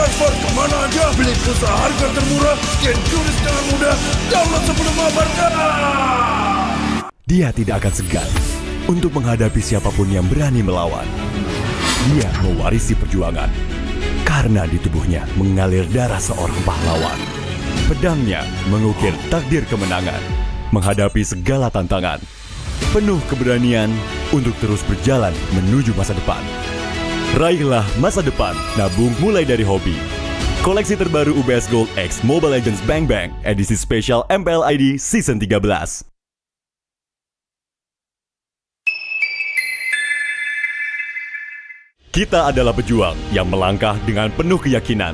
transfer kemana aja, beli pulsa harga termurah, scan QRIS dengan mudah, download sebelum mabarkan. Dia tidak akan segan untuk menghadapi siapapun yang berani melawan. Dia mewarisi perjuangan karena di tubuhnya mengalir darah seorang pahlawan. Pedangnya mengukir takdir kemenangan, menghadapi segala tantangan. Penuh keberanian untuk terus berjalan menuju masa depan. Raihlah masa depan, nabung mulai dari hobi. Koleksi terbaru UBS Gold X Mobile Legends Bang Bang, edisi spesial MPL ID Season 13. Kita adalah pejuang yang melangkah dengan penuh keyakinan,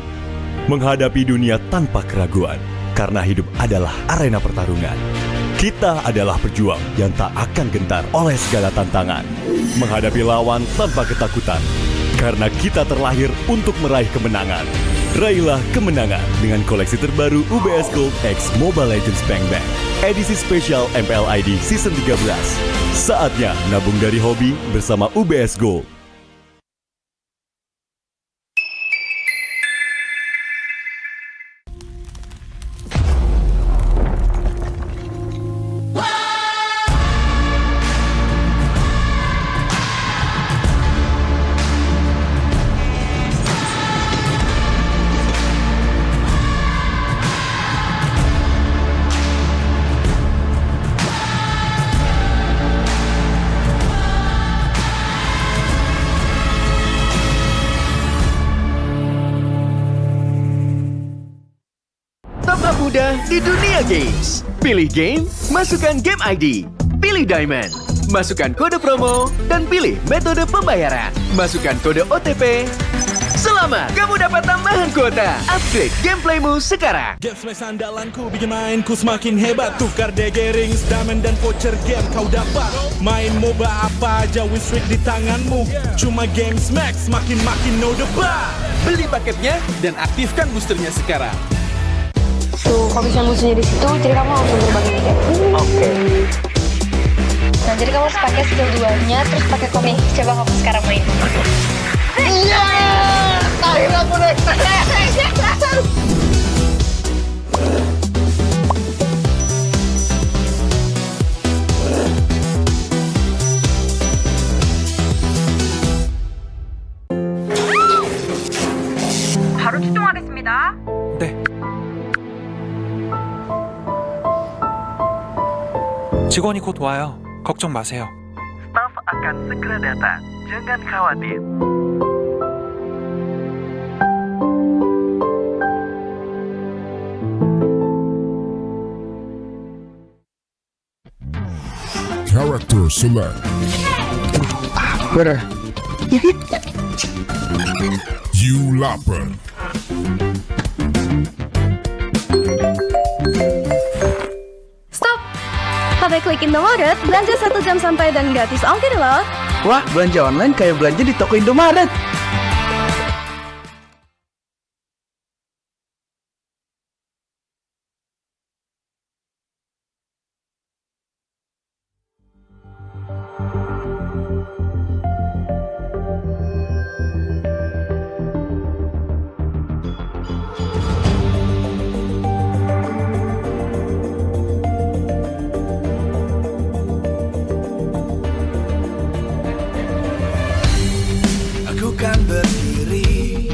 menghadapi dunia tanpa keraguan, karena hidup adalah arena pertarungan. Kita adalah pejuang yang tak akan gentar oleh segala tantangan, menghadapi lawan tanpa ketakutan, karena kita terlahir untuk meraih kemenangan. Raihlah kemenangan dengan koleksi terbaru UBS Gold X Mobile Legends Bang Bang, edisi spesial MPL ID Season 13. Saatnya nabung dari hobi bersama UBS Gold. Mudah di dunia games. Pilih game, masukkan game ID. Pilih Diamond, masukkan kode promo, dan pilih metode pembayaran. Masukkan kode OTP. Selamat, kamu dapat tambahan kuota. Upgrade gameplaymu sekarang. Game smash andalanku bikin mainku semakin hebat. Tukar DG rings, diamond dan voucher game kau dapat. Main MOBA apa aja win streak di tanganmu. Cuma game smash makin no debat. Beli paketnya dan aktifkan boosternya sekarang. Tuh, kalau misalnya musuhnya di situ, jadi kamu langsung berbagi kayak Oke. Nah, jadi kamu harus pakai skill 2-nya, terus pakai komik. Coba kamu sekarang main. Iya! Akhirnya aku naik. 바로 출동하겠습니다. 네. 직원이 곧 와요. 걱정 마세요. Staf akan segera datang. Jangan khawatir. Character select. Bener. You lapar. Stop! Pakai klik Indomaret, belanja 1 jam santai dan gratis ongkir loh. Wah, belanja online kayak belanja di toko Indomaret. Kan berdiri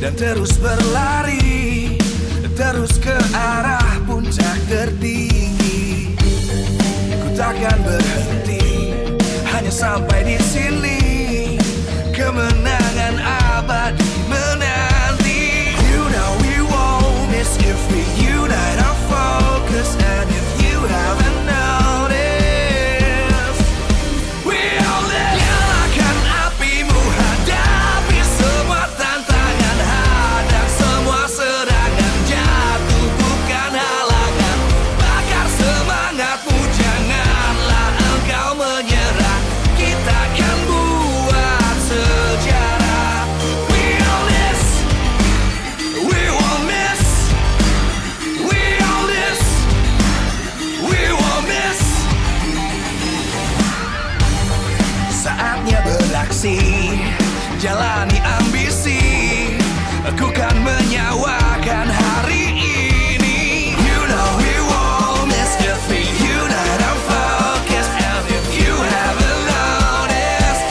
dan terus berlari, terus ke arah puncak tertinggi. Ku takkan berhenti, hanya sampai di sini. Kemenangan abadi menanti. You know we won't miss if we unite our focus. And if you haven't noticed, we'll nyalakan apimu. Hadapi semua tantangan, hadang semua serangan. Jatuh bukan halangan, bakar semangatmu. Janganlah engkau menyerah, kita akan buat sejarah. menyawakan hari ini. You know we won't miss if we unite our focus. And if you haven't noticed,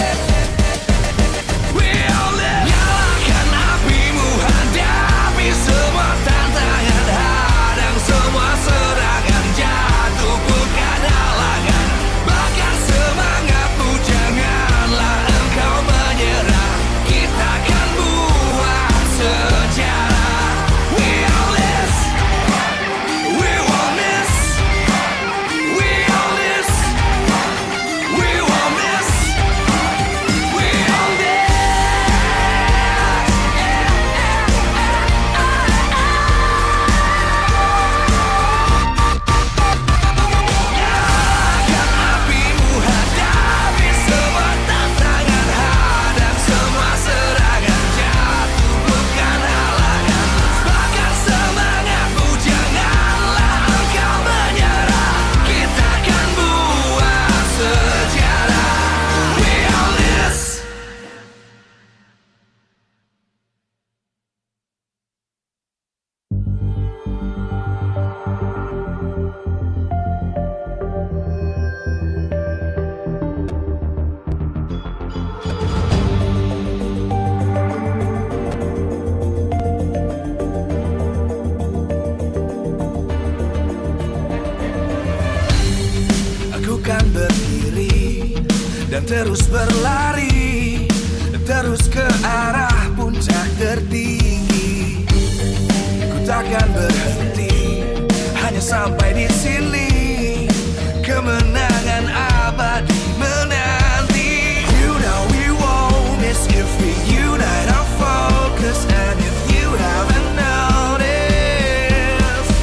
we'll live. Nyalakan apimu, hadapi semua tantangan, hadang semua serangan, jatuh bukan halangan. Bakar semangatmu, janganlah engkau menyerah. Kita akan buat sejarah. We all this, we won't miss. We all this, we won't miss. We all this. Nyalakan apimu, hadapi semua tantangan, hadang semua serangan, jatuh bukan halangan. Bakar semangatmu, janganlah engkau menyerah. Kita akan buat sejarah. We all this. Aku kan berdiri dan terus berlari, terus ke arah puncak tertinggi. Ku takkan berhenti, hanya sampai di sini. Kemenangan abadi menanti. You know we won't miss if we unite our focus. And if you haven't noticed,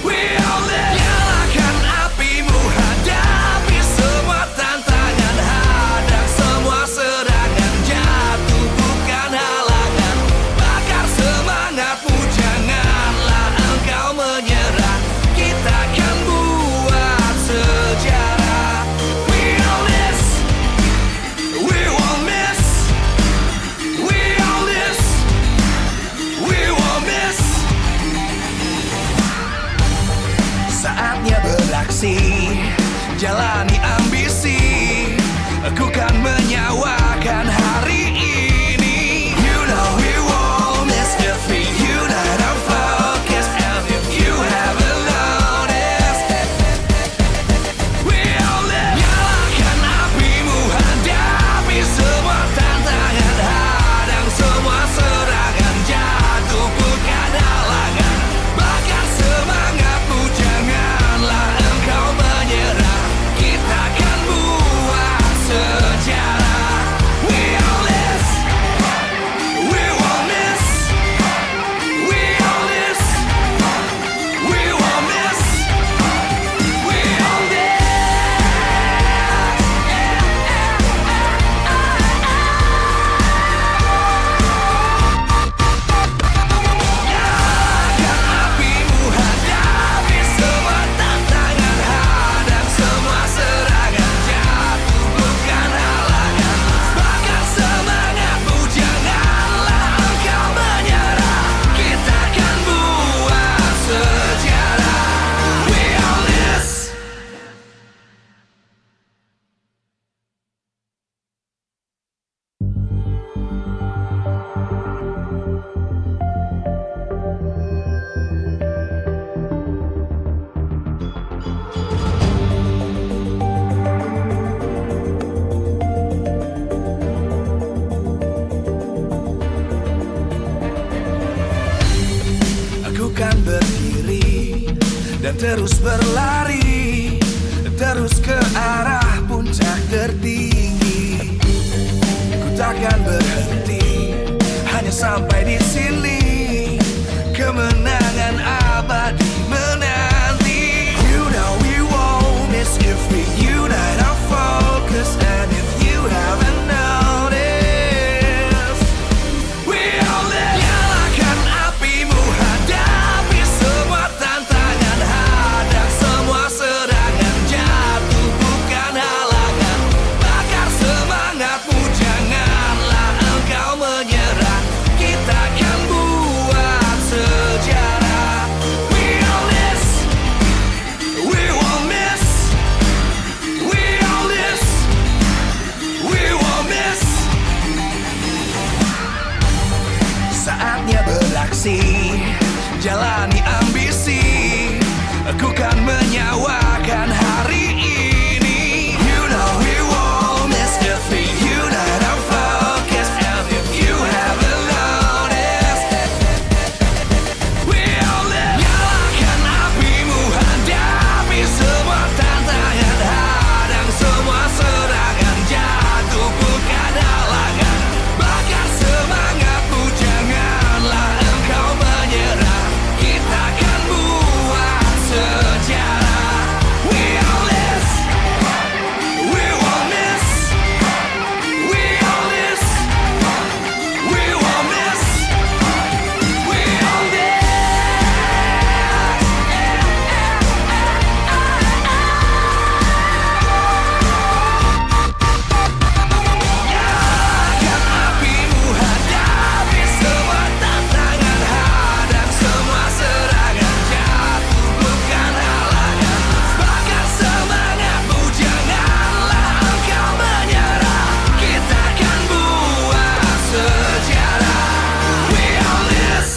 we all live. Nyalakan apimu, hadapi semua tantangan, hadang semua serangan, jatuh bukan halangan. Bakar semangatmu, janganlah engkau menyerah. Kita akan buat sejarah. We all this, we won't miss. We all this, we won't miss. Saatnya beraksi, jalani ambisi. Aku kan menyawakan hari ini. You know we won't miss if we unite our focus. And if you haven't noticed, we all live. Nyalakan apimu, hadapi semua tantangan, hadang semua serangan, jatuh bukan halangan. Bakar semangatmu, janganlah engkau menyerah. Kita akan buat sejarah. We all this, we won't miss. We all this, we won't miss. We all this. Nyalakan apimu, hadapi semua tantangan, hadang semua serangan, jatuh bukan halangan. Bakar semangatmu, janganlah engkau menyerah. Kita akan buat sejarah. We all this. Aku kan berdiri dan terus berlari, terus ke arah puncak tertinggi. Ku takkan berhenti, hanya sampai di sini. Kemenangan abadi menanti. You know we won't miss if we unite our focus. And if you haven't noticed, we all live. Nyalakan apimu, hadapi semua tantangan, hadang semua serangan, jatuh bukan halangan. Bakar semangatmu, janganlah engkau menyerah. Kita akan buat aksi, jalani ambisi. Aku kan menyawakan hari ini. You know we won't miss if we unite our focus. And if you haven't noticed, we'll live. Nyalakan apimu, hadapi semua tantangan, hadang semua serangan, jatuh bukan halangan. Bakar semangatmu, janganlah engkau menyerah. Kita akan buat sejarah. We all this, we won't miss. We all this, we won't miss. We all this. Nyalakan apimu, hadapi semua tantangan, hadang semua serangan, jatuh bukan halangan. Bakar semangatmu, janganlah engkau menyerah. Kita akan buat sejarah. We all this.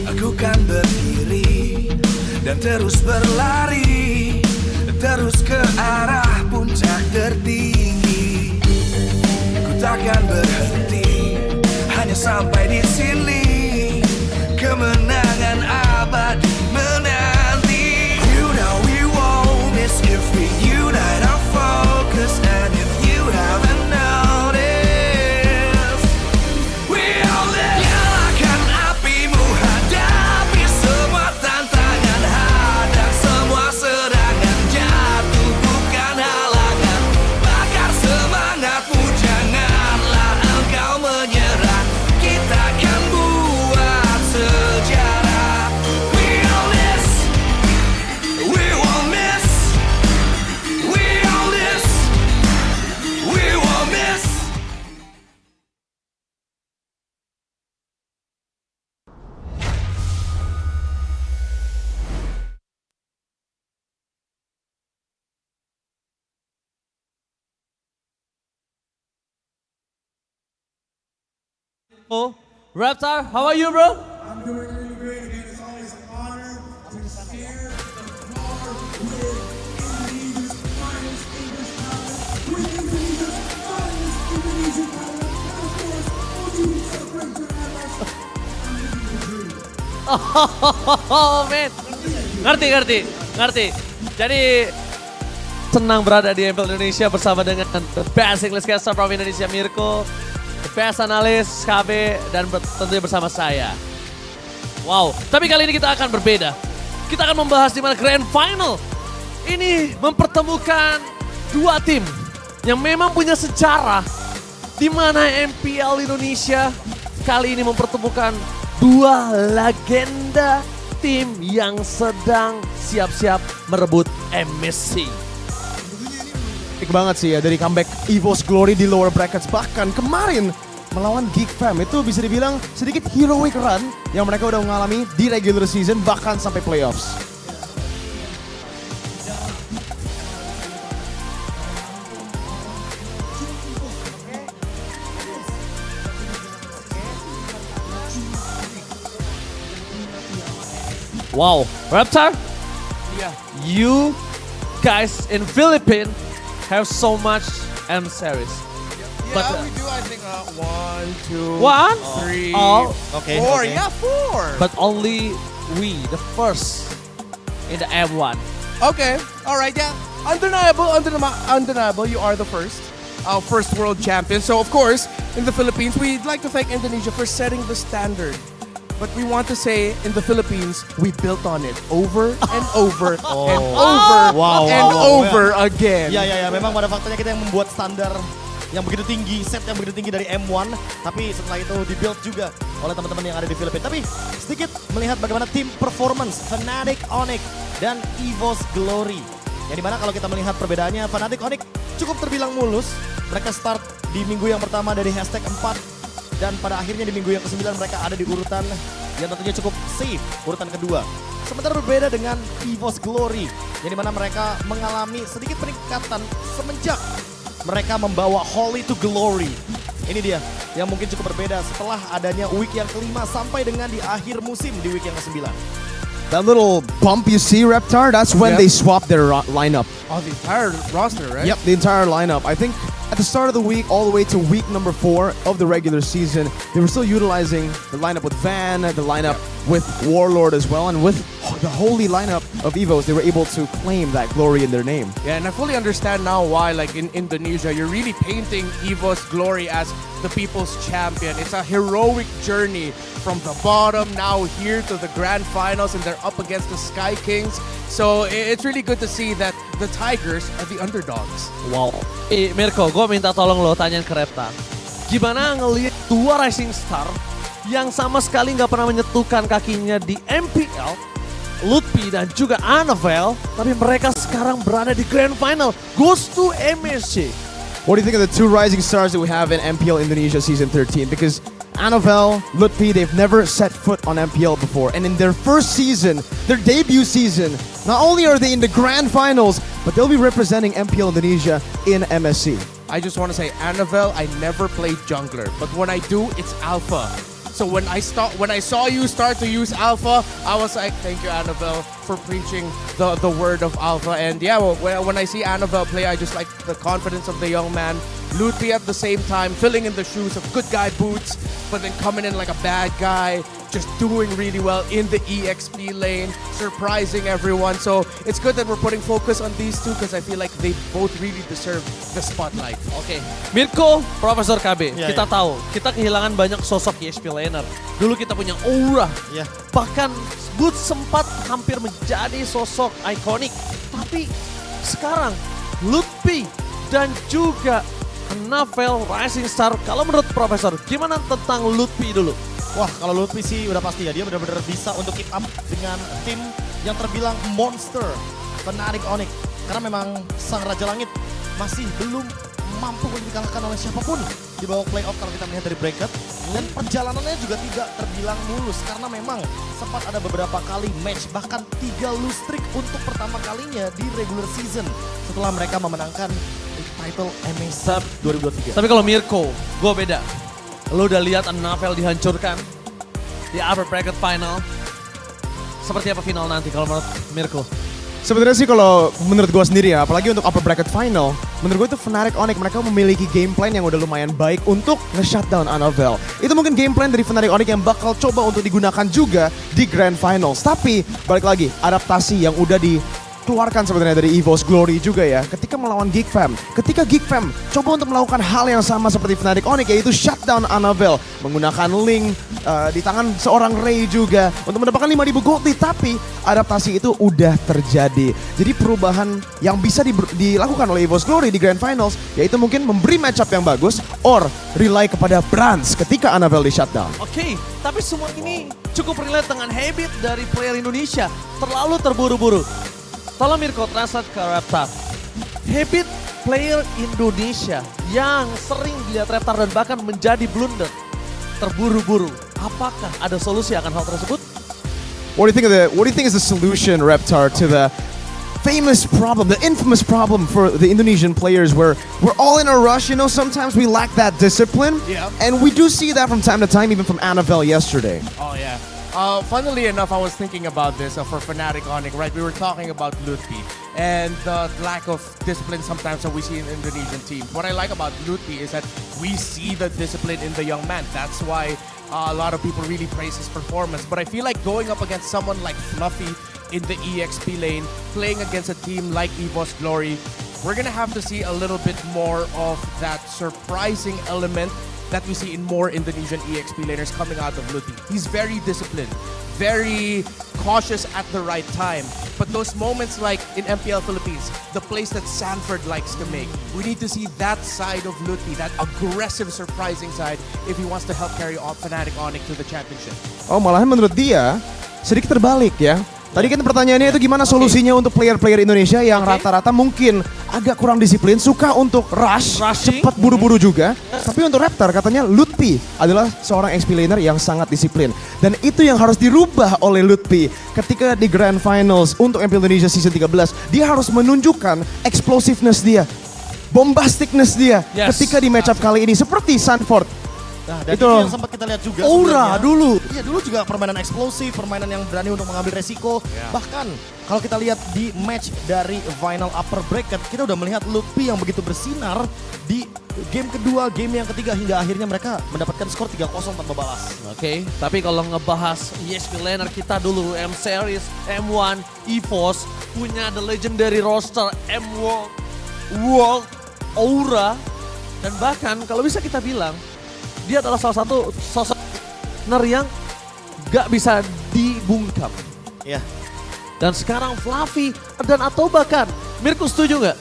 Aku kan berdiri dan terus berlari, terus ke arah puncak tertinggi. Ku takkan berhenti, hanya sampai di sini. Kemenangan abadi menanti. You know we won't miss if we unite our focus. And if you haven't noticed, we all live. Nyalakan apimu, hadapi semua tantangan, hadang semua serangan, jatuh bukan halangan. Bakar semangatmu, janganlah engkau menyerah. Kita akan buat sejarah. We all this, we won't miss. We all this, we won't miss. Oh, Raptor, how are you, bro? I'm doing really great. Again, it's always an honor to share the car with Indonesia's finest English talent, with Indonesia's finest Indonesian talent, and of course, OG celebration Oh, man. Ngerti. Jadi, senang berada di MPL Indonesia bersama dengan the best English caster from Indonesia, Mirko, the best analis, KB, dan tentunya bersama saya. Wow, tapi kali ini kita akan berbeda. Kita akan membahas di mana Grand Final ini mempertemukan dua tim yang memang punya sejarah, di mana MPL Indonesia kali ini mempertemukan dua legenda tim yang sedang siap-siap merebut MSC. Epic banget sih ya, dari comeback EVOS Glory di lower brackets, bahkan kemarin melawan Geek Fam itu bisa dibilang sedikit heroic run yang mereka udah mengalami di regular season bahkan sampai playoffs. Wow, Raptor, you guys in Philippines have so much M series. Yeah, we do. I think 1, 2, One? 3, Oh, 4. Yeah, 4. But only we, the first in the M1. Okay, all right. Yeah, undeniable. You are the first world champion. So of course, in the Philippines, we'd like to thank Indonesia for setting the standard. But we want to say, in the Philippines, we built on it over and over and over again. Ya, memang pada faktanya kita yang membuat standar yang begitu tinggi, set yang begitu tinggi dari M1, tapi setelah itu di-build juga oleh teman-teman yang ada di Filipina. Tapi sedikit melihat bagaimana tim performance Fnatic Onyx dan EVOS Glory. Yang dimana kalau kita melihat perbedaannya, Fnatic Onyx cukup terbilang mulus. Mereka start di minggu yang pertama dari hashtag 4. Dan pada akhirnya di minggu yang ke-9 mereka ada di urutan yang tentunya cukup safe, urutan kedua. Sementara berbeda dengan EVOS Glory, yang dimana mereka mengalami sedikit peningkatan semenjak mereka membawa Holy to Glory. Ini dia yang mungkin cukup berbeda setelah adanya week yang kelima sampai dengan di akhir musim di week yang ke-9. That little bump you see, Reptar, that's when they swap their lineup. Oh, the entire roster, right? Yep, the entire lineup. I think at the start of the week, all the way to week number 4 of the regular season, they were still utilizing the lineup with Van, the lineup with Warlord as well, and with the holy lineup of EVOS, they were able to claim that glory in their name. Yeah, and I fully understand now why, like in Indonesia, you're really painting EVOS Glory as the people's champion. It's a heroic journey from the bottom now here to the grand finals, and they're up against the Sky Kings. So it's really good to see that the Tigers are the underdogs. Wow. Mirko, gue minta tolong lo tanyain ke Reptar. Gimana ngelihat dua Rising Star yang sama sekali nggak pernah menyetukan kakinya di MPL, Lutfi dan juga Annabelle, tapi mereka sekarang berada di Grand Final, goes to MSC. What do you think of the two rising stars that we have in MPL Indonesia Season 13? Because Annabelle, Lutfi, they've never set foot on MPL before. And in their first season, their debut season, not only are they in the Grand Finals, but they'll be representing MPL Indonesia in MSC. I just want to say, Annabelle, I never played jungler, but when I do, it's alpha. So when I saw you start to use alpha, I was like, thank you, Annabelle, for preaching the word of alpha. And yeah, when I see Annabelle play, I just like the confidence of the young man. Lutfi at the same time, filling in the shoes of good guy Boots, but then coming in like a bad guy, just doing really well in the EXP lane, surprising everyone. So it's good that we're putting focus on these two because I feel like they both really deserve the spotlight. Oke, Mirko, Profesor KB, kita tahu, kita kehilangan banyak sosok EXP laner. Dulu kita punya Aura, bahkan Boots sempat hampir menjadi sosok ikonik. Tapi sekarang Lutfi dan juga Annabelle Rising Star, kalau menurut Profesor, gimana tentang Lutfi dulu? Wah, kalau Lutfi sih udah pasti ya, dia benar-benar bisa untuk keep up dengan tim yang terbilang monster, Fnatic Onyx. Karena memang sang Raja Langit masih belum mampu untuk dikalahkan oleh siapapun di bawah playoff kalau kita melihat dari bracket. Dan perjalanannya juga tidak terbilang mulus karena memang sempat ada beberapa kali match, bahkan 3 lose streak untuk pertama kalinya di regular season setelah mereka memenangkan title MSC 2023. Tapi kalau Mirko, gue beda. Lo udah lihat Annabelle dihancurkan di upper bracket final. Seperti apa final nanti kalau menurut Mirko? Sebenarnya sih kalau menurut gue sendiri ya, apalagi untuk upper bracket final, menurut gue itu Fnatic Onyx mereka memiliki game plan yang udah lumayan baik untuk nge-shutdown Annabelle. Itu mungkin game plan dari Fnatic Onyx yang bakal coba untuk digunakan juga di Grand Finals. Tapi balik lagi, adaptasi yang udah dikeluarkan sebenarnya dari EVOS Glory juga ya. Ketika melawan Geek Fam, ketika Geek Fam coba untuk melakukan hal yang sama seperti Fnatic Onyx, yaitu shutdown Annabelle menggunakan link di tangan seorang Ray juga untuk mendapatkan 5.000 gold. Tapi adaptasi itu udah terjadi. Jadi perubahan yang bisa dilakukan oleh EVOS Glory di Grand Finals yaitu mungkin memberi matchup yang bagus or rely kepada Brands ketika Annabelle di shutdown. Oke, tapi semua ini cukup relate dengan habit dari player Indonesia. Terlalu terburu-buru. Tolong Mirko translate ke Reptar. Habit player Indonesia yang sering dilihat Reptar dan bahkan menjadi blunder. Terburu-buru. Apakah ada solusi akan hal tersebut? What do you think is the solution, Reptar, to the famous problem, the infamous problem for the Indonesian players where we're all in a rush, you know, sometimes we lack that discipline. Yeah. And we do see that from time to time, even from Annabelle yesterday. Oh yeah. Funnily enough, I was thinking about this for Fnatic Onyx, right? We were talking about Lutfi and the lack of discipline sometimes that we see in Indonesian teams. What I like about Lutfi is that we see the discipline in the young man. That's why a lot of people really praise his performance. But I feel like going up against someone like Fluffy in the EXP lane, playing against a team like EVOS Glory, we're gonna have to see a little bit more of that surprising element that we see in more Indonesian EXP laners coming out of Lutfi. He's very disciplined, very cautious at the right time. But those moments like in MPL Philippines, the plays that Sanford likes to make, we need to see that side of Lutfi, that aggressive, surprising side, if he wants to help carry on Fnatic Onyx to the championship. Oh, malahan menurut dia sedikit terbalik ya. Tadi kan pertanyaannya itu gimana solusinya untuk player-player Indonesia yang rata-rata mungkin agak kurang disiplin, suka untuk rush, cepat buru-buru juga. Tapi untuk Raptor katanya Lutfi adalah seorang XP laner yang sangat disiplin. Dan itu yang harus dirubah oleh Lutfi ketika di Grand Finals untuk MPL Indonesia Season 13. Dia harus menunjukkan explosiveness dia, bombasticness dia ketika di matchup kali ini. Seperti Sanford. Nah, dan itu yang sempat kita lihat juga Aura dulu. Iya, dulu juga permainan eksplosif, permainan yang berani untuk mengambil resiko. Bahkan kalau kita lihat di match dari final upper bracket, kita udah melihat Lutfi yang begitu bersinar di game kedua, game yang ketiga, hingga akhirnya mereka mendapatkan skor 3-0 tanpa balas. Oke, tapi kalau ngebahas ESP laner kita dulu, M Series, M1, EVOS, punya the legendary roster M World, Aura, dan bahkan kalau bisa kita bilang, dia adalah salah satu sosok partner yang gak bisa dibungkam. Iya. Dan sekarang Fluffy dan atau bahkan Mirko setuju nggak?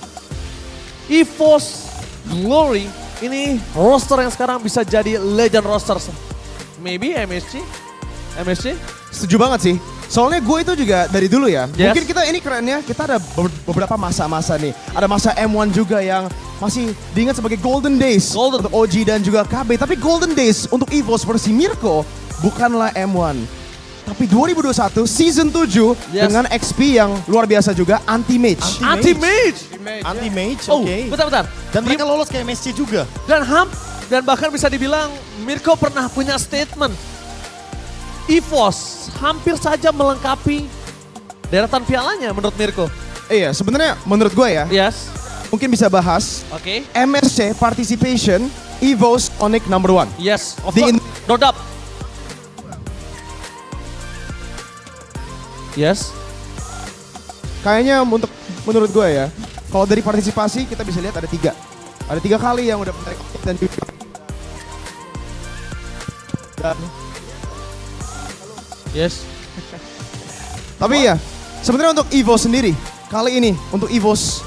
EVOS Glory ini roster yang sekarang bisa jadi legend roster. Maybe MSC? Setuju banget sih. Soalnya gue itu juga dari dulu ya. Mungkin kita ini kerennya, kita ada beberapa masa-masa nih. Ada masa M1 juga yang masih diingat sebagai Golden Days untuk OG dan juga KB. Tapi Golden Days untuk EVOS versi Mirko bukanlah M1. Tapi 2021 Season 7 dengan XP yang luar biasa juga, Anti-Mage. Anti-Mage, oke. Bentar. Dan mereka lolos ke MSC juga. Dan bahkan bisa dibilang Mirko pernah punya statement. EVOS hampir saja melengkapi deretan pialanya menurut Mirko. Iya, sebenarnya menurut gue ya. Yes. Mungkin bisa bahas. Oke. MSC Participation EVOS Onyx number 1. Yes, of course. No doubt. Yes. Kayaknya menurut gue ya, kalau dari partisipasi kita bisa lihat ada 3. Ada 3 kali yang udah menarik dan juga. Yes. Tapi ya, sebenarnya untuk EVOS sendiri, kali ini untuk EVOS,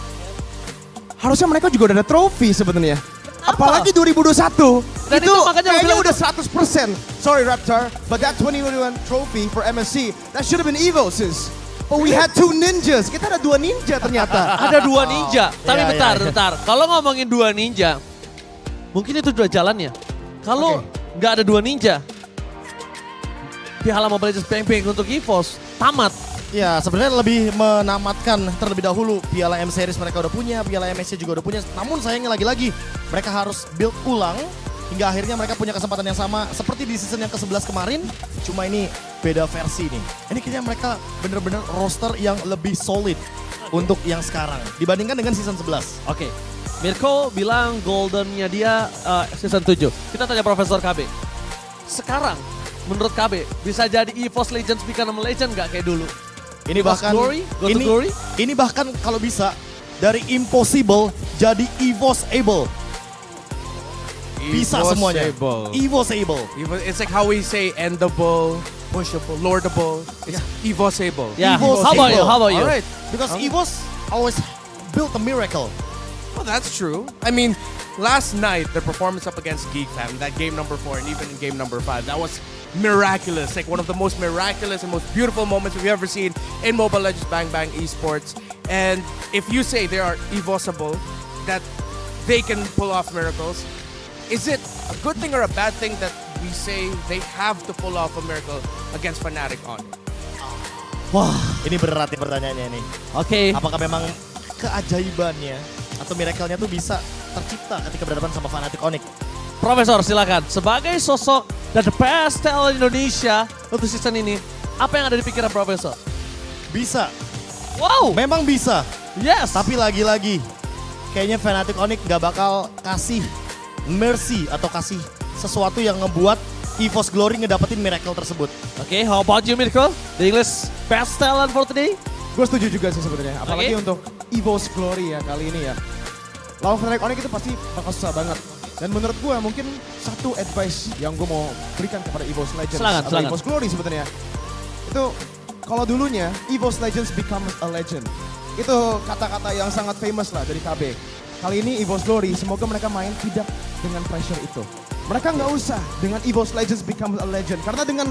harusnya mereka juga udah ada trofi sebenarnya. Apalagi 2021, Dan itu makanya kayaknya udah 100%. Sorry Raptor, but that 2021 trophy for MSC, that should have been EVOS's. But we had 2 ninjas, kita ada 2 ninja ternyata. Ada 2 ninja, tapi bentar. Kalau ngomongin 2 ninja, mungkin itu udah jalannya. Kalau nggak ada 2 ninja, Piala Mobile Legends Peng untuk EVOS tamat. Ya, sebenarnya lebih menamatkan terlebih dahulu. Piala M Series mereka udah punya, Piala MSC juga udah punya. Namun sayangnya lagi-lagi mereka harus build ulang hingga akhirnya mereka punya kesempatan yang sama seperti di season yang ke-11 kemarin. Cuma ini beda versi nih. Ini kayaknya mereka bener-bener roster yang lebih solid untuk yang sekarang dibandingkan dengan season 11. Oke. Mirko bilang goldennya dia season 7. Kita tanya Profesor KB. Sekarang menurut KB bisa jadi EVOS Legends become legend gak kayak dulu? Ini bahkan ini bahkan kalau bisa dari impossible jadi EVOS able. Bisa semuanya. EVOS able. It's like how we say endable, pushable, lordable. It's EVOS-able. Yeah. EVOS How about you? All right. Because EVOS always built a miracle. Well, that's true. I mean, last night, the performance up against Geek Fam, that game number 4 and even in game number 5, that was miraculous. Like one of the most miraculous and most beautiful moments we've ever seen in Mobile Legends Bang Bang Esports. And if you say they are EVOSable, that they can pull off miracles, is it a good thing or a bad thing that we say they have to pull off a miracle against Fnatic on? Wah, ini berat nih pertanyaannya nih. Oke. Apakah memang keajaibannya atau miracle-nya tuh bisa tercipta ketika berhadapan sama Fnatic Onyx? Profesor silakan. Sebagai sosok dan the best talent Indonesia untuk season ini, apa yang ada di pikiran Profesor? Bisa. Wow. Memang bisa. Yes. Tapi lagi-lagi, kayaknya Fnatic Onyx gak bakal kasih mercy atau kasih sesuatu yang ngebuat EVOS Glory ngedapetin miracle tersebut. Oke, how about you Mirko? The English best talent for today? Gue setuju juga sih sebenarnya. Apalagi untuk EVOS Glory ya kali ini ya. Lawan Fnatic Onyx itu pasti bakal susah banget. Dan menurut gue mungkin satu advice yang gue mau berikan kepada EVOS Legends atau EVOS Glory sebenarnya. Itu kalau dulunya EVOS Legends becomes a legend. Itu kata-kata yang sangat famous lah dari KB. Kali ini EVOS Glory semoga mereka main tidak dengan pressure itu. Mereka nggak usah dengan EVOS Legends becomes a legend. Karena dengan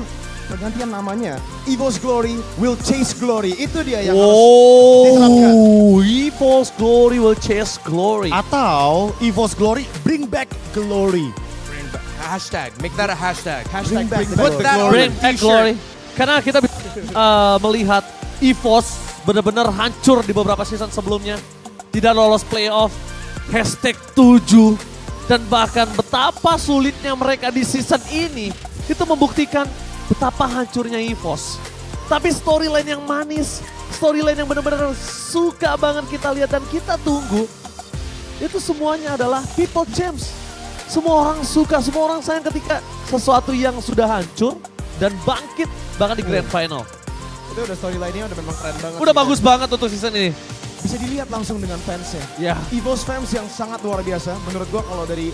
pergantian namanya. EVOS Glory will chase glory. Itu dia yang harus diterapkan. EVOS Glory will chase glory. Atau EVOS Glory bring back glory. Bring back. Hashtag. Make that a hashtag. Bring back the Put glory. that on Bring a back t-shirt. glory. Karena kita melihat EVOS benar-benar hancur di beberapa season sebelumnya. Tidak lolos playoff. #7. Dan bahkan betapa sulitnya mereka di season ini. Itu membuktikan betapa hancurnya EVOS. Tapi storyline yang manis, storyline yang benar-benar suka banget kita lihat dan kita tunggu. Itu semuanya adalah people champs. Semua orang suka, semua orang sayang ketika sesuatu yang sudah hancur dan bangkit bahkan di grand final. Itu udah storyline-nya udah memang keren banget. Udah bagus banget untuk season ini. Bisa dilihat langsung dengan fansnya. Ya. EVOS fans yang sangat luar biasa. Menurut gua kalau dari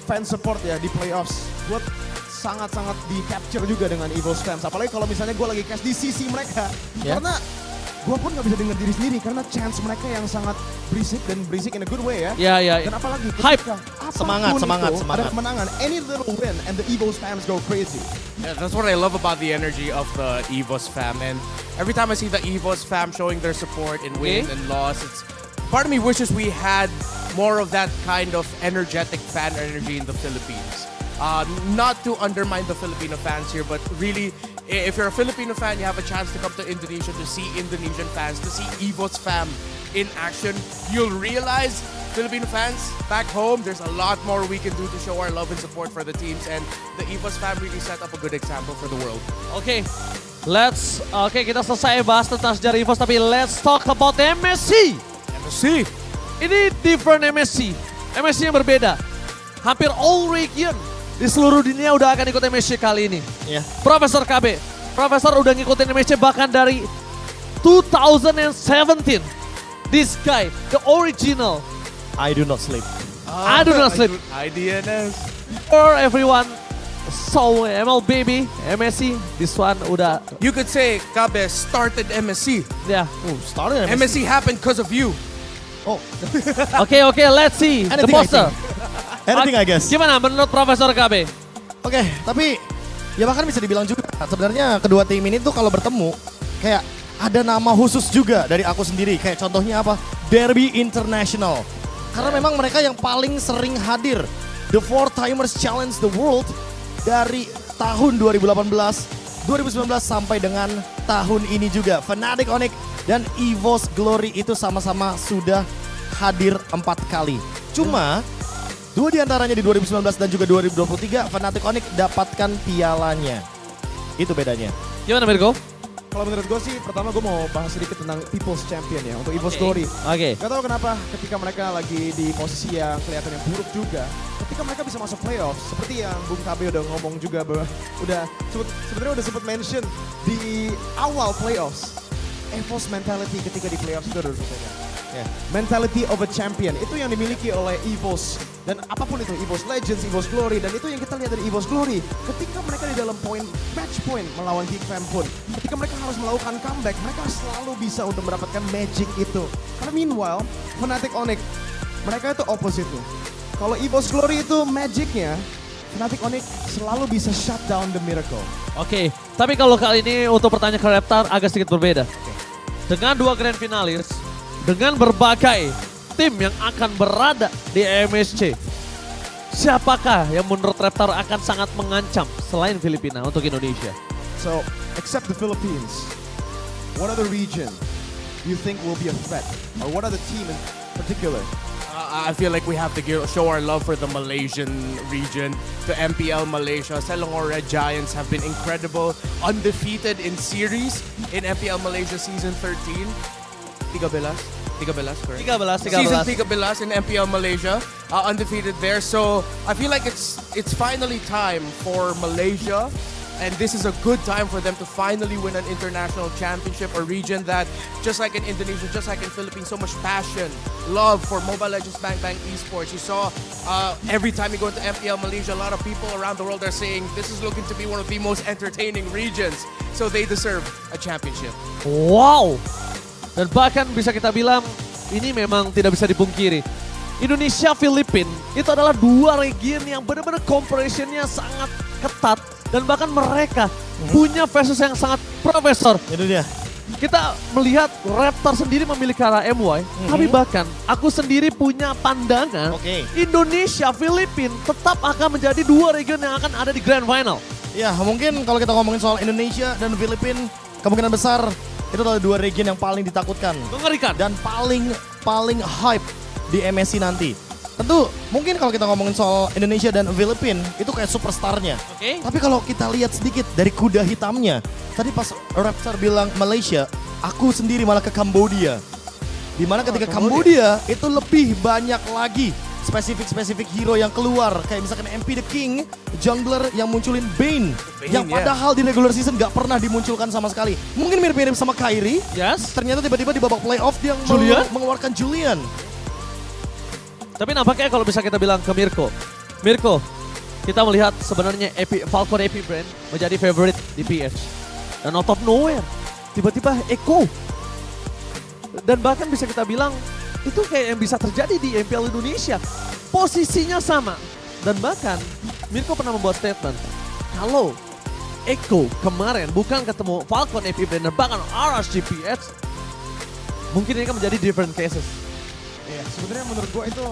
fan support ya di playoffs, gua sangat-sangat di-capture juga dengan EVOS fans. Apalagi kalau misalnya gua lagi cast di sisi mereka. Ya. Karena gua pun gak bisa dengar diri sendiri karena chance mereka yang sangat berisik dan berisik in a good way ya. Ya. Dan apalagi Hype. Semangat. ada kemenangan. Any little win and the EVOS fans go crazy. Yeah, that's what I love about the energy of the EVOS fam. And every time I see the EVOS fam showing their support in win and loss, it's part of me wishes we had more of that kind of energetic fan energy in the Philippines. Not to undermine the Filipino fans here, but really, if you're a Filipino fan, you have a chance to come to Indonesia to see Indonesian fans, to see EVOS fam in action. You'll realize, Filipino fans, back home, there's a lot more we can do to show our love and support for the teams, and the EVOS fam really set up a good example for the world. Oke, kita selesai bahas tentang sejarah EVOS, tapi let's talk about MSC. MSC. Ini different MSC. MSC yang berbeda. Hampir all region di seluruh dunia udah akan ikut MSC kali ini. Ya. Profesor KB, Profesor udah ngikutin MSC bahkan dari 2017. This guy, the original. I do not sleep. I do not sleep. IDNS. For everyone, so MLBB, MSC, this one udah. You could say Kabe started MSC. Ya. Started MSC happened because of you. Oh. Oke, let's see the Anything, poster. Anything I guess. Gimana menurut Profesor KB? Oke, tapi ya bahkan bisa dibilang juga sebenarnya kedua tim ini tuh kalau bertemu kayak ada nama khusus juga dari aku sendiri. Kayak contohnya apa? Derby International. Karena memang mereka yang paling sering hadir. The Four Timers Challenge the World dari tahun 2018, 2019 sampai dengan tahun ini juga. Fnatic Onyx dan EVOS Glory itu sama-sama sudah hadir 4 kali. Cuma 2 diantaranya di 2019 dan juga 2023 Fnatic Onyx dapatkan pialanya. Itu bedanya. Gimana Mirko? Kalau menurut gue sih, pertama gue mau bahas sedikit tentang People's Champion ya, untuk EVOS Glory. Oke. Gak tau kenapa ketika mereka lagi di posisi yang kelihatan yang buruk juga, ketika mereka bisa masuk playoff, seperti yang Bung KB udah ngomong juga bahwa sebenarnya udah sempat mention di awal playoffs, EVOS mentality ketika di playoffs itu udah berbeda. Yeah. Mentality of a champion, itu yang dimiliki oleh EVOS. Dan apapun itu, EVOS Legends, EVOS Glory, dan itu yang kita lihat dari EVOS Glory. Ketika mereka di dalam match point melawan Geek Fam pun, ketika mereka harus melakukan comeback, mereka selalu bisa untuk mendapatkan magic itu. Karena meanwhile, Fnatic Onyx, mereka itu opposite-nya. Kalau EVOS Glory itu magicnya, Fnatic Onyx selalu bisa shut down the miracle. Oke, tapi kalau kali ini untuk pertanyaan ke Reptar agak sedikit berbeda. Dengan 2 grand finalis, dengan berbagai tim yang akan berada di MSC, siapakah yang menurut Reptar akan sangat mengancam selain Filipina untuk Indonesia? So, except the Philippines, what other region you think will be a threat? Or what other team in particular? I feel like we have to show our love for the Malaysian region. The MPL Malaysia, Selangor Red Giants have been incredible, undefeated in series in MPL Malaysia season 13. 13, correct? 13. Season 13 in MPL Malaysia, undefeated there. So I feel like it's finally time for Malaysia, and this is a good time for them to finally win an international championship, a region that, just like in Indonesia, just like in Philippines, so much passion, love for Mobile Legends Bang Bang esports. You saw every time you go into MPL Malaysia, a lot of people around the world are saying this is looking to be one of the most entertaining regions. So they deserve a championship. Wow! Dan bahkan bisa kita bilang ini memang tidak bisa dipungkiri. Indonesia, Filipina itu adalah 2 region yang benar-benar comparisonnya sangat ketat. Dan bahkan mereka punya versus yang sangat profesor. Itu dia. Kita melihat Raptor sendiri memiliki arah MY, tapi bahkan aku sendiri punya pandangan Indonesia, Filipina tetap akan menjadi dua region yang akan ada di Grand Final. Ya mungkin kalau kita ngomongin soal Indonesia dan Filipina, kemungkinan besar itu adalah dua region yang paling ditakutkan. Mengerikan. Dan paling hype di MSC nanti. Tentu mungkin kalau kita ngomongin soal Indonesia dan Filipina itu kayak superstarnya. Tapi kalau kita lihat sedikit dari kuda hitamnya, tadi pas Raptor bilang Malaysia, aku sendiri malah ke Kambodia. Dimana ketika Kambodia itu lebih banyak lagi spesifik hero yang keluar. Kayak misalkan MP The King, jungler yang munculin Bane. Yang padahal di regular season gak pernah dimunculkan sama sekali. Mungkin mirip-mirip sama Kyrie. Ternyata tiba-tiba di babak playoff dia mengeluarkan Julian. Tapi nampaknya kalau bisa kita bilang ke Mirko, kita melihat sebenarnya Falcon AP brand menjadi favorite di PH. Dan out of nowhere, tiba-tiba Echo. Dan bahkan bisa kita bilang, itu kayak yang bisa terjadi di MPL Indonesia. Posisinya sama. Dan bahkan, Mirko pernah membuat statement, kalau Echo kemarin bukan ketemu Falcon AP brand dan bahkan RSG PH, mungkin ini akan menjadi different cases. Iya, sebenarnya menurut gue itu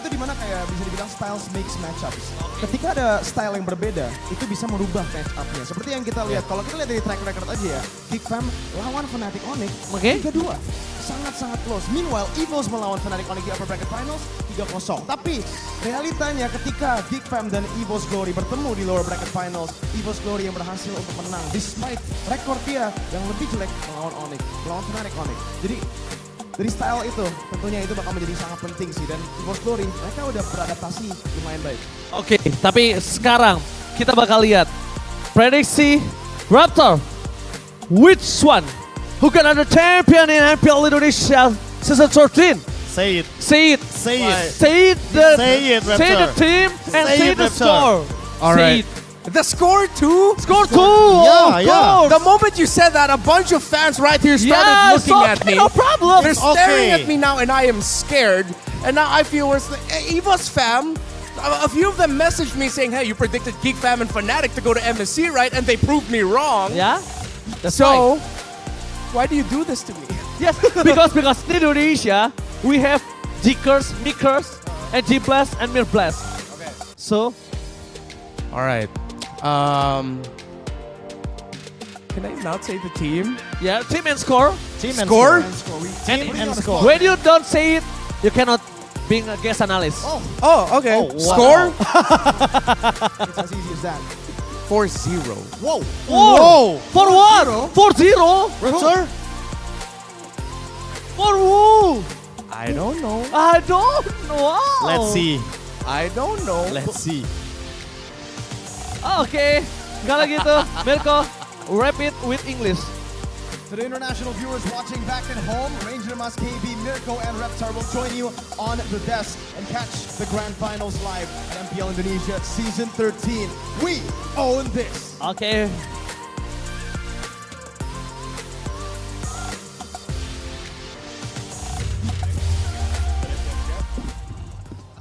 dimana kayak bisa dibilang styles makes matchups. Ketika ada style yang berbeda, itu bisa merubah match-up-nya. Seperti yang kita lihat, kalau kita lihat dari track record aja ya, Geek Fam lawan Fnatic Onyx 3-2. Sangat-sangat close. Meanwhile, EVOS melawan Fnatic Onyx di Upper Bracket Finals 3-0. Tapi realitanya ketika Geek Fam dan EVOS Glory bertemu di Lower Bracket Finals, EVOS Glory yang berhasil untuk menang despite rekor dia yang lebih jelek melawan Fnatic Onyx. Jadi dari style itu, tentunya itu bakal menjadi sangat penting sih. Dan EVOS Glory, mereka udah beradaptasi lumayan baik. Oke, tapi sekarang kita bakal lihat prediksi Raptor. Which one who can the champion in MPL Indonesia Season 13? Say it. Say it. Say it. Say it. Say it, Raptor. Say the team and say the score. All right. Say it. The score 2? Score 2! Yeah. The moment you said that, a bunch of fans right here started looking at me. No problem. They're staring at me now and I am scared. And now I feel worse. EVOS fam, a few of them messaged me saying, hey, you predicted Geek Fam and Fnatic to go to MSC, right? And they proved me wrong. Yeah? That's so, why do you do this to me? Yes, because in Indonesia, we have G-Curse, Me-Curse, and G-Blast, and Mir-Blast. Okay. So? Alright. Can I not say the team? Yeah, team and score. Team and score. Team and score. When you don't say it, you cannot be a guest analyst. Oh, okay. Wow. Score? It's as easy as that. 4-0. Whoa! Whoa! For what? 4-0? Raptor? For who? I don't know. I don't know. Wow. Let's see. I don't know. Let's see. Oke, kalau gitu, Mirko, wrap it with English. To the international viewers watching back at home, Ranger Mas KB, Mirko, and Raptor will join you on the desk and catch the Grand Finals live at MPL Indonesia Season 13. We own this! Oke.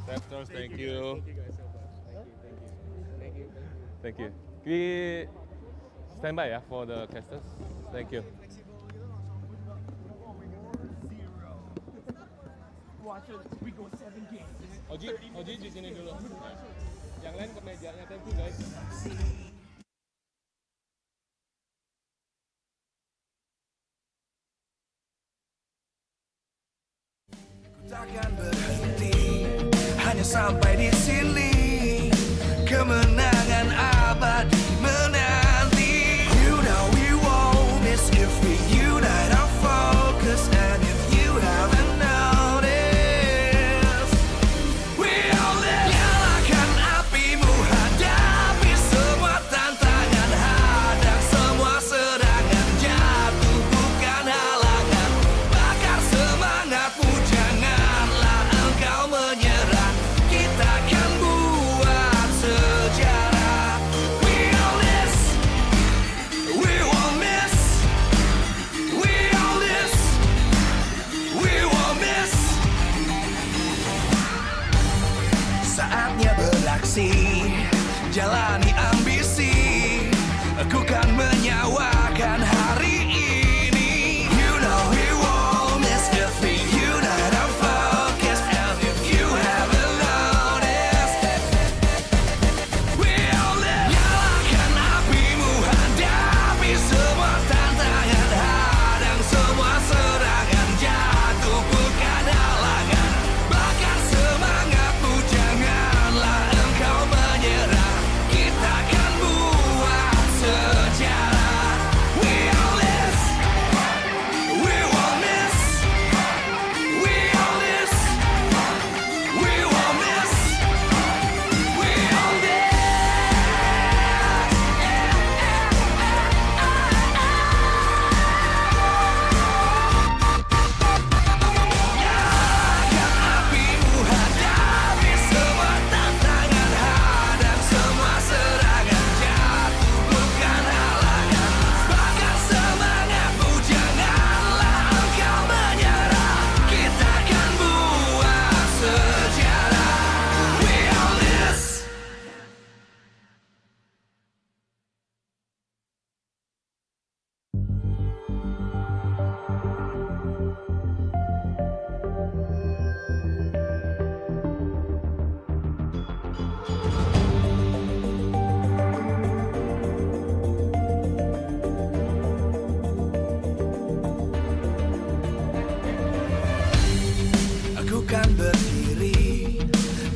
Raptors, thank you. Thank you. We stand by for the casters. Thank you. Oji di sini dulu. Yang lain ke mejanya. Thank you guys. Takkan berhenti hanya sampai di sini. Kemenangan abadi menanti. You know we won't miss if we unite our focus. And if you haven't noticed, we all in. Nyalakan apimu, hadapi semua tantangan. Hadang semua serangan, jatuh bukan halangan. Bakar semangatmu, janganlah engkau menyerah. Kita kan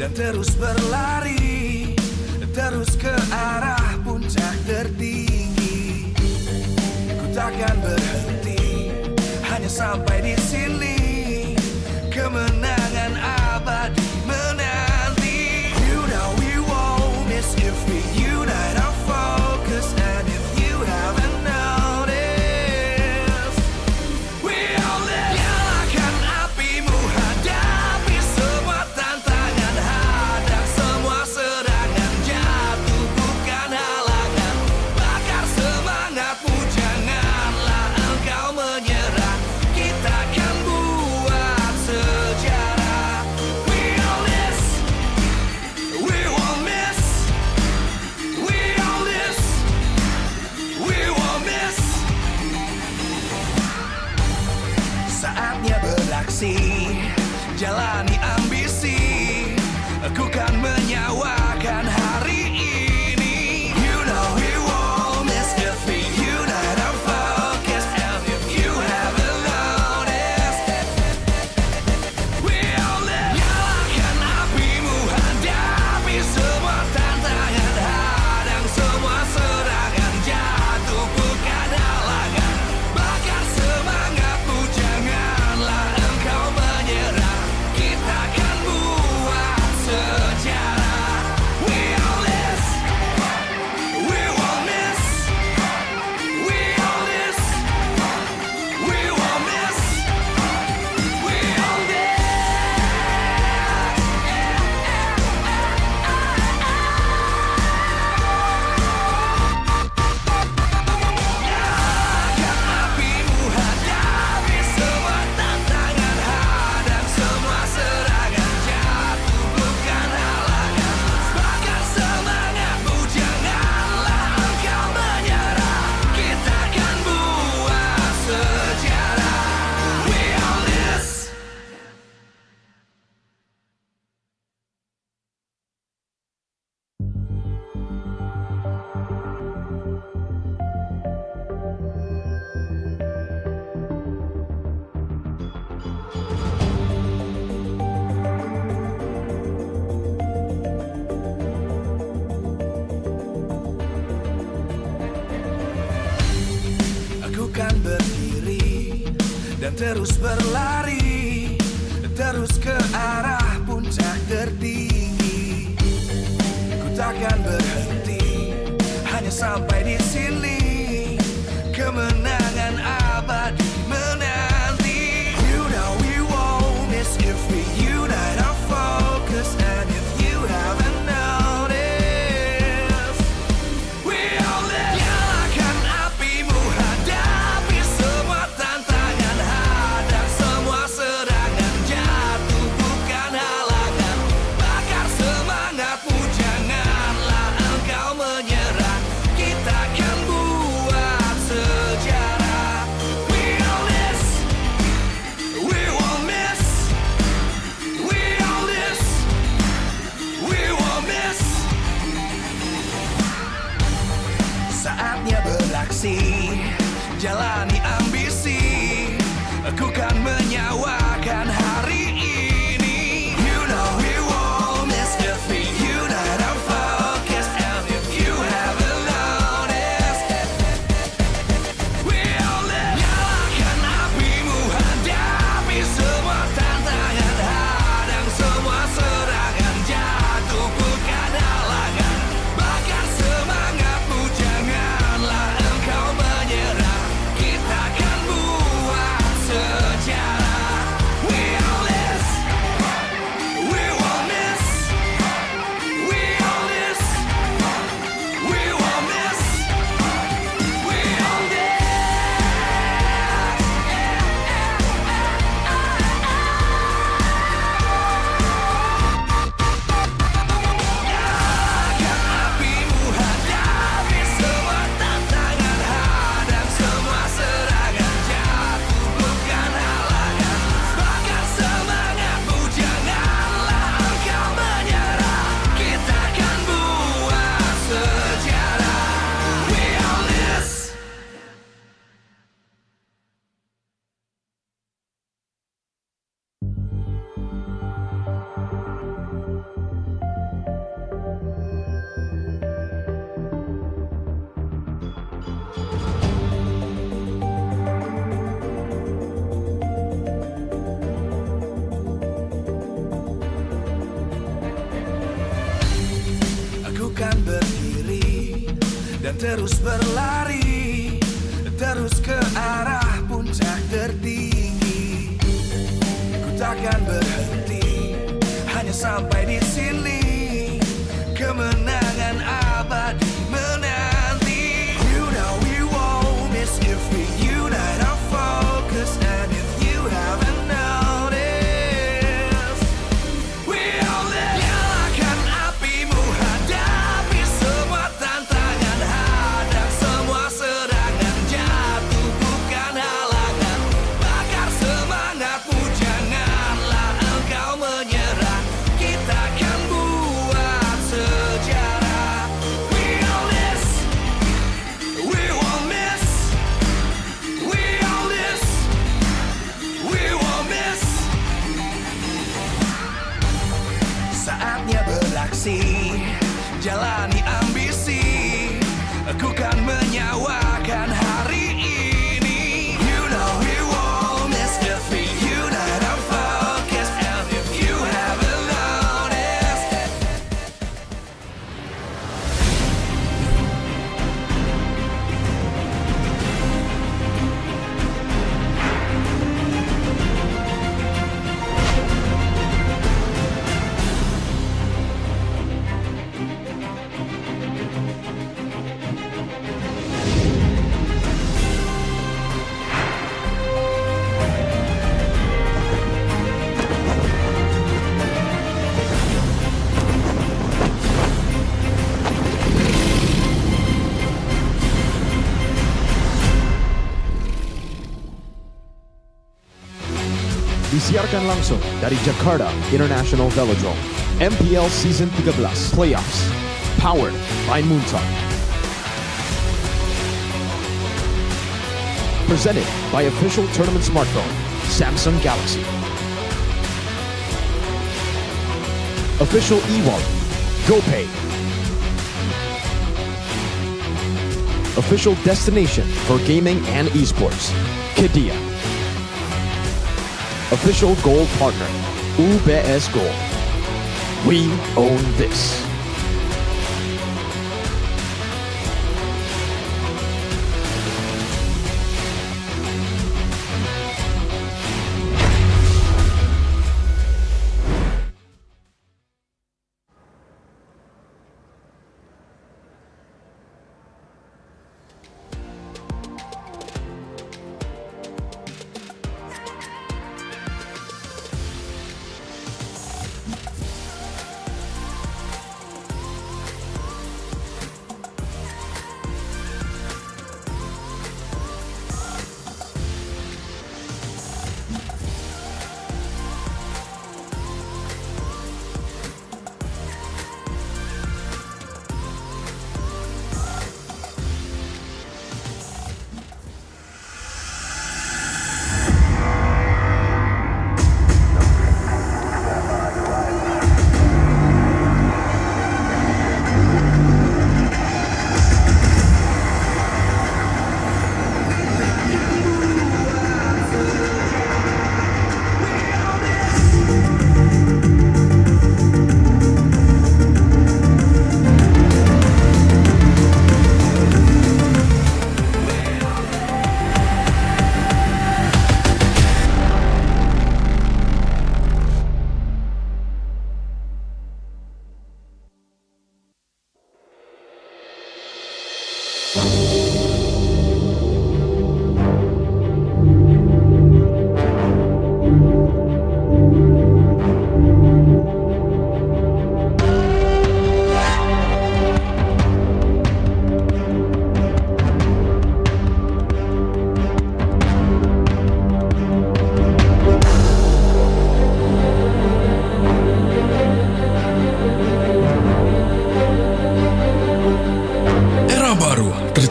dan terus berlari, terus ke arah puncak tertinggi. Ku takkan berhenti, hanya sampai di sini. Kemenangan abadi menanti. You know we won't miss if we unite our focus. And if you haven't noticed, we all live. Nyalakan apimu, hadapi semua tantangan, hadang semua serangan, jatuh bukan halangan. Bakar semangatmu, janganlah engkau menyerah. Kita akan buat sejarah. We all this, we won't miss. We all this, we won't miss. Saatnya beraksi, jalani ambisi. Aku kan menyawakan hari ini. You know we won't miss if we unite our focus. And if you haven't noticed, we all live. Nyalakan apimu, hadapi semua tantangan, hadang semua serangan, jatuh bukan halangan. Bakar semangatmu, janganlah engkau menyerah. Kita akan buat sejarah. We all this, we won't miss. We all this, we won't miss. We all this. Nyalakan apimu, hadapi semua tantangan, hadang semua serangan, jatuh bukan halangan. Bakar semangatmu, janganlah engkau menyerah. Kita akan buat sejarah. We all this. Aku kan berdiri dan terus berlari, terus ke arah puncak tertinggi. Ku takkan berhenti, hanya sampai di sini. Kemenangan abadi menanti. You know we won't miss if we unite our focus. And if you haven't noticed, we all live. Nyalakan apimu, hadapi semua tantangan, hadang semua serangan, jatuh bukan halangan. Bakar semangatmu, janganlah engkau menyerah. Kita akan buat terus berlari, terus ke arah puncak tertinggi. Ku takkan berhenti, hanya sampai di sini. Kemenangan abadi menanti. You know we won't miss if we unite our focus. And if you haven't noticed, we'll nyalakan apimu, hadapi semua tantangan, hadap semua serangan, jatuh bukan halangan, bakar semangatmu, janganlah engkau menyerah, kita akan buat sejarah. We all this, we won't miss, we all this, we won't miss. Saatnya beraksi, jalani ambisi, aku kan menyawakan hari ini. You know we won't miss if we unite our focus. And if you haven't noticed, Disiarkan langsung dari Jakarta International Velodrome, MPL Season 13 Playoffs, powered by Moontalk. Presented by official tournament smartphone, Samsung Galaxy. Official e-wallet, GoPay. Official destination for gaming and esports, Kedia. Official gold partner, UBS Gold. We own this.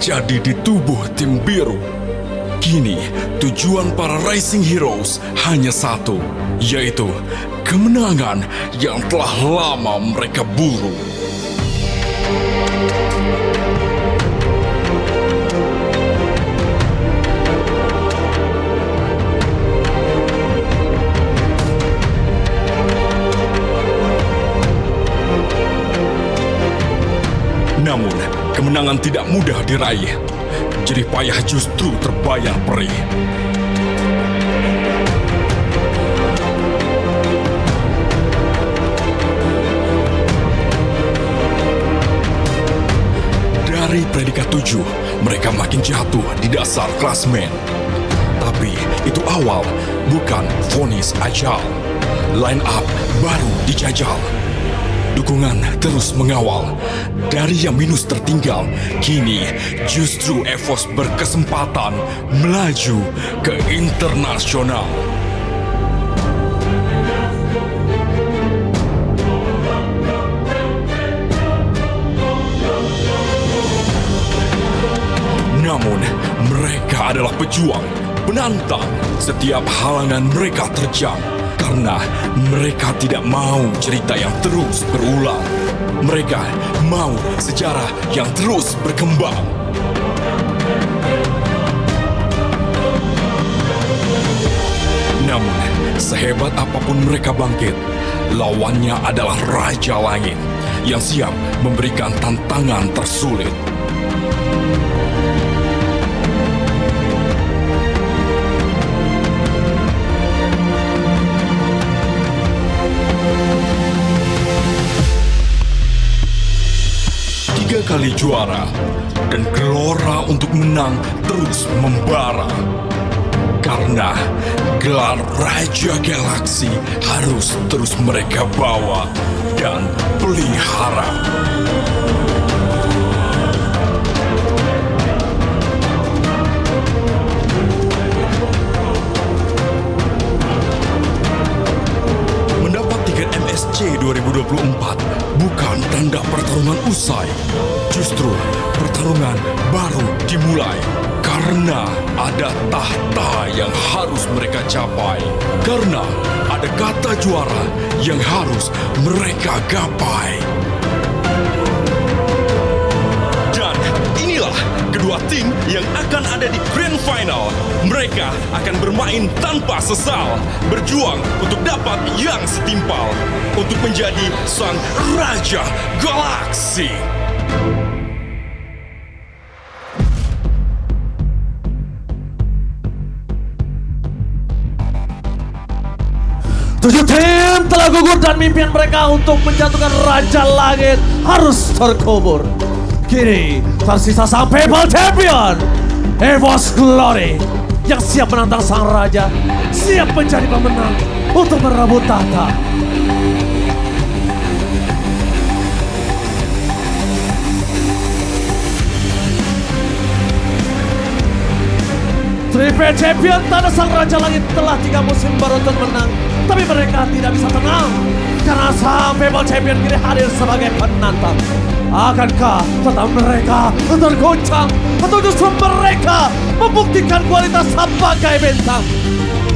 terjadi di tubuh tim biru. Kini, tujuan para Rising Heroes hanya satu, yaitu kemenangan yang telah lama mereka buru. Namun, kemenangan tidak mudah diraih. Jerih payah justru terbayar perih. Dari predikat 7, mereka makin jatuh di dasar klasmen. Tapi itu awal, bukan vonis ajal. Line up baru dijajal. Dukungan terus mengawal. Dari yang minus tertinggal, kini justru EVOS berkesempatan melaju ke internasional. Namun, mereka adalah pejuang, penantang. Setiap halangan mereka terjang. Karena mereka tidak mau cerita yang terus berulang. Mereka mau sejarah yang terus berkembang. Namun, sehebat apapun mereka bangkit, lawannya adalah Raja Langit yang siap memberikan tantangan tersulit. Tiga kali juara dan gelora untuk menang terus membara. Karena gelar Raja Galaksi harus terus mereka bawa dan pelihara. Mendapat tiket MSC 2024 bukan tanda pertarungan usai. Justru pertarungan baru dimulai. Karena ada tahta yang harus mereka capai. Karena ada kata juara yang harus mereka gapai. Dan inilah kedua tim yang akan ada di Grand Final. Mereka akan bermain tanpa sesal. Berjuang untuk dapat yang setimpal. Untuk menjadi sang Raja Galaksi. 7 tim telah gugur dan mimpian mereka untuk menjatuhkan Raja Langit harus terkubur. Kini tersisa sang PayPal Champion, EVOS Glory, yang siap menantang sang Raja, siap menjadi pemenang untuk merebut tahta. Triple Champion tanda sang Raja Langit telah 3 musim beruntun menang. Tapi mereka tidak bisa tenang karena sang PayPal Champion kini hadir sebagai penantang. Akankah tetap mereka tergoncang atau justru mereka membuktikan kualitas sebagai bintang?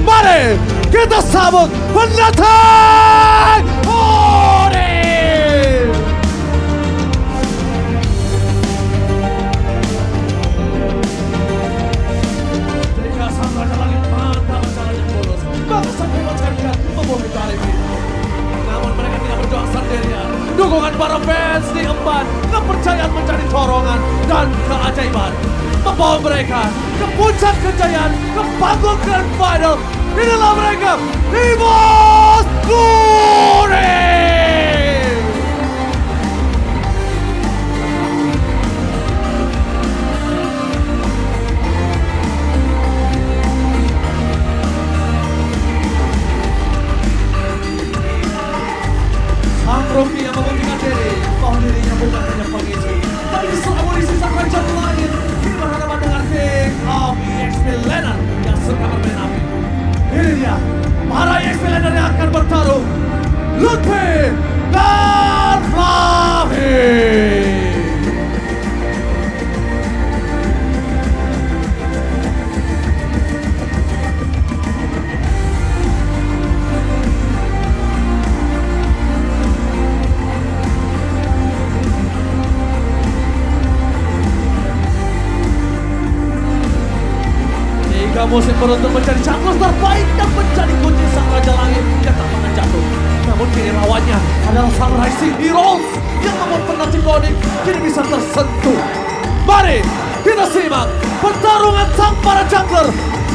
Mari kita sambut penantang Ori! Jika sang Raja Langit mantap jalannya mulus, maka sang PayPal Champion membuat kali ini. Namun mereka tidak berjuang sendirian. Dukungan para fans diemban, kepercayaan menjadi dorongan dan keajaiban membawa mereka ke puncak kejayaan, ke panggung Grand Final. Inilah mereka, EVOS Glory! Sang Rocky yang membuktikan diri bahwa dirinya bukan hanya pengisi, tapi amunisi sang Raja Langit di berhadapan dengan King of EXP Laner yang suka bermain api. Ini dia para EXP Laner yang akan bertarung, Lutfi dan Fluffy. Musim beruntun menjadi chaklos terbaik dan menjadi kunci sang Raja Langit yang tak pernah jatuh. Namun Namun kini lawannya adalah sang Rising Heroes yang membuat penatik Onyx kini bisa tersentuh. Mari kita simak pertarungan sang para jungler,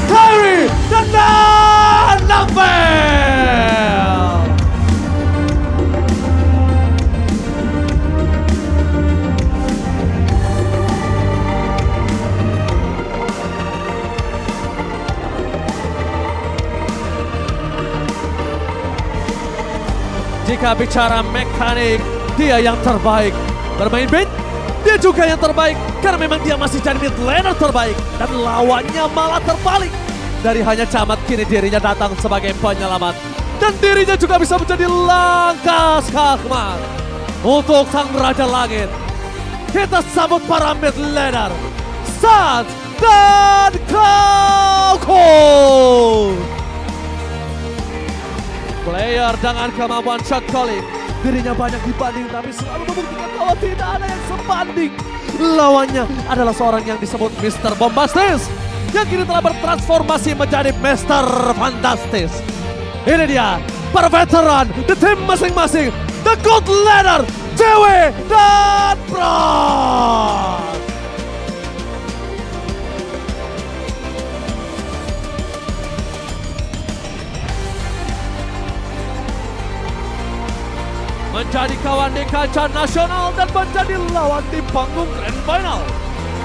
Kyrie dan MPL. Jika bicara mekanik, dia yang terbaik. Bermain mid, dia juga yang terbaik. Karena memang dia masih jadi mid laner terbaik. Dan lawannya malah terbalik. Dari hanya camat, kini dirinya datang sebagai penyelamat. Dan dirinya juga bisa menjadi langkah skakmat. Untuk sang Raja Langit, kita sambut para mid laner, Sat dan Cloud. Player dengan kemampuan shot calling, dirinya banyak dibanding tapi selalu membuktikan bahwa tidak ada yang sebanding. Lawannya adalah seorang yang disebut Mr. Bombastis, yang kini telah bertransformasi menjadi Mr. Fantastis. Ini dia para veteran di tim masing-masing, The Gold Ladder, Dewi dan Bron. Menjadi kawan di kancah nasional dan menjadi lawan di panggung Grand Final.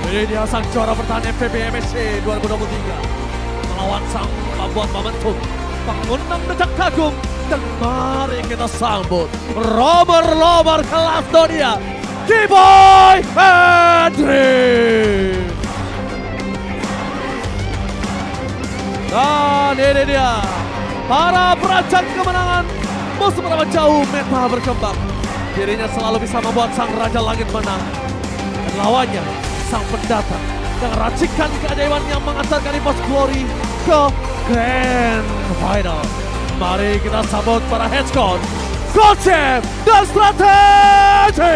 Ini dia sang juara bertahan MLBB MSC 2023. Melawan sang pembuat momentum, pengundang decak kagum. Dan mari kita sambut romer kelas dunia, K-Boy Hendrik. Dan ini dia para perancang kemenangan. Mau seberapa jauh meta berkembang, dirinya selalu bisa membuat sang Raja Langit menang. Dan lawannya, sang pendatang yang racikan keajaiban yang mengantarkan EVOS Glory ke Grand Final. Mari kita sambut para headscout, konsep dan strategi.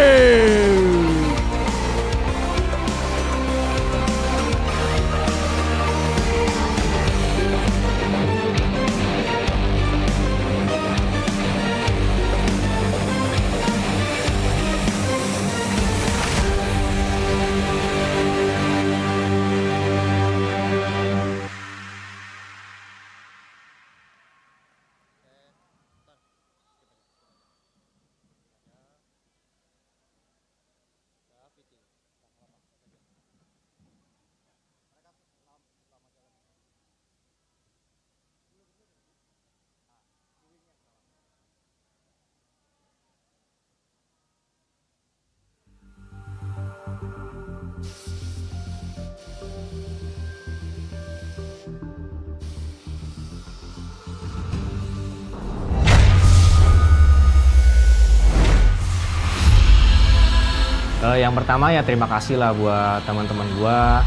Yang pertama ya terima kasih lah buat teman-teman gua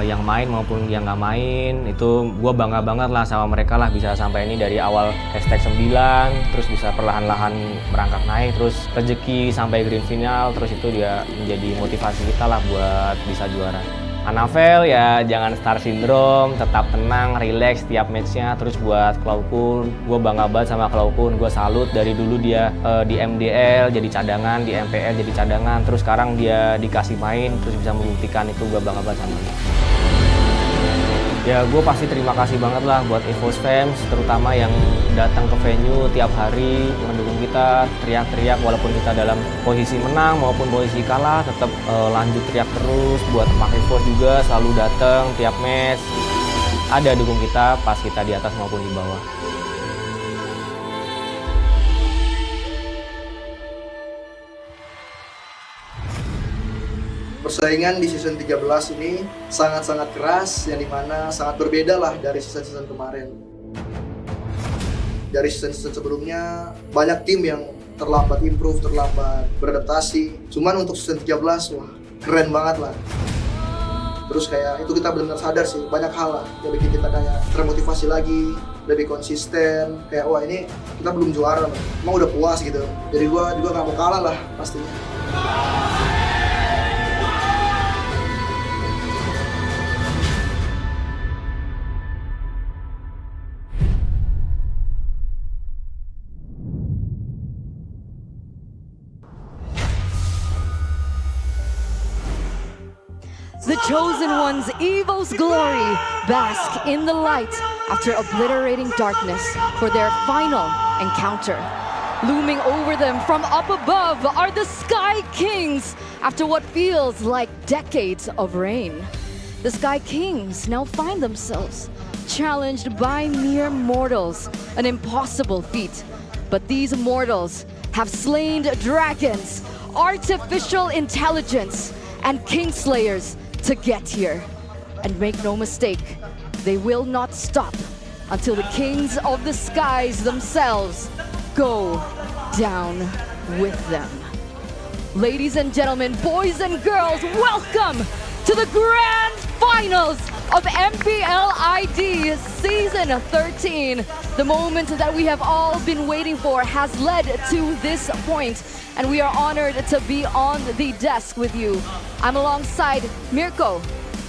yang main maupun yang nggak main. Itu gua bangga banget lah sama mereka lah, bisa sampai ini dari awal hashtag 9 terus bisa perlahan-lahan merangkak naik, terus rezeki sampai grand final, terus itu dia menjadi motivasi kita lah buat bisa juara. Anavel ya jangan star syndrome, tetap tenang, relax setiap matchnya. Terus buat Cloud, gue bangga banget sama Cloud, gue salut dari dulu dia di MDL jadi cadangan, di MPL jadi cadangan, terus sekarang dia dikasih main, terus bisa membuktikan, itu gue bangga banget sama dia. Ya gue pasti terima kasih banget lah buat EVOS fans, terutama yang datang ke venue tiap hari mendukung kita, teriak-teriak walaupun kita dalam posisi menang maupun posisi kalah, tetap lanjut teriak terus. Buat teman EVOS juga selalu datang tiap match, ada dukung kita pas kita di atas maupun di bawah. Persaingan di season 13 ini sangat-sangat keras, yang dimana sangat berbeda lah dari season-season kemarin. Dari season-season sebelumnya, banyak tim yang terlambat improve, terlambat beradaptasi. Cuman untuk season 13, wah keren banget lah. Terus kayak itu kita benar-benar sadar sih, banyak hal lah yang bikin kita kayak termotivasi lagi, lebih konsisten. Kayak wah ini kita belum juara loh, emang udah puas gitu. Jadi gua juga gak mau kalah lah pastinya. the chosen ones, EVOS glory, bask in the light after obliterating darkness for their final encounter. Looming over them from up above are the Sky Kings after what feels like decades of reign. The Sky Kings now find themselves challenged by mere mortals, an impossible feat. But these mortals have slain dragons, artificial intelligence, and kingslayers to get here. And make no mistake, they will not stop until the kings of the skies themselves go down with them. Ladies and gentlemen, boys and girls, welcome to the grand finals of MPL ID Season 13. The moment that we have all been waiting for has led to this point, and we are honored to be on the desk with you. I'm alongside Mirko.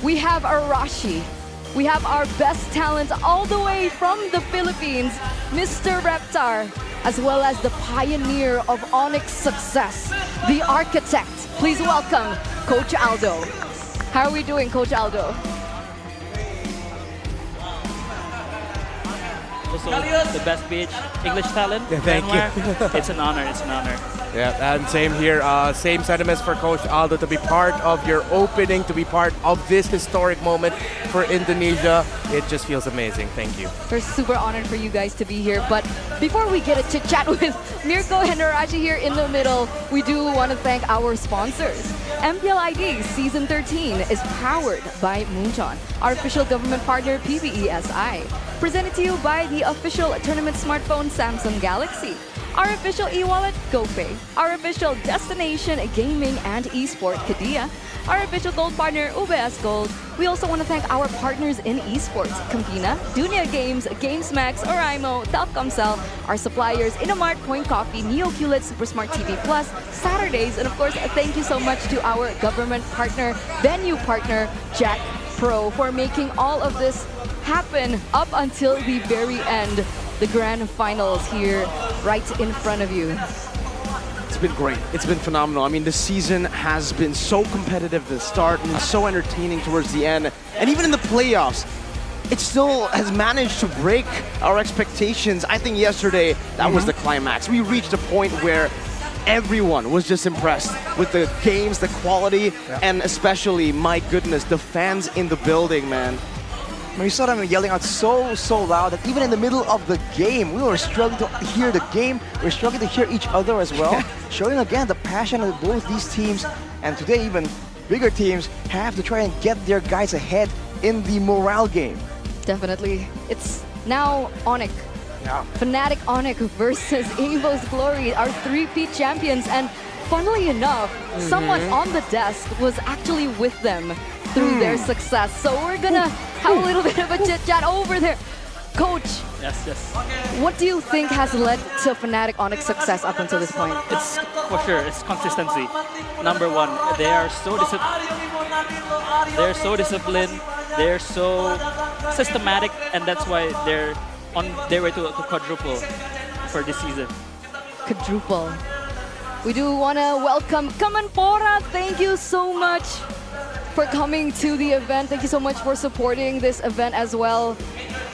We have Arashi. We have our best talent all the way from the Philippines, Mr. Reptar, as well as the pioneer of Onyx success, the architect. Please welcome Coach Aldo. How are we doing, Coach Aldo? Also, the best pitch, English talent. Yeah, thank you. It's an honor, it's an honor. Yeah, and same here. Same sentiments for Coach Aldo to be part of your opening, to be part of this historic moment for Indonesia. It just feels amazing. Thank you. We're super honored for you guys to be here. But before we get a chit chat with Mirko and Arashi here in the middle, we do want to thank our sponsors. MPL ID Season 13 is powered by Moonton, our official government partner PBESI. Presented to you by the official tournament smartphone Samsung Galaxy, our official e-wallet GoPay, our official destination gaming and esport Kadia, our official gold partner UBS Gold. We also want to thank our partners in esports, Campina, Dunia Games, GamesMax, Oraimo, Telkomsel, our suppliers Innomart, Point Coffee, NeoQLED, Supersmart TV Plus, Saturdays, and of course, thank you so much to our government partner, venue partner, Jack Pro, for making all of this happen up until the very end. The grand finals here right in front of you. It's been great. It's been phenomenal. I mean, the season has been so competitive at the start and so entertaining towards the end. And even in the playoffs, it still has managed to break our expectations. I think yesterday, that was the climax. We reached a point where everyone was just impressed with the games, the quality, and especially, my goodness, the fans in the building, man. We saw them yelling out so loud that even in the middle of the game, we were struggling to hear the game. We were struggling to hear each other as well. Showing again the passion of both these teams. And today even bigger teams have to try and get their guys ahead in the morale game. Definitely. It's now Onyx. Yeah. Fnatic Onyx versus EVOS Glory, our three-peat champions. And funnily enough, someone on the desk was actually with them through their success. So we're gonna have a little bit of a chit-chat over there. Coach, Yes. what do you think has led to Fnatic Onyx success up until this point? It's for sure, it's consistency. Number one, they are so disciplined, they're so systematic, and that's why they're on their way to quadruple for this season. Quadruple. We do want to welcome Kamanpora. Thank you so much for coming to the event. Thank you so much for supporting this event as well.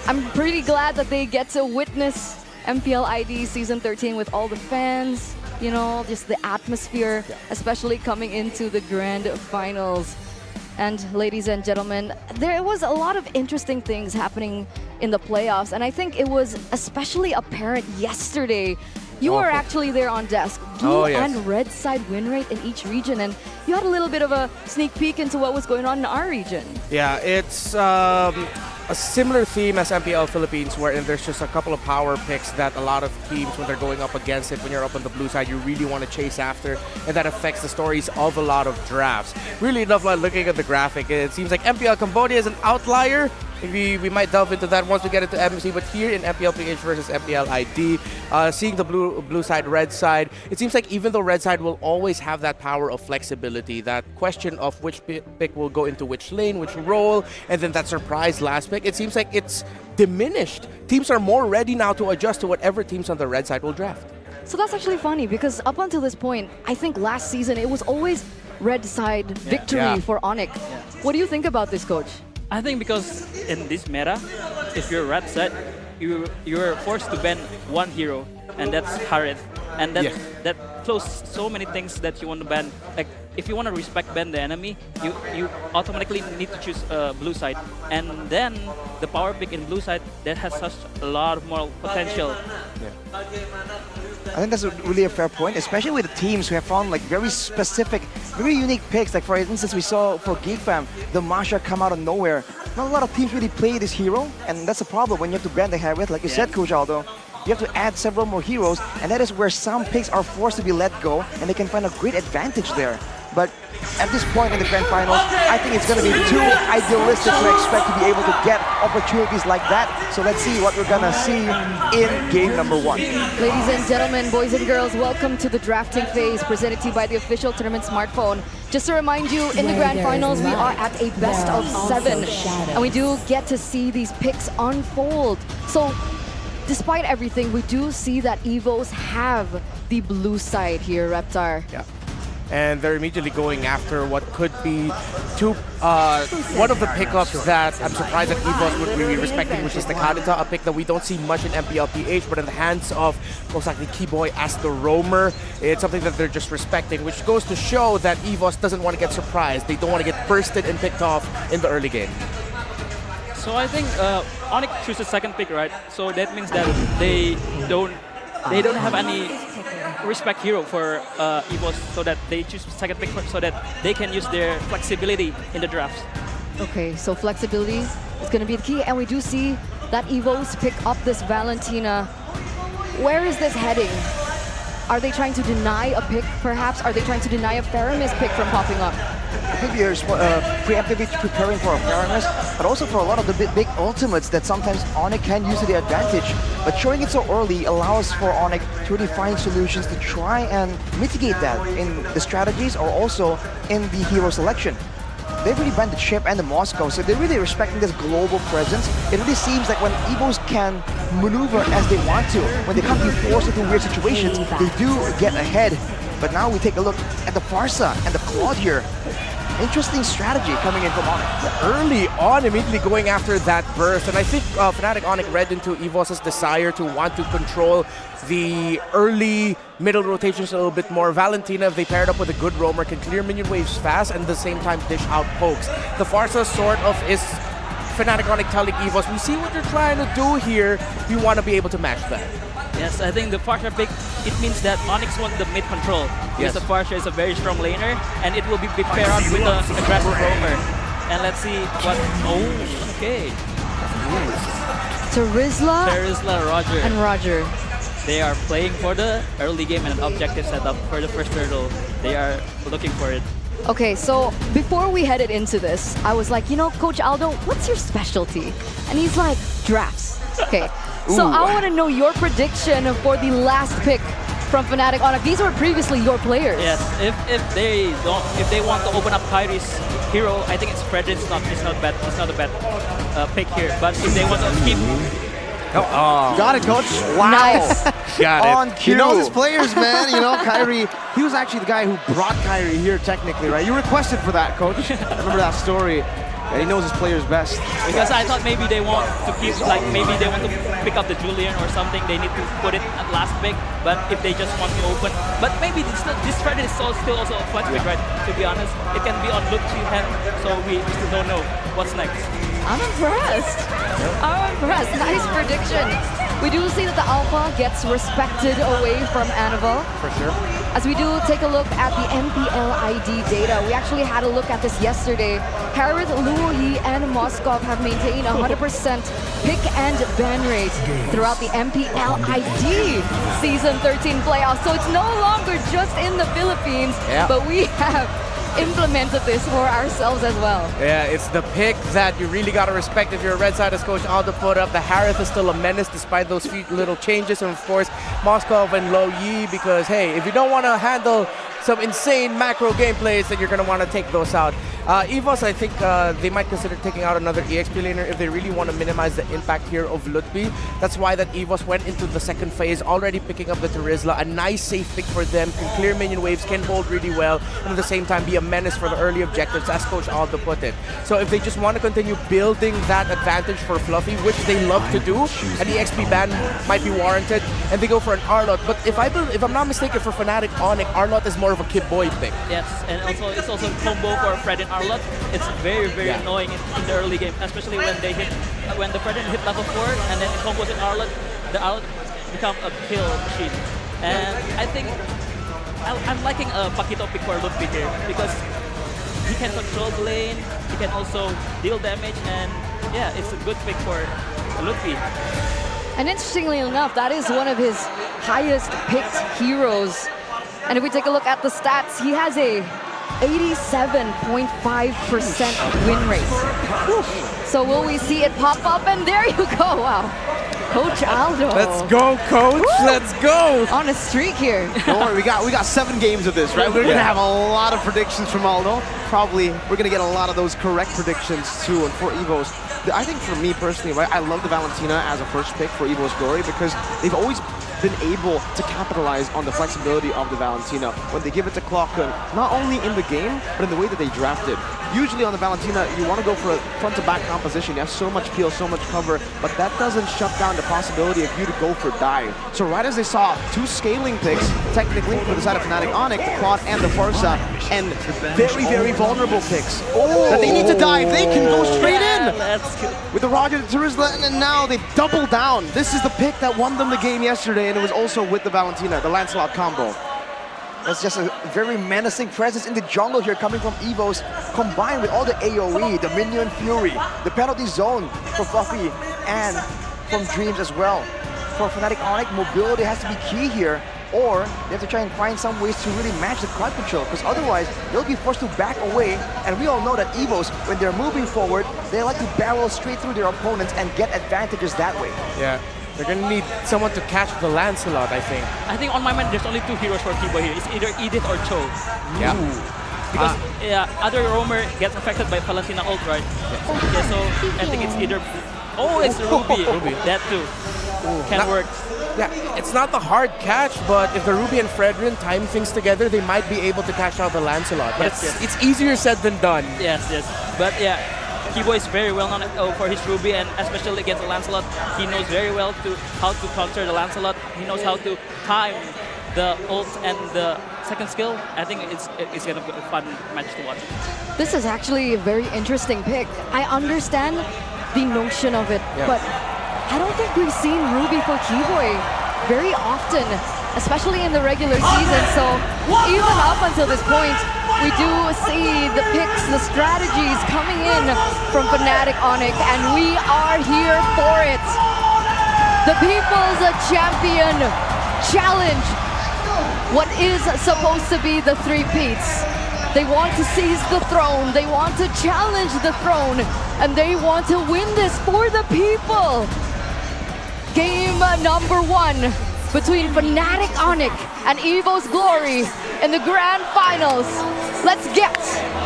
I'm pretty glad that they get to witness MPL ID Season 13 with all the fans, you know, just the atmosphere, especially coming into the grand finals. And ladies and gentlemen, there was a lot of interesting things happening in the playoffs, and I think it was especially apparent yesterday. You were actually there on desk. Blue and red side win rate in each region, and you had a little bit of a sneak peek into what was going on in our region. Yeah, it's a similar theme as MPL Philippines, wherein there's just a couple of power picks that a lot of teams, when they're going up against it, when you're up on the blue side, you really want to chase after, and that affects the stories of a lot of drafts. Really enough, like looking at the graphic, it seems like MPL Cambodia is an outlier. We might delve into that once we get into MC, but here in MPL PH versus MPL ID, seeing the blue side, red side, it seems like even though red side will always have that power of flexibility, that question of which pick will go into which lane, which role, and then that surprise last pick, it seems like it's diminished. Teams are more ready now to adjust to whatever teams on the red side will draft. So that's actually funny, because up until this point, I think last season it was always red side victory Yeah. for Onyx. What do you think about this, coach? I think because in this meta, if you're red side, you're forced to ban one hero, and that's Harith. And that closes so many things that you want to ban. Like if you want to respect ban the enemy, you automatically need to choose blue side. And then the power pick in blue side that has such a lot of more potential. I think that's really a fair point, especially with the teams who have found like very specific, very unique picks. Like for instance, we saw for Geek Fam, the Masha come out of nowhere. Not a lot of teams really play this hero, and that's a problem when you have to ban the Harith. Like you said, Coach Aldo, you have to add several more heroes, and that is where some picks are forced to be let go, and they can find a great advantage there. But at this point in the grand finals, I think it's going to be too idealistic to expect to be able to get opportunities like that. So let's see what we're going to see in game number 1. Ladies and gentlemen, boys and girls, welcome to the drafting phase presented to you by the official tournament smartphone. Just to remind you, in the grand finals, we are at a best of 7, and we do get to see these picks unfold. So despite everything, we do see that EVOS have the blue side here, Reptar. Yeah. And they're immediately going after what could be one of the pickups that I'm surprised that EVOS would be respecting, which is the Kadita, a pick that we don't see much in MPL PH, but in the hands of most likely Keyboy as the roamer, it's something that they're just respecting, which goes to show that EVOS doesn't want to get surprised. They don't want to get bursted and picked off in the early game. So I think Onyx chooses second pick, right? So that means that they don't have any respect hero for EVOS, so that they choose second pick so that they can use their flexibility in the drafts. Okay, so flexibility is going to be the key, and we do see that EVOS pick up this Valentina. Where is this heading? Are they trying to deny a pick, perhaps? Are they trying to deny a Faramis pick from popping up? I think you're preemptively preparing for a Faramis, but also for a lot of the big ultimates that sometimes Onyx can use to their advantage. But showing it so early allows for Onyx to really find solutions to try and mitigate that in the strategies or also in the hero selection. They've really banned the Chip and the Moscow, so they're really respecting this global presence. It really seems like when EVOS can maneuver as they want to, when they can't be forced into weird situations, they do get ahead. But now we take a look at the Farsa and the Claude here. Interesting strategy coming in from Onyx. Early on, immediately going after that burst, and I think Fnatic Onyx read into EVOS' desire to want to control the early middle rotations a little bit more. Valentina, if they paired up with a good roamer, can clear minion waves fast and at the same time dish out pokes. The Farsa sort of is Fnatic Onyx telling EVOS, we see what you're trying to do here, we want to be able to match that. Yes, I think the Farsha pick, it means that Onyx wants the mid control. Yes, the Farsha is a very strong laner, and it will be paired up with an aggressive roamer. And let's see what... Oh, okay. Terizla, Roger. and Roger. They are playing for the early game and an objective setup for the first hurdle. They are looking for it. Okay, so before we headed into this, I was like, you know, Coach Aldo, what's your specialty? And he's like, drafts. Okay, so I want to know your prediction for the last pick from Fnatic Onyx. These were previously your players. Yes, if they want to open up Kyrie's hero, I think it's Frederick's it's not a bad pick here. But if they want to keep Got it, coach. Wow. Nice. Got it. On cue. He knows his players, man. You know, Kyrie, he was actually the guy who brought Kyrie here technically, right? You requested for that, coach. I remember that story. And he knows his players best. Because I thought maybe they want to keep, like maybe they want to pick up the Julian or something. They need to put it at last pick. But if they just want to open, but maybe this Fred is still also a flex pick, right? To be honest, it can be on look to hand, so we still don't know what's next. I'm impressed. I'm impressed. Nice prediction. We do see that the Alpha gets respected away from Anavel. For sure. As we do take a look at the MPL ID data, we actually had a look at this yesterday. Harith, Luo Yi, and Moskov have maintained 100% pick and ban rate throughout the MPL ID Season 13 playoffs. So it's no longer just in the Philippines, but we have implemented this for ourselves as well. Yeah, it's the pick that you really got to respect if you're a Red Side, as Coach Aldo put up. The Harith is still a menace despite those few little changes. And of course, Moskov and Lo Yi, because hey, if you don't want to handle some insane macro gameplays, then you're going to want to take those out. EVOS, I think they might consider taking out another EXP laner if they really want to minimize the impact here of Lutfi. That's why that EVOS went into the second phase, already picking up the Terizla, a nice safe pick for them, can clear minion waves, can hold really well, and at the same time be a menace for the early objectives, as Coach Aldo put it. So if they just want to continue building that advantage for Fluffy, which they love to do, an EXP ban might be warranted, and they go for an Arlott. But if I'm not mistaken, for Fnatic Onyx, Arlott is more of a Kid Boy pick. Yes, and also it's also a combo for Fred and Arlott. It's very annoying in the early game, especially when they hit when the Fred hit level 4 and then it combos in Arlott, the Arlott become a kill machine. And I think I'm liking a Paquito pick for Lutfi here because he can control the lane, he can also deal damage, and yeah, it's a good pick for Lutfi. And interestingly enough, that is one of his highest picked heroes. And if we take a look at the stats, he has a 87.5% win rate. So will we see it pop up? And there you go, wow. Coach Aldo. Let's go, Coach. Woo! Let's go. On a streak here. Don't worry, we got 7 games of this, right? We're gonna have a lot of predictions from Aldo. Probably we're gonna get a lot of those correct predictions too. And for EVOS, I think for me personally, right, I love the Valentina as a first pick for EVOS Glory because they've always been able to capitalize on the flexibility of the Valentina when they give it to Clockun, not only in the game, but in the way that they drafted. Usually on the Valentina, you want to go for a front-to-back composition. You have so much peel, so much cover, but that doesn't shut down the possibility of you to go for dive. So right as they saw 2 scaling picks, technically, for the side of Fnatic Onyx, the Quad and the Farsa, and very vulnerable picks that they need to dive, they can go straight in! With the Roger, the Terizla, and now they double down. This is the pick that won them the game yesterday, and it was also with the Valentina, the Lancelot combo. That's just a very menacing presence in the jungle here coming from EVOS, combined with all the AoE, the Minion Fury, the penalty zone for Fluffy, and from Dreams as well. For Fnatic Onyx, mobility has to be key here, or they have to try and find some ways to really match the crowd control, because otherwise they'll be forced to back away, and we all know that EVOS, when they're moving forward, they like to barrel straight through their opponents and get advantages that way. Yeah. They're gonna need someone to catch the Lancelot, I think. I think on my mind, there's only 2 heroes for Kibo here. It's either Edith or Cho. Yeah. Because other roamer gets affected by Valentina ult, right? Yeah, so I think it's either... Oh, it's Ruby. That too. Can work. Yeah, it's not the hard catch, but if the Ruby and Fredrin time things together, they might be able to catch out the Lancelot. But it's easier said than done. Yes. But yeah, Kibo is very well known for his Ruby, and especially against the Lancelot, he knows very well how to counter the Lancelot. He knows how to time the ult and the second skill. I think it's gonna be a fun match to watch. This is actually a very interesting pick. I understand the notion of it, but I don't think we've seen Ruby for Keyboy very often, especially in the regular season. So even up until this point, we do see the picks, the strategies coming in from Fnatic Onyx, and we are here for it. The People's Champion Challenge. What is supposed to be the 3-peats. They want to seize the throne, they want to challenge the throne, and they want to win this for the people. Game number 1 between Fnatic Onyx and EVOS Glory in the grand finals. Let's get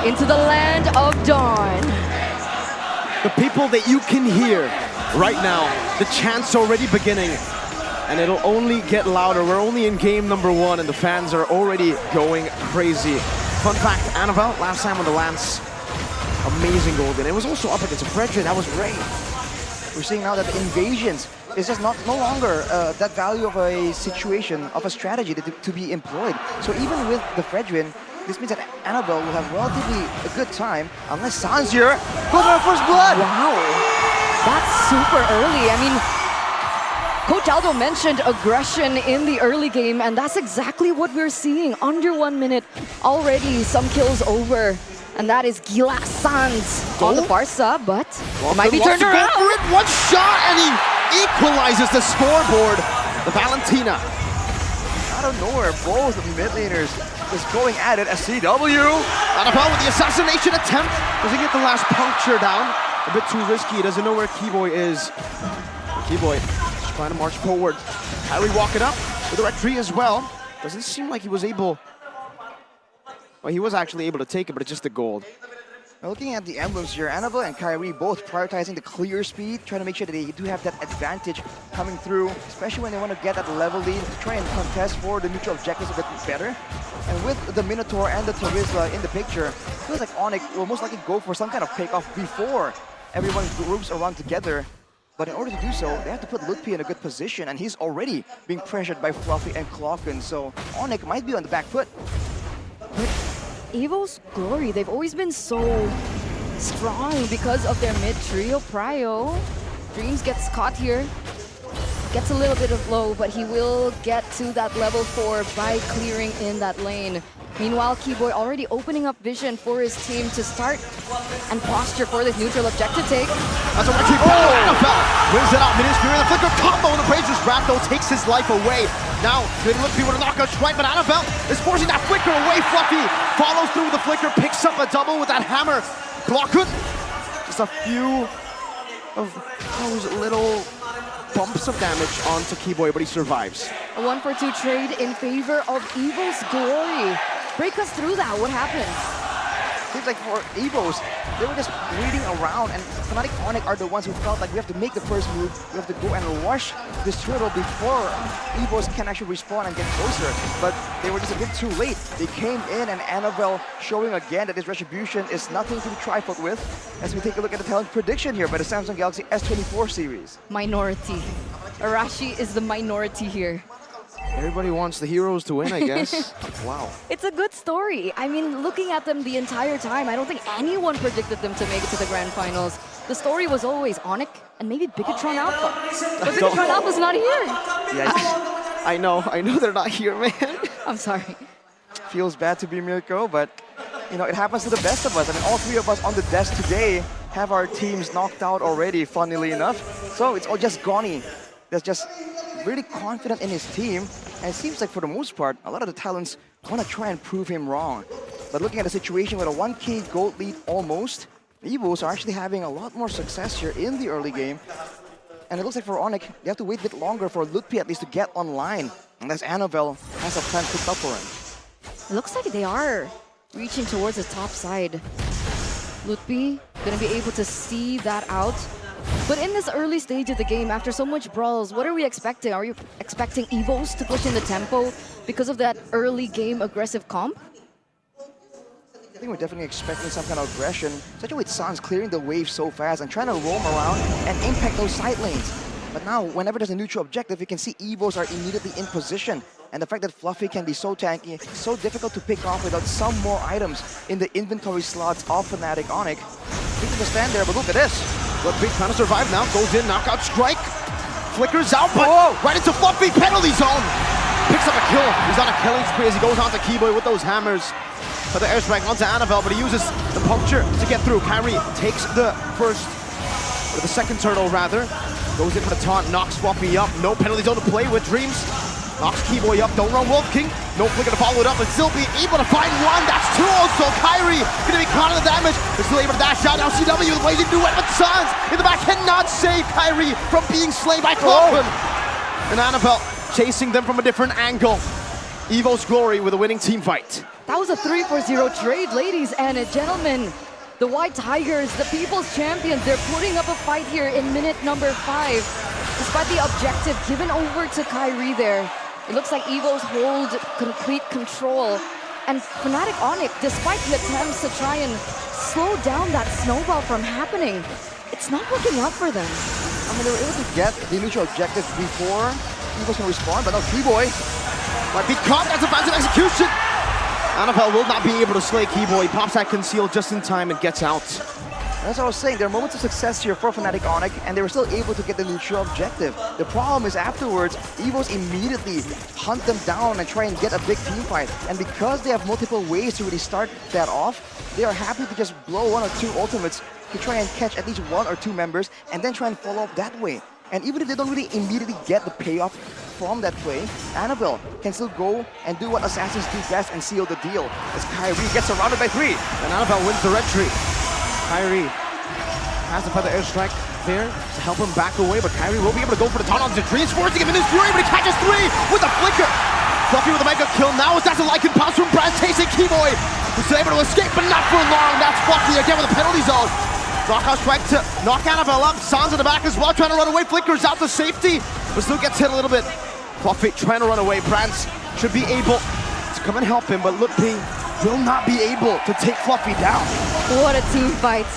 into the land of dawn. The people that you can hear right now, the chant's already beginning, and it'll only get louder. We're only in game number 1, and the fans are already going crazy. Fun fact, Annabelle, last time on the Lance, amazing golden. It was also up against a Fredrin, that was great. We're seeing now that the invasions is just no longer that value of a situation, of a strategy to be employed. So even with the Fredrin, this means that Annabelle will have relatively a good time, unless Sanzir goes on first blood. Wow, that's super early. I mean, Coach Aldo mentioned aggression in the early game, and that's exactly what we're seeing. Under 1 minute, already some kills over. And that is Gila Sans on the Farsa, but it might be turned around. Go for it. 1 shot, and he equalizes the scoreboard. The Valentina. Out of nowhere, both mid laners is going at it. A CW. Annabelle with the assassination attempt. Does he get the last puncture down? A bit too risky. He doesn't know where Keyboy is. Keyboy just trying to march forward. Kyrie walking up with the red tree as well. Doesn't seem like he was able... Well, he was actually able to take it, but it's just the gold. Now looking at the emblems here, Annabelle and Kyrie both prioritizing the clear speed, trying to make sure that they do have that advantage coming through, especially when they want to get that level lead to try and contest for the neutral objectives a bit better. And with the Minotaur and the Terizla in the picture, it feels like Onyx will most likely go for some kind of takeoff before everyone groups around together. But in order to do so, they have to put Lutpi in a good position, and he's already being pressured by Fluffy and Clocken, so Onyx might be on the back foot. EVOS Glory, they've always been so strong because of their mid-trio. Prio, Dreams gets caught here. Gets a little bit of low, but he will get to that level 4 by clearing in that lane. Meanwhile, Keyboy already opening up vision for his team to start and posture for this neutral objective take. That's a retreat battle. Annabelle wins it out. Mid-Spirit and the flicker combo, and the Brazers Raptor takes his life away. Now, they look for a knockout strike, but Annabelle is forcing that flicker away. Fluffy follows through with the flicker, picks up a double with that hammer. Glockhood, just a few of those little bumps of damage onto Keyboy, but he survives. A 1-for-2 trade in favor of EVOS Glory. Break us through that, what happened? Seems like for EVOS, they were just waiting around, and Fnatic Onyx are the ones who felt like we have to make the first move, we have to go and rush this turtle before EVOS can actually respawn and get closer. But they were just a bit too late. They came in, and Annabelle showing again that this Retribution is nothing to be trifled with, as we take a look at the talent prediction here by the Samsung Galaxy S24 series. Minority. Arashi is the minority here. Everybody wants the heroes to win, I guess. Wow. It's a good story. I mean, looking at them the entire time, I don't think anyone predicted them to make it to the grand finals. The story was always Onyx and maybe Bigatron Alpha. But Bigatron Alpha's not here. Yeah, I know they're not here, man. I'm sorry. Feels bad to be Mirko, but you know, it happens to the best of us. I mean, all three of us on the desk today have our teams knocked out already, funnily enough. So it's all just Gonny that's just really confident in his team, and it seems like for the most part, a lot of the talents want to try and prove him wrong. But looking at the situation with a 1K gold lead almost, the EVOS are actually having a lot more success here in the early game. And it looks like for Onyx, they have to wait a bit longer for Lutpi at least to get online, unless Annabelle has a plan cooked up for him. It looks like they are reaching towards the top side. Lutpi gonna be able to see that out. But in this early stage of the game, after so much brawls, what are we expecting? Are you expecting EVOS to push in the tempo because of that early game aggressive comp? I think we're definitely expecting some kind of aggression, especially with Sans clearing the wave so fast and trying to roam around and impact those side lanes. But now, whenever there's a neutral objective, you can see EVOS are immediately in position. And the fact that Fluffy can be so tanky, so difficult to pick off without some more items in the inventory slots of Fnatic Onyx. He can just stand there, but look at this. Lutpi trying to survive now, goes in, knockout strike. Flickers out, but right into Fluffy, penalty zone. Picks up a kill. He's on a killing spree as he goes on to Keyboy with those hammers. But the airstrike onto Annabelle, but he uses the puncture to get through. Kyrie takes the first, or the second turtle rather. Goes in for the taunt, knocks Fluffy up. No penalty zone to play with Dreams. Knocks Keyboy up, don't run Wolf King. No flicker to follow it up, and still be able to find one. That's two also. Kyrie gonna be caught in the damage. They're still able to dash out. Now CW with blazing duet with Sans in the back cannot save Kyrie from being slain by Clockman. And Annabelle chasing them from a different angle. EVOS Glory with a winning team fight. That was a 3-4-0 trade, ladies and gentlemen. The White Tigers, the People's Champions, they're putting up a fight here in minute number 5. Despite the objective given over to Kyrie there, it looks like EVOS hold complete control. And Fnatic Onyx, despite the attempts to try and slow down that snowball from happening, it's not working out for them. I mean, they were able to get the neutral objective before EVOS can respond, but now Keyboy might be caught. That's a fancy execution. Annabelle will not be able to slay Keyboy. Pops that conceal just in time and gets out. That's what I was saying. There are moments of success here for Fnatic Onyx, and they were still able to get the neutral objective. The problem is afterwards, EVOS immediately hunt them down and try and get a big team fight. And because they have multiple ways to really start that off, they are happy to just blow 1 or 2 ultimates to try and catch at least 1 or 2 members and then try and follow up that way. And even if they don't really immediately get the payoff from that play, Annabelle can still go and do what assassins do best and seal the deal. As Kyrie gets surrounded by 3. And Annabelle wins the red tree. Kyrie has to put the airstrike there to help him back away, but Kyrie will be able to go for the taunt on the Dreams, forcing him in his fury, but he catches 3 with the flicker. Fluffy with a mega kill. Now it's that's a Lycan pounce from Brad chasing Keyboy, who's able to escape, but not for long. That's Fluffy again with a penalty zone. Knockout strike to knock Annabelle up. Sans in the back as well, trying to run away. Flickers out to safety, but still gets hit a little bit. Fluffy trying to run away. Brands should be able to come and help him, but Lutpi will not be able to take Fluffy down. What a team fight.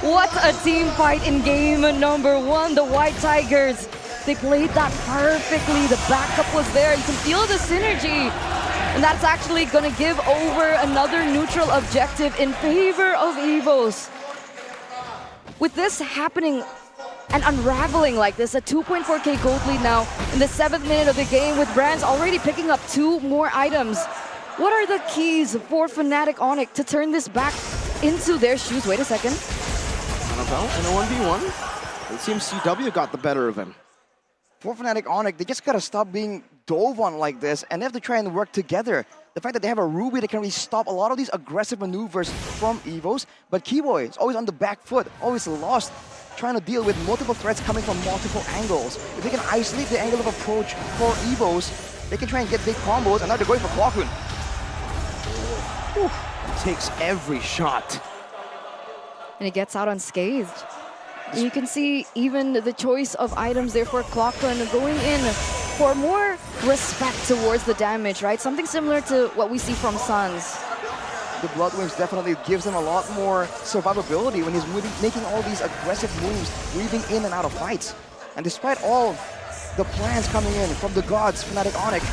What a team fight in game number 1. The White Tigers, they played that perfectly. The backup was there. You can feel the synergy. And that's actually going to give over another neutral objective in favor of EVOS. With this happening and unraveling like this, a 2.4k gold lead now in the 7th minute of the game, with Brands already picking up 2 more items. What are the keys for Fnatic Onyx to turn this back into their shoes? Wait a second. Annabelle in a 1v1. It seems CW got the better of him. For Fnatic Onyx, they just gotta stop being dove on like this, and they have to try and work together. The fact that they have a Ruby that can really stop a lot of these aggressive maneuvers from EVOS, but Keyboy is always on the back foot, always lost, trying to deal with multiple threats coming from multiple angles. If they can isolate the angle of approach for EVOS, they can try and get big combos, and now they're going for Clockun. Takes every shot. And it gets out unscathed. And you can see even the choice of items there for Clockun going in for more respect towards the damage, right? Something similar to what we see from Suns. The Blood Wings definitely gives them a lot more survivability when he's making all these aggressive moves, weaving in and out of fights. And despite all the plans coming in from the gods, Fnatic Onyx,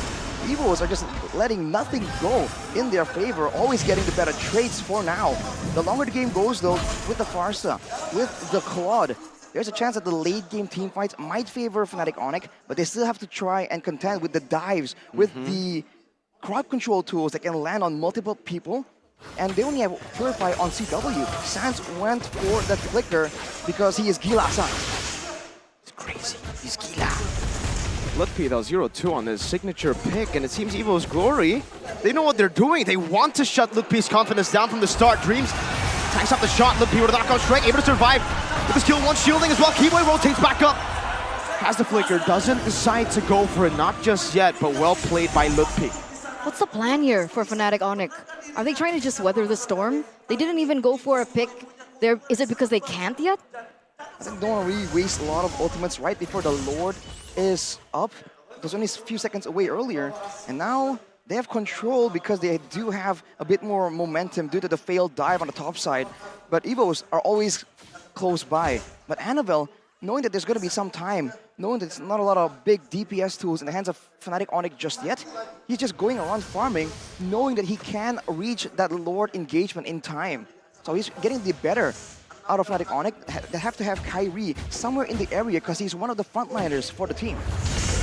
EVOS are just letting nothing go in their favor, always getting the better trades for now. The longer the game goes though, with the Farsa, with the Claude, there's a chance that the late game team fights might favor Fnatic Onyx, but they still have to try and contend with the dives, with the crowd control tools that can land on multiple people. And they only have Purify on CW. Sans went for the Flicker because he is Gila-san. It's crazy, he's Gila. Lutpi though, 0-2 on his signature pick, and it seems EVO's Glory, they know what they're doing. They want to shut Lutpi's confidence down from the start. Dreams tanks up the shot. Lutpi with a knockout strike, able to survive with the skill 1 shielding as well. Keyboy rotates back up. Has the flicker, doesn't decide to go for it, not just yet, but well played by Lutpi. What's the plan here for Fnatic Onyx? Are they trying to just weather the storm? They didn't even go for a pick there. Is it because they can't yet? I think they don't want to really waste a lot of ultimates right before the Lord is up. It was only a few seconds away earlier, and now they have control because they do have a bit more momentum due to the failed dive on the top side. But EVOS are always close by. But Annabelle, knowing that there's going to be some time, knowing that there's not a lot of big DPS tools in the hands of Fnatic Onyx just yet, he's just going around farming, knowing that he can reach that Lord engagement in time. So he's getting the better out of Fnatic Onyx. They have to have Kyrie somewhere in the area because he's one of the frontliners for the team.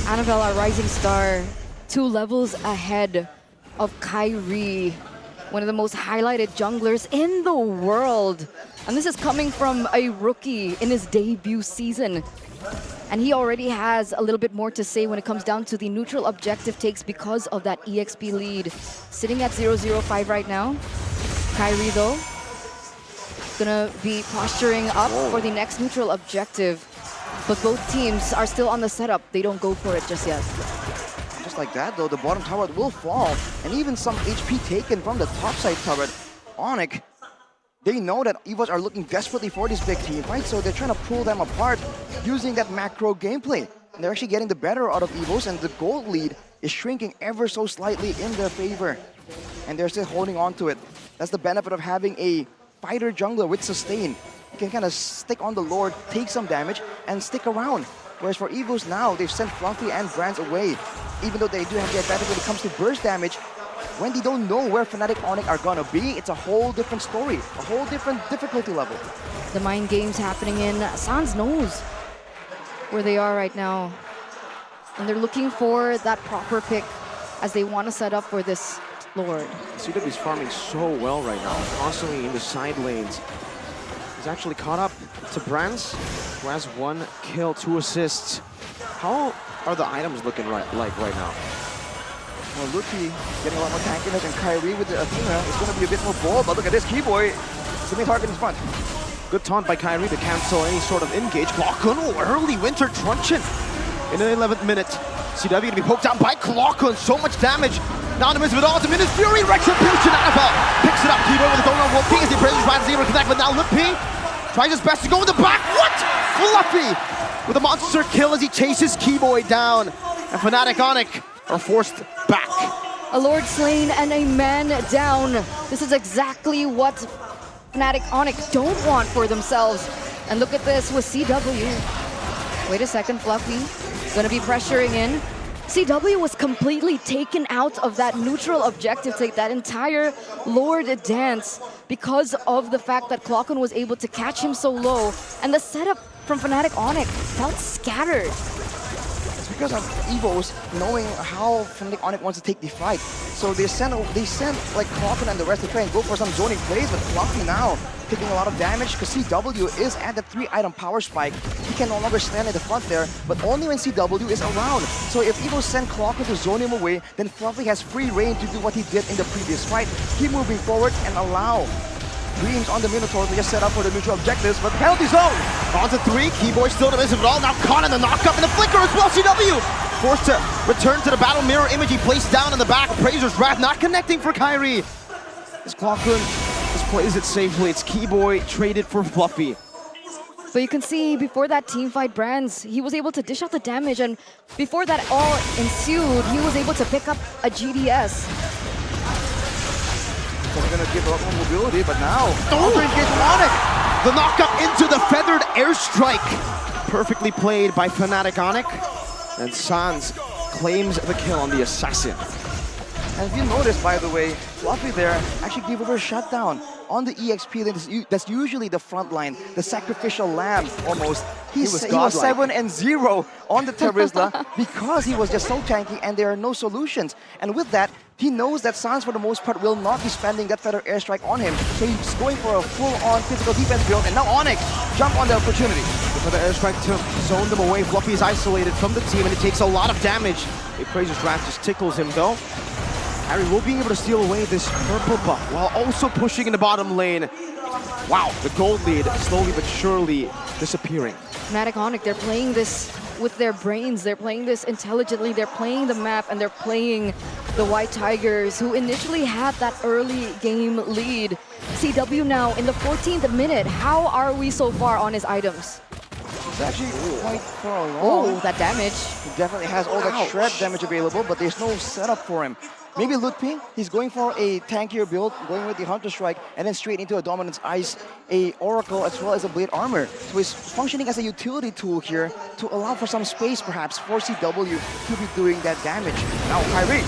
Annabelle, our rising star, 2 levels ahead of Kyrie, one of the most highlighted junglers in the world. And this is coming from a rookie in his debut season. And he already has a little bit more to say when it comes down to the neutral objective takes because of that EXP lead. Sitting at 0-0-5 right now. Kyrie, though, gonna be posturing up for the next neutral objective. But both teams are still on the setup. They don't go for it just yet. Just like that, though, the bottom tower will fall, and even some HP taken from the top side turret. Onyx, they know that EVOS are looking desperately for this big team fight, so they're trying to pull them apart using that macro gameplay. And they're actually getting the better out of EVOS, and the gold lead is shrinking ever so slightly in their favor. And they're still holding on to it. That's the benefit of having a fighter jungler with sustain. You can kind of stick on the Lord, take some damage, and stick around. Whereas for EVOS now, they've sent Fluffy and Brands away. Even though they do have the advantage when it comes to burst damage, when they don't know where Fnatic Onyx are gonna be, it's a whole different story, a whole different difficulty level. The mind games happening in Sans knows where they are right now. And they're looking for that proper pick as they want to set up for this Lord. CW is farming so well right now, constantly in the side lanes. He's actually caught up to Brands, who has 1 kill, 2 assists. How are the items looking right now? Well, Lutpi getting a lot more tankiness, and Kyrie with the Athena is going to be a bit more bold. But look at this, Keyboy, it's the main target in front. Good taunt by Kyrie to cancel any sort of engage. Clockun, early Winter Truncheon in the 11th minute. CW to be poked down by Clockun, so much damage. Now in the midst of it all, it's a Minus Fury Retribution. NFL picks it up. Keyboard with the going on Wolf King as the Appraisers tries to connect, but now Lippy tries his best to go in the back. What? Fluffy with a monster kill as he chases Keyboy down. And Fnatic Onic are forced back. A Lord slain and a man down. This is exactly what Fnatic Onic don't want for themselves. And look at this with CW. Wait a second, Fluffy. Gonna be pressuring in. CW was completely taken out of that neutral objective take, that entire Lord dance, because of the fact that Clockun was able to catch him so low. And the setup from Fnatic Onic felt scattered. Because of EVOS knowing how Fnatic Onic wants to take the fight. So they send like Clockun and the rest to try and go for some zoning plays, but Fluffy now taking a lot of damage because CW is at the 3-item power spike. He can no longer stand at the front there, but only when CW is around. So if EVOS send Clockun to zone him away, then Fluffy has free reign to do what he did in the previous fight. Keep moving forward and allow Dreams on the Minotaur to just set up for the neutral objectives, but penalty zone! On to 3, Keyboy still in the midst of it all. Now caught in the knock-up and the flicker as well. CW forced to return to the battle mirror image. He placed down in the back. Appraiser's Wrath not connecting for Kyrie. As Clockun just plays it safely. It's Keyboy traded for Fluffy. But you can see before that teamfight, Brands, he was able to dish out the damage, and before that all ensued, he was able to pick up a GDS. So they're gonna give a lot more mobility, but now The knock-up into the feathered airstrike. Perfectly played by Fnatic Onic. And Sans claims the kill on the assassin. And if you notice, by the way, Fluffy there actually gave over a shutdown on the EXP. That's usually the front line, the sacrificial lamb almost. He was 7-0 on the Terizla because he was just so tanky and there are no solutions. And with that, he knows that Sans for the most part will not be spending that feather airstrike on him. So he's going for a full-on physical defense build, and now Onyx jump on the opportunity. The feather airstrike to zone them away. Fluffy is isolated from the team and it takes a lot of damage. Appraiser's Wrath just tickles him though. Harry will be able to steal away this purple buff while also pushing in the bottom lane. Wow, the gold lead slowly but surely disappearing. Fnatic Onic, they're playing this with their brains, they're playing this intelligently, they're playing the map, and they're playing the White Tigers, who initially had that early game lead. CW now in the 14th minute. How are we so far on his items? It's actually quite far along. Oh, that damage. He definitely has all that shred damage available, but there's no setup for him. Maybe Lutpi, he's going for a tankier build, going with the Hunter Strike, and then straight into a Dominance Ice, a Oracle, as well as a Blade Armor. So he's functioning as a utility tool here to allow for some space, perhaps, for CW to be doing that damage. Now, Kyrie.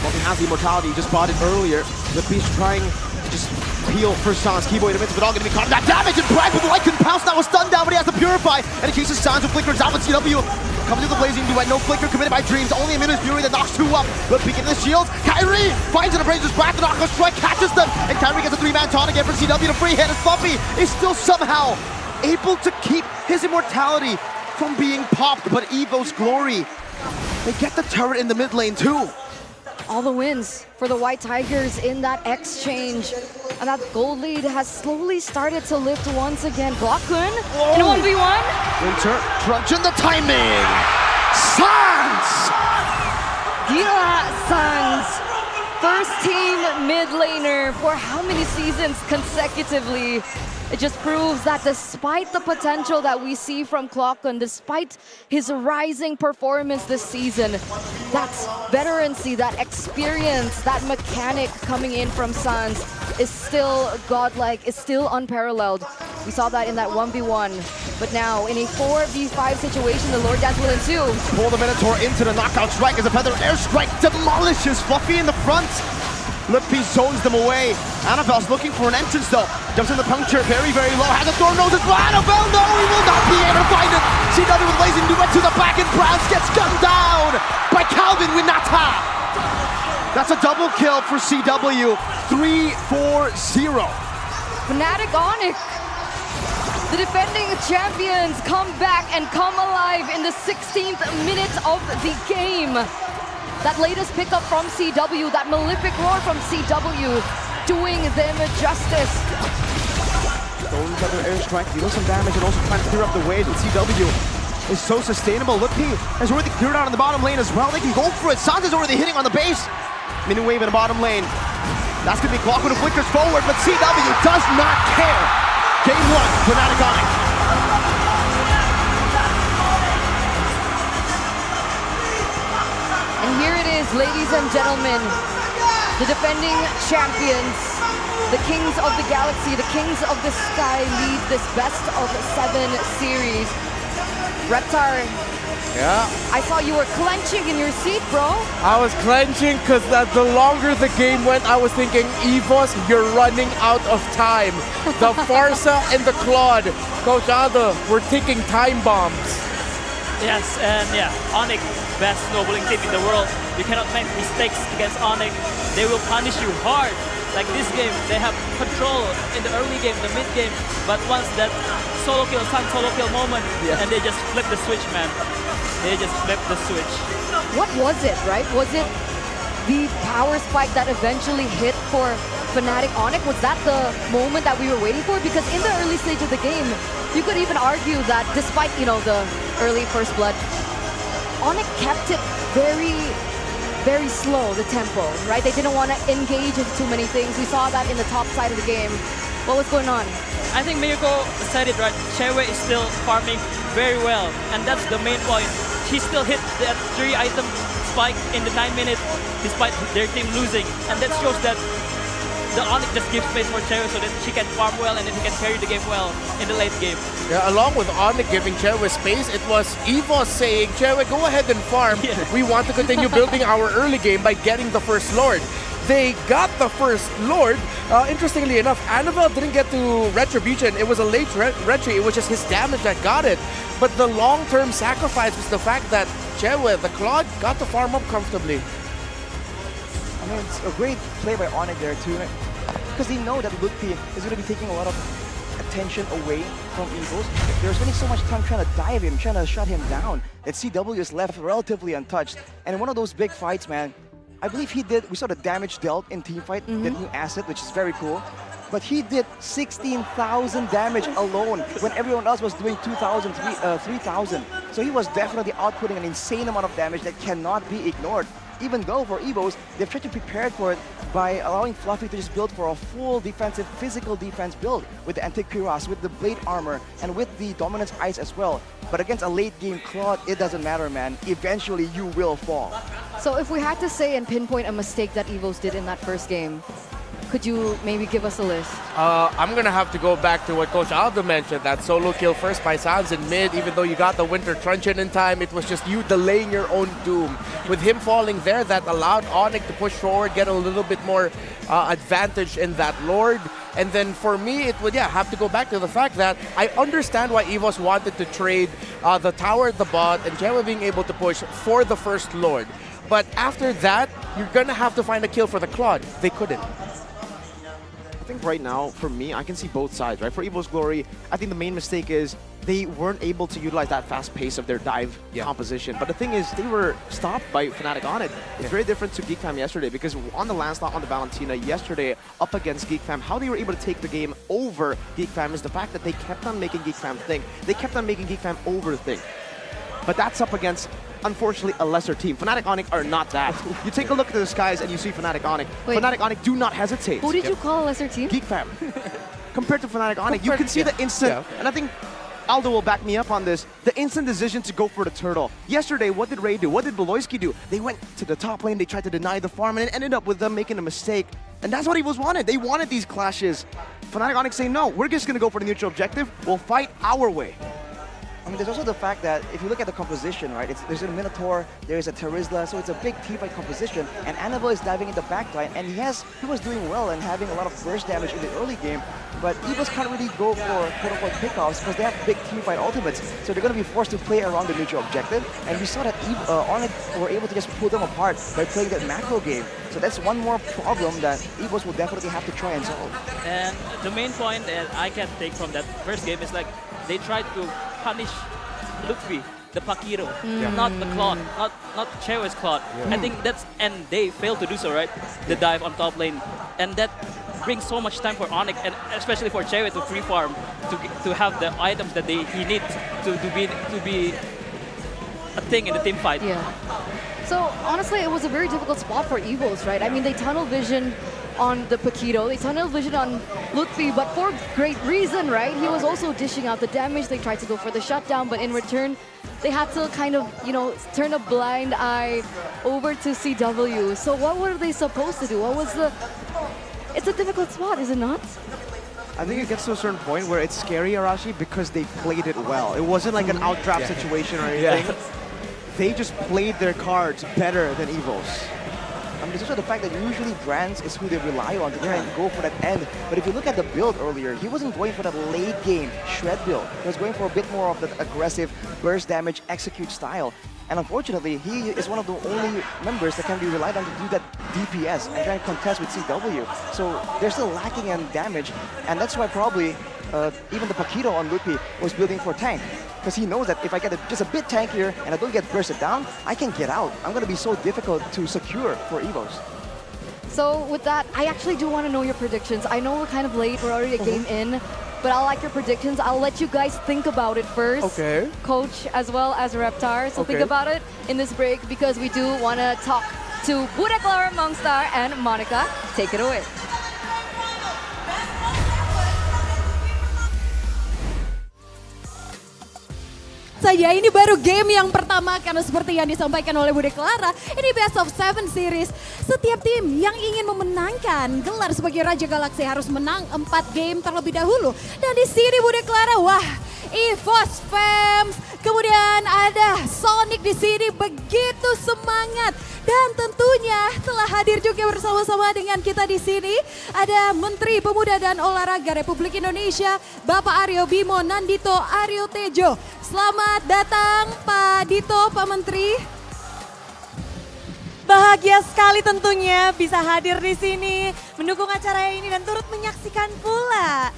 Well, he has the immortality, he just bought it earlier. Lutpi's trying to just peel for Sans. Keyboy in the midst of it all, going to be caught in that damage, and Brad with the light can pounce, now a stun down, but he has to purify, and he chases Sans with Flicker down with CW. Comes to the blazing duet, no flicker committed by Dreams, only a Minus Fury that knocks 2 up. But peeking the shields, Kyrie finds an Appraiser's Wrath, the knockout strike catches them, and Kyrie gets a 3-man taunt again for CW. The free hit, and Fluffy is still somehow able to keep his immortality from being popped, but EVOS Glory, they get the turret in the mid lane too. All the wins for the White Tigers in that exchange. And that gold lead has slowly started to lift once again. Clockun in a 1v1. Winter crunching the timing. Sans! Gila Sans. First team mid laner for how many seasons consecutively? It just proves that despite the potential that we see from Clockun, despite his rising performance this season, that veterancy, that experience, that mechanic coming in from Sans is still godlike, is still unparalleled. We saw that in that 1v1, but now in a 4v5 situation, the Lord Dance will ensue. Pull the Minotaur into the knockout strike as a feather airstrike demolishes Fluffy in the front. Lippy zones them away. Annabelle's looking for an entrance though. Jumps in the puncture, very, very low. Has a thorn nose as well. Annabelle, no, he will not be able to find it. CW with blazing duet to the back, and Browns gets gunned down by Calvin Winata. That's a double kill for CW. 3-4-0. Fnatic Onic, the defending champions, come back and come alive in the 16th minute of the game. That latest pickup from CW, that Malefic Roar from CW, doing them justice. Stolen feather airstrike, dealing some damage and also trying to clear up the way. But CW is so sustainable. Lippy has already cleared out on the bottom lane as well. They can go for it. Sans is already hitting on the base. Mini wave in the bottom lane. That's gonna be Glock with a flickers forward, but CW does not care. Game 1, Fnatic Onyx. And here it is, ladies and gentlemen, the defending champions, the kings of the galaxy, the kings of the sky lead this best of 7 series. Reptar, Yeah. I saw you were clenching in your seat, bro. I was clenching because the longer the game went, I was thinking, EVOS, you're running out of time. The Farsa and the Claude, Coach Aldo, we're taking time bombs. Yes, and yeah, Onyx, best snowballing team in the world. You cannot make mistakes against Onyx. They will punish you hard. Like this game, they have control in the early game, the mid game, but once that solo kill, Sun solo kill moment, and they just flip the switch, man. They just flip the switch. What was it, right? Was it the power spike that eventually hit for Fnatic Onyx? Was that the moment that we were waiting for? Because in the early stage of the game, you could even argue that despite, you know, the early first blood, Onyx kept it very slow, the tempo, right? They didn't want to engage into too many things. We saw that in the top side of the game. What was going on? I think Mirko said it right. Chewe is still farming very well, and that's the main point. He still hit that 3-item spike in the 9 minutes despite their team losing, and that shows that the Onyx just gives space for Chewe so that she can farm well and then he can carry the game well in the late game. Yeah, along with Onyx giving Chewe space, it was EVOS saying, Chewe, go ahead and farm. We want to continue building our early game by getting the first Lord. They got the first Lord. Interestingly enough, Annabelle didn't get to Retribution. It was a late retry. It was just his damage that got it. But the long-term sacrifice was the fact that Chewe, the Claude, got to farm up comfortably. I mean, it's a great play by Onyx there too, because they know that Ludwig is going to be taking a lot of attention away from EVOS. They're spending so much time trying to dive him, trying to shut him down, that CW is left relatively untouched. And in one of those big fights, man, I believe we saw the damage dealt in teamfight, the new asset, which is very cool. But he did 16,000 damage alone when everyone else was doing 2,000, 3,000. So he was definitely outputting an insane amount of damage that cannot be ignored. Even though for EVOS, they've tried to prepare for it by allowing Fluffy to just build for a full defensive, physical defense build with the Anti-Cuirass, with the Blade Armor, and with the Dominance Ice as well. But against a late game Claude, it doesn't matter, man. Eventually, you will fall. So if we had to say and pinpoint a mistake that EVOS did in that first game, could you maybe give us a list? I'm going to have to go back to what Coach Aldo mentioned, that solo kill first by Sans in mid. Even though you got the Winter Truncheon in time, it was just you delaying your own doom. With him falling there, that allowed Onyx to push forward, get a little bit more advantage in that Lord. And then for me, it would have to go back to the fact that I understand why EVOS wanted to trade the tower at the bot and Chewe being able to push for the first Lord. But after that, you're going to have to find a kill for the Claude. They couldn't. I think right now, for me, I can see both sides, right? For EVOS Glory, I think the main mistake is they weren't able to utilize that fast pace of their dive composition. But the thing is, they were stopped by Fnatic Onyx. It's very different to GeekFam yesterday, because on the Lancelot, on the Valentina yesterday, up against GeekFam, how they were able to take the game over GeekFam is the fact that they kept on making GeekFam think. They kept on making GeekFam overthink. But that's up against, unfortunately, a lesser team. Fnatic Onyx are not that. You take a look at the skies and you see Fnatic Onyx. Fnatic Onyx do not hesitate. Who did you call a lesser team? GeekFam. Compared to Fnatic Onyx, you can see the instant, and I think Aldo will back me up on this, the instant decision to go for the turtle. Yesterday, what did Ray do? What did Beloyski do? They went to the top lane, they tried to deny the farm, and it ended up with them making a mistake. And that's what EVOS wanted. They wanted these clashes. Fnatic Onyx saying, no, we're just going to go for the neutral objective. We'll fight our way. I mean, there's also the fact that if you look at the composition, right, there's a Minotaur, there's a Terizla, so it's a big teamfight composition, and Annabelle is diving in the backline, and he was doing well and having a lot of burst damage in the early game, but EVOS can't really go for quote-unquote pickoffs because they have big teamfight ultimates, so they're going to be forced to play around the neutral objective, and we saw that Onyx were able to just pull them apart by playing that macro game, so that's one more problem that EVOS will definitely have to try and solve. And the main point that I can take from that first game is like, they tried to punish Luffy, the Pakiro, not the Claude, not Chewe's Claude. I think and they failed to do so, right? The dive on top lane, and that brings so much time for Onyx, and especially for Chewe to free farm, to have the items that he needs to be a thing in the team fight. Yeah. So honestly, it was a very difficult spot for EVOS, right? I mean, they tunnel vision on the Paquito, they tunnel vision on Lutfi, but for great reason, right? He was also dishing out the damage. They tried to go for the shutdown, but in return, they had to kind of, you know, turn a blind eye over to CW. So what were they supposed to do? What was the... It's a difficult spot, is it not? I think it gets to a certain point where it's scary, Arashi, because they played it well. It wasn't like an outdraft situation or anything. They just played their cards better than EVOS. I mean, it's also the fact that usually Brands is who they rely on to try and go for that end. But if you look at the build earlier, he wasn't going for that late game shred build. He was going for a bit more of that aggressive burst damage execute style. And unfortunately, he is one of the only members that can be relied on to do that DPS and try and contest with CW. So they're still lacking in damage, and that's why probably even the Paquito on Lutfi was building for tank. Because he knows that if I get just a bit tankier and I don't get bursted down, I can get out. I'm going to be so difficult to secure for EVOS. So with that, I actually do want to know your predictions. I know we're kind of late, we're already a game in, but I like your predictions. I'll let you guys think about it first. Okay. Coach as well as Reptar. So think about it in this break because we do want to talk to Budek Laura, Mongstar, and Monica. Take it away. Saja ini baru game yang pertama karena seperti yang disampaikan oleh Bude Clara, ini best of 7 series. Setiap tim yang ingin memenangkan gelar sebagai Raja Galaksi harus menang 4 game terlebih dahulu. Dan di sini Bude Clara, wah, EVOS fans, kemudian ada Sonic di sini begitu semangat. Dan tentunya telah hadir juga bersama-sama dengan kita di sini ada Menteri Pemuda dan Olahraga Republik Indonesia, Bapak Aryo Bimo Nandito Aryo Tejo. Selamat datang Pak Dito, Pak Menteri. Bahagia sekali tentunya bisa hadir di sini, mendukung acara ini dan turut menyaksikan pula.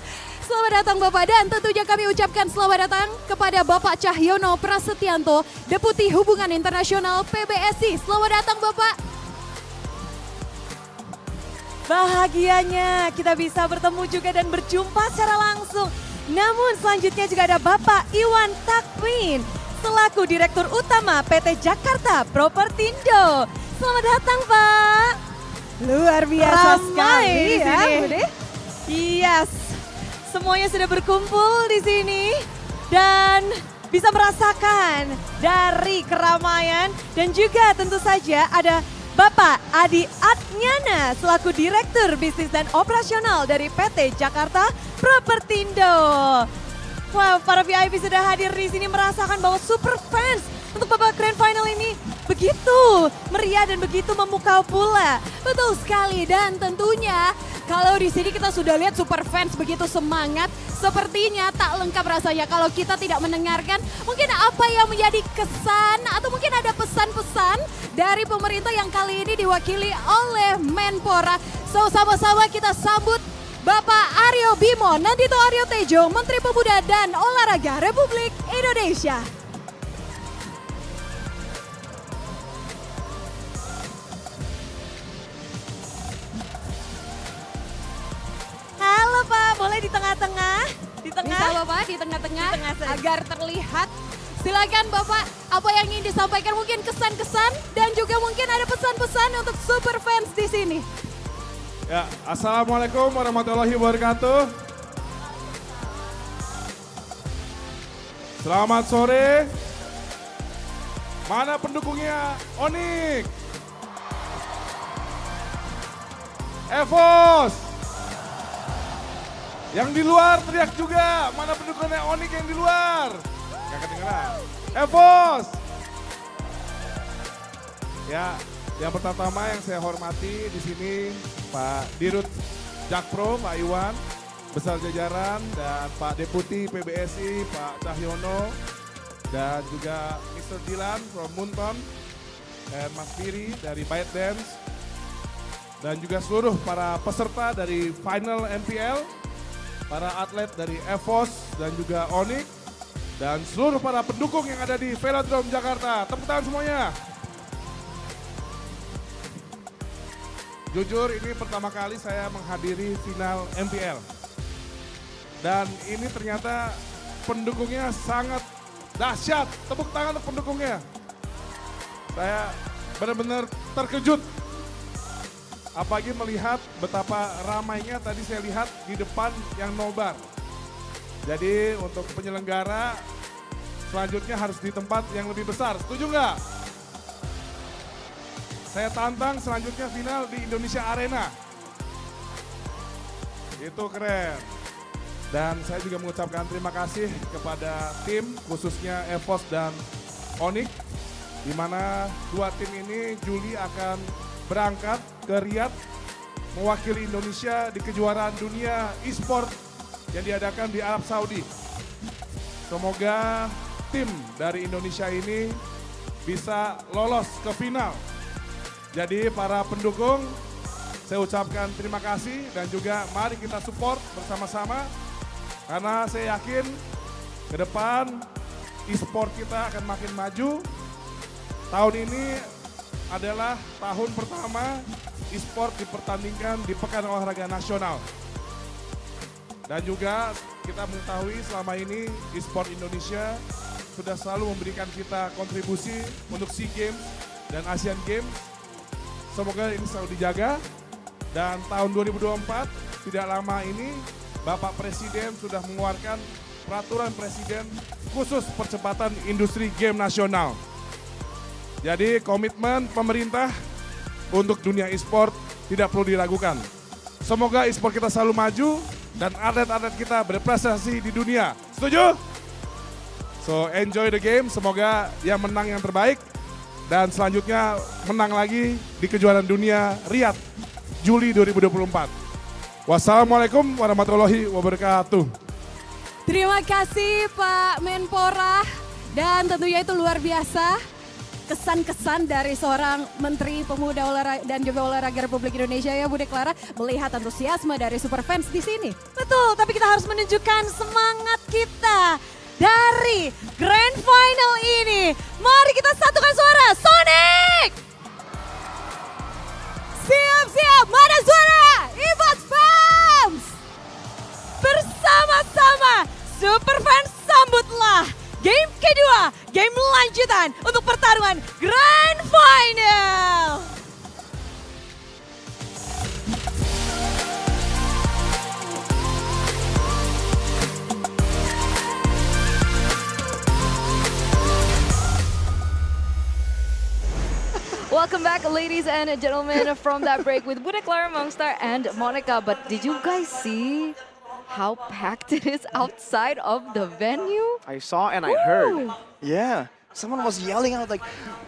Selamat datang Bapak, dan tentunya kami ucapkan selamat datang kepada Bapak Cahyono Prasetyanto, Deputi Hubungan Internasional PBSI. Selamat datang Bapak. Bahagianya kita bisa bertemu juga dan berjumpa secara langsung. Namun selanjutnya juga ada Bapak Iwan Takwin, selaku Direktur Utama PT Jakarta Propertindo. Selamat datang Pak. Luar biasa sekali ya, Bude. Yes. Semuanya sudah berkumpul di sini dan bisa merasakan dari keramaian dan juga tentu saja ada Bapak Adi Adnyana selaku Direktur Bisnis dan Operasional dari PT Jakarta Propertindo. Wow, para VIP sudah hadir di sini merasakan bahwa super fans untuk babak grand final ini begitu meriah dan begitu memukau pula. Betul sekali, dan tentunya kalau di sini kita sudah lihat super fans begitu semangat, sepertinya tak lengkap rasanya kalau kita tidak mendengarkan mungkin apa yang menjadi kesan atau mungkin ada pesan-pesan dari pemerintah yang kali ini diwakili oleh Menpora. So sama-sama kita sambut Bapak Aryo Bimo Nandito Aryo Tejo, Menteri Pemuda dan Olahraga Republik Indonesia. Halo Pak, boleh di tengah-tengah? Di tengah? Bisa Bapak, di tengah-tengah saja. agar terlihat. Silakan Bapak, apa yang ingin disampaikan, mungkin kesan-kesan dan juga mungkin ada pesan-pesan untuk super fans di sini. Ya, Assalamualaikum warahmatullahi wabarakatuh. Selamat sore. Mana pendukungnya Onyx? EVOS. Yang di luar teriak juga. Mana pendukungnya Onyx yang di luar? Gak kedengeran. EVOS. Ya, yang pertama yang saya hormati di sini Pak Dirut Jakpro, Pak Iwan, besar jajaran, dan Pak Deputi PBSI, Pak Cahyono, dan juga Mr. Dilan from Munton, dan Mas Piri dari ByteDance, dan juga seluruh para peserta dari final MPL, para atlet dari EVOS dan juga Onyx, dan seluruh para pendukung yang ada di Velodrome Jakarta. Tepuk tangan semuanya. Jujur ini pertama kali saya menghadiri final MPL. Dan ini ternyata pendukungnya sangat dahsyat. Tepuk tangan untuk pendukungnya. Saya benar-benar terkejut. Apalagi melihat betapa ramainya tadi saya lihat di depan yang nobar. Jadi untuk penyelenggara selanjutnya harus di tempat yang lebih besar. Setuju nggak? Saya tantang selanjutnya final di Indonesia Arena. Itu keren. Dan saya juga mengucapkan terima kasih kepada tim khususnya EVOS dan Onyx. Di mana dua tim ini Juli akan berangkat ke Riyadh mewakili Indonesia di kejuaraan dunia e-sport yang diadakan di Arab Saudi. Semoga tim dari Indonesia ini bisa lolos ke final. Jadi para pendukung, saya ucapkan terima kasih dan juga mari kita support bersama-sama. Karena saya yakin ke depan e-sport kita akan makin maju. Tahun ini adalah tahun pertama e-sport dipertandingkan di Pekan Olahraga Nasional. Dan juga kita mengetahui selama ini e-sport Indonesia sudah selalu memberikan kita kontribusi untuk SEA Games dan Asian Games. Semoga ini selalu dijaga. Dan tahun 2024 tidak lama ini Bapak Presiden sudah mengeluarkan peraturan Presiden khusus percepatan industri game nasional. Jadi komitmen pemerintah untuk dunia e-sport tidak perlu diragukan. Semoga e-sport kita selalu maju dan atlet-atlet kita berprestasi di dunia. Setuju? So enjoy the game, semoga yang menang yang terbaik. Dan selanjutnya menang lagi di kejuaraan dunia Riyadh Juli 2024. Wassalamualaikum warahmatullahi wabarakatuh. Terima kasih Pak Menpora dan tentunya itu luar biasa. Kesan-kesan dari seorang Menteri Pemuda Olahraga dan juga Olahraga Republik Indonesia ya Bu Deklara, melihat antusiasme dari super fans di sini. Betul, tapi kita harus menunjukkan semangat kita dari Grand Final ini. Mari kita satukan suara, Sonic! Siap-siap, mana suara? EVOS Fans! Bersama-sama, super fans sambutlah game kedua, game lanjutan untuk pertarungan Grand Final. Welcome back, ladies and gentlemen, from that break with Bude Clara Mongstar and Monica. But did you guys see how packed it is outside of the venue? I saw and I heard. Yeah. Someone was yelling out like,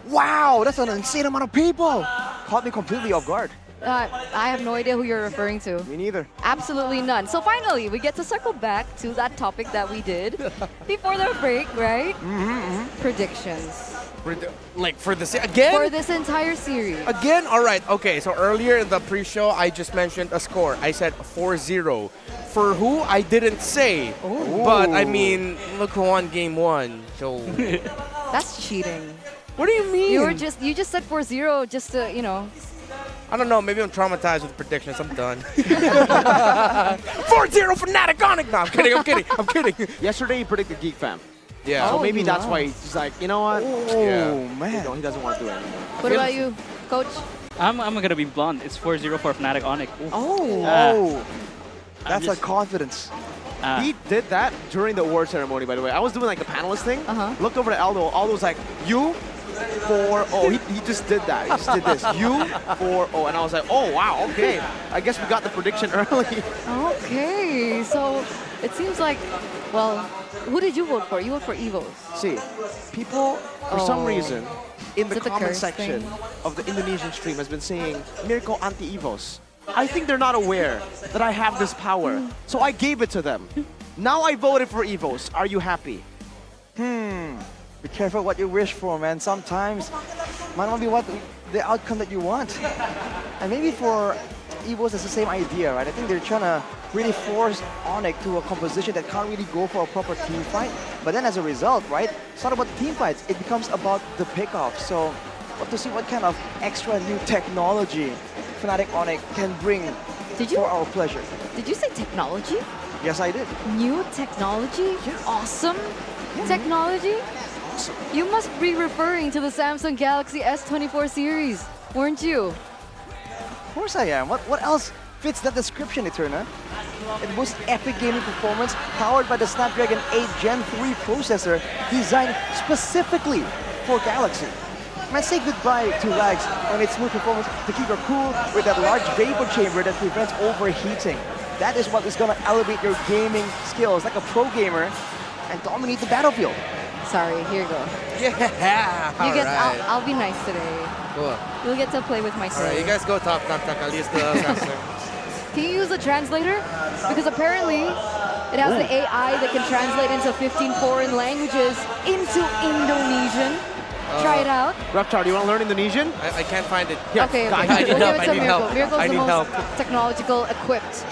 wow, that's an insane amount of people. Caught me completely off guard. I have no idea who you're referring to. Me neither. Absolutely none. So finally, we get to circle back to that topic that we did before the break, right? Predictions. Like for this again? For this entire series. Again? All right. Okay. So earlier in the pre-show, I just mentioned a score. I said 4-0. For who? I didn't say. But I mean, look who won game one. So that's cheating. What do you mean? You just said 4-0 just to, you know. I don't know. Maybe I'm traumatized with predictions. I'm done. 4-0 Fnatic Onyx. No, I'm kidding. I'm kidding. I'm kidding. Yesterday he predicted Geek Fam. Yeah. So maybe that's why he's like, you know what? Man. He doesn't want to do it anymore. What about you, Coach? I'm gonna be blunt. It's 4-0 for Fnatic Onyx. That's a confidence. He did that during the award ceremony, by the way. I was doing like the panelist thing. Looked over to Aldo. Aldo's like, you 4-0. He just did that. He just did this. You 4-0. And I was like, oh, wow, okay. I guess we got the prediction early. Okay, so it seems like, well, who did you vote for? You vote for EVOS. See, people, for some reason, in the Is it a comment curse section thing? of the Indonesian stream has been saying, Mirko anti-EVOS. I think they're not aware that I have this power. So I gave it to them. Now I voted for EVOS. Are you happy? Be careful what you wish for, man. Sometimes might not be what the outcome that you want. And maybe for EVOS, it's the same idea, right? I think they're trying to really force Onyx to a composition that can't really go for a proper team fight. But then as a result, right, it's not about the team fights. It becomes about the pickoff. So we'll have to see what kind of extra new technology Fnatic Onyx can bring for our pleasure. Did you say technology? Yes, I did. New technology? Awesome technology? You must be referring to the Samsung Galaxy S24 series, weren't you? Of course I am. What else fits that description, Eterna? It most epic gaming performance powered by the Snapdragon 8 Gen 3 processor designed specifically for Galaxy. Man, say goodbye to lags and its smooth performance to keep your cool with that large vapor chamber that prevents overheating. That is what is going to elevate your gaming skills like a pro gamer and dominate the battlefield. Sorry, here you go. Yeah, You get. alright. I'll be nice today. Cool. You'll get to play with my Alright, you son. guys go talk. I'll use the Samsung. Can you use a translator? Because apparently it has the AI that can translate into 15 foreign languages into Indonesian. Try it out. Reptar, do you want to learn Indonesian? I can't find it. Okay, I okay. need We'll help. give it I to need Miracle. help. Miracle's I the need most help. technological equipped.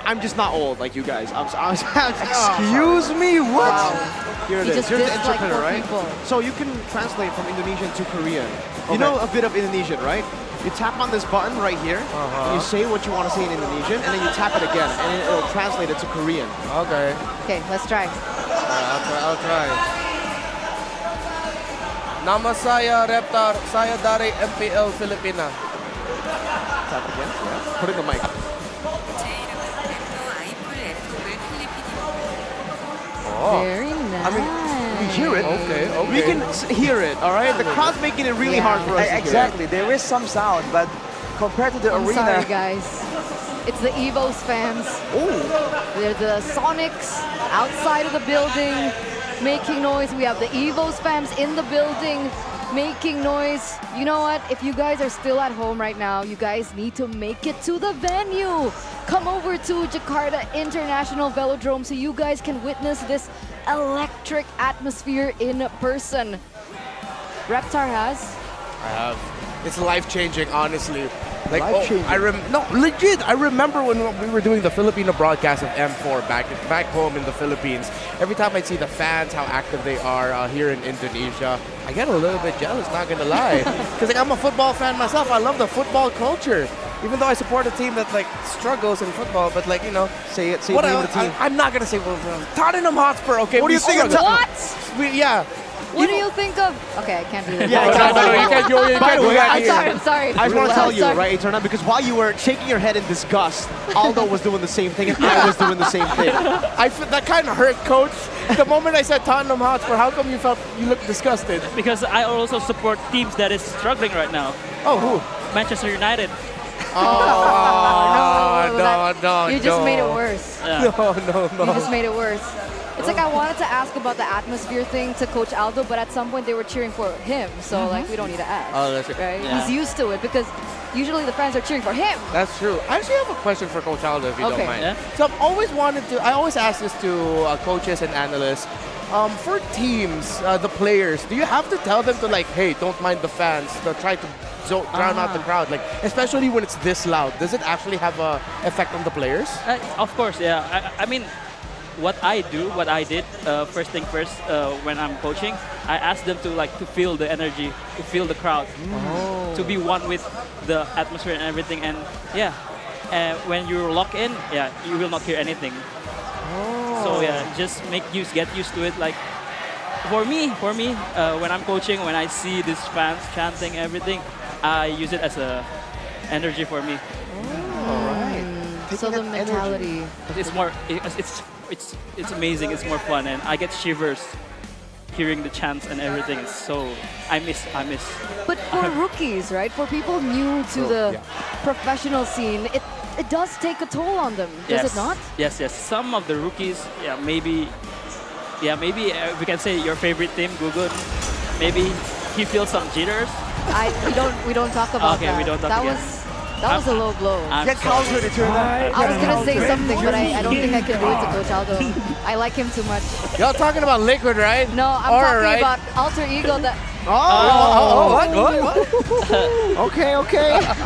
I'm just not old like you guys. Excuse me, what? Here it You is. just Here's the dissed like interpreter, four right? people. So you can translate from Indonesian to Korean. Okay. You know a bit of Indonesian, right? You tap on this button right here, and you say what you want to say in Indonesian, and then you tap it again, and it'll translate it to Korean. Okay. Okay, let's try. I'll try. Nama saya Reptar, saya dari MPL Filipina. Tap again. Yeah. Put in the mic. Very nice. I mean, we hear it. Okay. We can hear it, all right? The crowd's making it really hard for us to hear. Exactly. There is some sound, but compared to the I'm arena... sorry, guys. It's the EVOS fans. They're the Sonics outside of the building making noise. We have the EVOS fans in the building making noise. You know what? If you guys are still at home right now, you guys need to make it to the venue. Come over to Jakarta International Velodrome so you guys can witness this electric atmosphere in person. Reptar has. I have. It's life-changing, honestly. Like, Life-changing? no, legit. I remember when we were doing the Filipino broadcast of M4 back home in the Philippines. Every time I see the fans, how active they are here in Indonesia, I get a little bit jealous, not gonna lie. Because like, I'm a football fan myself. I love the football culture. Even though I support a team that like struggles in football, but like, you know, say it. Say what the name of the team. I'm not gonna say Tottenham Hotspur. Okay, What do you think of What? Yeah. What do you think of? Okay, I can't do that. Yeah, exactly. No, you can't do By the way, I'm sorry. I just want to tell you, Sorry. right, Eterna, because while you were shaking your head in disgust, Aldo was doing the same thing and I was doing the same thing. That kind of hurt, coach. The moment I said Tottenham Hotspur, how come you looked disgusted? Because I also support teams that is struggling right now. Oh, who? Manchester United. No. You just made it worse. Yeah. No. You just made it worse. It's like I wanted to ask about the atmosphere thing to Coach Aldo, but at some point they were cheering for him, so like we don't need to ask. Oh, that's right. Yeah. He's used to it because usually the fans are cheering for him. That's true. I actually have a question for Coach Aldo, if you Okay. don't mind. Yeah? So I always ask this to coaches and analysts. For teams, the players, do you have to tell them to like, hey, don't mind the fans, to try to drown out the crowd, like especially when it's this loud? Does it actually have an effect on the players? Of course, yeah. I mean, what I did, first thing first, when I'm coaching, I ask them to feel the energy, to feel the crowd, to be one with the atmosphere and everything. And yeah, when you're locked in, yeah, you will not hear anything. So yeah, just get used to it. Like for me, when I'm coaching, when I see these fans chanting everything, I use it as a energy for me. So the mentality. It's more, it's amazing. It's more fun, and I get shivers hearing the chants and everything. So I miss. But for rookies, right? For people new to the professional scene, it does take a toll on them, does it not? Yes. Some of the rookies, maybe we can say your favorite team, Google. Maybe he feels some jitters. We don't talk about Okay, that. we don't talk That again. was a low blow. Get countered, Eterna. I was gonna say something, but I don't think I can do it to Coach Aldo. I like him too much. Y'all talking about Liquid, right? No, I'm talking about Alter Ego. That What? Okay.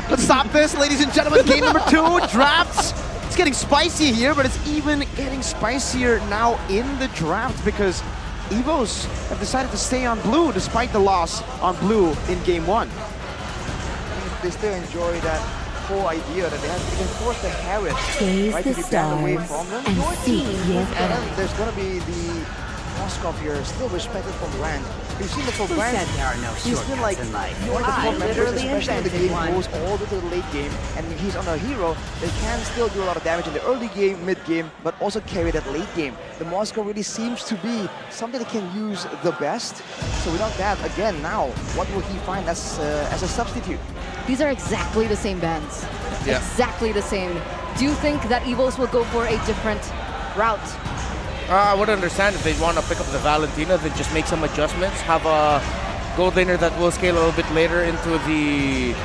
Let's stop this, ladies and gentlemen. Game number 2, drafts. It's getting spicy here, but it's even getting spicier now in the draft because EVOS have decided to stay on blue despite the loss on blue in game 1. They still enjoy that whole idea that they can force the Harriet Gaze right the to be banned away stars from them. and Your seek team, your and then there's gonna be the Moskov here still respected from rank we've seen that for Brand, he's been like one of the top members, especially when the game goes all the way to the late game, and he's on a hero that can still do a lot of damage in the early game, mid game, but also carry that late game. The Moscow really seems to be something that can use the best. So without that, again, now, what will he find as a substitute? These are exactly the same bands. Yeah. Exactly the same. Do you think that EVOS will go for a different route? I would understand if they want to pick up the Valentina, then just make some adjustments, have a gold laner that will scale a little bit later into the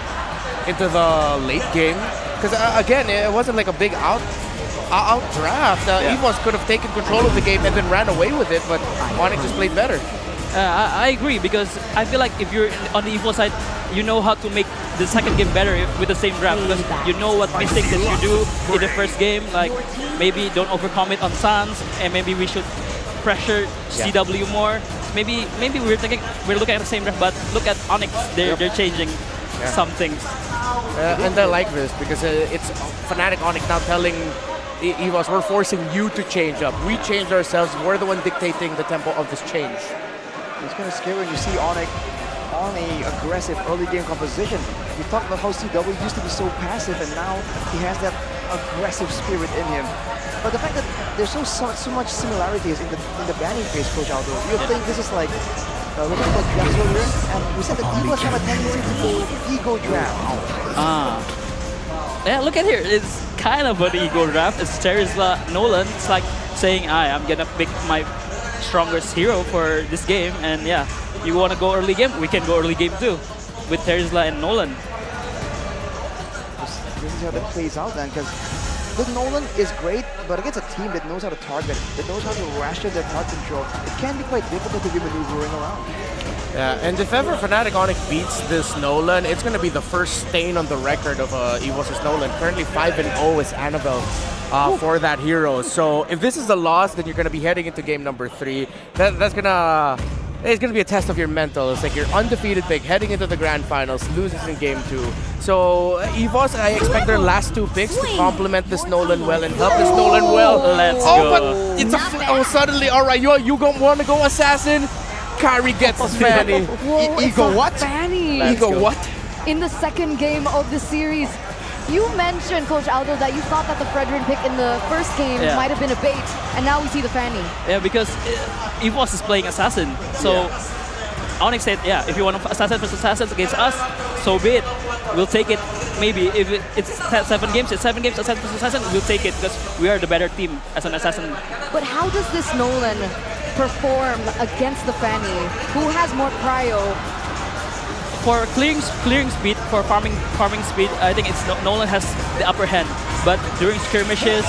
late game. Because again, it wasn't like a big out draft. EVOS could have taken control of the game and then ran away with it, but Onyx just played better. I agree, because I feel like if you're on the EVO side, you know how to make the second game better with the same draft, because you know what mistakes that you do in the first game, like maybe don't overcommit on Sans, and maybe we should pressure CW more. Maybe we're looking at the same draft, but look at Onyx, they're changing some things. And I like this because it's Fnatic Onyx now telling EVOS, we're forcing you to change up. We changed ourselves. We're the one dictating the tempo of this change. It's kind of scary when you see Onyx on a aggressive early game composition. We talked about how CW used to be so passive, and now he has that aggressive spirit in him. But the fact that there's so much similarities in the banning phase, Coach Aldo, do you think this is like looking at drafts earlier? And we said that EVOS have a tendency to go ego draft. Yeah, look at here. It's kind of an ego draft. It's Terizla Nolan. It's like saying, I'm gonna pick my strongest hero for this game, and yeah, you want to go early game, we can go early game too with Terizla and Nolan. This is how that plays out then, because the Nolan is great, but against a team that knows how to target, that knows how to ration their card control, it can be quite difficult to be maneuvering around. Yeah, and if ever Fnatic Onyx beats this Nolan, it's going to be the first stain on the record of EVOS' Nolan. Currently 5-0 is Annabelle for that hero. So if this is a loss, then you're going to be heading into game number 3. It's going to be a test of your mental. It's like you're undefeated big, heading into the grand finals, loses in game 2. So EVOS, I expect their last 2 picks to complement this Nolan well and help this Nolan well. Let's go. But it's suddenly, all right, you want to go assassin? Kyrie gets his Fanny. Ego what? Fanny. Ego what? In the second game of the series, you mentioned, Coach Aldo, that you thought that the Fredrin pick in the first game might have been a bait, and now we see the Fanny. Yeah, because EVOS is playing assassin, so Onyx said, if you want to assassin versus assassins against us, so be it. We'll take it. Maybe if it's 7 games, assassin versus assassin, we'll take it because we are the better team as an assassin. But how does this Nolan perform against the Fanny, who has more prio? For clearing speed, for farming speed, I think Nolan has the upper hand. But during skirmishes,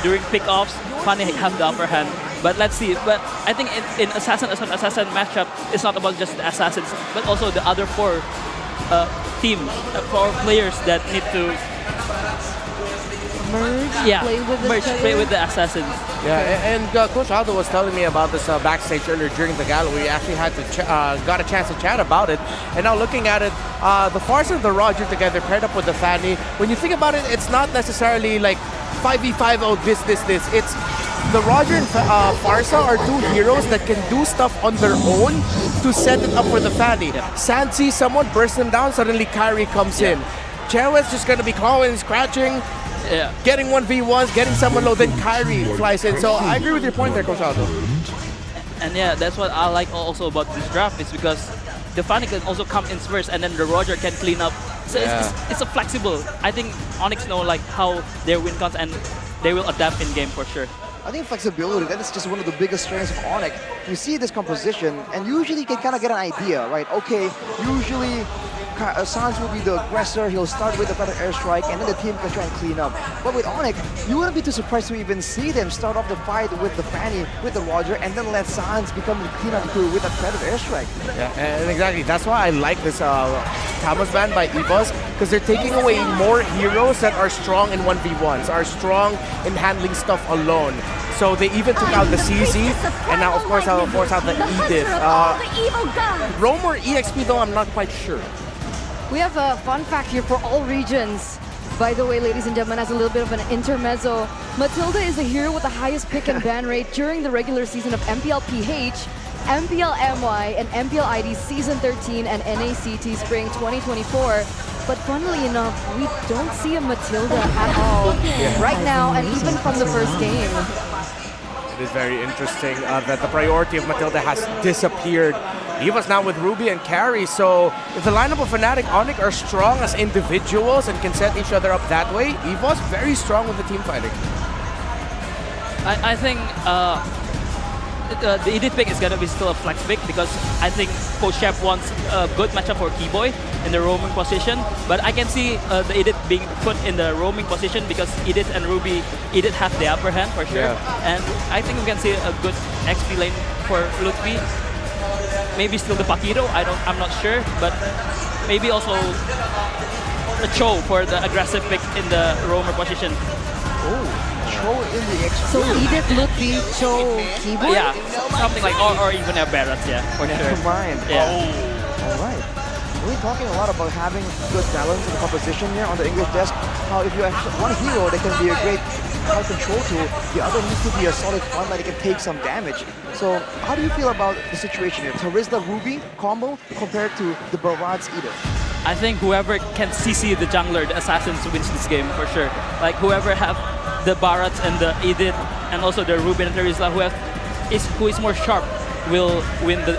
during pickoffs, Fanny have the upper hand. But let's see. But I think in assassin matchup, it's not about just the assassins, but also the other 4 teams, 4 players that need to play with the assassins. Yeah, and Coach Aldo was telling me about this backstage earlier during the gala. We actually had to got a chance to chat about it. And now looking at it, the Farsa and the Roger together paired up with the Fanny. When you think about it, it's not necessarily like 5v5, oh this. It's the Roger and Farsa are 2 heroes that can do stuff on their own to set it up for the Fanny. Sand sees someone, burst them down, suddenly Kyrie comes in. Cherwet's just going to be clawing and scratching. Getting 1v1s, getting someone low, then Kyrie flies in. So I agree with your point there, Coach Aldo. And yeah, that's what I like also about this draft, is because the Fanny can also come in first, and then the Roger can clean up. So it's a flexible. I think Onyx know like how their win comes, and they will adapt in game for sure. I think flexibility, that is just one of the biggest strengths of Onyx. You see this composition, and usually you can kind of get an idea, right? Okay, usually Sans will be the aggressor, he'll start with the better airstrike, and then the team can try and clean up. But with Onyx, you wouldn't be too surprised to even see them start off the fight with the Fanny, with the Roger, and then let Sans become the cleanup crew with a better airstrike. Yeah, and exactly, that's why I like this Thomas ban by EVOS, because they're taking away more heroes that are strong in 1v1s, are strong in handling stuff alone. So they even took out the CZ, and now of course I'll force out the Edith. Rome or EXP though, I'm not quite sure. We have a fun fact here for all regions. By the way, ladies and gentlemen, as a little bit of an intermezzo, Matilda is the hero with the highest pick and ban rate during the regular season of MPL PH. MPL MY and MPL ID Season 13 and NACT Spring 2024. But funnily enough, we don't see a Matilda at all right now, and even from the first game. It is very interesting that the priority of Matilda has disappeared. EVOS now with Ruby and Carry, so if the lineup of Fnatic Onyx are strong as individuals and can set each other up that way, EVOS very strong with the team fighting. I think the Edith pick is going to be still a flex pick because I think Coach Shep wants a good matchup for Keyboy in the roaming position. But I can see the Edith being put in the roaming position because Edith and Ruby, Edith have the upper hand for sure. Yeah. And I think we can see a good XP lane for Lutfi. Maybe still the Paquito, I'm not sure. But maybe also a Cho for the aggressive pick in the roamer position. Cho in the XP. So Edith, Lutfi, Cho, Keyboard? Yeah, something like, or even a Barrett, yeah, for sure. Combined. Yeah. All right. We're talking a lot about having good balance in the composition here on the English desk. How if you have one hero that can be a great crowd control tool, the other needs to be a solid front line that can take some damage. So how do you feel about the situation here? Terizla Ruby combo compared to the Barad's Edith? I think whoever can CC the jungler, the assassins, wins this game for sure. Like whoever have the Barat and the Edith and also the Ruben and Terizla who is more sharp will win the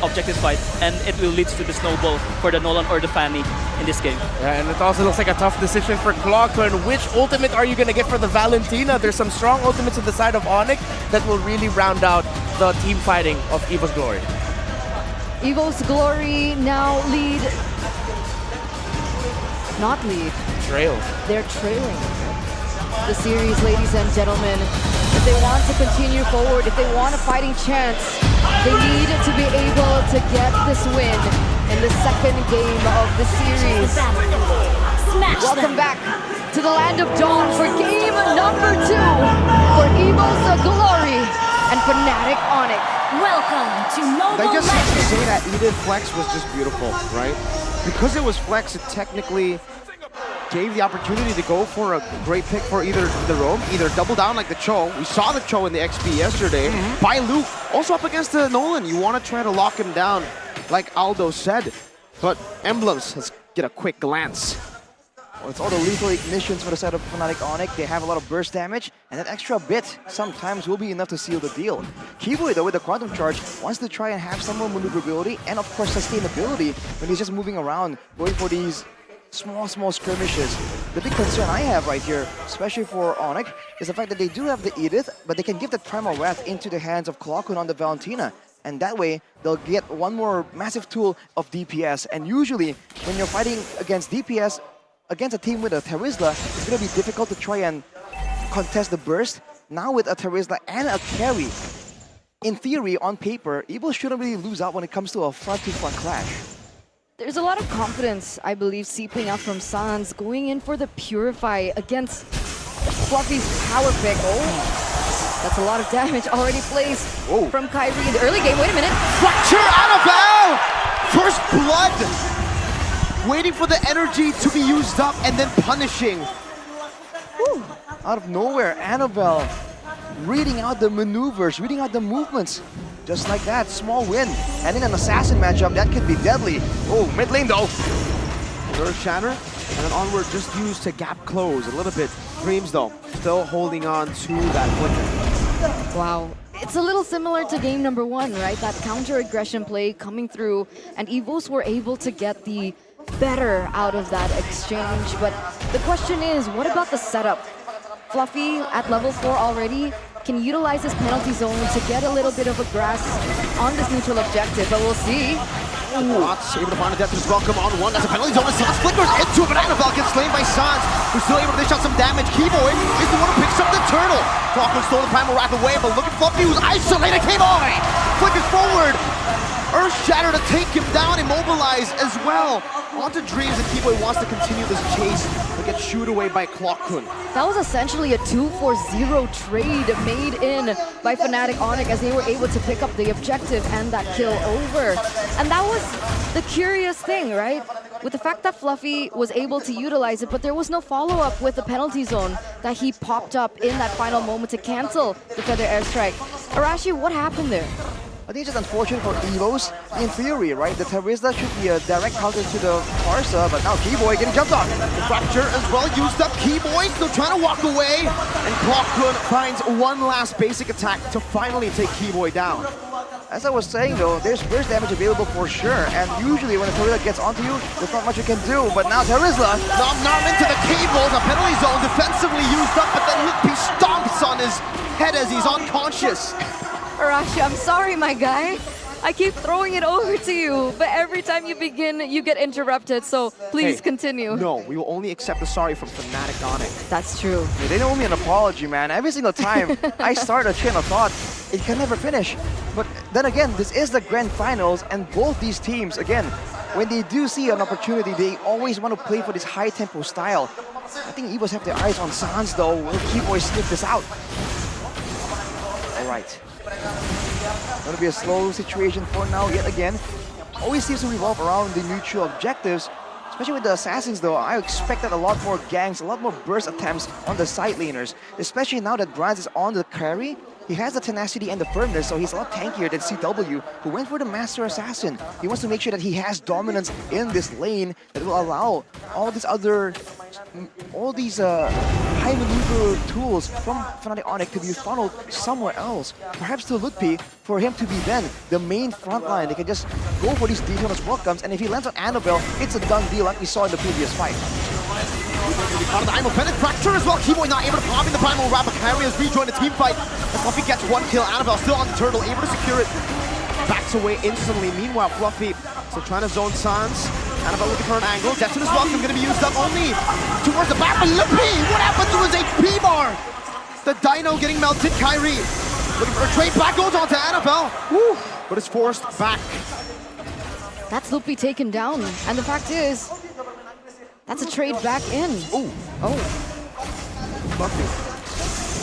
objective fight, and it will lead to the snowball for the Nolan or the Fanny in this game. Yeah, and it also looks like a tough decision for Clockern. Which ultimate are you going to get for the Valentina? There's some strong ultimates on the side of Onyx that will really round out the team fighting of EVOS Glory. EVOS Glory now lead. Not lead. Trail. They're trailing the series, ladies and gentlemen. If they want to continue forward, if they want a fighting chance, they need to be able to get this win in the second game of the series. Welcome back to the land of Dawn for game number 2 for EVOS Glory and Fnatic Onyx. Welcome to Mobile I just have to Legends. say that Edith Flex was just beautiful, right? Because it was Flex, it technically gave the opportunity to go for a great pick for either the roam, either double down like the Cho. We saw the Cho in the XP yesterday. By Luke, also up against the Nolan. You want to try to lock him down, like Aldo said. But Emblems, let's get a quick glance. Well, it's all the lethal ignitions for the side of Fnatic Onyx. They have a lot of burst damage, and that extra bit sometimes will be enough to seal the deal. Keyboy, though, with the Quantum Charge, wants to try and have some more maneuverability and, of course, sustainability when he's just moving around, going for these small skirmishes. The big concern I have right here, especially for Onyx, is the fact that they do have the Edith, but they can give that Primal Wrath into the hands of Clockun on the Valentina. And that way, they'll get one more massive tool of DPS. And usually, when you're fighting against DPS, against a team with a Terizla, it's going to be difficult to try and contest the burst. Now with a Terizla and a carry, in theory, on paper, EVOS shouldn't really lose out when it comes to a front-to-front clash. There's a lot of confidence, I believe, seeping out from Sans, going in for the Purify against Fluffy's power pick. Oh, that's a lot of damage already placed from Kyrie in the early game. Wait a minute. Fracture Annabelle! First blood! Waiting for the energy to be used up and then punishing. Whew. Out of nowhere, Annabelle reading out the maneuvers, reading out the movements. Just like that, small win. And in an assassin matchup, that could be deadly. Oh, mid lane though. Earth Shatter, and then onward just used to gap close a little bit. Dreams though, still holding on to that flicker. Wow. It's a little similar to game number 1, right? That counter-aggression play coming through, and EVOS were able to get the better out of that exchange. But the question is, what about the setup? Fluffy at level 4 already can utilize his penalty zone to get a little bit of a grasp on this neutral objective, but we'll see. Lots able to find a death is welcome on one. That's a penalty zone. Sans flickers into it, but Annabelle gets slain by Sans, who's still able to dish out some damage. Keyboy is the one who picks up the turtle. Clockman stole the Primal Wrath away, but look at Fluffy who's isolated. Keyboy flickers forward. Earth Shatter to take him down, immobilized as well. Onto Dreams, and Keyboy wants to continue this chase, but gets shooed away by Clockun. That was essentially a 2-4-0 trade made in by Fnatic Onyx as they were able to pick up the objective and that kill over. And that was the curious thing, right? With the fact that Fluffy was able to utilize it, but there was no follow-up with the penalty zone that he popped up in that final moment to cancel the Feather Airstrike. Arashi, what happened there? I think it's just unfortunate for EVOS. In theory, right, the Terizla should be a direct counter to the Parsa, but now Keyboy getting jumped on. The Fracture as well used up. Keyboy still trying to walk away. And Clockhood finds one last basic attack to finally take Keyboy down. As I was saying though, there's burst damage available for sure, and usually when a Terizla gets onto you, there's not much you can do, but now Terizla... Nom into the cables, a penalty zone defensively used up, but then Lippy stomps on his head as he's unconscious. Arashi, I'm sorry, my guy. I keep throwing it over to you, but every time you begin, you get interrupted, so please continue. No, we will only accept the sorry from Fnatic Onic. That's true. They don't owe me an apology, man. Every single time I start a train of thought, it can never finish. But then again, this is the grand finals, and both these teams, again, when they do see an opportunity, they always want to play for this high-tempo style. I think EVOS have their eyes on Sans, though. Will Keyboy sniff this out? All right. Gonna be a slow situation for now, yet again. Always seems to revolve around the mutual objectives. Especially with the Assassins though, I expected a lot more ganks, a lot more burst attempts on the side laners. Especially now that Brands is on the carry. He has the tenacity and the firmness, so he's a lot tankier than CW, who went for the Master Assassin. He wants to make sure that he has dominance in this lane that will allow all these high maneuver tools from Fnatic Onic to be funneled somewhere else. Perhaps to Lutpi, for him to be then the main frontline. They can just go for these D-bonus welcomes, and if he lands on Annabelle, it's a done deal like we saw in the previous fight. Out of the Primal Bennett Fracture as well. Keyboy not able to pop in the Primal Wrap. Carry has rejoined the team fight. As Fluffy gets one kill. Annabelle still on the turtle, able to secure it. Backs away instantly. Meanwhile, Fluffy still trying to zone Sans. Annabelle looking for an angle. Jetson is welcome, going to be used up only towards the back. But Lippy, what happened to his HP bar? The Dino getting melted. Kyrie looking for a trade back, goes on to Annabelle. Woo, but it's forced back. That's Lupi taken down, and the fact is, that's a trade back in. Oh. Fluffy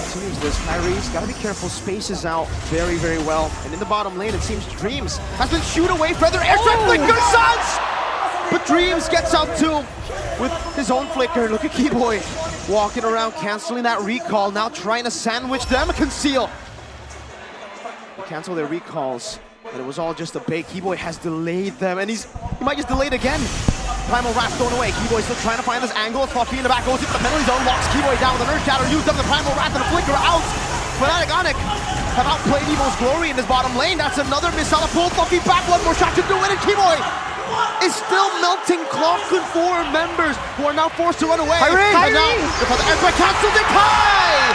continues this. Kyrie's got to be careful. Spaces out very, very well. And in the bottom lane, it seems Dreams has been shooed away. Feather airstrike flicker, Sans! But Dreams gets out too with his own flicker. Look at Keyboy walking around, canceling that recall. Now trying to sandwich them. Conceal. Cancel their recalls. But it was all just a bait. Keyboy has delayed them, and he might just delay it again. Primal Wrath thrown away. Keyboy still trying to find this angle. Fluffy in the back goes into the penalty zone. Locks Keyboy down with the Nerf Shatter. Used up the Primal Wrath and the Flicker out. Fnatic Onic have outplayed EVO's Glory in this bottom lane. That's another missile to pull Fluffy back. One more shot to do it, and Keyboy is still melting Clockhood 4 members who are now forced to run away. And now the airstrike cancelled it. Kai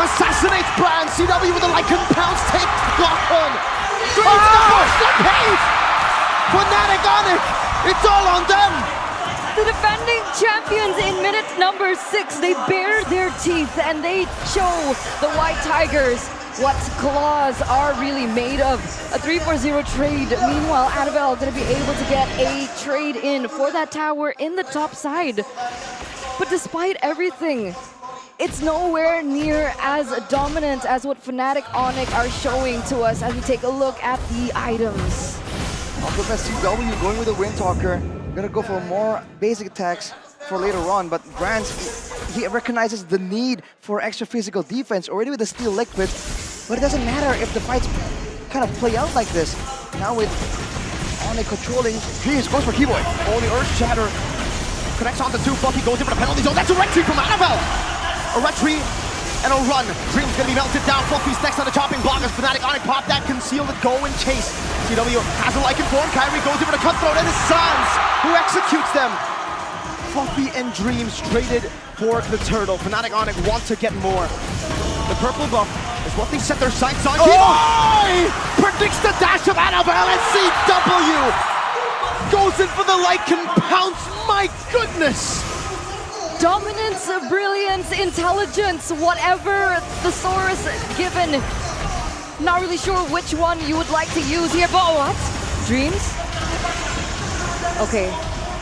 assassinates Brand. CW with a Lycan Pounce takes Clockhood. Dreams the push, the pace. Fnatic Onic. It's all on them! The defending champions in minute number 6, they bare their teeth and they show the White Tigers what claws are really made of. A 3-4-0 trade. Meanwhile, Annabelle gonna be able to get a trade in for that tower in the top side. But despite everything, it's nowhere near as dominant as what Fnatic Onic are showing to us as we take a look at the items. CW going with the Windtalker, gonna go for more basic attacks for later on, but Brands, he recognizes the need for extra physical defense already with the Steel Liquid, but it doesn't matter if the fights kind of play out like this. Now with Onic controlling, he goes for Keyboy. Only Earth Shatter connects onto 2, Fluffy goes in for the penalty zone. That's a retreat from Annabelle! A retreat and a run. Dream's gonna be melted down. Fluffy's next on the chopping block as Fnatic Onic pop that, conceal it, go and chase. CW has a Lycan form. Kyrie goes in for the cutthroat, and it's Sans who executes them. Fluffy and Dreams traded for the turtle. Fnatic Onic want to get more. The purple buff is what they set their sights on. Keyboy predicts the dash of Annabelle, and CW goes in for the Lycan Pounce. My goodness! Dominance, brilliance, intelligence, whatever the source given. Not really sure which one you would like to use here, but what? Dreams? Okay,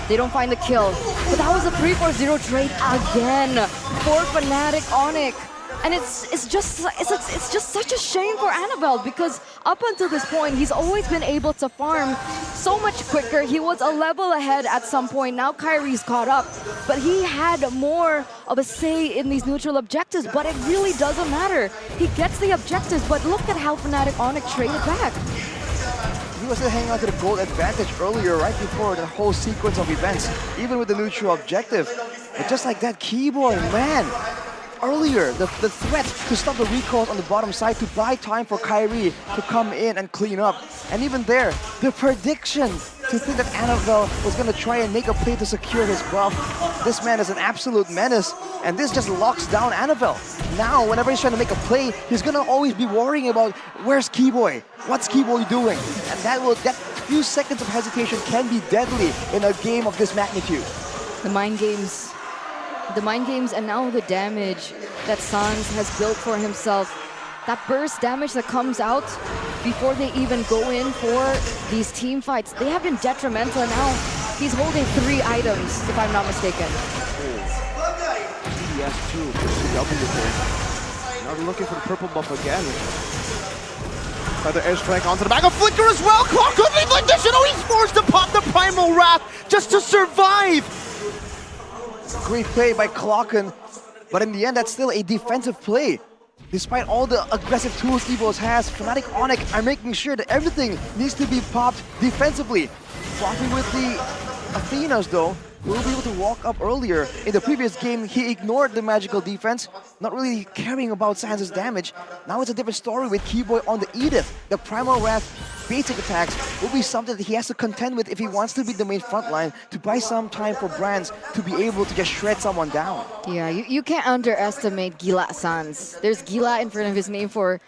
they don't find the kill. But that was a 3-4-0 trade again for Fnatic Onic. And it's just such a shame for Annabelle, because up until this point, he's always been able to farm so much quicker. He was a level ahead at some point. Now Kyrie's caught up, but he had more of a say in these neutral objectives, but it really doesn't matter. He gets the objectives, but look at how Fnatic Onyx traded back. He was still hanging on to the gold advantage earlier, right before the whole sequence of events, even with the neutral objective. But just like that, Keyboy, man, earlier, the threat to stop the recalls on the bottom side, to buy time for Kyrie to come in and clean up. And even there, the prediction to think that Annabelle was going to try and make a play to secure his buff. This man is an absolute menace, and this just locks down Annabelle. Now, whenever he's trying to make a play, he's going to always be worrying about, where's Keyboy? What's Keyboy doing? And that few seconds of hesitation can be deadly in a game of this magnitude. The mind games and now the damage that Sans has built for himself. That burst damage that comes out before they even go in for these team fights, they have been detrimental now. He's holding 3 items, if I'm not mistaken. Yes, too. Now they're looking for the purple buff again. Another airstrike onto the back of Flicker as well. Clock could leave additional. He's forced to pop the Primal Wrath just to survive. Great play by Clocken, but in the end, that's still a defensive play. Despite all the aggressive tools EVOS has, Fnatic Onyx are making sure that everything needs to be popped defensively. Floppy with the Athenas, though, will be able to walk up earlier. In the previous game, he ignored the magical defense, not really caring about Sans' damage. Now it's a different story with Keyboy on the Edith. The Primal Wrath basic attacks will be something that he has to contend with if he wants to be the main frontline, to buy some time for Brands to be able to just shred someone down. Yeah, you can't underestimate Gila Sans. There's Gila in front of his name for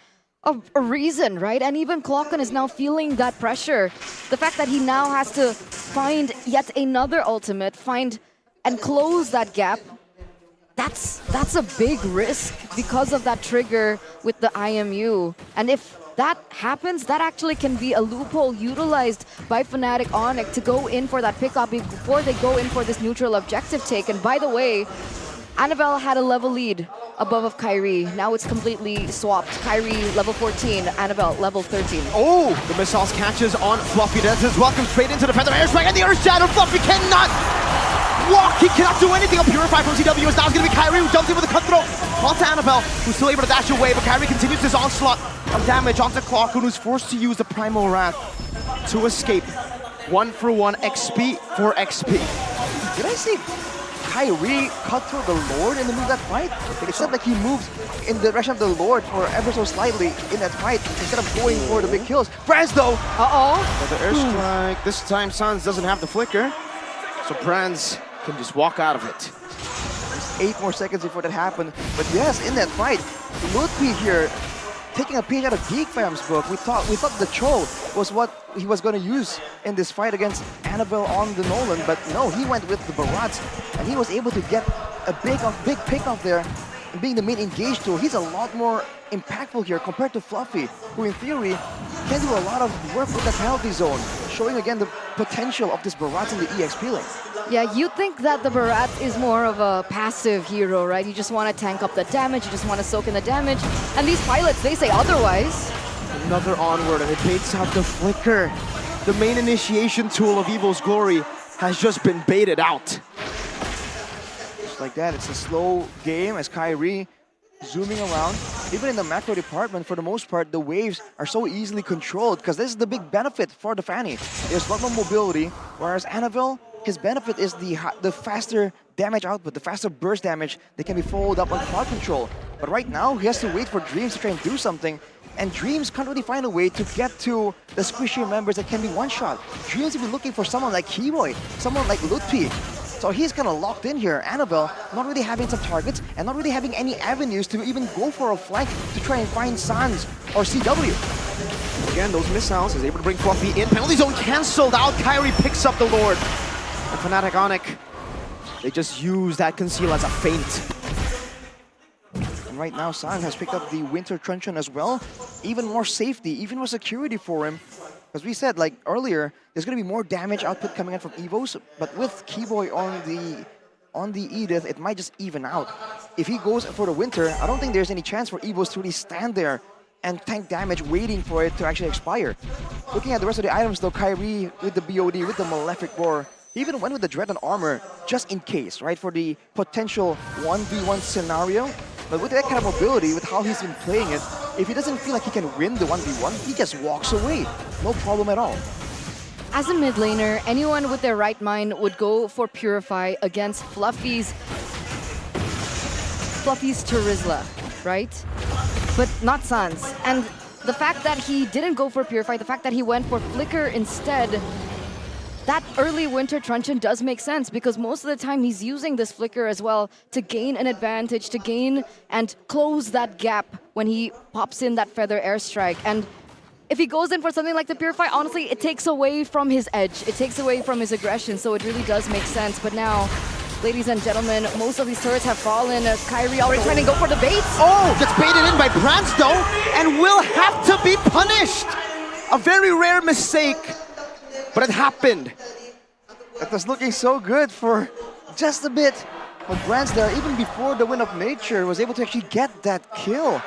a reason, right? And even Clocken is now feeling that pressure. The fact that he now has to find yet another ultimate, find and close that gap, that's a big risk because of that trigger with the IMU. And if that happens, that actually can be a loophole utilized by Fnatic Onyx to go in for that pickup before they go in for this neutral objective take. And by the way, Annabelle had a level lead above of Kyrie. Now it's completely swapped. Kyrie level 14, Annabelle level 13. Oh, the missiles catches on Fluffy. That's his welcome straight into the Phantom Airstrike, and the Earth Shadow. Fluffy cannot walk. He cannot do anything. A Purify from CW is now going to be Kyrie, who jumps in with a cutthroat onto Annabelle, who's still able to dash away, but Kyrie continues his onslaught of damage onto Clocken, who's forced to use the Primal Wrath to escape. 1-for-1 XP for XP. Did I see Kyrie cut through the Lord in the middle of that fight? It seemed like he moves in the direction of the Lord for ever so slightly in that fight instead of going for the big kills. Brands though! Another airstrike. This time Sans doesn't have the flicker, so Brands can just walk out of it. Just 8 more seconds before that happened. But yes, in that fight, Ludwig here taking a page out of Geek Fam's book. We thought the Cho was what he was going to use in this fight against Annabelle on the Nolan, but no, he went with the Barats, and he was able to get a big pick-off there. And being the main engage tool, he's a lot more impactful here compared to Fluffy, who in theory can do a lot of work with the penalty zone, showing again the potential of this Barats in the EXP lane. Yeah, you think that the Barat is more of a passive hero, right? You just want to tank up the damage, you just want to soak in the damage. And these pilots, they say otherwise. Another onward, and it baits out the flicker. The main initiation tool of EVO's Glory has just been baited out. Just like that, it's a slow game as Kyrie zooming around. Even in the macro department, for the most part, the waves are so easily controlled because this is the big benefit for the Fanny. There's a lot more mobility, whereas Annabelle, his benefit is the faster damage output, the faster burst damage that can be followed up on crowd control. But right now, he has to wait for Dreams to try and do something, and Dreams can't really find a way to get to the squishier members that can be one-shot. Dreams will be looking for someone like Keyboy, someone like Lutpi. So he's kind of locked in here. Annabelle not really having some targets and not really having any avenues to even go for a flank to try and find Sans or CW. Again, those missiles is able to bring Fluffy in. Penalty zone cancelled out. Kyrie picks up the Lord. And Fnatic Onyx, they just use that conceal as a feint. And right now, Sans has picked up the Winter Truncheon as well. Even more safety, even more security for him. As we said, like earlier, there's going to be more damage output coming in from EVOS, but with Keyboy on the on the Edith, it might just even out. If he goes for the Winter, I don't think there's any chance for EVOS to really stand there and tank damage waiting for it to actually expire. Looking at the rest of the items though, Kyrie with the BOD, with the Malefic Roar, he even went with the Dread on armor just in case, right? For the potential 1v1 scenario. But with that kind of mobility, with how he's been playing it, if he doesn't feel like he can win the 1v1, he just walks away. No problem at all. As a mid laner, anyone with their right mind would go for Purify against Fluffy's Terizla, right? But not Sans. And the fact that he didn't go for Purify, the fact that he went for Flicker instead, that early Winter Truncheon does make sense because most of the time he's using this Flicker as well to gain an advantage, to gain and close that gap when he pops in that Feather Airstrike. And if he goes in for something like the Purify, honestly, it takes away from his edge. It takes away from his aggression, so it really does make sense. But now, ladies and gentlemen, most of these turrets have fallen. Kyrie already trying to go for the baits. Oh, gets baited in by Brands though, and will have to be punished. A very rare mistake, but it happened. It was looking so good for just a bit. But Brands there, even before the Wind of Nature, was able to actually get that kill.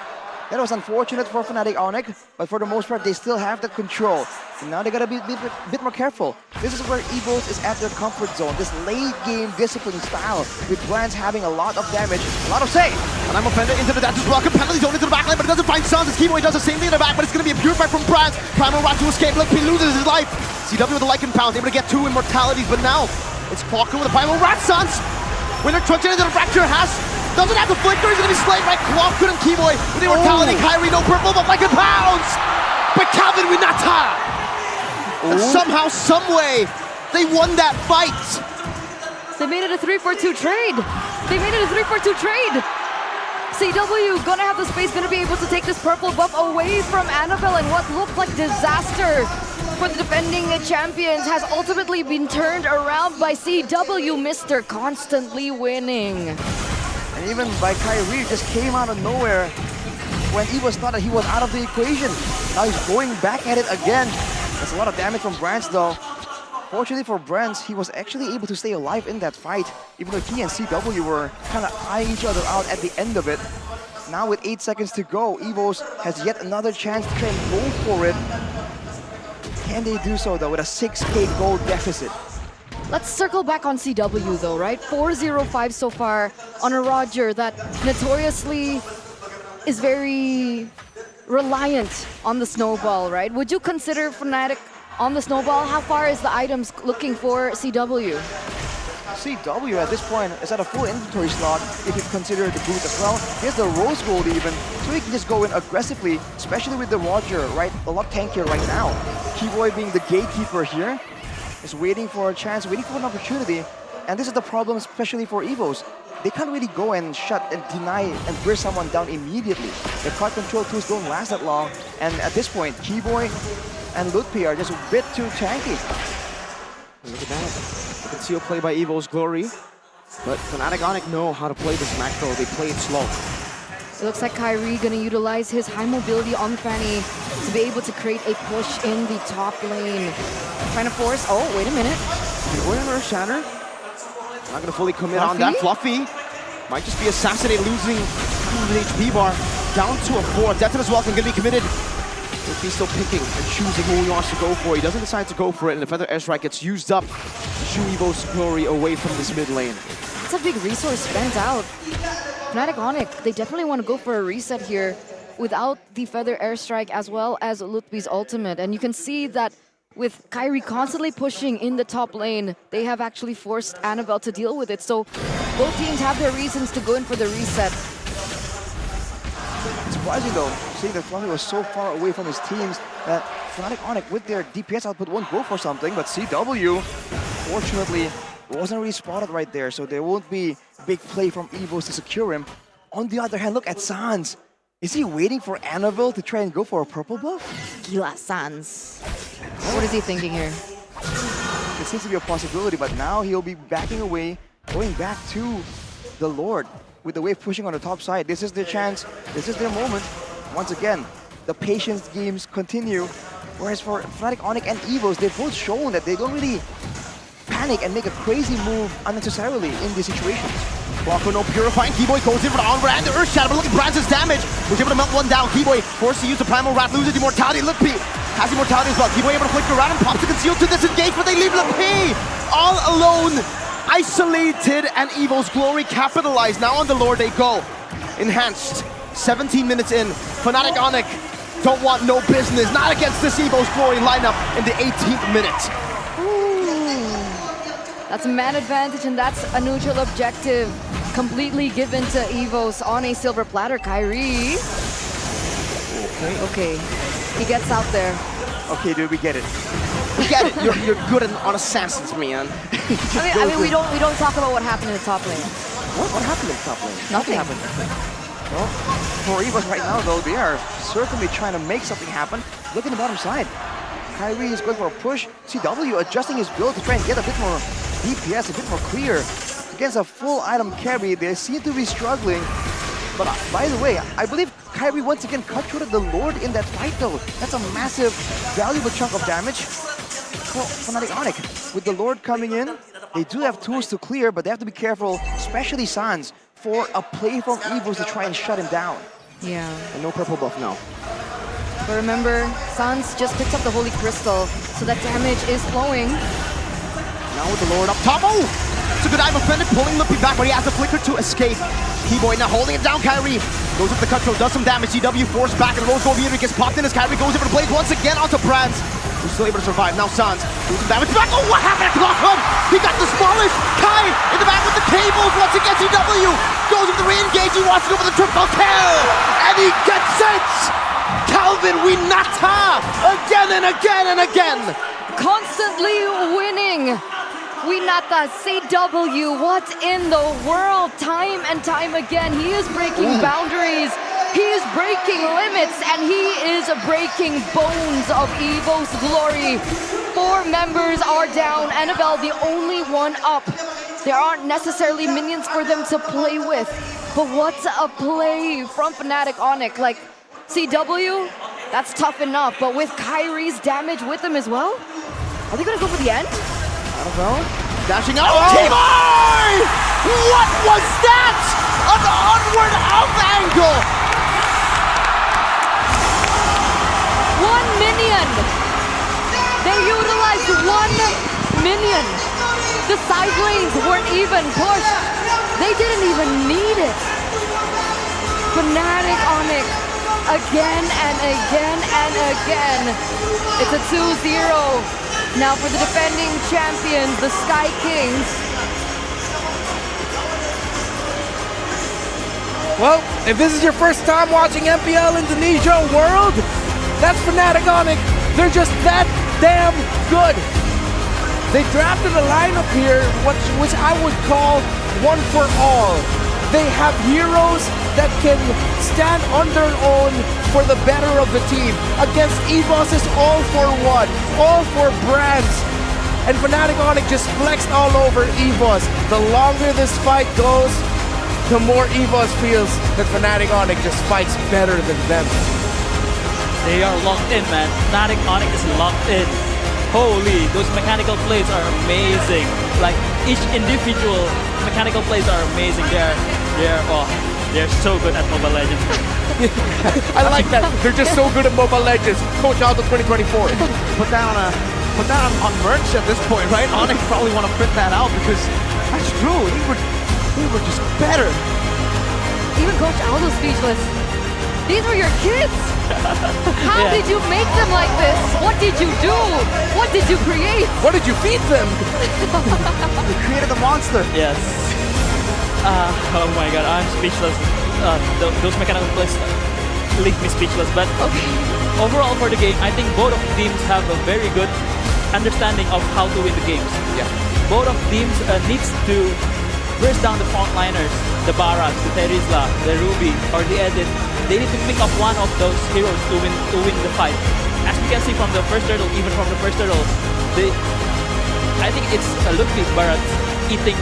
That was unfortunate for Fnatic Onyx, but for the most part, they still have that control. And now they gotta be a bit more careful. This is where EVOS is at their comfort zone, this late game discipline style, with Brands having a lot of damage, a lot of say. And I'm offended into the dash block, penalty zone into the backline, but it doesn't find Sans. His Keyboy does the same thing in the back, but it's gonna be a Purify from Brands. Primal Rat to escape, look, he loses his life. CW with the Lycan Pounce, able to get 2 immortalities, but now it's Clocker with the Primal Rat Sans. Winner Truncheon into the Fracture has doesn't have the Flicker, he's gonna be slayed by Clocker and Keyboy with immortality. Kyrie no purple, but Lycan Pounce! But Calvin Winata! And somehow, someway, they won that fight! They made it a 3-4-2 trade! They made it a 3-4-2 trade! CW gonna have the space, gonna be able to take this purple buff away from Annabelle, and what looked like disaster for the defending champions has ultimately been turned around by CW, Mr. Constantly Winning. And even by Kyrie, just came out of nowhere when EVOS thought that he was out of the equation. Now he's going back at it again. That's a lot of damage from Brands though. Fortunately for Brands, he was actually able to stay alive in that fight, even though he and CW were kind of eyeing each other out at the end of it. Now with 8 seconds to go, EVOS has yet another chance to try and go for it. Can they do so though with a 6k gold deficit? Let's circle back on CW though, right? 4-0-5 so far on a Roger that notoriously is very reliant on the snowball, right? Would you consider Fnatic on the snowball? How far is the items looking for CW? CW at this point is at a full inventory slot if you consider the boot as well. He has the Rose Gold even, so he can just go in aggressively, especially with the Roger, right? A lot tankier right now. Keyboy being the gatekeeper here, is waiting for a chance, waiting for an opportunity. And this is the problem, especially for EVOS. They can't really go and shut and deny and burst someone down immediately. Their card control tools don't last that long. And at this point, Keyboy and Lutpi are just a bit too tanky. Look at that. A concealed play by EVOS Glory. But Fnatic Onyx know how to play this macro. They play it slow. It looks like Kyrie gonna utilize his high mobility on Fanny to be able to create a push in the top lane. Trying to force, oh, wait a minute. Going under a Shatter. Not gonna fully commit on that. Fluffy might just be assassinated, losing the HP bar down to a 4. Death as well can be committed. He's still picking and choosing who he wants to go for. He doesn't decide to go for it, and the Feather Airstrike gets used up to shoo EVOS Glory away from this mid lane. That's a big resource spent out. Fnatic Onyx, they definitely want to go for a reset here without the Feather Airstrike as well as Lutpi's ultimate. And you can see that with Kyrie constantly pushing in the top lane, they have actually forced Annabelle to deal with it. So both teams have their reasons to go in for the reset. It's surprising though, seeing that Fluffy was so far away from his teams that Fnatic Onyx with their DPS output won't go for something, but CW, fortunately, wasn't really spotted right there, so there won't be big play from EVOS to secure him. On the other hand, look at Sans. Is he waiting for Annabelle to try and go for a purple buff? Gila Sans. What is he thinking here? It seems to be a possibility, but now he'll be backing away, going back to the Lord with the wave pushing on the top side. This is their chance. This is their moment. Once again, the patience games continue. Whereas for Fnatic Onyx and EVOS, they've both shown that they don't really panic and make a crazy move unnecessarily in these situations. Blanco no purifying. Keyboy goes in for the on-brand. The Earth Shadow, but look at Brands' damage. Was able to melt one down. Keyboy forced to use the Primal Wrath, loses immortality. Lippy has immortality as well. Keyboy able to flicker around and pops the conceal to disengage, but they leave Lippy all alone. Isolated, and EVOS Glory capitalize. Now on the lore they go. Enhanced. 17 minutes in. Fnatic Onic don't want no business. Not against this EVOS Glory lineup in the 18th minute. That's a man advantage, and that's a neutral objective completely given to EVOS on a silver platter. Kyrie. Okay. He gets out there. Okay, dude, we get it. We get it. You're good on assassins, man. I mean, we don't talk about what happened in the top lane. What happened in the top lane? Nothing. Happened. Well, for EVOS right now, though, they are certainly trying to make something happen. Look at the bottom side. Kyrie is going for a push. CW adjusting his build to try and get a bit more DPS, a bit more clear. Against a full item carry, they seem to be struggling. But by the way, I believe Kyrie once again cut-through the Lord in that fight, though. That's a massive, valuable chunk of damage for Fnatic Onic. With the Lord coming in, they do have tools to clear, but they have to be careful, especially Sans, for a play from EVOS to try and shut him down. Yeah. And no purple buff now. But remember, Sans just picked up the Holy Crystal, so that damage is flowing. Now with the Lord up top. Oh! It's a good item offended, pulling Lippy back, but he has a flicker to escape. Keyboy now holding it down. Kyrie goes up the cutthroat, does some damage. CW forced back, and Rose Gold Meter gets popped in as Kyrie goes over the blade once again onto Brands, who's still able to survive. Now Sans doing some damage back. Oh, what happened to Glockman? He got demolished. Kai in the back with the cables once again. CW goes with the re-engage. He wants to go for the triple kill, and he gets it. Calvin Winata again and again and again. Constantly winning. Winata, CW, what in the world? Time and time again, he is breaking boundaries. He is breaking limits, and he is breaking bones of EVOS Glory. 4 members are down. Annabelle, the only one up. There aren't necessarily minions for them to play with. But what's a play from Fnatic Onic? Like, CW, that's tough enough. But with Kyrie's damage with him as well? Are they going to go for the end? I don't know. Dashing out. Oh, Keyboy! What was that? An onward up angle. 1 minion. They utilized 1 minion. The side lanes weren't even pushed. They didn't even need it. Fnatic Onic again and again and again. It's a 2-0. Now for the defending champions, the Sky Kings. Well, if this is your first time watching MPL Indonesia World, that's Fnatic Onic. They're just that damn good. They drafted a lineup here, which I would call one for all. They have heroes that can stand on their own for the better of the team. Against EVOS is all for one, all for Brands. And Fnatic Onic just flexed all over EVOS. The longer this fight goes, the more EVOS feels that Fnatic Onic just fights better than them. They are locked in, man. Fnatic Onic is locked in. Holy, those mechanical plays are amazing. Like, each individual mechanical plays are amazing. They're so good at Mobile Legends. I like that. They're just so good at Mobile Legends. Coach out to 2024. Put that on merch at this point, right? Onic probably want to print that out because that's true. They were just better. Even Coach Aldo's speechless. These were your kids. How did you make them like this? What did you do? What did you create? What did you feed them? You created a monster. Yes. Oh my god, I'm speechless. Those mechanical plays leave me speechless. But overall for the game, I think both of teams have a very good understanding of how to win the games. Yeah. Both of teams needs to burst down the frontliners, the Baras, the Terizla, the Ruby, or the Edit. They need to pick up one of those heroes to win the fight. As we can see from the first turtle, even from the first turtle, I think it's Ludwig Barat eating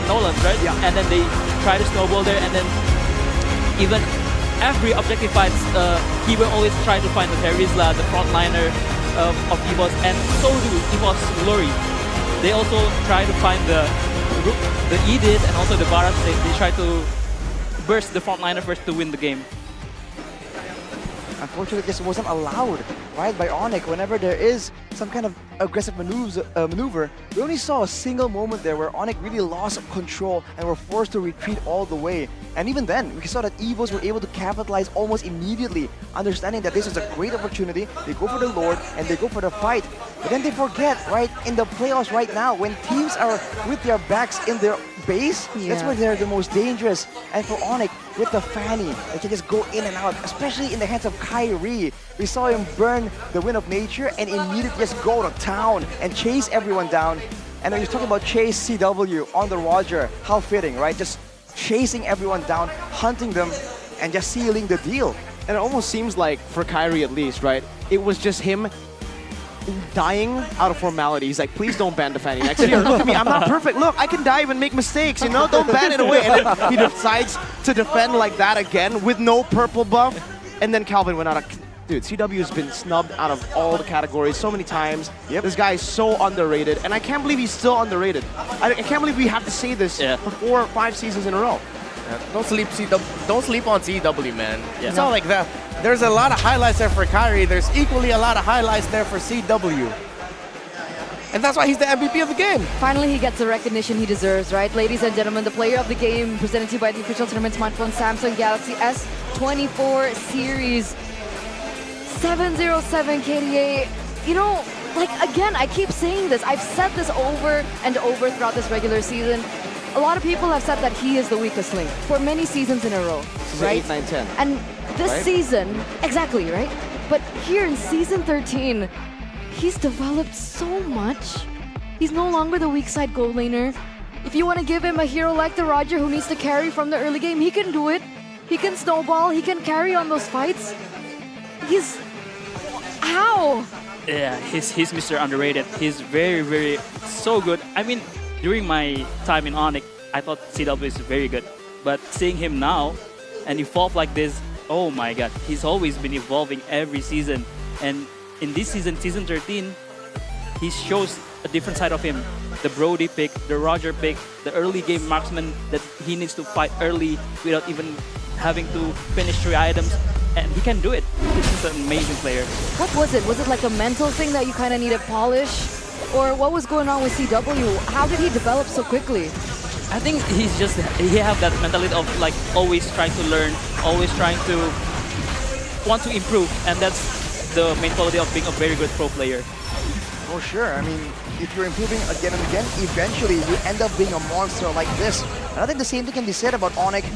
Nolan, right? Yeah. And then they try to snowball there, and then even every objective fights, he will always try to find the Terizla, the frontliner of EVOS, and so do EVOS Glory. they also try to find the Edith and also the Barat. They try to burst the frontliner first to win the game. Unfortunately, this wasn't allowed, right, by Onyx. Whenever there is some kind of aggressive maneuver, we only saw a single moment there where Onyx really lost control and were forced to retreat all the way. And even then, we saw that EVOS were able to capitalize almost immediately, understanding that this is a great opportunity. They go for the Lord and they go for the fight. But then they forget, right, in the playoffs right now, when teams are with their backs in their base, that's where they're the most dangerous. And for Onyx, with the Fanny, they can just go in and out, especially in the hands of Kyrie. We saw him burn the Wind of Nature and immediately just go to town and chase everyone down. And then he's talking about chase CW on the Roger. How fitting, right? Just chasing everyone down, hunting them, and just sealing the deal. And it almost seems like, for Kyrie at least, right, it was just him dying out of formality. He's like, please don't ban the Fanny next year. Look at me, I'm not perfect. Look, I can dive and make mistakes, you know? Don't ban it away. And then he decides to defend like that again with no purple buff. And then Calvin went out of... Dude, CW has been snubbed out of all the categories so many times. This guy is so underrated. And I can't believe he's still underrated. I can't believe we have to say this for 4 or 5 seasons in a row. Don't sleep on CW, man. It's not like that. There's a lot of highlights there for Kyrie. There's equally a lot of highlights there for CW. And that's why he's the MVP of the game. Finally, he gets the recognition he deserves, right? Ladies and gentlemen, the player of the game presented to you by the official tournament smartphone Samsung Galaxy S24 Series 707 KDA. You know, like, again, I keep saying this. I've said this over and over throughout this regular season. A lot of people have said that he is the weakest link for many seasons in a row, right? 8, 9, 10. And this season, exactly, right? But here in season 13, he's developed so much. He's no longer the weak side goal laner. If you want to give him a hero like the Roger who needs to carry from the early game, he can do it. He can snowball, he can carry on those fights. He's... How? Yeah, he's Mr. Underrated. He's very, so good. I mean, during my time in Onyx, I thought CW is very good. But seeing him now and evolve like this, oh my god, he's always been evolving every season. And in this season, season 13, he shows a different side of him. The Brody pick, the Roger pick, the early game marksman that he needs to fight early without even having to finish 3 items. And he can do it. He's an amazing player. What was it? Was it like a mental thing that you kind of needed polish? Or what was going on with CW? How did he develop so quickly? I think he have that mentality of like always trying to learn, always trying to want to improve, and that's the main quality of being a very good pro player. For sure. I mean, if you're improving again and again, eventually you end up being a monster like this. And I think the same thing can be said about Onyx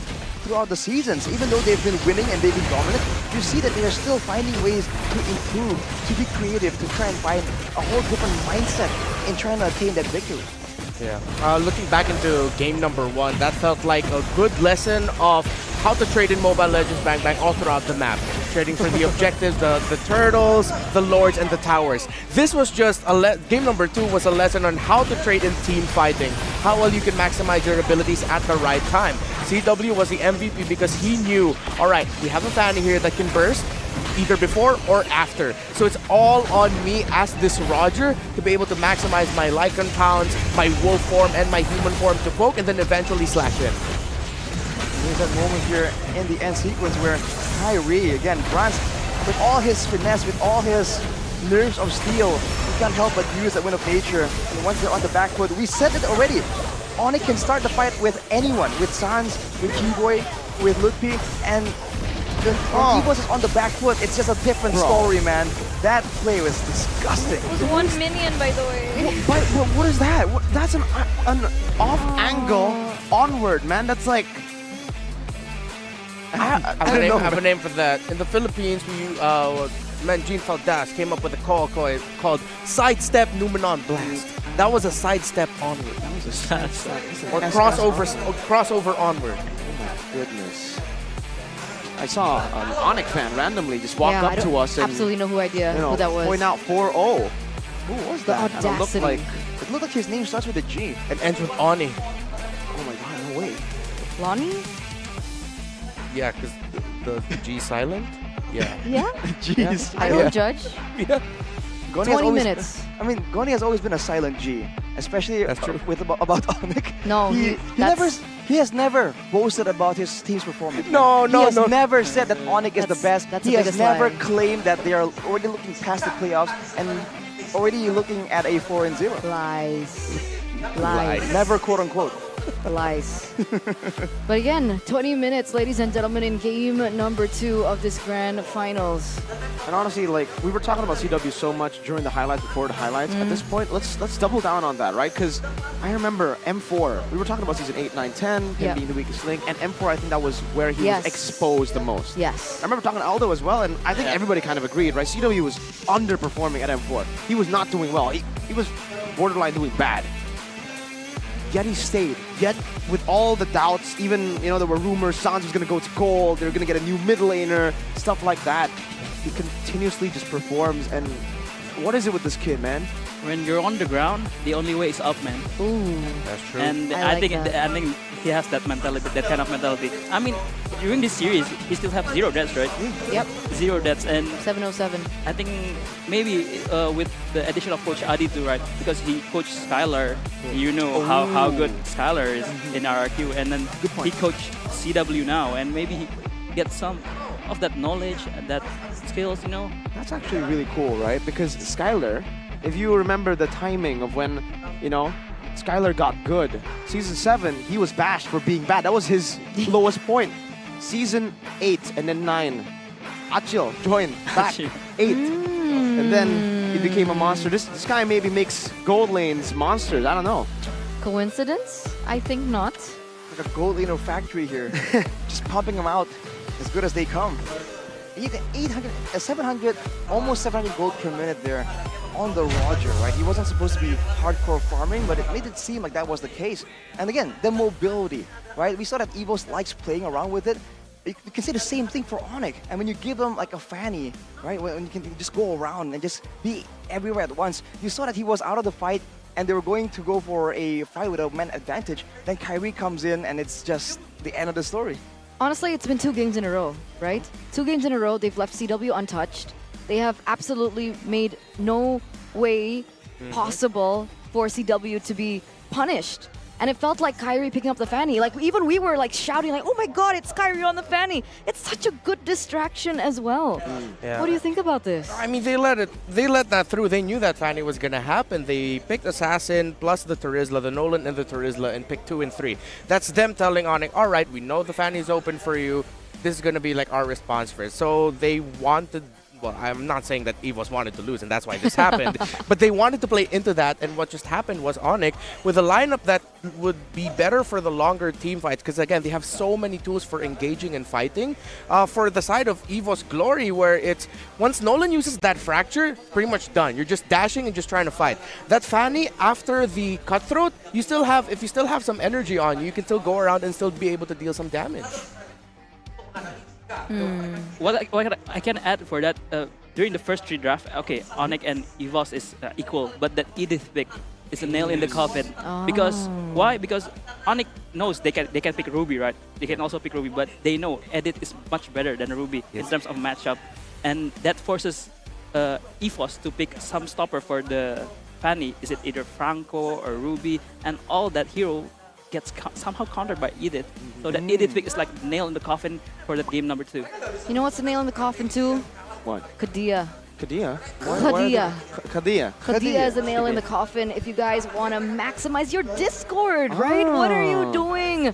throughout the seasons. Even though they've been winning and they've been dominant, you see that they are still finding ways to improve, to be creative, to try and find a whole different mindset in trying to attain that victory. Yeah. Looking back into game number 1, that felt like a good lesson of how to trade in Mobile Legends Bang Bang all throughout the map. Trading for the objectives, the turtles, the lords, and the towers. This was just game number 2 was a lesson on how to trade in team fighting, how well you can maximize your abilities at the right time. CW was the MVP because he knew, all right, we have a Fanny here that can burst either before or after. So it's all on me as this Roger to be able to maximize my Lycan pounds, my wolf form, and my human form to poke, and then eventually slash in. There's that moment here in the end sequence where Kyrie, again, Brans, with all his finesse, with all his nerves of steel, he can't help but use that Wind of Nature. And once they're on the back foot, we said it already, Onyx can start the fight with anyone, with Sans, with G-Boy, with Lutpi, and when EVOS is on the back foot, it's just a different story, man. That play was disgusting. It was 1 minion, by the way. But what is that? That's an off angle onward, man. That's like... I have a name for that. In the Philippines, Jean Faldas came up with a call called Sidestep Numenon Blast. That was a sidestep onward. That was a sidestep. Or crossover onward. Oh my goodness. I saw an Onyx fan randomly just walk up to us and absolutely no idea who that was. Point out 4-0. Who was that? The audacity. It looked like his name starts with a G. It ends with Oni. Oh my god, no way. Lonnie? Yeah, because the G silent? Yeah. Yeah? Jeez. I don't judge. Yeah. 20 minutes. I mean, Goni has always been a silent G. especially with about Onyx. No, he has never boasted about his team's performance. No, he has no. never said that Onyx is the best. that's He the has biggest never lie. claimed that they are already looking past the playoffs and already looking at a 4-0. Lies. Never quote unquote. Lies. But again, 20 minutes, ladies and gentlemen, in game number 2 of this grand finals. And honestly, like, we were talking about CW so much during the highlights, before the highlights. At this point, let's double down on that, right? Because I remember M4, we were talking about season 8, 9, 10, him being the weakest link, and M4, I think that was where he was exposed the most. Yes. I remember talking to Aldo as well, and I think everybody kind of agreed, right? CW was underperforming at M4. He was not doing well. He was borderline doing bad. Yet he stayed. Yet with all the doubts, even, there were rumors Sans was going to go to gold, they were going to get a new mid laner, stuff like that. He continuously just performs, and what is it with this kid, man? When you're on the ground, the only way is up, man. Ooh. That's true. And I think like that. I think he has that mentality, that kind of mentality. I mean, during this series, he still have 0 deaths, right? Yep. 0 deaths, and 707. I think maybe with the addition of Coach Adi too, right? Because he coached Skylar, you know how good Skylar is in RRQ, and then he coached CW now, and maybe he gets some of that knowledge, that skills, That's actually really cool, right? Because Skylar, if you remember the timing of when, Skylar got good. Season 7, he was bashed for being bad. That was his lowest point. Season 8 and then 9, Achil joined back. 8. And then he became a monster. This guy maybe makes gold lanes monsters. I don't know. Coincidence? I think not. Like a gold laner factory here. Just pumping them out as good as they come. 800, 700, almost 700 gold per minute there on the Roger, right? He wasn't supposed to be hardcore farming, but it made it seem like that was the case. And again, the mobility, right? We saw that EVOS likes playing around with it. You can say the same thing for Onyx. And when you give them like a fanny, right? When you can just go around and just be everywhere at once. You saw that he was out of the fight and they were going to go for a fight with a man advantage. Then Kyrie comes in and it's just the end of the story. Honestly, it's been 2 games in a row, right? 2 games in a row, they've left CW untouched. They have absolutely made no way possible for CW to be punished. And it felt like Kyrie picking up the fanny. Like, even we were like shouting like, oh my God, it's Kyrie on the fanny. It's such a good distraction as well. What do you think about this? I mean, they let that through. They knew that fanny was going to happen. They picked Assassin plus the Terizla, the Nolan and the Terizla, and picked 2 and 3. That's them telling Onyx, all right, we know the fanny is open for you. This is going to be like our response for it. So they wanted, well, I'm not saying that EVOS wanted to lose and that's why this happened, but they wanted to play into that, and what just happened was Onyx with a lineup that would be better for the longer team fights, because again, they have so many tools for engaging and fighting. For the side of EVOS Glory, where it's, once Nolan uses that fracture, pretty much done. You're just dashing and just trying to fight. That fanny, after the cutthroat, you still have, if you still have some energy on you, you can still go around and still be able to deal some damage. What I can add for that, during the first 3 draft, okay, Onyx and EVOS is equal, but that Edith pick is a nail in the coffin. Because why? Because Onyx knows they can pick Ruby, right? They can also pick Ruby, but they know Edith is much better than Ruby in terms of matchup, and that forces EVOS to pick some stopper for the Fanny. Is it either Franco or Ruby? And all that hero gets somehow countered by Edith. So that Edith pick is like nail in the coffin for that game number 2. You know what's the nail in the coffin too? What? Kadia. Kadia? Kadia. Kadia. Kadia is the nail in the coffin if you guys want to maximize your Discord, right? What are you doing?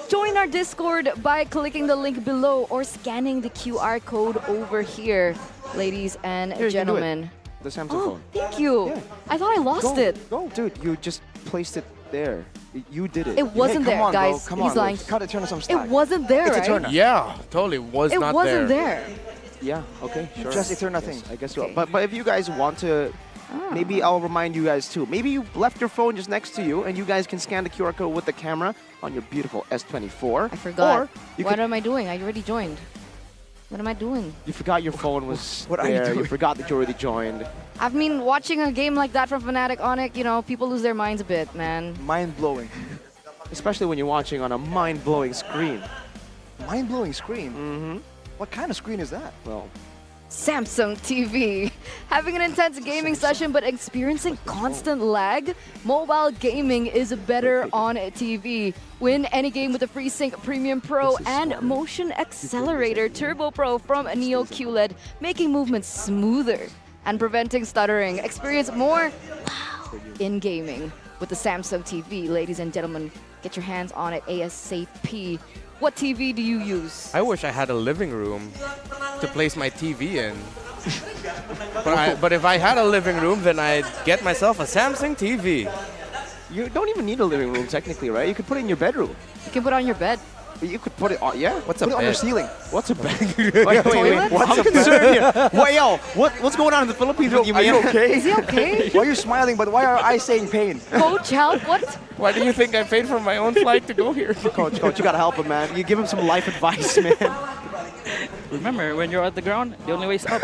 Join our Discord by clicking the link below or scanning the QR code over here, ladies and gentlemen. The Samsung phone. Thank you. Yeah. I thought I lost it. Go, dude. You just placed it there. You did it. It wasn't Hey, come there, on, guys. Bro. Come He's on, lying. Cut Eternal some slack. It wasn't there, It's right? Eternal. Yeah, totally was It not wasn't there. Yeah, okay, sure. Just Eternal thing. I guess so. But if you guys want to, maybe I'll remind you guys too. Maybe you left your phone just next to you and you guys can scan the QR code with the camera on your beautiful S24. I forgot. Or you What am I doing? I already joined. What am I doing? You forgot your phone was What are you there. doing? You forgot that you already joined. I've been watching a game like that from Fnatic Onyx, you know, people lose their minds a bit, man. Mind-blowing. Especially when you're watching on a mind-blowing screen. Mind-blowing screen? Mm-hmm. What kind of screen is that? Well, Samsung TV. Having an intense gaming session but experiencing constant lag? Mobile gaming is better on TV. Win any game with the FreeSync Premium Pro and Motion Accelerator Turbo Pro from Neo QLED, making movements smoother and preventing stuttering. Experience more in gaming with the Samsung TV. Ladies and gentlemen, get your hands on it ASAP. What TV do you use? I wish I had a living room to place my TV in. But if I had a living room, then I'd get myself a Samsung TV. You don't even need a living room technically, right? You could put it in your bedroom. You can put it on your bed. You could put it on, yeah? What's put a it on your bed? ceiling. What's a bed? Toilet? What's I'm concerned here. Wait, yo, what's going on in the Philippines with you, Are man? you okay? Is he okay? Why are you smiling, but why are I saying pain? Coach, help, what? Why do you think I paid for my own flight to go here? Coach, you gotta help him, man. You give him some life advice, man. Remember, when you're at the ground, the only way is up.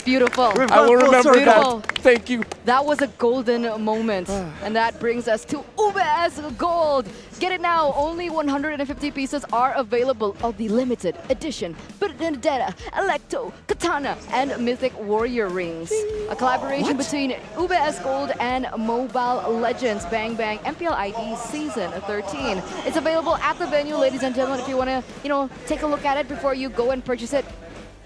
Beautiful. I will remember Beautiful. that. Thank you. That was a golden moment. And that brings us to UBS Gold. Get it now. Only 150 pieces are available of the limited edition Vendetta, Electo, Katana, and Mythic Warrior rings. A collaboration between UBS Gold and Mobile Legends Bang Bang MPL ID Season 13. It's available at the venue, ladies and gentlemen, if you want to, take a look at it before you go and purchase it.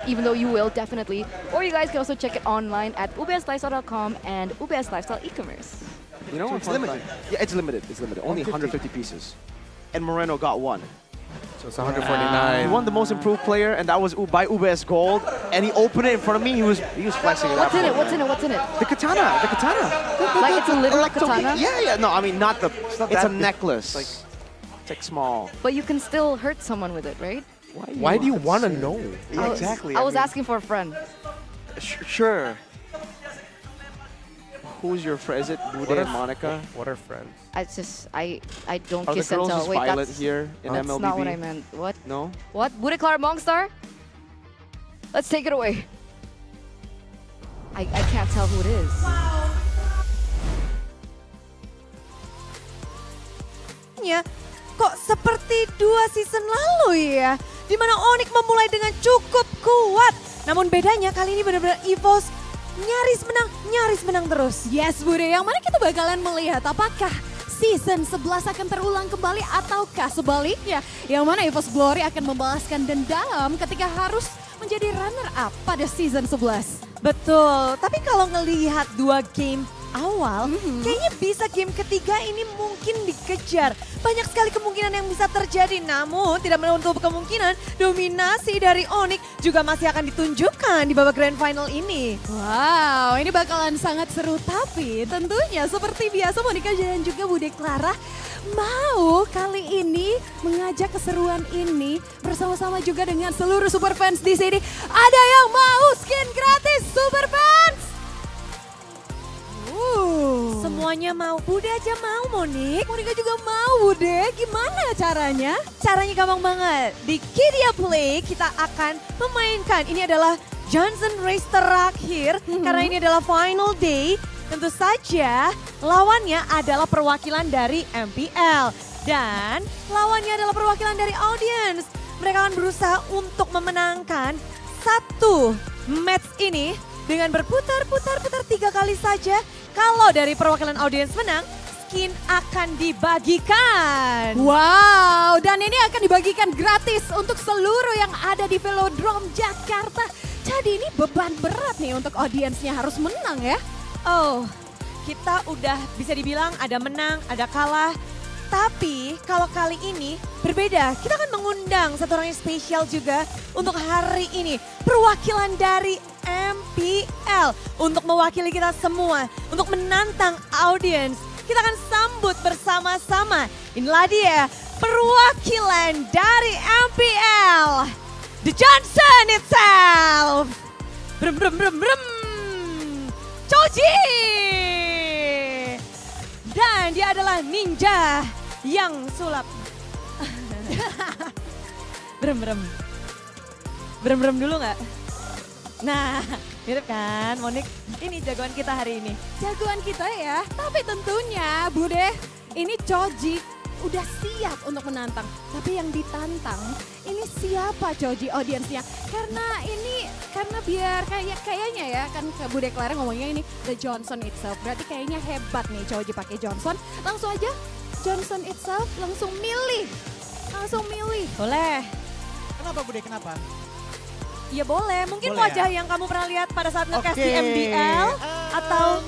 Even though you will, definitely. Or you guys can also check it online at ubslifestyle.com and UBS Lifestyle e-commerce. You know, it's limited. Yeah, it's limited. It's limited. Only 150 pieces. And Moreno got one. So it's 149. He won the most improved player, and that was by UBS Gold. And he opened it in front of me. He was flexing it out. What's in it? What's in it? What's in it? The katana. The katana. Like it's a literal katana? Yeah. No, I mean not the. It's a necklace. It's like small. But you can still hurt someone with it, right? Why do you want to know? Yeah, exactly. I was asking for a friend. Sure. Who's your friend? Is it Bude and Monica? What are friends? I don't Are kiss the and girls tell. just Wait, Violet that's here in that's MLBB? not what I meant. What? No? What? Bude Clara Mongstar? Let's take it away. I can't tell who it is. Ya, kok seperti 2 season lalu ya, di mana Onyx memulai dengan cukup kuat. Namun bedanya kali ini benar-benar EVOS nyaris menang terus. Yes, Bude, yang mana kita bakalan melihat apakah season 11 akan terulang kembali ataukah sebaliknya. Yang mana EVOS Glory akan membalaskan dendam ketika harus menjadi runner up pada season 11. Betul, tapi kalau ngelihat 2 game awal, kayaknya bisa game ketiga ini mungkin dikejar. Banyak sekali kemungkinan yang bisa terjadi, namun tidak menutup kemungkinan dominasi dari Onyx juga masih akan ditunjukkan di babak grand final ini. Wow, ini bakalan sangat seru, tapi tentunya seperti biasa Monica dan juga Bude Clara mau kali ini mengajak keseruan ini bersama-sama juga dengan seluruh super fans di sini. Ada yang mau skin gratis super fans? Semuanya mau, Bude aja mau Monik. Monica juga mau Bude, gimana caranya? Caranya gampang banget. Di Kidia Play kita akan memainkan, ini adalah Johnson Race terakhir karena ini adalah final day. Tentu saja lawannya adalah perwakilan dari MPL dan lawannya adalah perwakilan dari audience. Mereka akan berusaha untuk memenangkan satu match ini dengan berputar-putar 3 kali saja. Kalau dari perwakilan audiens menang, skin akan dibagikan. Wow, dan ini akan dibagikan gratis untuk seluruh yang ada di Velodrome Jakarta. Jadi ini beban berat nih untuk audiensnya harus menang ya. Oh, kita udah bisa dibilang ada menang, ada kalah. Tapi kalau kali ini berbeda, kita akan mengundang satu orang yang spesial juga untuk hari ini. Perwakilan dari MPL untuk mewakili kita semua, untuk menantang audiens. Kita akan sambut bersama-sama. Inilah dia perwakilan dari MPL. The Johnson itself. Brem brem brem brem. Choji. Dan dia adalah ninja yang sulap. Brem-brem. Brem-brem dulu nggak? Nah, mirip kan Monik? Ini jagoan kita hari ini. Jagoan kita ya, tapi tentunya Bude, ini Choji udah siap untuk menantang. Tapi yang ditantang ini siapa Choji audiensnya? Karena biar kayaknya ya kan Bude Clara ngomongnya ini the Johnson itself. Berarti kayaknya hebat nih Choji pakai Johnson. Langsung aja Johnson itself langsung milih. Boleh. Kenapa Bude, kenapa? Ya boleh, mungkin Boleh wajah ya? yang kamu pernah lihat pada saat nge-cast di MPL atau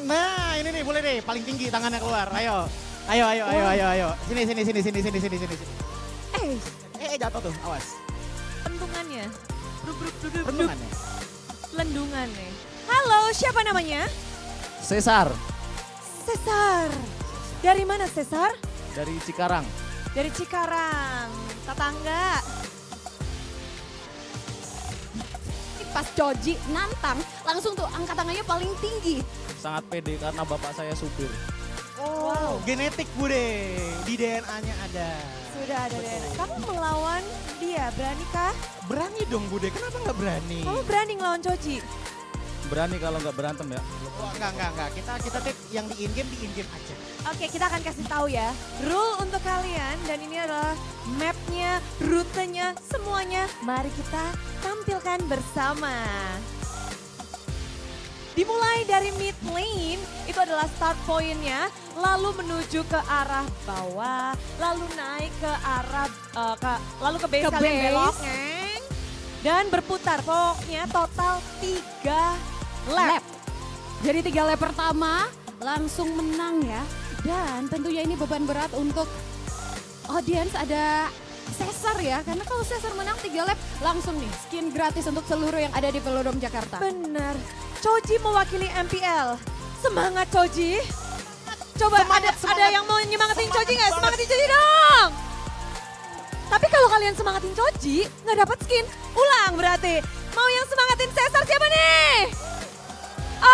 Nah ini nih boleh deh, paling tinggi tangannya keluar, ayo. Ayo. Sini. Jatuh tuh, awas. pentungannya. Rendungannya. Lendungannya. Halo, siapa namanya? Cesar, Cesar. Dari mana Cesar? dari Cikarang. Dari Cikarang, tetangga. Pas Choji nantang langsung tuh angkat tangannya paling tinggi. Sangat pede karena bapak saya supir. Wow. Genetik Bude, di DNA-nya ada. Sudah ada deh. Kamu melawan dia, beranikah? Berani dong Bude, kenapa nggak berani? Kamu berani ngelawan Choji? Berani kalau nggak berantem ya. Enggak. Kita tip yang di in-game aja. Oke, kita akan kasih tahu ya. Rule untuk kalian dan ini adalah mapnya, rutenya, semuanya. Mari kita tampilkan bersama. Dimulai dari mid lane, itu adalah start point-nya, lalu menuju ke arah bawah, lalu naik ke arah, lalu ke base kalian belok, dan berputar. Pokoknya total 3 lap. Jadi 3 lap pertama langsung menang ya. Dan tentunya ini beban berat untuk audiens, ada Cesar ya. Karena kalau Cesar menang 3 lap langsung nih skin gratis untuk seluruh yang ada di Velodrome Jakarta. Benar. Choji mewakili MPL. Semangat Choji. Coba ada yang mau nyemangatin Choji nggak? Semangatin Choji dong. Tapi kalau kalian semangatin Choji nggak dapat skin, ulang berarti. Mau yang semangatin Cesar siapa nih?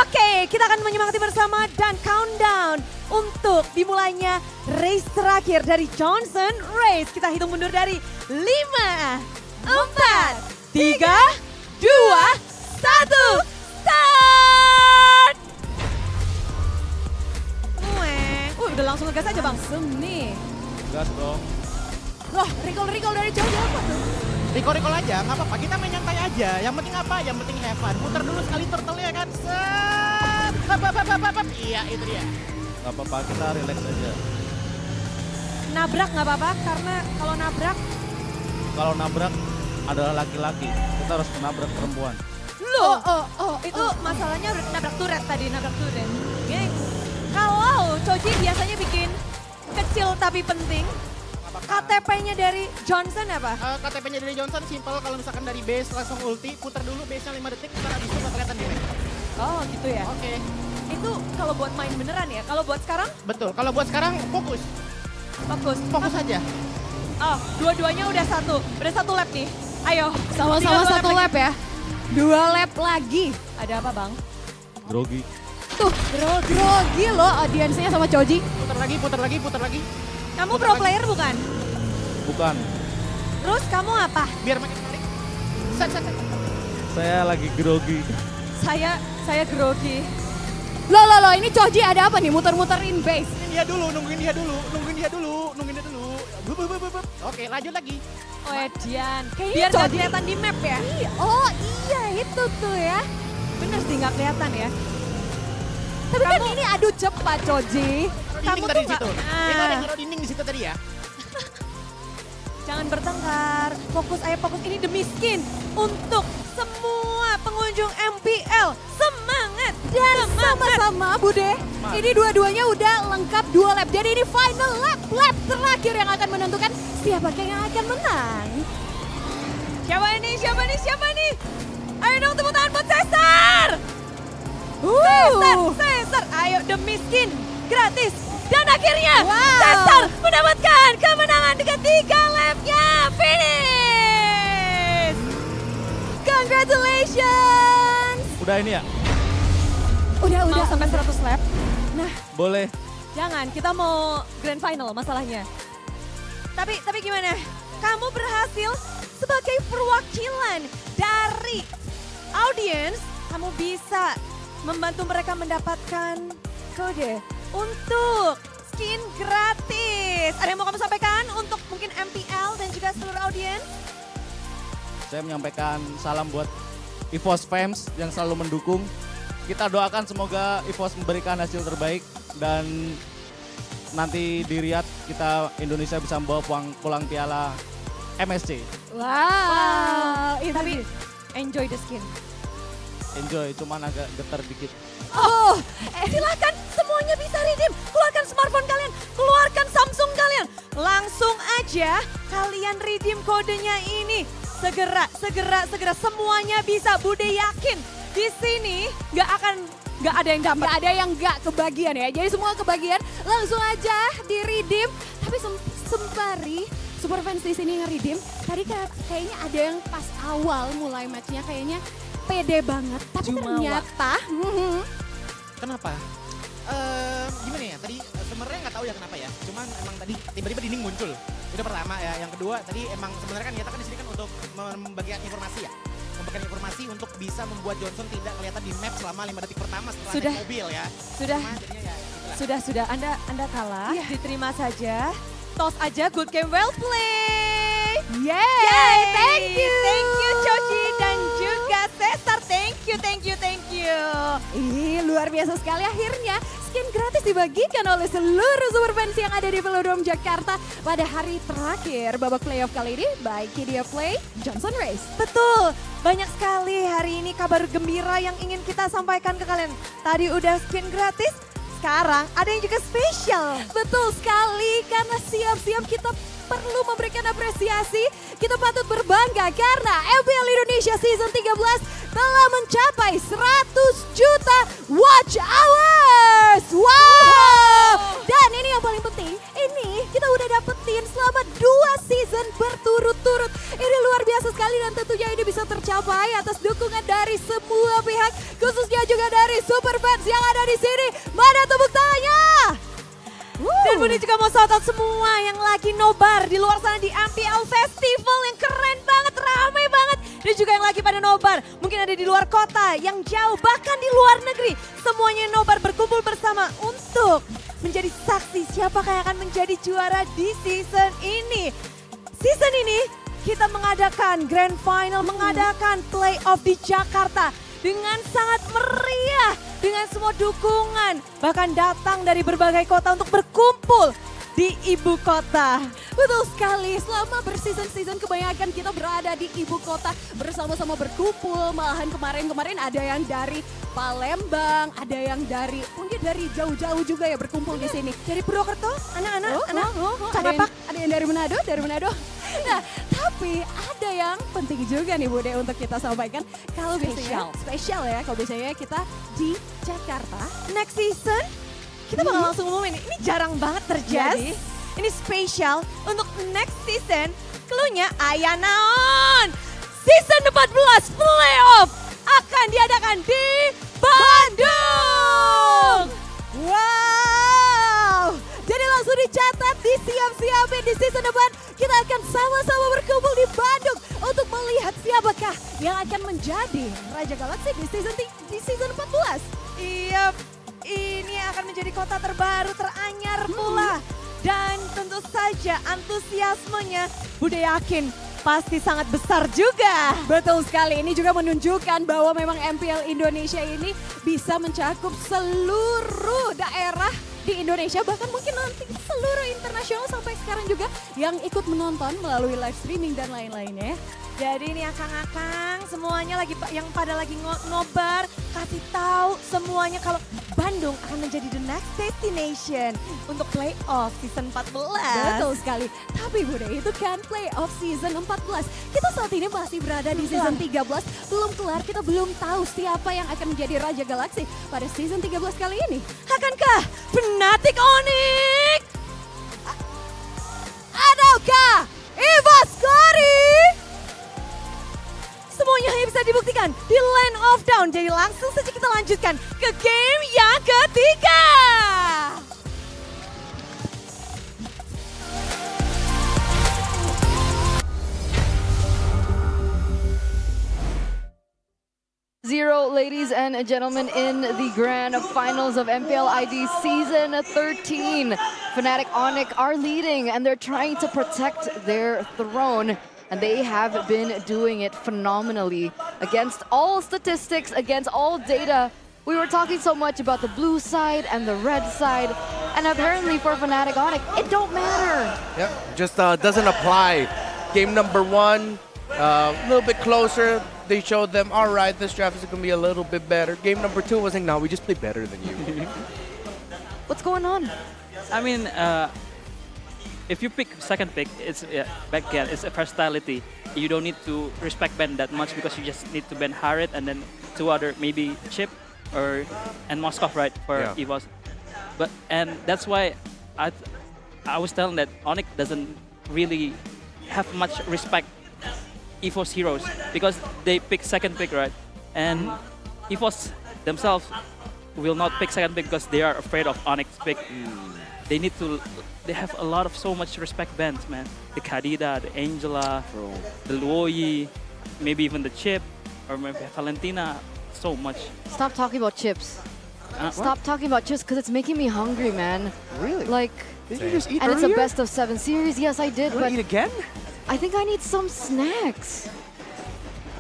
Oke, kita akan menyemangati bersama dan countdown untuk dimulainya race terakhir dari Johnson Race. Kita hitung mundur dari 5, 4, 3, 2, 1, start! Udah langsung ngegas aja bang. Langsung nih. Gas dong. Loh, recall dari Choji apa tuh? Recall aja, nggak apa-apa. Kita main nyantai aja. Yang penting apa? Yang penting have fun. Muter dulu sekali turtle-nya kan. Set. Iya, itu dia. Nggak apa-apa, kita relax aja. Nabrak nggak apa-apa, karena kalau nabrak adalah laki-laki. Kita harus menabrak perempuan. Loh, itu masalahnya nabrak turret tadi, nabrak turret. Geng, kalau Choji biasanya bikin kecil tapi penting. KTP-nya dari Johnson apa? KTP-nya dari Johnson simpel, kalau misalkan dari base langsung ulti, putar dulu base-nya 5 detik, ntar abis itu bakal kelihatan di ring. Oh gitu ya? Oke. Itu kalau buat main beneran ya? Kalau buat sekarang? Betul, kalau buat sekarang fokus. Fokus aja. Oh, dua-duanya udah satu lap nih. Ayo. Sama-sama 1 lap ya. 2 lap lagi. Ada apa bang? Grogi. Tuh, grogi loh audiensnya sama Choji. Putar lagi. Kamu pro player bukan? Bukan. Terus kamu apa? Biar makin menarik. Set. Saya lagi grogi. Saya grogi. Loh, ini Choji ada apa nih? Muter-muterin base. Nungguin dia dulu. Oke, lanjut lagi. Oh Edian, Kayaknya biar gak Choji- kelihatan di map ya? Oh iya itu tuh ya. Bener sih gak kelihatan ya. Tapi kan ini adu cepat Choji. Kamu tuh gak... Kita ada naruh dinding di situ tadi ya. Jangan bertengkar, fokus ini demi skin untuk semua pengunjung MPL. Semangat! Dan sama-sama Bude, ini dua-duanya udah lengkap 2 lap. Jadi ini final lap terakhir yang akan menentukan siapakah yang akan menang. Siapa nih? Ayo dong tepuk tangan buat Cesar! Cesar, ayo demi skin gratis. Dan akhirnya Cesar mendapatkan kemenangan ketiga lapnya. Finish! Congratulations! Udah ini ya? Udah sampai 100 lap. Nah, Boleh. jangan, kita mau grand final masalahnya. Tapi gimana? Kamu berhasil sebagai perwakilan dari audiens. Kamu bisa membantu mereka mendapatkan kode untuk skin gratis. Haris, ada yang mau kamu sampaikan untuk mungkin MPL dan juga seluruh audiens? Saya menyampaikan salam buat EVOS fans yang selalu mendukung. Kita doakan semoga EVOS memberikan hasil terbaik dan nanti di Riyadh kita Indonesia bisa membawa pulang piala MSC. Wow. Tapi enjoy the skin. Enjoy, cuman agak getar dikit. Oh, silakan semuanya bisa redeem. Keluarkan smartphone kalian, keluarkan Samsung kalian. Langsung aja kalian redeem kodenya ini. Segera semuanya bisa. Bude yakin di sini nggak ada yang dapat. Nggak ada yang nggak kebagian ya. Jadi semua kebagian langsung aja di redeem. Tapi sembari super fans di sini nge-redeem, tadi kayaknya ada yang pas awal mulai matchnya kayaknya pede banget. Tapi ternyata Kenapa? Gimana ya, tadi sebenarnya nggak tahu ya kenapa ya. Cuman emang tadi tiba-tiba dinding muncul. Itu pertama ya. Yang kedua tadi emang sebenarnya kan kita kan di sini kan untuk membagikan informasi ya. Membagikan informasi untuk bisa membuat Johnson tidak kelihatan di map selama 5 detik pertama setelah naik mobil ya. Sudah. Cuma jadinya ya gitulah. Sudah. Anda kalah. Diterima saja. Toss aja, good game, well play. Yay, thank you. Thank you Chochi dan juga Cesar. Thank you. Ih, luar biasa sekali akhirnya skin gratis dibagikan oleh seluruh super fans yang ada di Velodrome Jakarta pada hari terakhir babak playoff kali ini by Kidia Play Johnson Race. Betul, banyak sekali hari ini kabar gembira yang ingin kita sampaikan ke kalian. Tadi udah skin gratis, sekarang ada yang juga spesial. Betul sekali, karena siap-siap kita perlu memberikan apresiasi. Kita patut berbangga karena MPL Indonesia Season 13 telah mencapai 100 juta watch hours. Wow! Dan ini yang paling penting, ini kita udah dapetin selama 2 season berturut-turut. Ini luar biasa sekali dan tentunya ini bisa tercapai atas dukungan dari semua pihak, khususnya juga dari super fans yang ada di sini. Mana tepuk tangannya? Dan Budi juga mau shout out semua yang lagi nobar di luar sana di MPL Festival yang keren banget, ramai banget. Dan juga yang lagi pada nobar, mungkin ada di luar kota, yang jauh, bahkan di luar negeri. Semuanya nobar berkumpul bersama untuk menjadi saksi siapakah yang akan menjadi juara di season ini. Season ini kita mengadakan grand final, mengadakan playoff di Jakarta dengan sangat meriah, dengan semua dukungan, bahkan datang dari berbagai kota untuk berkumpul di ibu kota. Betul sekali, selama berseason-season kebanyakan kita berada di ibu kota bersama-sama berkumpul. Malahan kemarin ada yang dari Palembang, ada yang dari mungkin dari jauh-jauh juga ya berkumpul di sini. Dari Purwokerto, anak-anak, ada yang dari Manado. Nah, tapi ada yang penting juga nih Bude untuk kita sampaikan. Kalau biasanya spesial ya, kalau biasanya kita di Jakarta. Next season kita bakal langsung umumin, ini jarang banget terjadi. Ini spesial untuk next season. Cluenya aya naon. Season 14 playoff akan diadakan di Bandung. Wow. Jadi langsung dicatat, disiap-siapin di season depan. Kita akan sama-sama berkumpul di Bandung untuk melihat siapakah yang akan menjadi Raja Galaksi di season 14. Iya, ini akan menjadi kota terbaru, teranyar pula. Dan tentu saja antusiasmenya Bude yakin pasti sangat besar juga. Betul sekali, ini juga menunjukkan bahwa memang MPL Indonesia ini bisa mencakup seluruh daerah di Indonesia, bahkan mungkin nanti seluruh internasional sampai sekarang juga yang ikut menonton melalui live streaming dan lain-lainnya. Jadi ini akang-akang semuanya lagi yang pada lagi nobar, kasih tahu semuanya kalau Bandung akan menjadi the next destination untuk playoff season 14. Betul sekali. Tapi Bude, itu kan playoff season 14. Kita saat ini masih berada di season 13, belum kelar, kita belum tahu siapa yang akan menjadi Raja Galaksi pada season 13 kali ini. Akankah Fnatic Onyx? Ataukah EVOS Glory? Semuanya hanya bisa dibuktikan di Land of Down. Jadi langsung saja kita lanjutkan ke game yang ketiga. Zero, ladies and gentlemen, in the grand finals of MPL ID Season 13. Fnatic Onyx are leading and they're trying to protect their throne. And they have been doing it phenomenally against all statistics, against all data. We were talking so much about the blue side and the red side, and apparently for Fnatic Onyx, it don't matter. Yep, just doesn't apply. Game number 1, a little bit closer. They showed them, all right, this draft is going to be a little bit better. Game number 2 was like, no, we just play better than you. What's going on? I mean, if you pick second pick, it's back again. It's a versatility. You don't need to respect Ben that much because you just need to ban Harriet and then 2 other, maybe Chip and Moskov, right, for EVOS. And that's why I was telling that Onyx doesn't really have much respect EVOS heroes because they pick second pick, right? And EVOS themselves will not pick second pick because they are afraid of Onyx pick. They have a lot of so much respect bans, man. The Kadida, the Angela, the Luoyi, maybe even the Chip, or maybe Valentina, so much. Stop talking about chips. Stop talking about chips because it's making me hungry, man. Really? Like, did you just eat and earlier? it's a best of 7 series. Yes, I did. You want but to eat again? I think I need some snacks.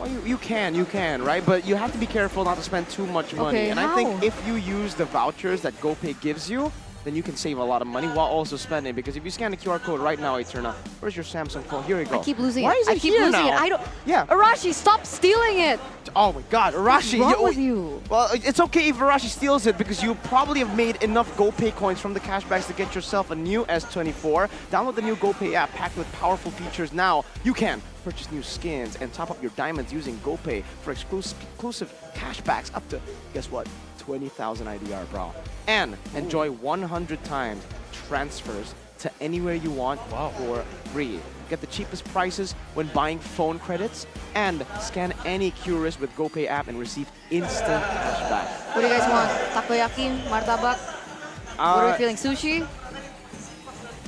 Well, you can, right? But you have to be careful not to spend too much money. Okay, and how? I think if you use the vouchers that GoPay gives you, then you can save a lot of money while also spending. Because if you scan the QR code right now, Eterna, where's your Samsung phone? Here you go. I keep losing Why it. is it I keep here losing now? it. I don't. Yeah. Arashi, stop stealing it. Oh my God, Arashi! What's wrong with you? Well, it's okay if Arashi steals it because you probably have made enough GoPay coins from the cashbacks to get yourself a new S24. Download the new GoPay app packed with powerful features now. You can purchase new skins and top up your diamonds using GoPay for exclusive cashbacks up to, guess what, 20,000 IDR, bro. And enjoy 100 times transfers to anywhere you want for free. Get the cheapest prices when buying phone credits and scan any Curious with GoPay app and receive instant cashback. What do you guys want? Takoyaki, martabak? What are we feeling? Sushi?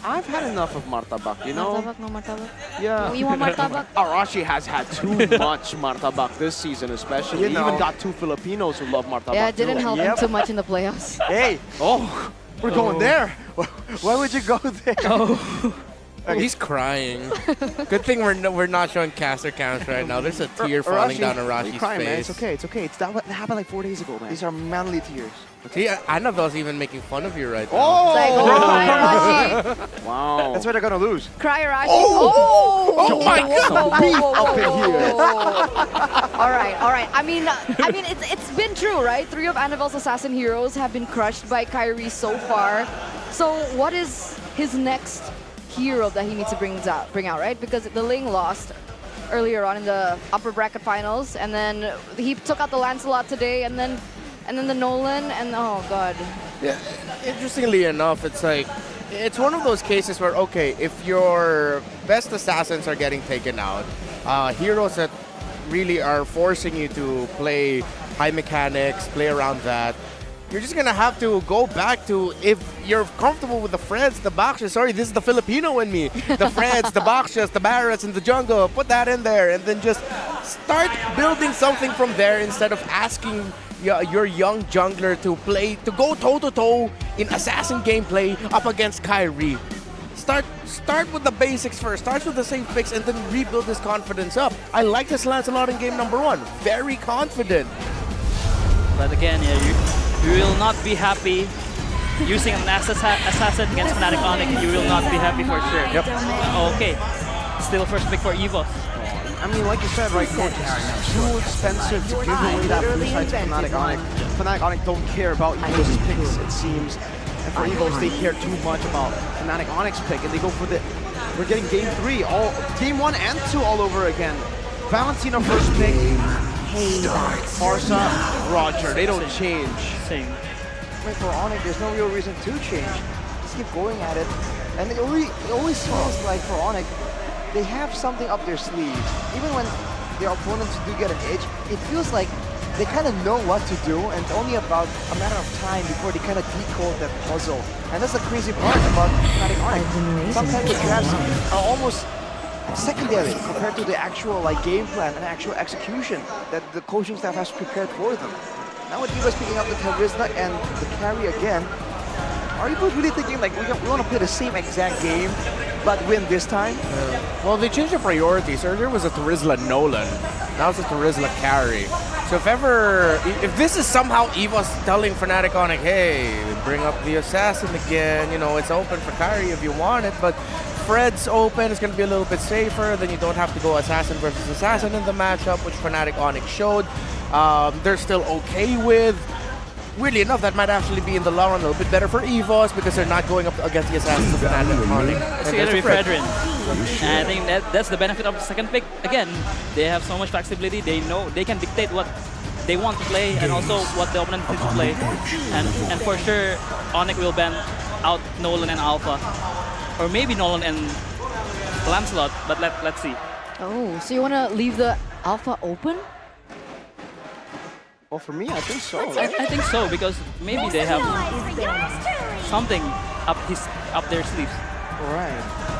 I've had enough of martabak, you know? Martabak, no martabak? Yeah. You want martabak? Arashi has had too much martabak this season, especially. You He know. even got 2 Filipinos who love martabak. Yeah, it didn't too. help him too much in the playoffs. Hey, Oh, we're going there. why would you go there? He's crying. Good thing we're not showing caster cams right now. There's a tear falling down Why are you Arashi's crying, man? face. It's okay, it's okay. That happened like 4 days ago, man. These are manly tears. See, Annabelle's even making fun of you right now. Oh! Like, oh, cry, Arashi. Wow. That's why they're gonna lose. Cry, Arashi. Oh my God. beef up in here. All right. I mean, it's been true, right? 3 of Annabelle's assassin heroes have been crushed by Kyrie so far. So what is his next hero that he needs to bring out, right? Because the Ling lost earlier on in the upper bracket finals, and then he took out the Lancelot today, and then the Nolan, and oh God. Yeah, interestingly enough, it's one of those cases where, okay, if your best assassins are getting taken out, heroes that really are forcing you to play high mechanics, play around that, you're just gonna have to go back to, if you're comfortable with the Freds, the Bakshas, sorry, this is the Filipino in me, the Freds, the Bakshas, the Barretts in the jungle, put that in there, and then just start building something from there instead of asking your young jungler to go toe-to-toe in assassin gameplay up against Kyrie. Start with the basics first, start with the safe picks, and then rebuild his confidence up. I like this Lancelot in game number 1, very confident. But again, you will not be happy using an assassin against Fnatic Onyx. You will not be happy for sure. Yep. Okay, still first pick for EVOS. I mean, like you said, right, Coach, it's too expensive to give away that blue side to Fnatic Onyx. Fnatic Onyx don't care about EVOS picks, it seems. And for EVOS, they care too much about Fnatic Onyx pick, and they go for we're getting game 3, game 1 and 2 all over again. Valentina first pick, Hayes, Farsa, Roger, they don't change. Same. I mean, for Onyx, there's no real reason to change. Just keep going at it. And it always feels like for Onyx, they have something up their sleeves. Even when their opponents do get an edge, it feels like they kind of know what to do, and it's only about a matter of time before they kind of decode that puzzle. And that's the crazy part about Fnatic Onyx. Sometimes the drafts are almost secondary compared to the actual game plan and actual execution that the coaching staff has prepared for them. Now with EVOS picking up the Charisma and the carry again, Are you both really thinking like we want to play the same exact game, but win this time? Well, they changed their priorities. Earlier was a Terizla Nolan. Now it's a Terizla carry. So if this is somehow EVOS telling Fnatic Onyx, hey, bring up the Assassin again, you know, it's open for carry if you want it, but Fred's open, it's going to be a little bit safer, then you don't have to go Assassin versus Assassin in the matchup, which Fnatic Onyx showed. They're still okay with. Weirdly enough, that might actually be in the long run a little bit better for EVOS because they're not going up against the Assassins of Fnatic Onyx. It's going to be Fredrin. And I think that's the benefit of the second pick. Again, they have so much flexibility. They know they can dictate what they want to play and also what the opponent needs to play. And for sure, Onyx will ban out Nolan and Alpha. Or maybe Nolan and Lancelot, but let's see. Oh, so you want to leave the Alpha open? Well, for me, I think so. I think so because maybe they have something up their sleeves. Right.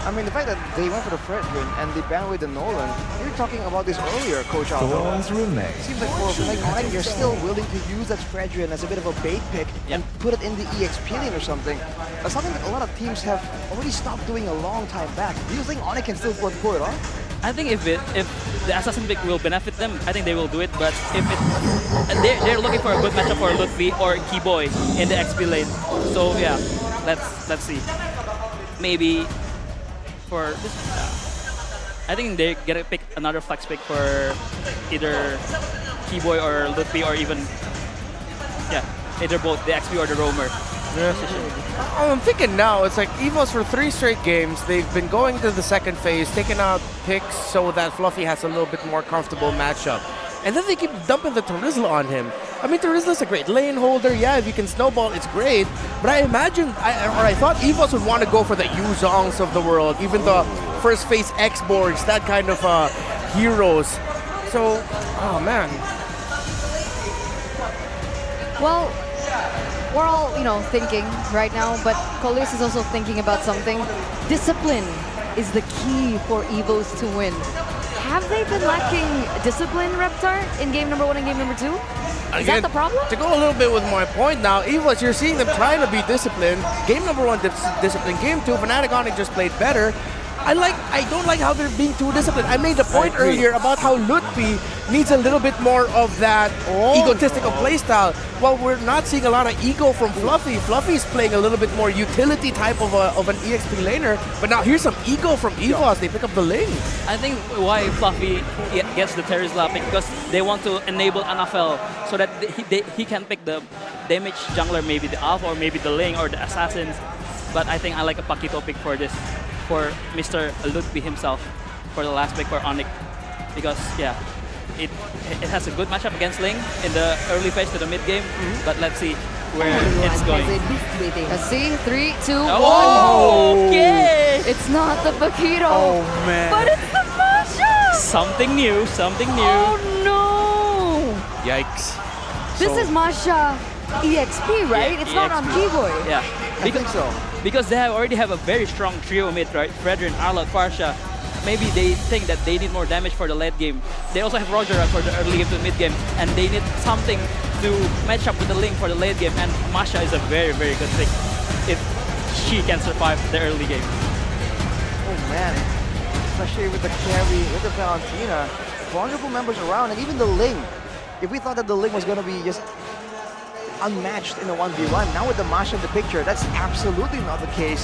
I mean, the fact that they went for the Fredrin and they banned away the Nolan, we were talking about this earlier, Coach Aldo. It seems like for Onyx, you're still willing to use that Fredrin as a bit of a bait pick and put it in the EXP lane or something. That's something that a lot of teams have already stopped doing a long time back. Do you think Onyx can still pull it off? I think if the Assassin pick will benefit them, I think they will do it. But if they're looking for a good matchup for Lutfi or Keyboy in the XP lane. So yeah, let's see. Maybe for this, I think they're gonna pick another flex pick for either Keyboy or Lutfi or even either both the XP or the Roamer. I'm thinking now, it's like EVOS for 3 straight games. They've been going to the second phase, taking out picks so that Fluffy has a little bit more comfortable matchup. And then they keep dumping the Terizla on him. I mean, Terizla's a great lane holder. Yeah, if you can snowball, it's great. But I imagined, I thought EVOS would want to go for the Yuzongs of the world, even the first phase X-Borgs, that kind of heroes. So, oh man. Well, we're all, thinking right now, but Colis is also thinking about something. Discipline is the key for EVOS to win. Have they been lacking discipline, Reptar, in game number 1 and game number 2? Is that the problem? To go a little bit with my point now, EVOS, you're seeing them trying to be disciplined. Game number 1, discipline. Game 2, Fnatic Onyx just played better. I don't like how they're being too disciplined. I made the point earlier about how Lutfi needs a little bit more of that egotistical playstyle. Well, we're not seeing a lot of ego from Fluffy. Fluffy's playing a little bit more utility type of an EXP laner, but now here's some ego from EVOS. They pick up the lane. I think why Fluffy gets the Terizla pick because they want to enable NFL so that he can pick the damage jungler, maybe the Alpha or maybe the lane or the Assassins. But I think I like a Paquito pick for this. For Mr. Lutfi himself for the last pick for Onyx because it has a good matchup against Ling in the early phase to the mid game, but let's see where it's going. Let's see, 3, 2, 1. Oh, okay. It's not the Paquito. Oh man. But it's the Masha. Something new, something new. Oh no. Yikes. This is Masha EXP, right? It's not on Keyboy. Yeah. I think so. Because they already have a very strong trio mid, right? Fredrin, Arlott, Farsha. Maybe they think that they need more damage for the late game. They also have Roger for the early game to the mid game, and they need something to match up with the Link for the late game. And Masha is a very, very good pick if she can survive the early game. Oh man, especially with the carry, with the Valentina, vulnerable members around, and even the Ling. If we thought that the Ling was going to be just unmatched in a 1v1. Now with the Masha in the picture, that's absolutely not the case.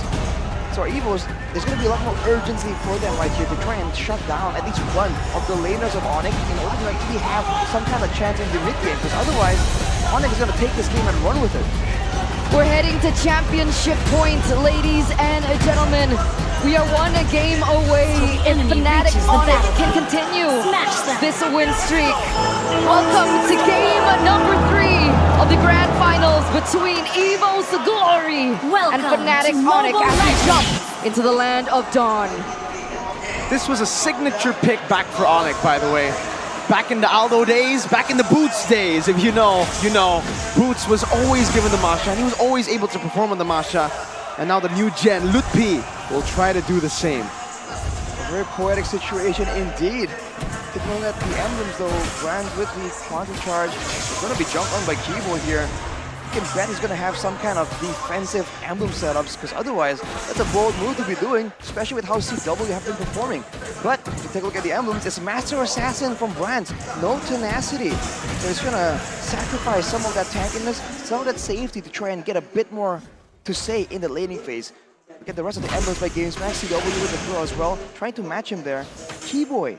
So our EVOS, there's going to be a lot more urgency for them right here to try and shut down at least one of the laners of Onyx in order to actually have some kind of chance in the mid game, because otherwise Onyx is going to take this game and run with it. We're heading to championship point, ladies and gentlemen. We are 1 game away if Fnatic Onyx can continue this win streak. Welcome to game number 3 of the grand finals between EVOS Glory and Fnatic Onyx as we jump into the land of Dawn. This was a signature pick back for Onyx, by the way. Back in the Aldo days, back in the Boots days, if you know, you know. Boots was always given the Masha, and he was always able to perform on the Masha. And now the new gen, Lutfi, will try to do the same. A very poetic situation indeed. Taking at the emblems though, Brand's with the quantum charge. It's going to be jumped on by Keyboy here. you can bet he's going to have some kind of defensive emblem setups, because otherwise, that's a bold move to be doing, especially with how CW have been performing. But if you take a look at the emblems, it's Master Assassin from Brands, no tenacity. So he's going to sacrifice some of that tankiness, some of that safety to try and get a bit more to say in the laning phase. Look at the rest of the emblems by GamesMax, CW with the throw as well, trying to match him there. Keyboy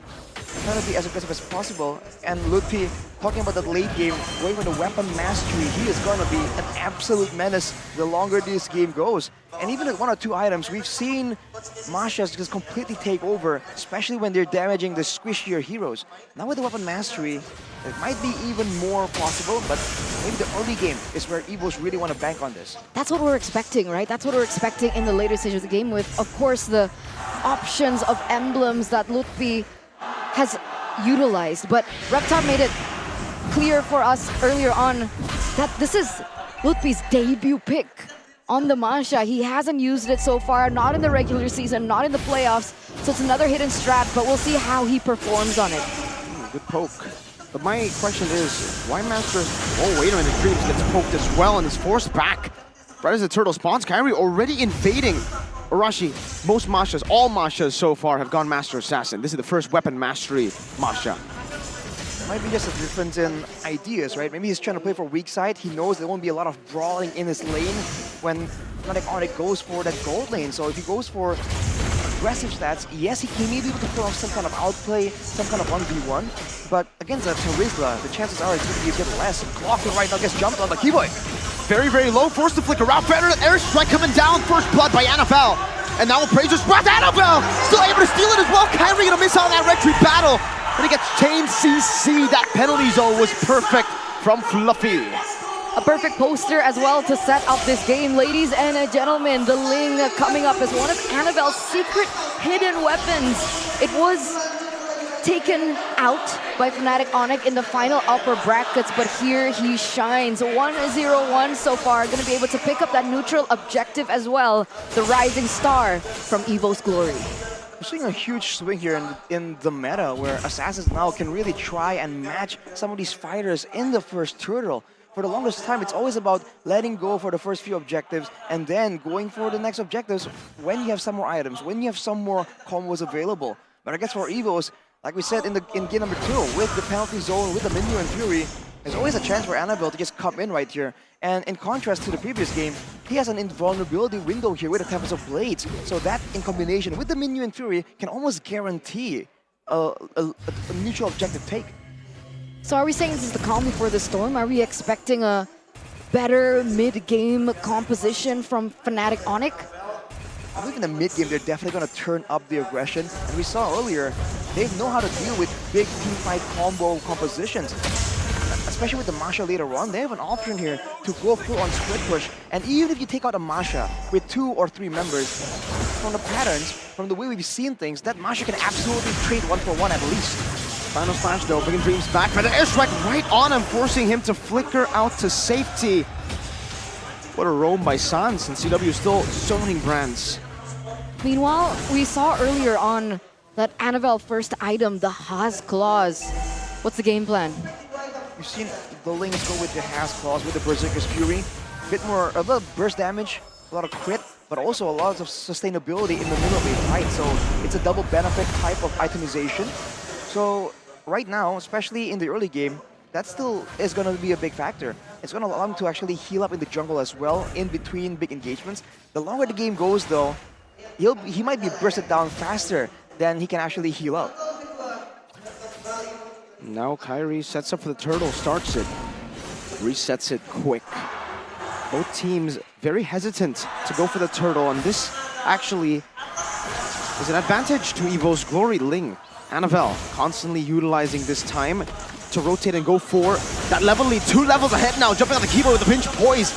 trying to be as aggressive as possible, and Ludpi talking about that late game, going for the weapon mastery. He is going to be an absolute menace the longer this game goes. And even with 1 or 2 items, we've seen Mashas just completely take over, especially when they're damaging the squishier heroes. Now with the weapon mastery, it might be even more possible, but maybe the early game is where EVOS really want to bank on this. That's what we're expecting, right? That's what we're expecting in the later stage of the game with, of course, the options of emblems that Ludpi has utilized. But Reptar made it clear for us earlier on that this is Ludpi's debut pick on the Masha. He hasn't used it so far, not in the regular season, not in the playoffs. So it's another hidden strat, but we'll see how he performs on it. Good poke. But my question is, why Master... Oh, wait a minute, Dreams gets poked as well and is forced back. Right as the turtle spawns, Kairi already invading. Arashi, most Mashas, all Mashas so far have gone Master Assassin. This is the first weapon mastery Masha. Might be just a difference in ideas, right? Maybe he's trying to play for weak side. He knows there won't be a lot of brawling in his lane when FNOC goes for that gold lane. So if he goes for aggressive stats, yes, he may be able to pull off some kind of outplay, some kind of 1v1. But against a Charizla, the chances are it's going to be a bit less. Clockwork right now gets jumped on by Keyboy. Very, very low, forced to flicker out. Better airstrike coming down, first blood by NFL. And now Appraiser spread NFL! Still able to steal it as well. Kyrie gonna miss out on that retreat battle. But he gets chained CC. That penalty zone was perfect from Fluffy. A perfect poster as well to set up this game. Ladies and gentlemen, the Ling coming up as one of Annabelle's secret hidden weapons. It was taken out by FNOC in the final upper brackets, but here he shines. 1-0-1 so far, gonna be able to pick up that neutral objective as well. The rising star from EVOS Glory. We're seeing a huge swing here in the meta where Assassins now can really try and match some of these fighters in the first turtle. For the longest time, it's always about letting go for the first few objectives and then going for the next objectives when you have some more items, when you have some more combos available. But I guess for EVOS, like we said in game number 2, with the penalty zone, with the Minion and Fury, there's always a chance for Annabelle to just come in right here. And in contrast to the previous game, he has an invulnerability window here with the Tempest of Blades. So that in combination with the Minion and Fury can almost guarantee a neutral objective take. So are we saying this is the calm before the storm? Are we expecting a better mid-game composition from FNOC? I believe in the mid-game, they're definitely going to turn up the aggression. And we saw earlier, they know how to deal with big teamfight combo compositions. Especially with the Masha later on, they have an option here to go full on split push. And even if you take out a Masha with 2 or 3 members, from the patterns, from the way we've seen things, that Masha can absolutely trade 1-for-1 at least. Final splash though, bringing Dreams back, but an airstrike right on him, forcing him to flicker out to safety. What a roam by Sans, and CW still zoning Brands. Meanwhile, we saw earlier on that Annabelle first item, the Haas Claws. What's the game plan? You've seen the Lings go with the Haas Claws, with the Berserker's Fury. A little burst damage, a lot of crit, but also a lot of sustainability in the middle of a fight. So it's a double benefit type of itemization. So right now, especially in the early game, that still is going to be a big factor. It's going to allow him to actually heal up in the jungle as well, in between big engagements. The longer the game goes though, he might be bursted down faster than he can actually heal up. Now Kyrie sets up for the turtle, starts it, resets it quick. Both teams very hesitant to go for the turtle, and this actually is an advantage to EVOS Glory. Ling, Annabelle constantly utilizing this time to rotate and go for that level lead. 2 levels ahead now, jumping on the Keyboy with the pinch poise.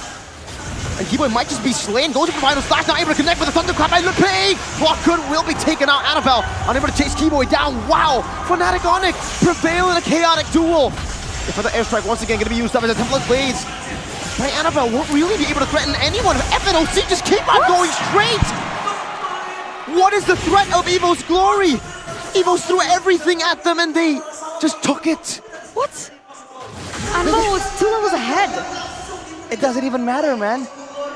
And Keyboy might just be slain, goes for the final slash, not able to connect with the Thunderclap by Ludpi! Clockwood will be taken out, Annabelle unable to chase Keyboy down. Wow! FNOC prevail in a chaotic duel. If the airstrike once again going to be used up as a Temple of Blades. But Annabelle won't really be able to threaten anyone. FNOC just keep on going straight! What is the threat of EVOS Glory? EVOS threw everything at them and they just took it. What? Annabelle was 2 levels ahead. it doesn't even matter, man.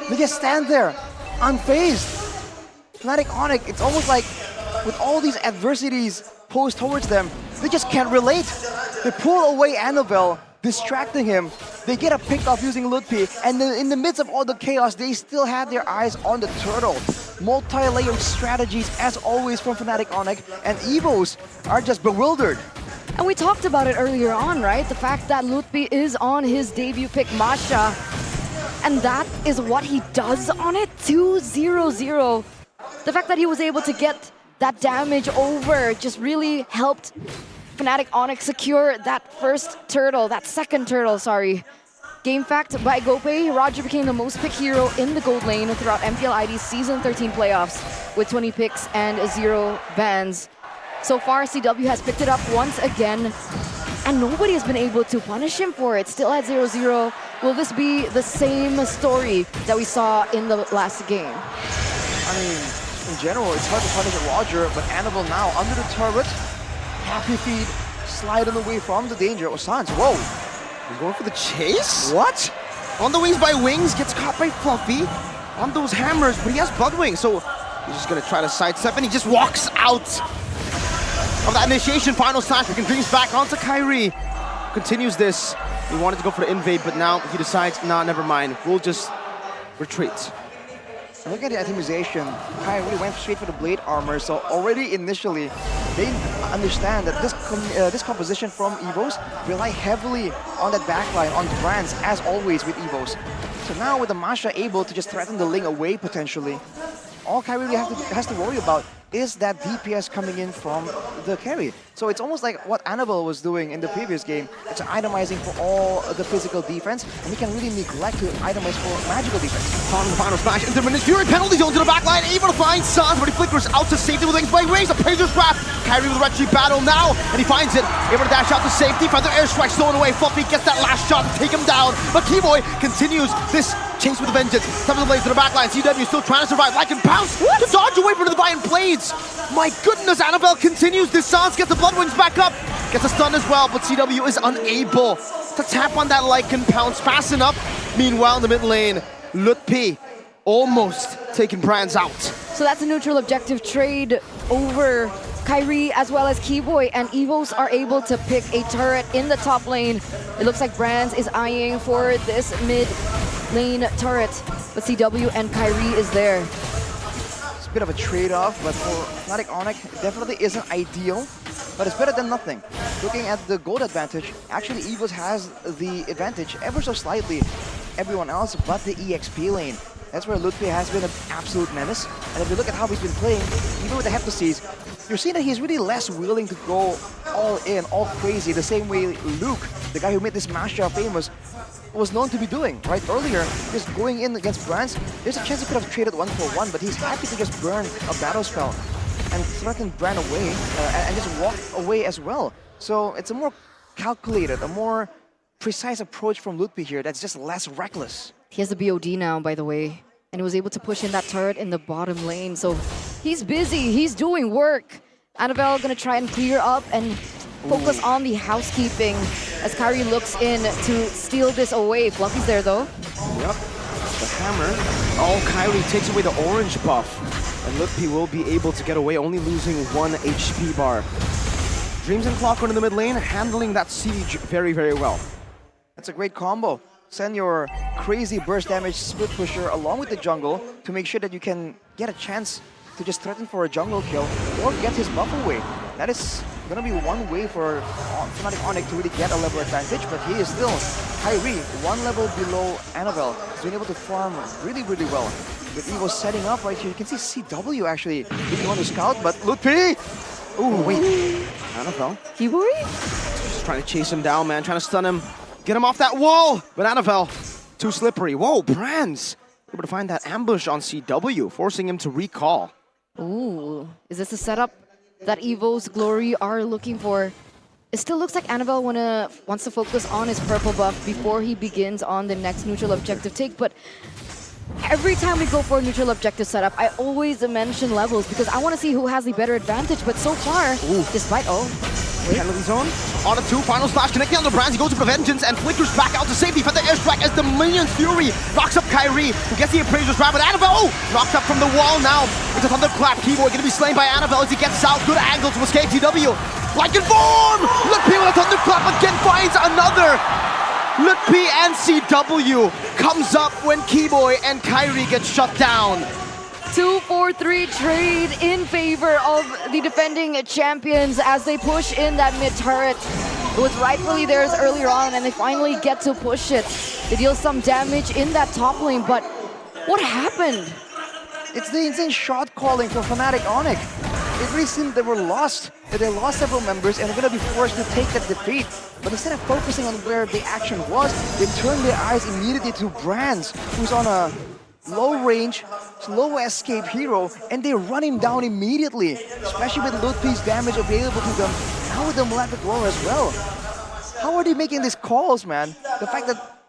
They just stand there, unfazed. Fnatic Onyx, it's almost like with all these adversities posed towards them, they just can't relate. They pull away Annabelle, distracting him. They get a pick off using Ludpi, and then in the midst of all the chaos, they still had their eyes on the turtle. Multi-layered strategies, as always, from Fnatic Onyx, and EVOS are just bewildered. And we talked about it earlier on, right? The fact that Ludpi is on his debut pick, Masha, and that is what he does on it, 2-0-0. The fact that he was able to get that damage over just really helped Fnatic Onyx secure that second turtle, sorry. Game fact, by GoPay, Roger became the most picked hero in the gold lane throughout MPL ID's Season 13 playoffs with 20 picks and 0 bans. So far, CW has picked it up once again, and nobody has been able to punish him for it. Still at 0-0. Will this be the same story that we saw in the last game? I mean, in general, it's hard to punish Roger, but Annabelle now under the turret. Happy feet, sliding away from the danger. Sans, whoa. He's going for the chase? What? On the wings by Wings, gets caught by Fluffy on those hammers, but he has Blood Wings, so he's just gonna try to sidestep, and he just walks out of that initiation. Final slash, and dreams back onto Kyrie. Continues this. He wanted to go for the invade, but now he decides, nah, never mind. We'll just retreat. And look at the atomization. Kyrie went straight for the blade armor, so already initially, they understand that this composition from EVOS rely heavily on that backline, on Brands, as always with EVOS. So now with the Masha able to just threaten the Ling away potentially, all Kyrie really has to worry about is that DPS coming in from the carry. So it's almost like what Annabelle was doing in the previous game. It's itemizing for all the physical defense, and he can really neglect to itemize for magical defense. On the final smash, Intermittent Fury penalty zone to the backline, able to find Sans, but he flickers out to safety with Wings by Wings, a Razor's Wrap. Kyrie with the Red Sheep battle now, and he finds it, able to dash out to safety, Feather Airstrike stolen away, Fluffy gets that last shot to take him down, but Keyboy continues this chase with a vengeance. Seven of the blades to the backline, CW still trying to survive, like and pounce to dodge away from the Divine Blades. My goodness, Annabelle continues this. Sans gets the Blood Wings back up, gets a stun as well, but CW is unable to tap on that Lycan pounce fast enough. Meanwhile, in the mid lane, Ludpi almost taking Brands out. So that's a neutral objective trade over Kyrie as well as Keyboy, and EVOS are able to pick a turret in the top lane. It looks like Brands is eyeing for this mid lane turret, but CW and Kyrie is there. It's a bit of a trade-off, but for Fnatic Onyx, it definitely isn't ideal, but it's better than nothing. Looking at the gold advantage, actually EVOS has the advantage ever so slightly everyone else but the EXP lane. That's where Ludpi has been an absolute menace, and if you look at how he's been playing, even with the Heptaseas, you're seeing that he's really less willing to go all in, all crazy, the same way Luke, the guy who made this Masha famous, was known to be doing, right? Earlier, just going in against Brands, there's a chance he could have traded 1-for-1, but he's happy to just burn a battle spell and threaten Brand away and just walk away as well. So it's a more calculated, a more precise approach from Ludpi here that's just less reckless. He has the BOD now, by the way, and he was able to push in that turret in the bottom lane. So he's busy, he's doing work. Annabelle gonna try and clear up and focus on the housekeeping as Kyrie looks in to steal this away. Fluffy's there though. Yep, the hammer. Oh, Kyrie takes away the orange buff, and Ludpi will be able to get away, only losing 1 HP bar. Dreams and Clockwork in the mid lane, handling that siege very, very well. That's a great combo. Send your crazy burst damage split pusher along with the jungle to make sure that you can get a chance to just threaten for a jungle kill or get his buff away. That is gonna be one way for Fnatic Onyx to really get a level advantage, but he is still Kyrie, 1 level below Annabelle. He's been able to farm really, really well. With EVOS setting up right here, you can see CW actually if you want to scout, but Ludpi! Ooh, wait. Annabelle. Keyboy? Just trying to chase him down, man, trying to stun him. Get him off that wall! But Annabelle, too slippery. Whoa, Brands! Able to find that ambush on CW, forcing him to recall. Ooh, is this a setup that EVOS Glory are looking for? It still looks like Annabelle wants to focus on his purple buff before he begins on the next neutral objective take, but every time we go for a neutral objective setup, I always mention levels because I want to see who has the better advantage, but so far, despite Penalty zone. On a 2, final slash connecting on the brands. He goes for vengeance and flickers back out to safety. Feather airstrike as the minion Fury knocks up Kyrie, who gets the appraiser's grab. But Annabelle, knocked up from the wall now. It's a thunderclap. Keyboy gonna be slain by Annabelle as he gets out. Good angle to escape TW. Like in form! Lutpi with a thunderclap again finds another. Lutpi and CW comes up when Keyboy and Kyrie get shut down. 2-4-3 trade in favor of the defending champions as they push in that mid turret. It was rightfully theirs earlier on, and they finally get to push it. They deal some damage in that top lane, but what happened? It's the insane shot calling from Fnatic Onyx. It really seemed they were lost, that they lost several members and are going to be forced to take that defeat. But instead of focusing on where the action was, they turned their eyes immediately to Brands, who's on a low range, slow escape hero, and they run him down immediately, especially with Lutpi's damage available to them, now with the Malefic Roar as well. How are they making these calls, man? The fact that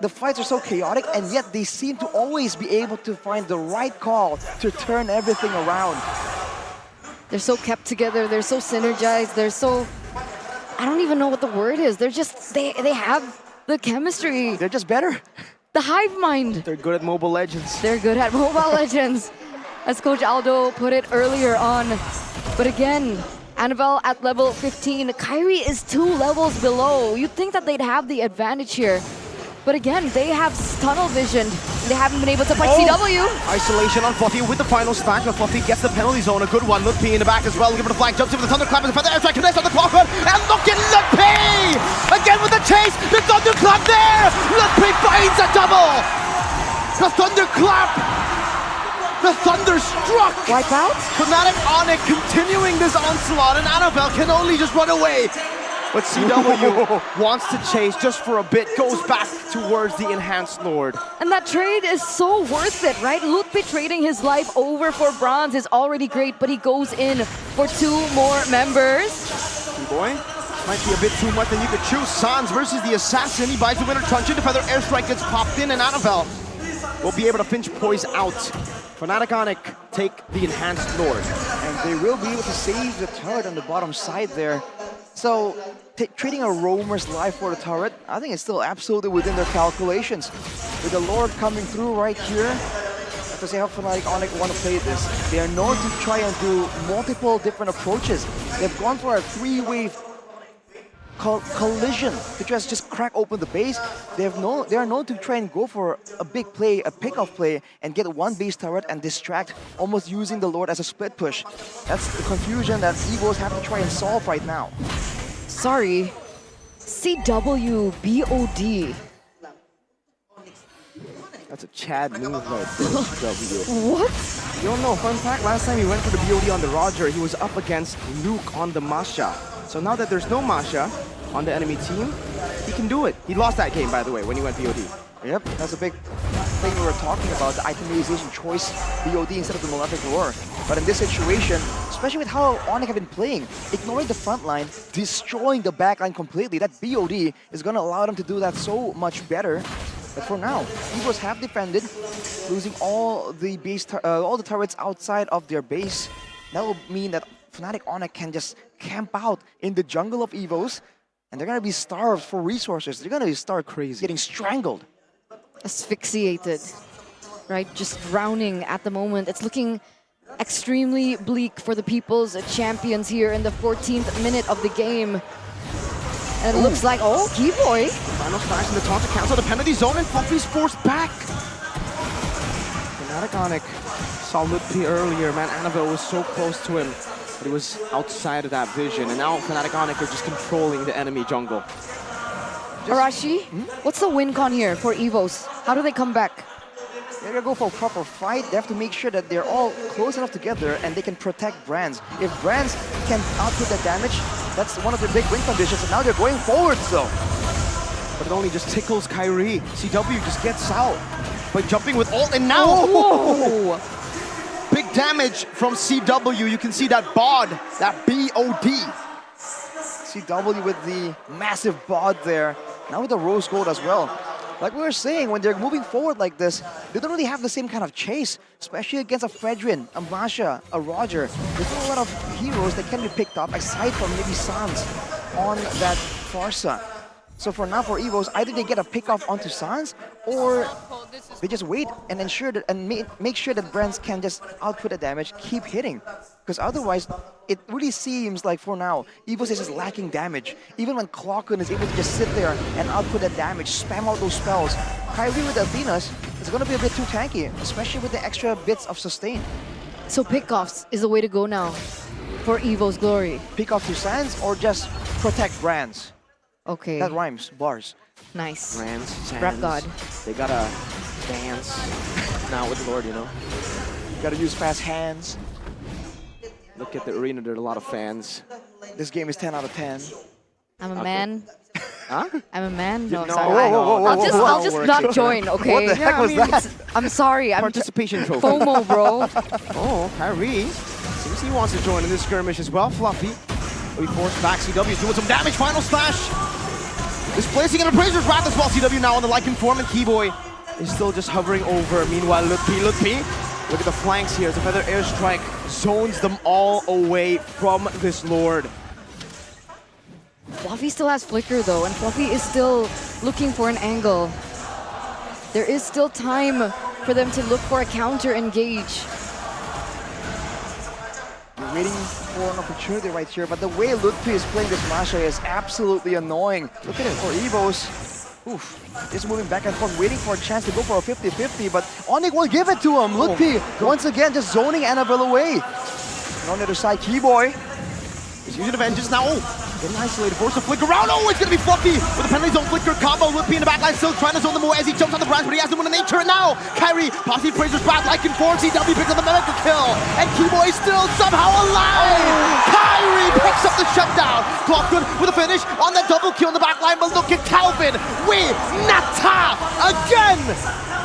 the fights are so chaotic, and yet they seem to always be able to find the right call to turn everything around. They're so kept together, they're so synergized, they're so... I don't even know what the word is. They're just, they have the chemistry. They're just better. The hive mind. They're good at Mobile Legends. They're good at Mobile Legends, as Coach Aldo put it earlier on. But again, Annabelle at level 15. Kyrie is 2 levels below. You'd think that they'd have the advantage here. But again, they have tunnel vision. They haven't been able to fight CW. Isolation on Fluffy with the final stack, but Fluffy gets the penalty zone. A good one. Lutpi in the back as well. Give it a flag. Jumps in with the thunderclap and the feather airstrike connects on the clock run. And look at Lutpi! Again with the chase. The thunderclap there. Lutpi finds a double. The thunderclap. The thunderstruck. Wipe out. Fnatic Onyx continuing this onslaught, and Annabelle can only just run away. But CW wants to chase just for a bit, goes back towards the Enhanced Lord. And that trade is so worth it, right? Lutpi trading his life over for bronze is already great, but he goes in for 2 more members. Keyboy might be a bit too much than you could choose. Sans versus the Assassin. He buys the winner truncheon. The feather airstrike gets popped in, and Annabelle will be able to pinch Poise out. Fnatic Onyx take the Enhanced Lord. And they will be able to save the turret on the bottom side there. So, trading a roamer's life for the turret, I think it's still absolutely within their calculations. With the Lord coming through right here, I have to say how Fnatic Onyx want to play this. They are known to try and do multiple different approaches. They've gone for a 3-wave collision to just crack open the base. They are known to try and go for a big play, a pick-off play, and get one base turret and distract, almost using the Lord as a split push. That's the confusion that EVOS have to try and solve right now. Sorry, CW BOD. That's a Chad move right there, CW. What? You don't know, fun fact, last time he went for the BOD on the Roger, he was up against Luke on the Masha. So now that there's no Masha on the enemy team, he can do it. He lost that game, by the way, when he went BOD. Yep, that's a big thing we were talking about, the itemization choice, BOD instead of the Malefic Roar. But in this situation, especially with how Onyx have been playing, ignoring the front line, destroying the back line completely, that BOD is going to allow them to do that so much better. But for now, EVOS have defended, losing all the turrets outside of their base. That will mean that Fnatic Onyx can just camp out in the jungle of EVOS, and they're going to be starved for resources. They're going to start getting strangled. Asphyxiated, right? Just drowning at the moment. It's looking extremely bleak for the People's Champions here in the 14th minute of the game. And it looks like, Keyboy. Final smash in the taunt to cancel the penalty zone, and Fluffy's forced back. Fnatic Onyx saw Lutpi earlier, man. Annabelle was so close to him, but he was outside of that vision. And now Fnatic Onyx are just controlling the enemy jungle. Arashi, what's the win con here for EVOS? How do they come back? They're gonna go for a proper fight. They have to make sure that they're all close enough together and they can protect Brands. If Brands can output that damage, that's one of their big win conditions. And now they're going forward, so. But it only just tickles Kyrie. CW just gets out by jumping with ult, and now big damage from CW. You can see that bod, that BOD. CW with the massive bod there. Now with the rose gold as well. Like we were saying, when they're moving forward like this, they don't really have the same kind of chase, especially against a Fredrin, a Masha, a Roger. There's not a lot of heroes that can be picked up aside from maybe Sans on that Farsa. So for now, for EVOS, either they get a pick off onto Sans, or they just wait and ensure that make sure that Brands can just output the damage, keep hitting. Because otherwise, it really seems like for now, EVOS is just lacking damage. Even when Clocken is able to just sit there and output that damage, spam out those spells, Kyrie with Athenas is going to be a bit too tanky, especially with the extra bits of sustain. So pickoffs is the way to go now for EVO's Glory. Pick off to Sans or just protect Brands. Okay. That rhymes, bars. Nice. Brands, Sans, Rap God. They gotta dance now with Lord, you know. Gotta use fast hands. Look at the arena, there are a lot of fans. This game is 10 out of 10. I'm a man. Huh? I'm a man. No, No, sorry. I'll just not join, okay? What the heck was that? I'm sorry. I'm Participation trophy. FOMO, bro. Oh, Kyrie. Seems he wants to join in this skirmish as well. Fluffy. We force back. CW is doing some damage. Final slash. Displacing an Appraiser's Wrath as well. CW now on the Lycan form, and Keyboy is still just hovering over. Meanwhile, Lutpi. Look at the flanks here. The Feather Airstrike zones them all away from this Lord. Fluffy still has Flicker though, and Fluffy is still looking for an angle. There is still time for them to look for a counter engage. You're waiting for an opportunity right here, but the way Lutpi is playing this Masha is absolutely annoying. Look at it for EVOS. Oof, just moving back and forth, waiting for a chance to go for a 50-50, but Onyx will give it to him. Lutpi, once again, just zoning Annabelle away. And on the other side, Keyboy He's using the Vengeance now. Getting isolated, force a flicker around. Oh, it's gonna be Fluffy with a penalty zone flicker combo. Lutpi in the backline, still trying to zone them away as he jumps on the branch, but he has them in the nature now. Kyrie, Posse Appraiser's Wrath, Lycan form. CW picks up the medical kill, and Keyboy still somehow alive. Kyrie picks up the shutdown. Clockwood with a finish on that double kill in the backline, but look at Calvin with Nata again,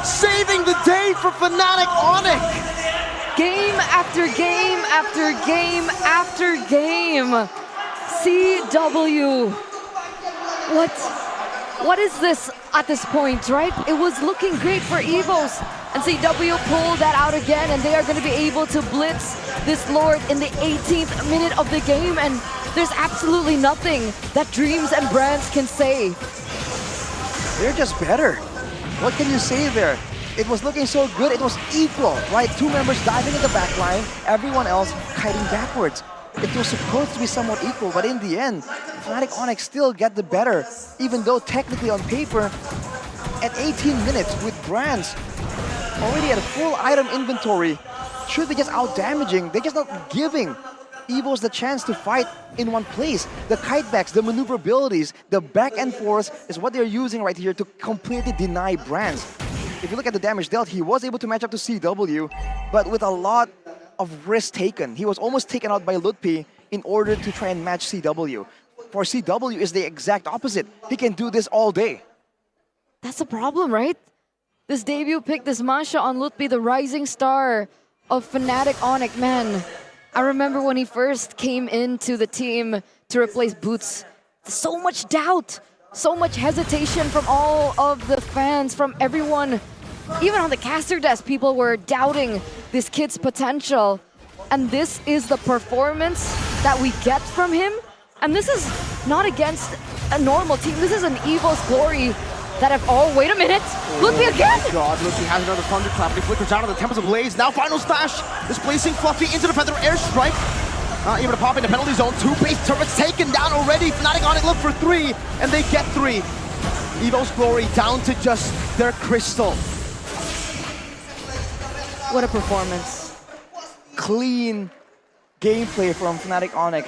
saving the day for Fnatic Onyx. Game after game after game after game. CW. What is this at this point, right? It was looking great for EVOS, and CW pulled that out again, and they are going to be able to blitz this Lord in the 18th minute of the game, and there's absolutely nothing that Dreams and Brands can say. They're just better. What can you say there? It was looking so good, it was equal, right? Two members diving in the back line, everyone else kiting backwards. It was supposed to be somewhat equal, but in the end, Fnatic Onyx still get the better, even though technically on paper, at 18 minutes with Brands already at a full item inventory, should be just out-damaging. They're just not giving EVOS the chance to fight in one place. The kitebacks, the maneuverabilities, the back and forth is what they're using right here to completely deny Brands. If you look at the damage dealt, he was able to match up to CW, but with a lot of risk taken. He was almost taken out by Lutpi in order to try and match CW. For CW is the exact opposite. He can do this all day. That's the problem, right? This debut pick, this Masha on Lutpi, the rising star of Fnatic Onyx, man. I remember when he first came into the team to replace Boots. So much doubt, so much hesitation from all of the fans, from everyone. Even on the caster desk, people were doubting this kid's potential. And this is the performance that we get from him. And this is not against a normal team. This is an EVOS Glory that have... Oh, wait a minute. Lutpi again! Oh my god, Lutpi has another Thunderclap. He flickers out of the Tempest of Blaze. Now final slash, displacing Fluffy into the Feather Airstrike. Not able to pop into penalty zone. Two base turrets taken down already. Fnatic Onyx look for 3, and they get 3. EVOS Glory down to just their crystal. What a performance. Clean gameplay from Fnatic Onyx.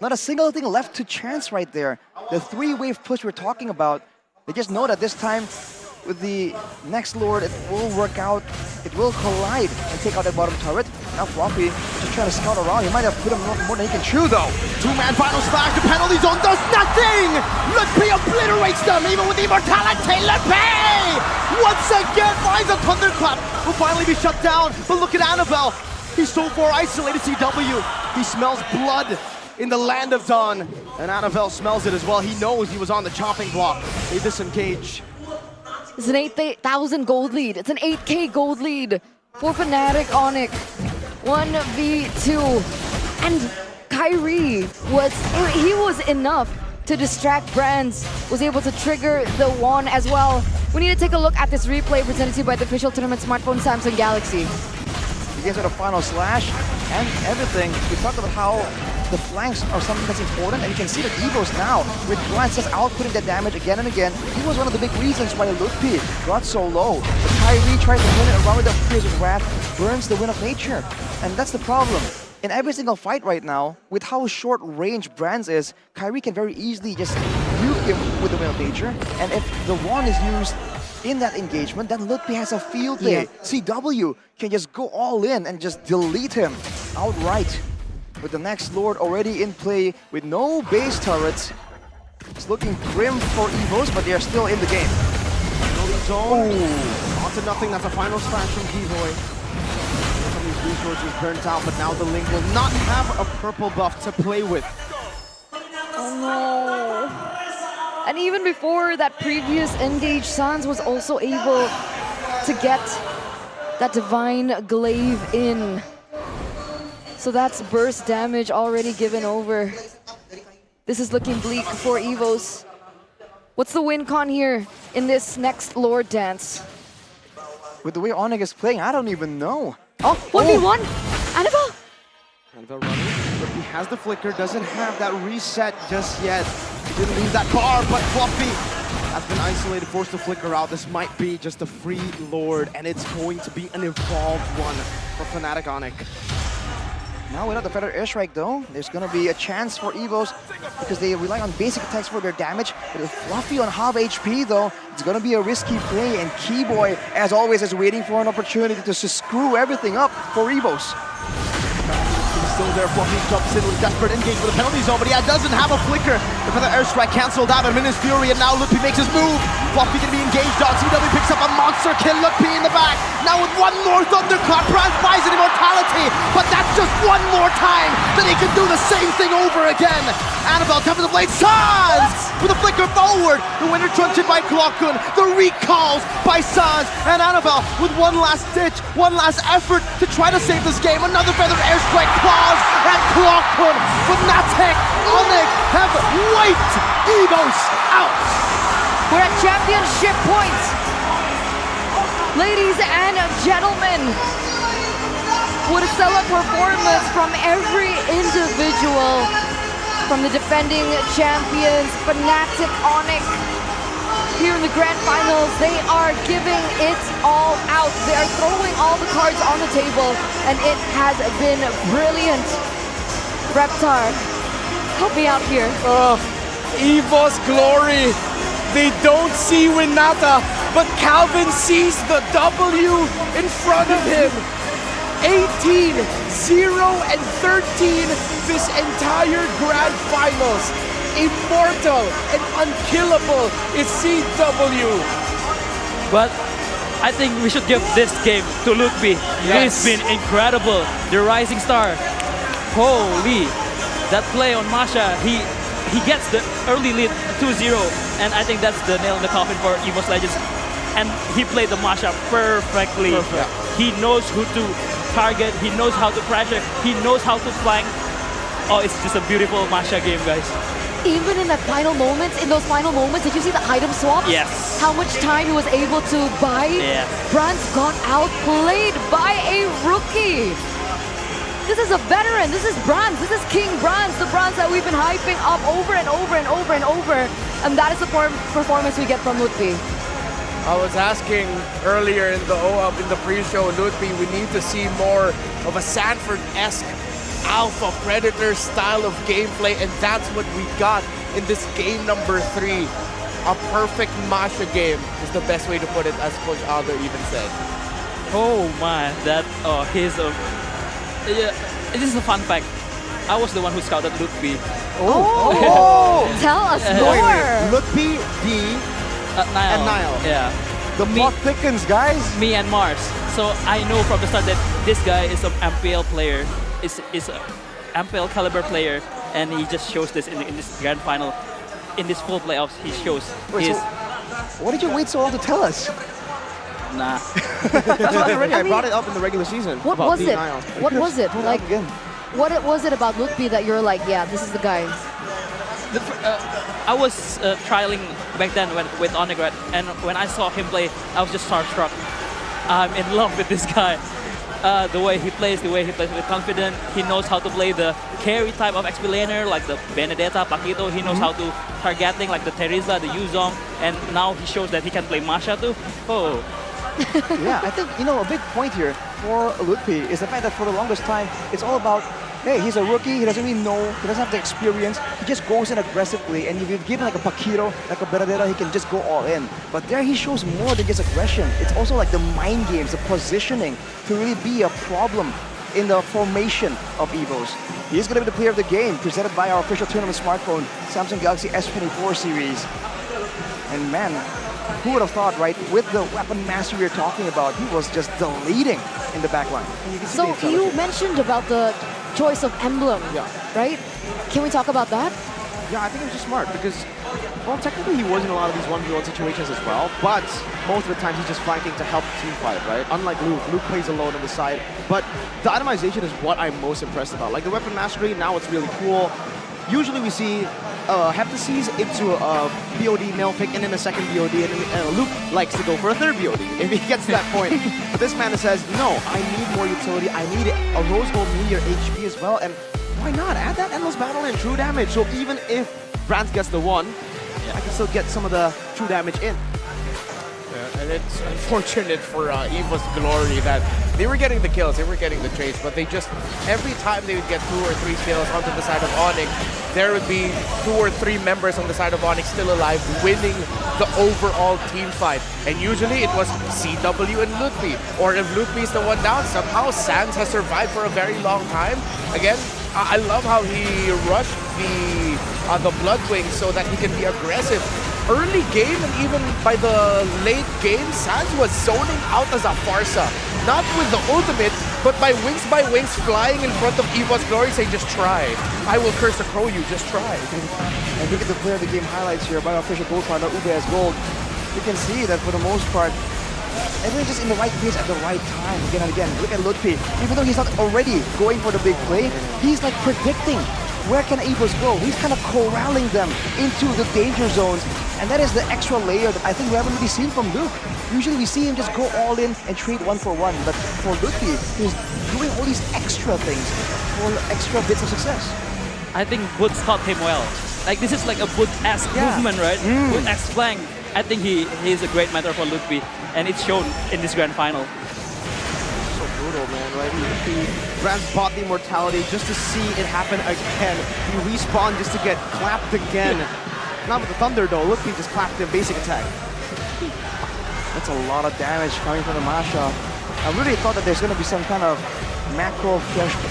Not a single thing left to chance right there. The 3-wave push we're talking about, they just know that this time with the next Lord, it will work out. It will collide and take out that bottom turret. Now Fluffy just trying to scout around. He might have put him more than he can chew though. Two-man final slash, the penalty zone does nothing! Lutpi obliterates them, even with immortality. Lutpi! Once again finds a Thunderclap. Will finally be shut down, but look at Annabelle. He's so far isolated, CW. He smells blood in the land of Dawn. And Annabelle smells it as well. He knows he was on the chopping block. They disengage. It's an 8,000 gold lead. It's an 8K gold lead for Fnatic Onyx. 1v2. And Kyrie was enough to distract Brands. Was able to trigger the one as well. We need to take a look at this replay presented to you by the official tournament smartphone Samsung Galaxy. You guys had a final slash and everything. We talked about how the flanks are something that's important, and you can see the EVOS now with Brands just outputting that damage again and again. He was one of the big reasons why Ludpi got so low. But Kyrie tries to win it around with the Pierce's Wrath, burns the Wind of Nature, and that's the problem. In every single fight right now, with how short range Brands is, Kyrie can very easily just nuke him with the Wind of Nature, and if the wand is used in that engagement, then Ludpi has a field day. CW can just go all in and just delete him outright. With the next Lord already in play, with no base turrets. It's looking grim for EVOS, but they are still in the game. Zone. On to nothing, that's a final splash from Givoy. Some of these resources burnt out, but now the Link will not have a purple buff to play with. Oh no. And even before that previous engage, Sans was also able to get that Divine Glaive in. So that's burst damage already given over. This is looking bleak for EVOS. What's the win con here in this next Lord dance? With the way Onyx is playing, I don't even know. Oh, 1v1! Annabelle! Annabelle running, but he has the flicker, doesn't have that reset just yet. He didn't leave that bar, but Fluffy has been isolated, forced to flicker out. This might be just a free Lord, and it's going to be an evolved one for Fnatic Onyx. Now without the Feather Airstrike though, there's gonna be a chance for EVOS because they rely on basic attacks for their damage. With Fluffy on half HP though, it's gonna be a risky play, and Keyboy, as always, is waiting for an opportunity to just screw everything up for EVOS. Still there, Fluffy jumps in with desperate engage with a penalty zone, but he doesn't have a flicker. The Feather Airstrike cancelled out by Minus Fury, and now Ludpi makes his move. Fluffy gonna be engaged on. CW picks up a monster kill. Ludpi in the back. Now with one more Thunderclap, Brands buys an immortality, but that's just one more time that he can do the same thing over again. Annabelle comes to the blade. Sans with a flicker forward. The winner truncheon by Clockun. The recalls by Sans, and Annabelle with one last ditch, one last effort to try to save this game. Another Feather Airstrike. And Clockun, Fnatic Onyx have wiped EVOS out. We're at championship point. Ladies and gentlemen, what a stellar performance from every individual. From the defending champions, Fnatic Onyx. Here in the grand finals, they are giving it all out. They are throwing all the cards on the table, and it has been brilliant. Reptar, help me out here. EVOS glory. They don't see Winata, but Calvin sees the W in front of him. 18, 0, and 13 this entire grand finals. Immortal and unkillable is CW. But I think we should give this game to Ludpi. Yes. He's been incredible. The rising star. Holy. That play on Masha, he gets the early lead 2-0. And I think that's the nail in the coffin for EVOS Legends. And he played the Masha perfectly. Perfect. He knows who to target. He knows how to pressure. He knows how to flank. Oh, it's just a beautiful Masha game, guys. Even in that final moments, did you see the item swap? Yes. How much time he was able to buy? Yes. Brands got outplayed by a rookie. This is a veteran. This is Brands. This is King Brands. The Brands that we've been hyping up over and over and over and over. And that is the performance we get from Ludpi. I was asking earlier in the pre-show, Ludpi, we need to see more of a Sanford-esque Alpha Predator style of gameplay, and that's what we got in this game number 3. A perfect Masha game is the best way to put it, as Coach Aldo even said. Oh my, it is a fun fact. I was the one who scouted Ludpi. Tell us more. Ludpi, D, Niall. and Niall. Yeah. The plot thickens, guys. Me and Mars. So I know from the start that this guy is an MPL player. Is an MPL caliber player, and he just shows this in this grand final. in this full playoffs, he shows Wait, his. so why did you wait so long to tell us? Nah. That's what already. I brought it up in the regular season. What about was being it? Ion. What was it? Like, again. what was it about Lutfi that you're like, yeah, this is the guy? I was trialing back then with Onegrat, and when I saw him play, I was just starstruck. I'm in love with this guy. The way he plays with confidence. He knows how to play the carry type of XP laner, like the Benedetta, Paquito. He knows how to targeting like the Teresa, the Yuzong, and now he shows that he can play Masha too. Oh. Yeah, I think, a big point here for Lutfi is the fact that for the longest time, it's all about, hey, he's a rookie, he doesn't really know, he doesn't have the experience, he just goes in aggressively, and if you give him like a Paquito, like a Benedetta, he can just go all in. But there he shows more than just aggression. It's also like the mind games, the positioning to really be a problem in the formation of EVOS. He's going to be the player of the game, presented by our official tournament smartphone, Samsung Galaxy S24 series. And man, who would have thought, right, with the weapon mastery we're talking about, he was just deleting in the backline. So you mentioned about the choice of emblem, right? Can we talk about that? Yeah, I think it was just smart because, well, technically he was in a lot of these 1v1 situations as well, but most of the time he's just flanking to help the team fight, right? Unlike Luke. Luke plays alone on the side, but the itemization is what I'm most impressed about. Like the weapon mastery, now it's really cool. Usually we see Heptases into a BOD male pick and then a second BOD, and then Luke likes to go for a third BOD if he gets to that point. But this man says, no, I need more utility, I need a Rose Gold meteor HP as well, and why not? Add that Endless Battle and true damage, so even if Brands gets the one, I can still get some of the true damage in. And it's unfortunate for EVOS Glory that they were getting the kills, they were getting the trades, but they just, every time they would get 2 or 3 kills onto the side of Onyx, there would be 2 or 3 members on the side of Onyx still alive, winning the overall team fight. And usually it was CW and Lutfi, or if Lutfi is the one down, somehow Sans has survived for a very long time. Again, I love how he rushed the Bloodwing so that he can be aggressive. Early game and even by the late game, Sans was zoning out as a Farsa. Not with the ultimate, but by wings flying in front of EVOS Glory saying, just try. I will curse the crow you, just try. And look at the player of the game highlights here by our official gold partner, Ube as gold. You can see that for the most part, everyone's just in the right place at the right time again and again. Look at Lutfi. Even though he's not already going for the big play, he's like predicting where can EVOS go. He's kind of corralling them into the danger zones. And that is the extra layer that I think we haven't really seen from Luke. Usually we see him just go all in and trade 1-for-1. But for Lutfi, he's doing all these extra things for extra bits of success. I think Boots taught him well. Like this is like a Boots-esque movement, right? Boots-esque flank. I think he is a great mentor for Lutfi, and it's shown in this grand final. So brutal, man, right? Brands bought the immortality just to see it happen again. He respawned just to get clapped again. Not with the Thunder though, look, he just clapped him basic attack. That's a lot of damage coming from the Masha. I really thought that there's going to be some kind of macro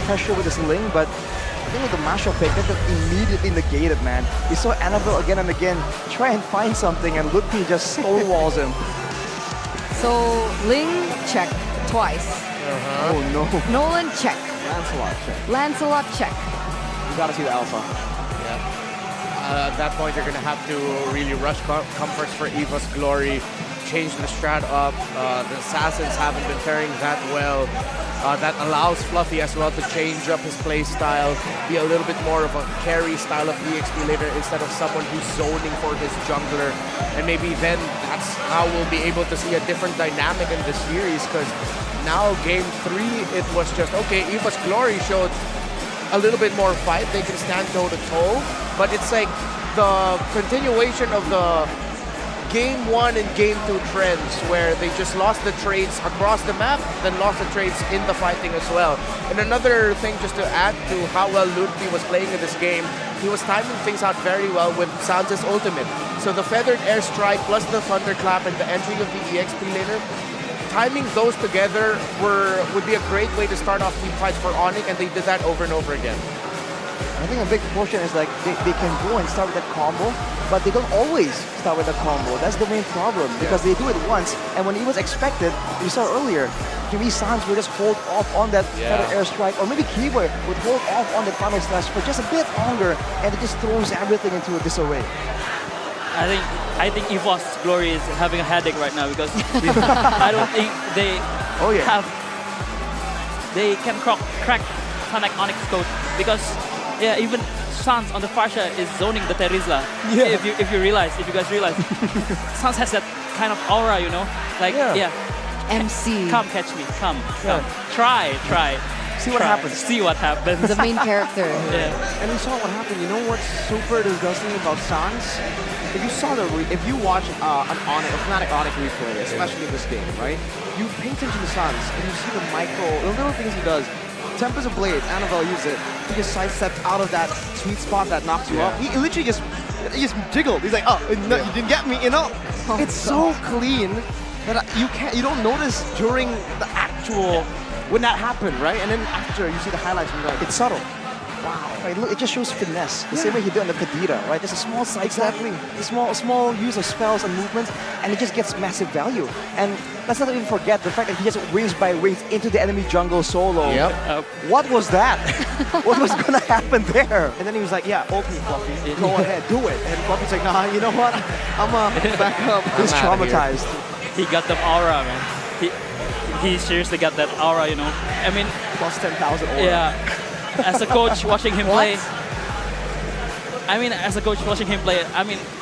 pressure with this Ling, but I think with the Masha pick, that immediately negated, man. We saw Annabelle again and again try and find something, and Lutfi just stonewalls him. So Ling check twice. Oh no. Nolan check. Lancelot check. Lancelot check. You gotta see the alpha. At that point, you're going to have to really rush comforts for EVOS Glory, change the strat up. The Assassins haven't been faring that well. That allows Fluffy as well to change up his play style, be a little bit more of a carry style of EXP later instead of someone who's zoning for his jungler. And maybe then that's how we'll be able to see a different dynamic in the series, because now game 3, it was just, okay, EVOS Glory showed a little bit more fight, they can stand toe-to-toe, but it's like the continuation of the Game 1 and Game 2 trends where they just lost the trades across the map, then lost the trades in the fighting as well. And another thing just to add to how well Lutfi was playing in this game, he was timing things out very well with Sans' ultimate. So the Feathered Airstrike plus the Thunderclap and the entry of the EXP laner, timing those together would be a great way to start off team fights for Onyx, and they did that over and over again. I think a big portion is like they can go and start with that combo, but they don't always start with the combo. That's the main problem, because they do it once, and when it was expected, we saw earlier, maybe Sans would just hold off on that Feather Airstrike, or maybe Keyword would hold off on the Final Slash for just a bit longer, and it just throws everything into a disarray. I think EVOS Glory is having a headache right now because I don't think they they can crack FNOC Onyx code because even Sans on the Farsha is zoning the Terizla. Yeah. If you guys realize, Sans has that kind of aura, you know, like MC. Come catch me, come. Try. See what happens. See what happens. The main character. And we saw what happened. You know what's super disgusting about Sans? If you watch a FNOC Onyx replay, especially in this game, right? You pay attention to Sans and you see the little things he does. Tempest of Blades, Annabelle used it. He just sidestepped out of that sweet spot that knocks you up. He literally just jiggled. He's like, oh, no, you didn't get me, you know? It's so clean that you don't notice during the actual, when that happened, right? And then after you see the highlights and you're like, it's subtle. Wow, right? Look, it just shows finesse. The same way he did on the Kadira, right? There's a small sidestep, a small use of spells and movements, and it just gets massive value. And let's not even forget the fact that he just wings by wings into the enemy jungle solo. Yep. What was that? What was gonna happen there? And then he was like, yeah, ult me, Fluffy. Go ahead, do it. And Fluffy's like, nah, you know what? I'm back up. He's traumatized. He got the aura, man. He seriously got that aura, you know. I mean, plus 10,000 aura. Yeah. As a coach watching him play, I mean,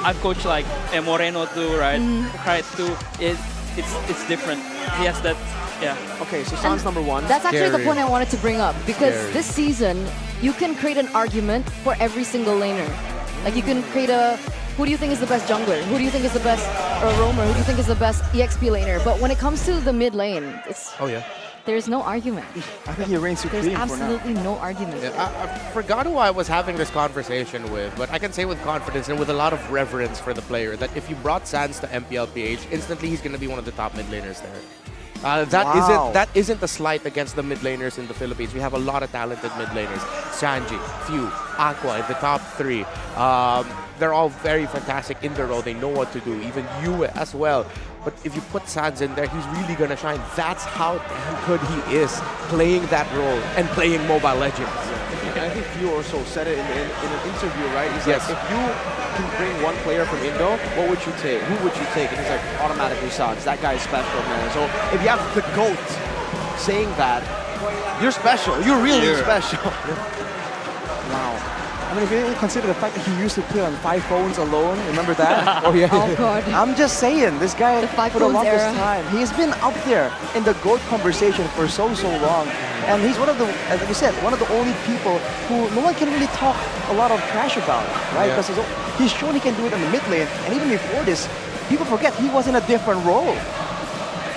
I've coached like Moreno too, right? Right too. It's different. He has that, Okay, so Sans number one. That's actually the point I wanted to bring up because this season, you can create an argument for every single laner. Like you can create who do you think is the best jungler? Who do you think is the best roamer? Who do you think is the best EXP laner? But when it comes to the mid lane, there's no argument. I think he reigns supreme. There's absolutely no argument. I forgot who I was having this conversation with, but I can say with confidence and with a lot of reverence for the player that if you brought Sans to MPLPH, instantly he's going to be one of the top mid laners there. That isn't a slight against the mid laners in the Philippines. We have a lot of talented mid laners. Sanji, Few, Aqua in the top 3. They're all very fantastic in their role. They know what to do. Even you as well. But if you put Sans in there, he's really going to shine. That's how damn good he is playing that role and playing Mobile Legends. And I think Few also said it in an interview, right? He's like, if you can bring one player from Indo, what would you take? Who would you take? And he's like, automatically Sans. That guy is special, man. So if you have the GOAT saying that, you're special. You're really special. Wow. I mean, if you consider the fact that he used to play on 5 phones alone, remember that? Oh, God. I'm just saying, this guy, for the longest era. time, he's been up there in the GOAT conversation for so long. And he's one of the, like you said, one of the only people who no one can really talk a lot of trash about, right? Because he's shown he can do it in the mid lane. And even before this, people forget he was in a different role.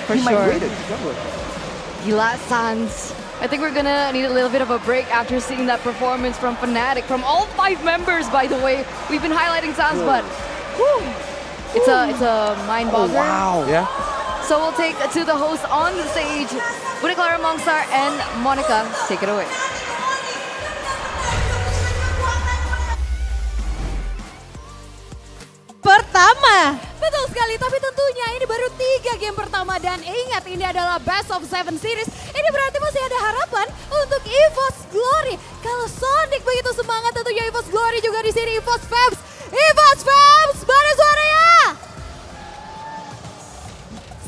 For he sure. migrated. Gila Sans. I think we're gonna need a little bit of a break after seeing that performance from Fnatic, from all 5 members, by the way. We've been highlighting Sans, but it's a mind bogger. Wow. Yeah. So we'll take to the host on the stage, Bude Clara Mongstar and Monica. Take it away. Pertama. Betul sekali, tapi tentunya ini baru 3 game pertama dan ingat ini adalah best of 7 series. Ini berarti masih ada harapan untuk EVOS Glory. Kalau Sonic begitu semangat, tentunya EVOS Glory juga di sini. EVOS Fams, mana suaranya?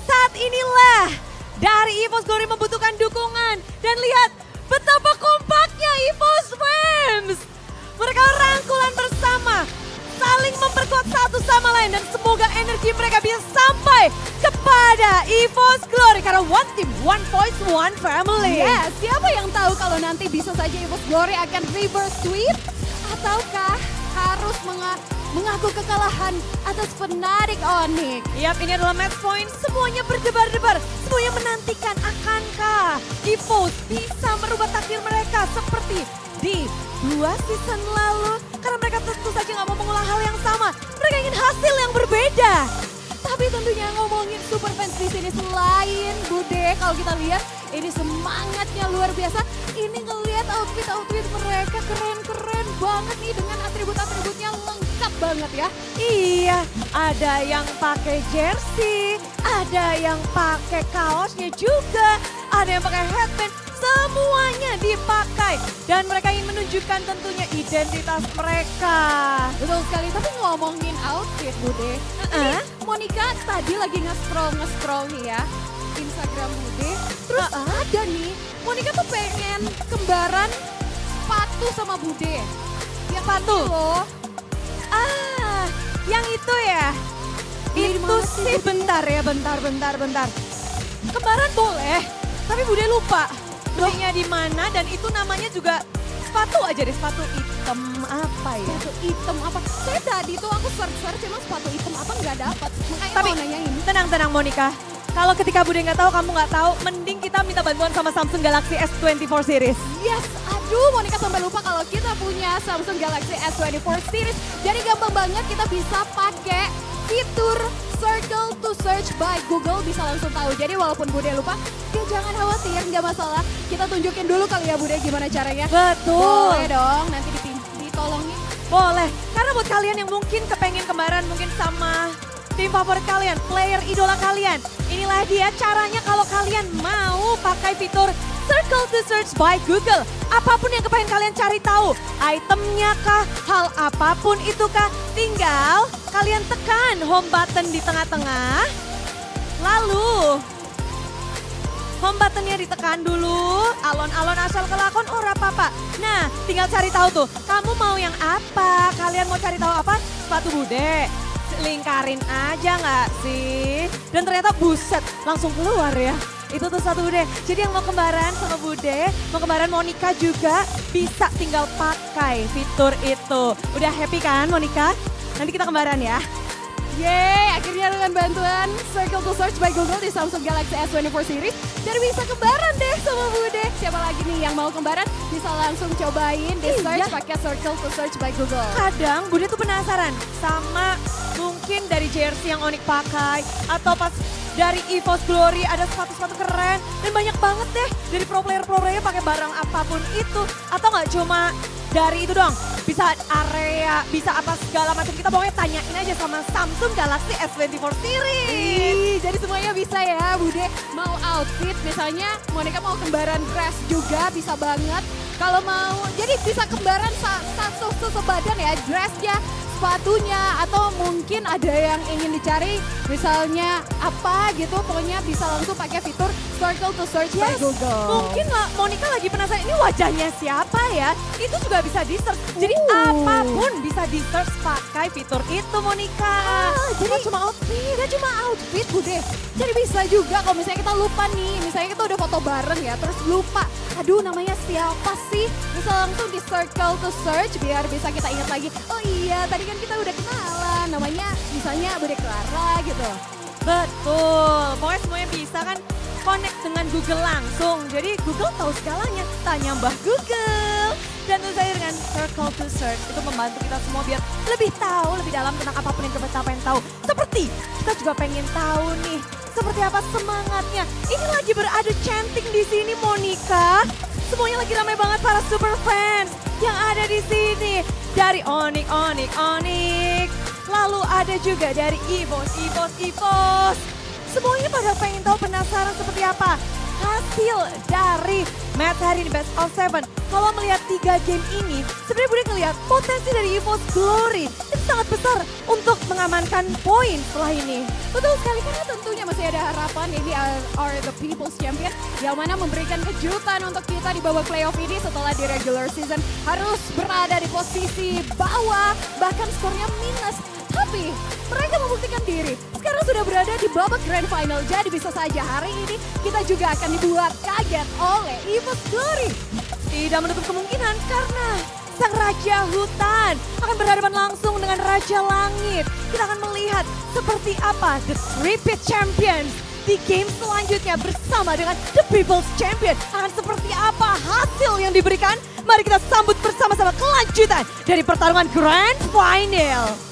Saat inilah dari EVOS Glory membutuhkan dukungan dan lihat betapa kompaknya EVOS Fams. Mereka rangkulan bersama, saling memperkuat satu sama lain dan semoga energi mereka bisa sampai kepada EVOS Glory karena one team, one voice, one family. Yes, siapa yang tahu kalau nanti bisa saja EVOS Glory akan reverse sweep ataukah harus mengaku kekalahan atas FNOC Onyx. Yap, ini adalah match point. Semuanya berdebar-debar, semuanya menantikan akankah EVOS bisa merubah takdir mereka seperti di 2 season lalu, karena mereka tentu saja nggak mau mengulang hal yang sama. Mereka ingin hasil yang berbeda. Tapi tentunya ngomongin super fans di sini selain Bude, kalau kita lihat ini semangatnya luar biasa. Ini ngelihat outfit mereka keren-keren banget nih dengan atribut-atributnya lengkap banget ya. Iya, ada yang pakai jersey, ada yang pakai kaosnya juga, ada yang pakai headband. semuanya dipakai. Dan mereka ingin menunjukkan tentunya identitas mereka. Betul sekali, tapi ngomongin outfit Bude. Ini Monica tadi lagi nge-scroll nih ya. Instagram Bude. Terus ada nih, Monica tuh pengen kembaran sepatu sama Bude. Yang Sepatu? loh. Yang itu ya? Itu sih bentar ya, bentar. Kembaran boleh, tapi Bude lupa belinya di mana dan itu namanya juga sepatu aja deh, sepatu hitam apa ya? Sepatu hitam apa? Saya tadi tuh aku search emang sepatu hitam apa nggak dapat. Makanya Tapi mau nanyain. tenang Monica. Kalau ketika Bude nggak tahu, kamu nggak tahu, mending kita minta bantuan sama Samsung Galaxy S24 series. Yes, aduh Monica sampai lupa kalau kita punya Samsung Galaxy S24 series. Jadi gampang banget kita bisa pakai fitur Circle to Search by Google, bisa langsung tahu. Jadi walaupun Bude lupa, ya jangan khawatir, nggak masalah. Kita tunjukin dulu kali ya Bude gimana caranya. Betul. Boleh dong, nanti ditolongin. Boleh, karena buat kalian yang mungkin kepengen kembaran mungkin sama tim favorit kalian, player idola kalian. Inilah dia caranya kalau kalian mau pakai fitur Circle to Search by Google. Apapun yang kepengen kalian cari tahu, itemnya kah, hal apapun itu kah, tinggal kalian tekan home button di tengah-tengah. Lalu home buttonnya ditekan dulu, alon-alon asal kelakon ora apa-apa. Nah, tinggal cari tahu tuh, kamu mau yang apa? Kalian mau cari tahu apa? Sepatu Bude. Lingkarin aja nggak sih? Dan ternyata buset, langsung keluar ya. Itu tuh sepatu Bude. Jadi yang mau kembaran sama Bude, mau kembaran Monica juga bisa tinggal pakai fitur itu. Udah happy kan Monica? Nanti kita kembaran ya. Yeay, akhirnya dengan bantuan Circle to Search by Google di Samsung Galaxy S24 series, jadi bisa kembaran deh sama Bude. Siapa lagi nih yang mau kembaran, bisa langsung cobain di search pakai Circle to Search by Google. Kadang Bude tuh penasaran sama mungkin dari jersey yang Onyx pakai, atau pas dari EVOS Glory ada sepatu-sepatu keren, dan banyak banget deh dari pro player pakai barang apapun itu, atau nggak cuma dari itu doang, bisa area, bisa apa segala macam. Kita pokoknya tanyain aja sama Samsung Galaxy S24 series. Jadi semuanya bisa ya Bude. Mau outfit, misalnya Monica mau kembaran dress juga bisa banget. Kalau mau, jadi bisa kembaran satu sebadan ya, dressnya, sepatunya, atau mungkin ada yang ingin dicari misalnya apa gitu, pokoknya bisa langsung pakai fitur Circle to Search by Google. Mungkin Monica lagi penasaran ini wajahnya siapa ya, itu juga bisa di search. Jadi apapun bisa di search pakai fitur itu Monica. Jadi gak cuma outfit Bude. Jadi bisa juga kalau misalnya kita lupa nih, misalnya kita udah foto bareng ya, terus lupa, aduh namanya siapa sih? Bisa langsung di Circle to Search biar bisa kita ingat lagi, oh iya tadi kan kita udah kenalan, namanya misalnya Bude Clara gitu. Betul, pokoknya semuanya bisa kan connect dengan Google langsung. Jadi Google tahu segalanya, tanya Mbah Google. Dan tentu saja dengan Circle to Search itu membantu kita semua biar lebih tahu, lebih dalam tentang apapun yang kita pengen tahu. Seperti kita juga pengen tahu nih, seperti apa semangatnya. Ini lagi beradu chanting di sini Monica. Semuanya lagi ramai banget para super fans yang ada di sini. Dari Onyx. Lalu ada juga dari EVOS. Semuanya pada pengen tahu, penasaran seperti apa hasil dari match hari ini Best of 7. Kalau melihat 3 game ini, sebenarnya Bude ngelihat potensi dari EVOS Glory itu sangat besar untuk mengamankan poin setelah ini. Betul sekali, karena tentunya masih ada harapan. Ini are the People's Champion yang mana memberikan kejutan untuk kita di babak playoff ini setelah di regular season harus berada di posisi bawah, bahkan skornya minus. Tapi mereka membuktikan diri. Sekarang sudah berada di babak grand final. Jadi bisa saja hari ini kita juga akan dibuat kaget oleh EVOS Glory. Tidak menutup kemungkinan karena sang Raja Hutan akan berhadapan langsung dengan Raja Langit. Kita akan melihat seperti apa The Three-Pit Champions di game selanjutnya bersama dengan The People's Champion. Akan seperti apa hasil yang diberikan? Mari kita sambut bersama-sama kelanjutan dari pertarungan Grand Final.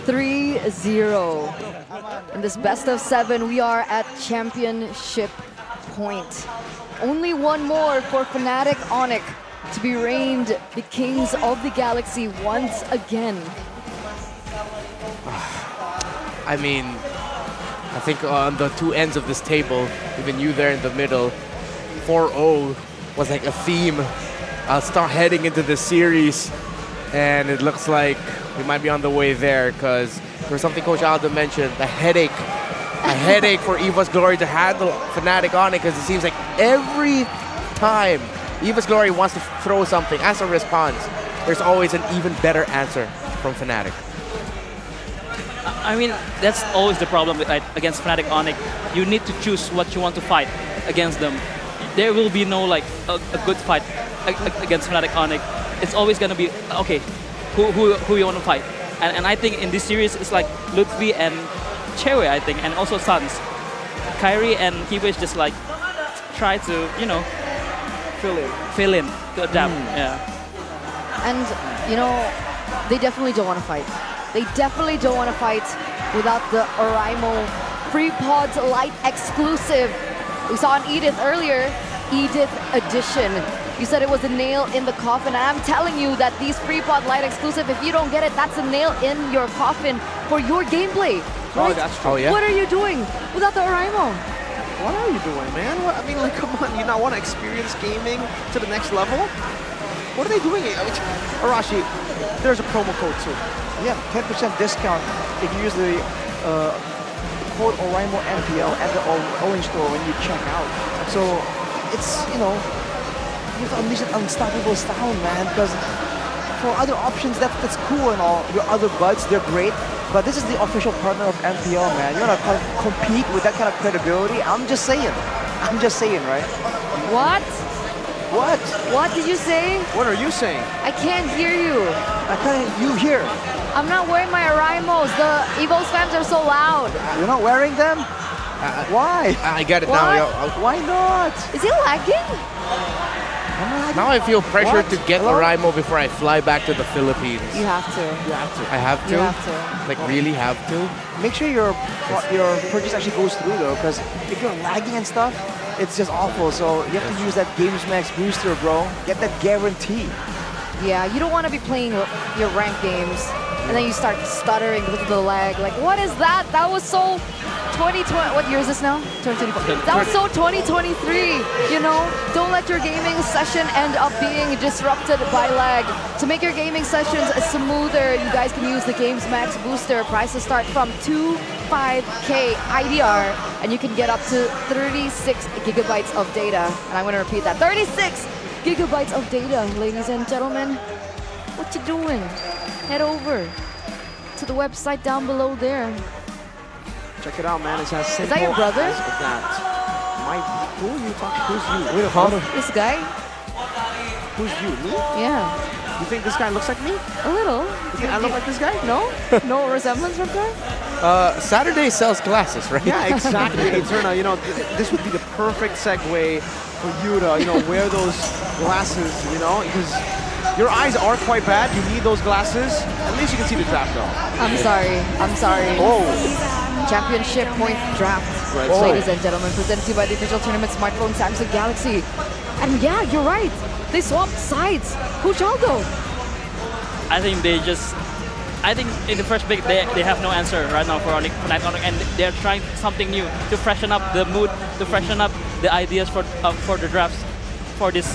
Three 0. In this best of 7, we are at championship point. Only one more for Fnatic Onyx to be reigned the kings of the galaxy once again. I mean, I think on the two ends of this table, even you there in the middle, 4-0 was like a theme. Start heading into the series, and it looks like we might be on the way there because there's something Coach Aldo mentioned, a headache for EVOS Glory to handle Fnatic Onyx, because it seems like every time EVOS Glory wants to throw something as a response, there's always an even better answer from Fnatic. I mean, that's always the problem with, against Fnatic Onyx. You need to choose what you want to fight against them. There will be no like a good fight against Fnatic Onyx. It's always gonna be okay. Who you want to fight? And I think in this series it's like Lutfi and Chewe, I think, and also Suns. Kyrie and Kiba is just like try to fill in to adapt. Yeah. And you know, they definitely don't want to fight. They definitely don't want to fight without the Oraimo Free Pods Lite exclusive. We saw an Edith earlier, Edith Edition. You said it was a nail in the coffin, and I'm telling you that these Free Pod Lite exclusive, if you don't get it, that's a nail in your coffin for your gameplay. Oh, that's true. Oh, yeah? What are you doing without the Oraimo? What are you doing, man? What, I mean, like, come on, you not want to experience gaming to the next level? What are they doing? I mean, Arashi, there's a promo code too. Yeah, 10% discount if you use the code Oraimo MPL at the Orange store when you check out. So it's, you know, you have to unleash an unstoppable style, man, because for other options, that's cool and all. Your other buds, they're great, but this is the official partner of MPL, man. You want to compete with that kind of credibility? I'm just saying, right? What? What? What did you say? What are you saying? I can't hear you. I can't you hear. I'm not wearing my Oraimos. The EVOS fans are so loud. You're not wearing them? Why? I get it What? now. Why not? Is it lagging? Now I feel pressured What? to get Hello? Oraimo before I fly back to the Philippines. You have to. You have to. I have to? You have to. Like, really have to? Make sure your purchase actually goes through though, because if you're lagging and stuff, it's just awful. So you have to use that Games Max booster, bro. Get that guarantee. Yeah, you don't want to be playing your ranked games and then you start stuttering because of the lag. Like, what is that? That was so 2020. What year is this now? 2024. That was so 2023. You know, don't let your gaming session end up being disrupted by lag. To make your gaming sessions smoother, you guys can use the Games Max booster. Prices start from 25K IDR, and you can get up to 36 gigabytes of data. And I'm going to repeat that: 36 gigabytes of data, ladies and gentlemen. What you doing? Head over to the website down below there. Check it out, man. It's as simple Is that your brother? as that. Who are you talking? Who's you? Wait a minute. This guy? Who's you? Me? Yeah. You think this guy looks like me? A little. You think I look like this guy? No? No resemblance from there? Saturday sells glasses, right? Yeah, exactly. Eterna, you know, this would be the perfect segue for you to, you know, wear those glasses, you know, because your eyes are quite bad. You need those glasses. At least you can see the draft, though. I'm sorry. I'm sorry. Oh. Championship point draft, Right. ladies and gentlemen, presented to you by the official tournament smartphone Samsung Galaxy. And yeah, you're right. They swapped sides. Coach Aldo. I think in the first pick they have no answer right now for Fnatic Onyx, and they're trying something new to freshen up the mood, to freshen up the ideas for the drafts for this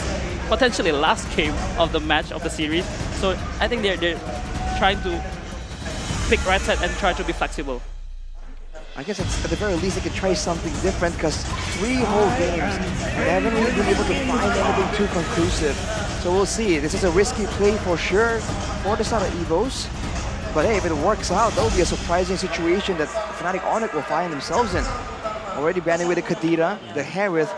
potentially last game of the match of the series. So I think they're trying to pick right side and try to be flexible. I guess at the very least they could try something different, because 3 whole games they haven't really been able to find anything too conclusive. So we'll see. This is a risky play for sure for the side of EVOS. But hey, if it works out, that would be a surprising situation that Fnatic Onyx will find themselves in. Already banning with the Kadira, the Harith.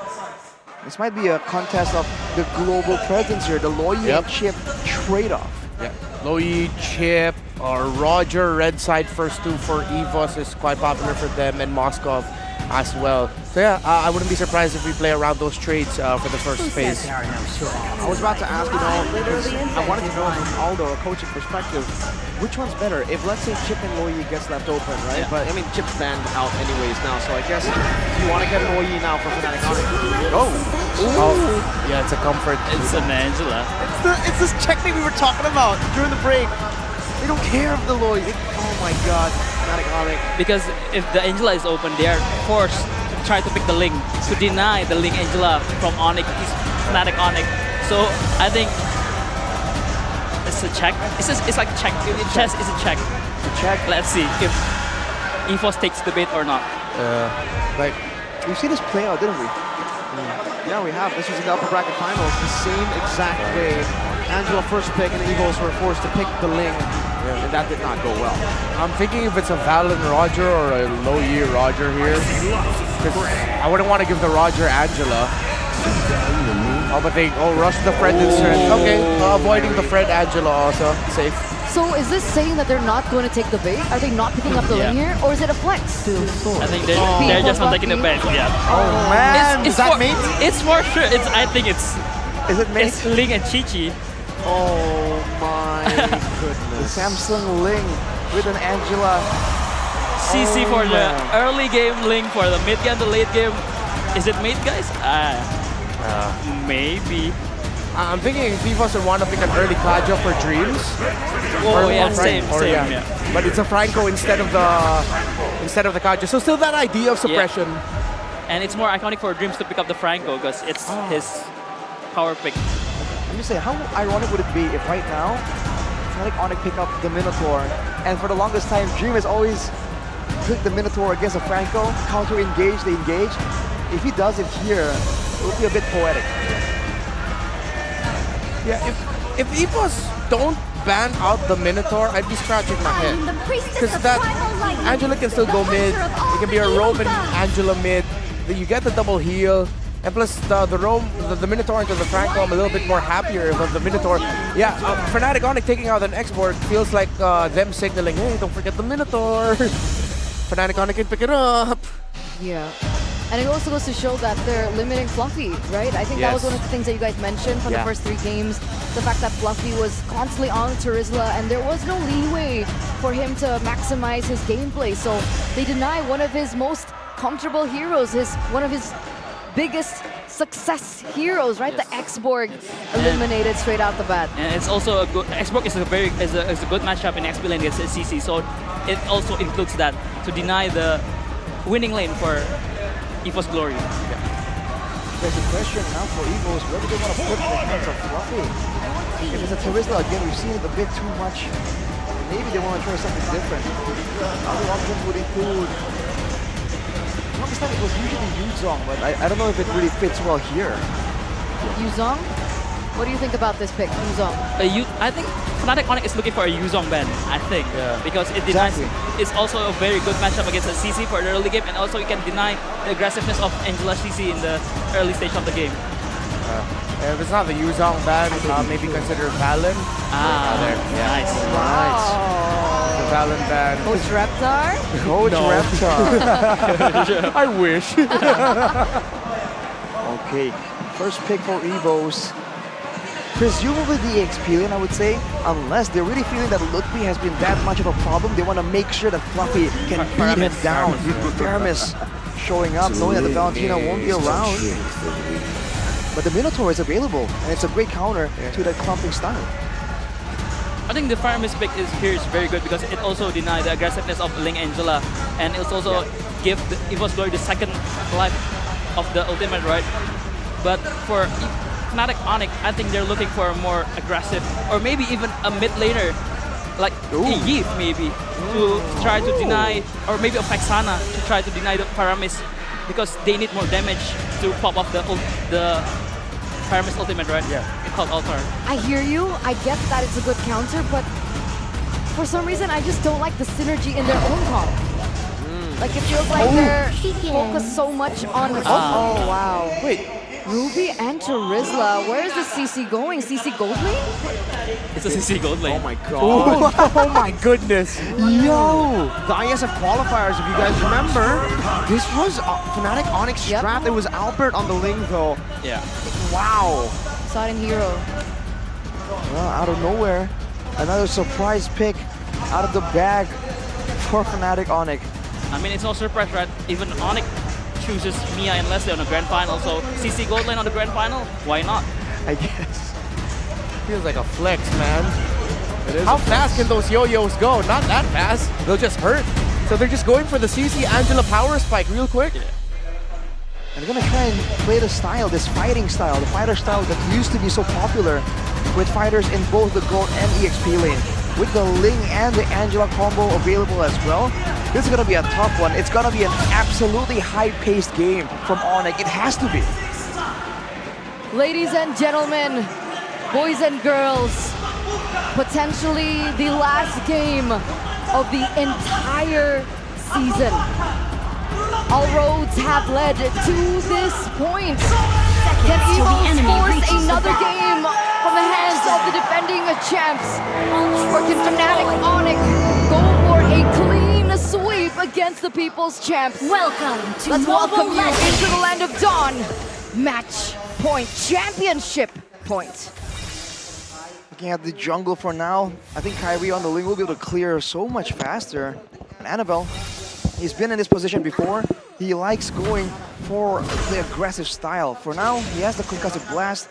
This might be a contest of the global presence here, the Loyi and Chip trade-off. Yeah, Loyi, Chip, or Roger, red side first 2 for EVOS is quite popular for them, and Moskov as well. So yeah, I wouldn't be surprised if we play around those trades for the first phase. I was about to ask, because I wanted to know from Aldo, a coaching perspective, which one's better? If, let's say, Chip and Loyi gets left open, right? Yeah. But, I mean, Chip's banned out anyways now, so I guess you want to get Loyi now for Fnatic Onyx. Oh, yeah, it's a comfort. It's an Angela. It's this checkmate we were talking about during the break. They don't care if the Loyi. Oh my god, Fnatic Onyx. Because if the Angela is open, they are forced to try to pick the Ling, to deny the Ling Angela from Onyx, Fnatic Onyx. So I think it's a check. It's like check. Chess is a check. Let's see if EVOS takes the bait or not. Like we've seen this play out, didn't we? Yeah, we have. This was in the upper bracket finals, the same exact way. Angela first pick and the EVOS were forced to pick the Ling, and that did not go well. I'm thinking if it's a Valen Roger or a Loyi Roger here. I wouldn't want to give the Roger Angela. Oh, but they rush the Fred instead. Okay, avoiding the Fred Angela also. Safe. So is this saying that they're not going to take the bait? Are they not picking up the lane here? Or is it a flex? I think they're just not taking the bait. Yeah. Oh man, it's is that for, mate? It's for sure. I think it's. Is it mate? It's Ling and Chi-Chi. Oh my goodness. The Samsung Ling with an Angela. CC for the early game, Ling for the mid game, the late game. Is it mate, guys? Maybe. I'm thinking if EVOS would want to pick an early Kaja for Dreams. Oh yeah, same. Yeah. But it's a Franco instead of the Kaja. So still that idea of suppression. Yeah. And it's more iconic for Dreams to pick up the Franco because it's his power pick. Let me say, how ironic would it be if right now Fnatic Onyx pick up the Minotaur, and for the longest time Dream has always picked the Minotaur against a Franco, counter engage, they engage. If he does it here, it would be a bit poetic. Yeah, if EVOS don't ban out the Minotaur, I'd be scratching my head. Because that Angela can still go mid. It can be a Roman Angela mid. Then you get the double heal. And plus the Minotaur into the Franco, I'm a little bit more happier about the Minotaur. Yeah, Fnatic Onyx taking out an export feels like them signaling, hey, don't forget the Minotaur. Fnatic Onyx can pick it up. Yeah. And it also goes to show that they're limiting Fluffy, right? I think that was one of the things that you guys mentioned from the first 3 games. The fact that Fluffy was constantly on Terizla and there was no leeway for him to maximize his gameplay. So they deny one of his most comfortable heroes, one of his biggest success heroes, right? The X-Borg eliminated straight out the bat. And it's also a good, X-Borg is a good matchup in XP lane against CC, so it also includes that to deny the winning lane for EVOS Glory. There's a question now for EVOS, where do they want to put the hands of Fluffy? If it's a Terizla again, we've seen it a bit too much. Maybe they want to try something different. Other options would include... Last time it was usually Yuzong, but I don't know if it really fits well here. Yuzong? What do you think about this pick, Yuzong? I think Fnatic Onyx is looking for a Yuzong ban, I think. Because it denies, it's also a very good matchup against a CC for the early game, and also you can deny the aggressiveness of Angela CC in the early stage of the game. If it's not the Yuzong ban, maybe consider Valen. Nice. The Valen ban. Coach Reptar? Coach Reptar. I wish. Okay, first pick for EVOS. Presumably the XP lane, I would say, unless they're really feeling that Lutfi has been that much of a problem. They want to make sure that Fluffy can beat him down. Faramis showing up, knowing that the Valentina won't be around. But the Minotaur is available, and it's a great counter to that clumping style. I think the Faramis pick here is very good because it also denies the aggressiveness of Ling Angela, and it also give the EVOS Glory the second life of the ultimate, right? But for Fnatic Onyx, I think they're looking for a more aggressive, or maybe even a mid laner, like Eve maybe, to try to deny, or maybe a Faxana to try to deny the Faramis, because they need more damage to pop off the Faramis ultimate, right? Yeah. It's called Altar. I hear you. I get that it's a good counter, but for some reason, I just don't like the synergy in their own comp. Like, it feels like they're focused so much on... Oh, wow. Wait, Ruby and Terizla. Where is the CC going? CC gold lane? It's a CC gold lane. Oh my god. Oh my goodness. Yo! The ISF qualifiers, if you guys remember, this was Fnatic Onyx strat. It was Albert on the Ling though. Yeah. Wow. Sudden hero. Well, out of nowhere, another surprise pick out of the bag for Fnatic Onyx. I mean, it's no surprise, right? Even Onyx chooses Mia and Leslie on the grand final, so CC gold lane on the grand final, why not? I guess. Feels like a flex, man. How fast can those yo-yos go? Not that fast. They'll just hurt. So they're just going for the CC Angela power spike real quick. Yeah. And they're gonna try and play the style, this fighting style, the fighter style that used to be so popular with fighters in both the gold and EXP lane. With the Ling and the Angela combo available as well, this is gonna be a tough one. It's gonna be an absolutely high-paced game from Onyx. It has to be. Ladies and gentlemen, boys and girls, potentially the last game of the entire season. All roads have led to this point. Can EVOS force another game from the hands of the defending champs? Or can Fnatic Onyx go for a clean sweep against the People's Champs? Welcome to Let's welcome you Legends. into the land of dawn. Match point, championship point. Looking at the jungle for now, I think Kyrie on the Ling will be able to clear so much faster. And Annabelle, he's been in this position before. He likes going for the aggressive style. For now, he has the concussive blast.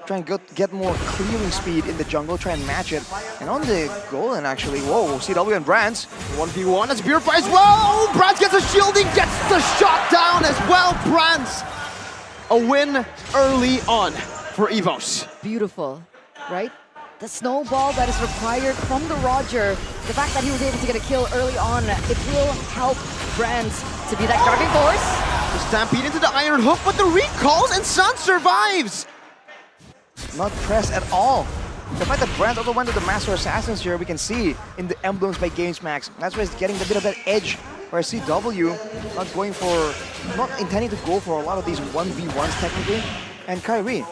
Try and get more clearing speed in the jungle, try and match it. And on the golden, actually, whoa, CW and Brands. 1v1, that's Purify as well! Brands gets a shielding, gets the shot down as well, Brands! A win early on for EVOS. Beautiful, right? The snowball that is required from the Roger, the fact that he was able to get a kill early on, it will help Brands to be that driving force. The stampede into the Iron Hook, but the recalls and Sun survives! Not pressed at all. The fact that Brands also went to the Master Assassins here, we can see in the emblems by GamesMax. That's why he's getting a bit of that edge, where CW not intending to go for a lot of these 1v1s technically. And Kyrie,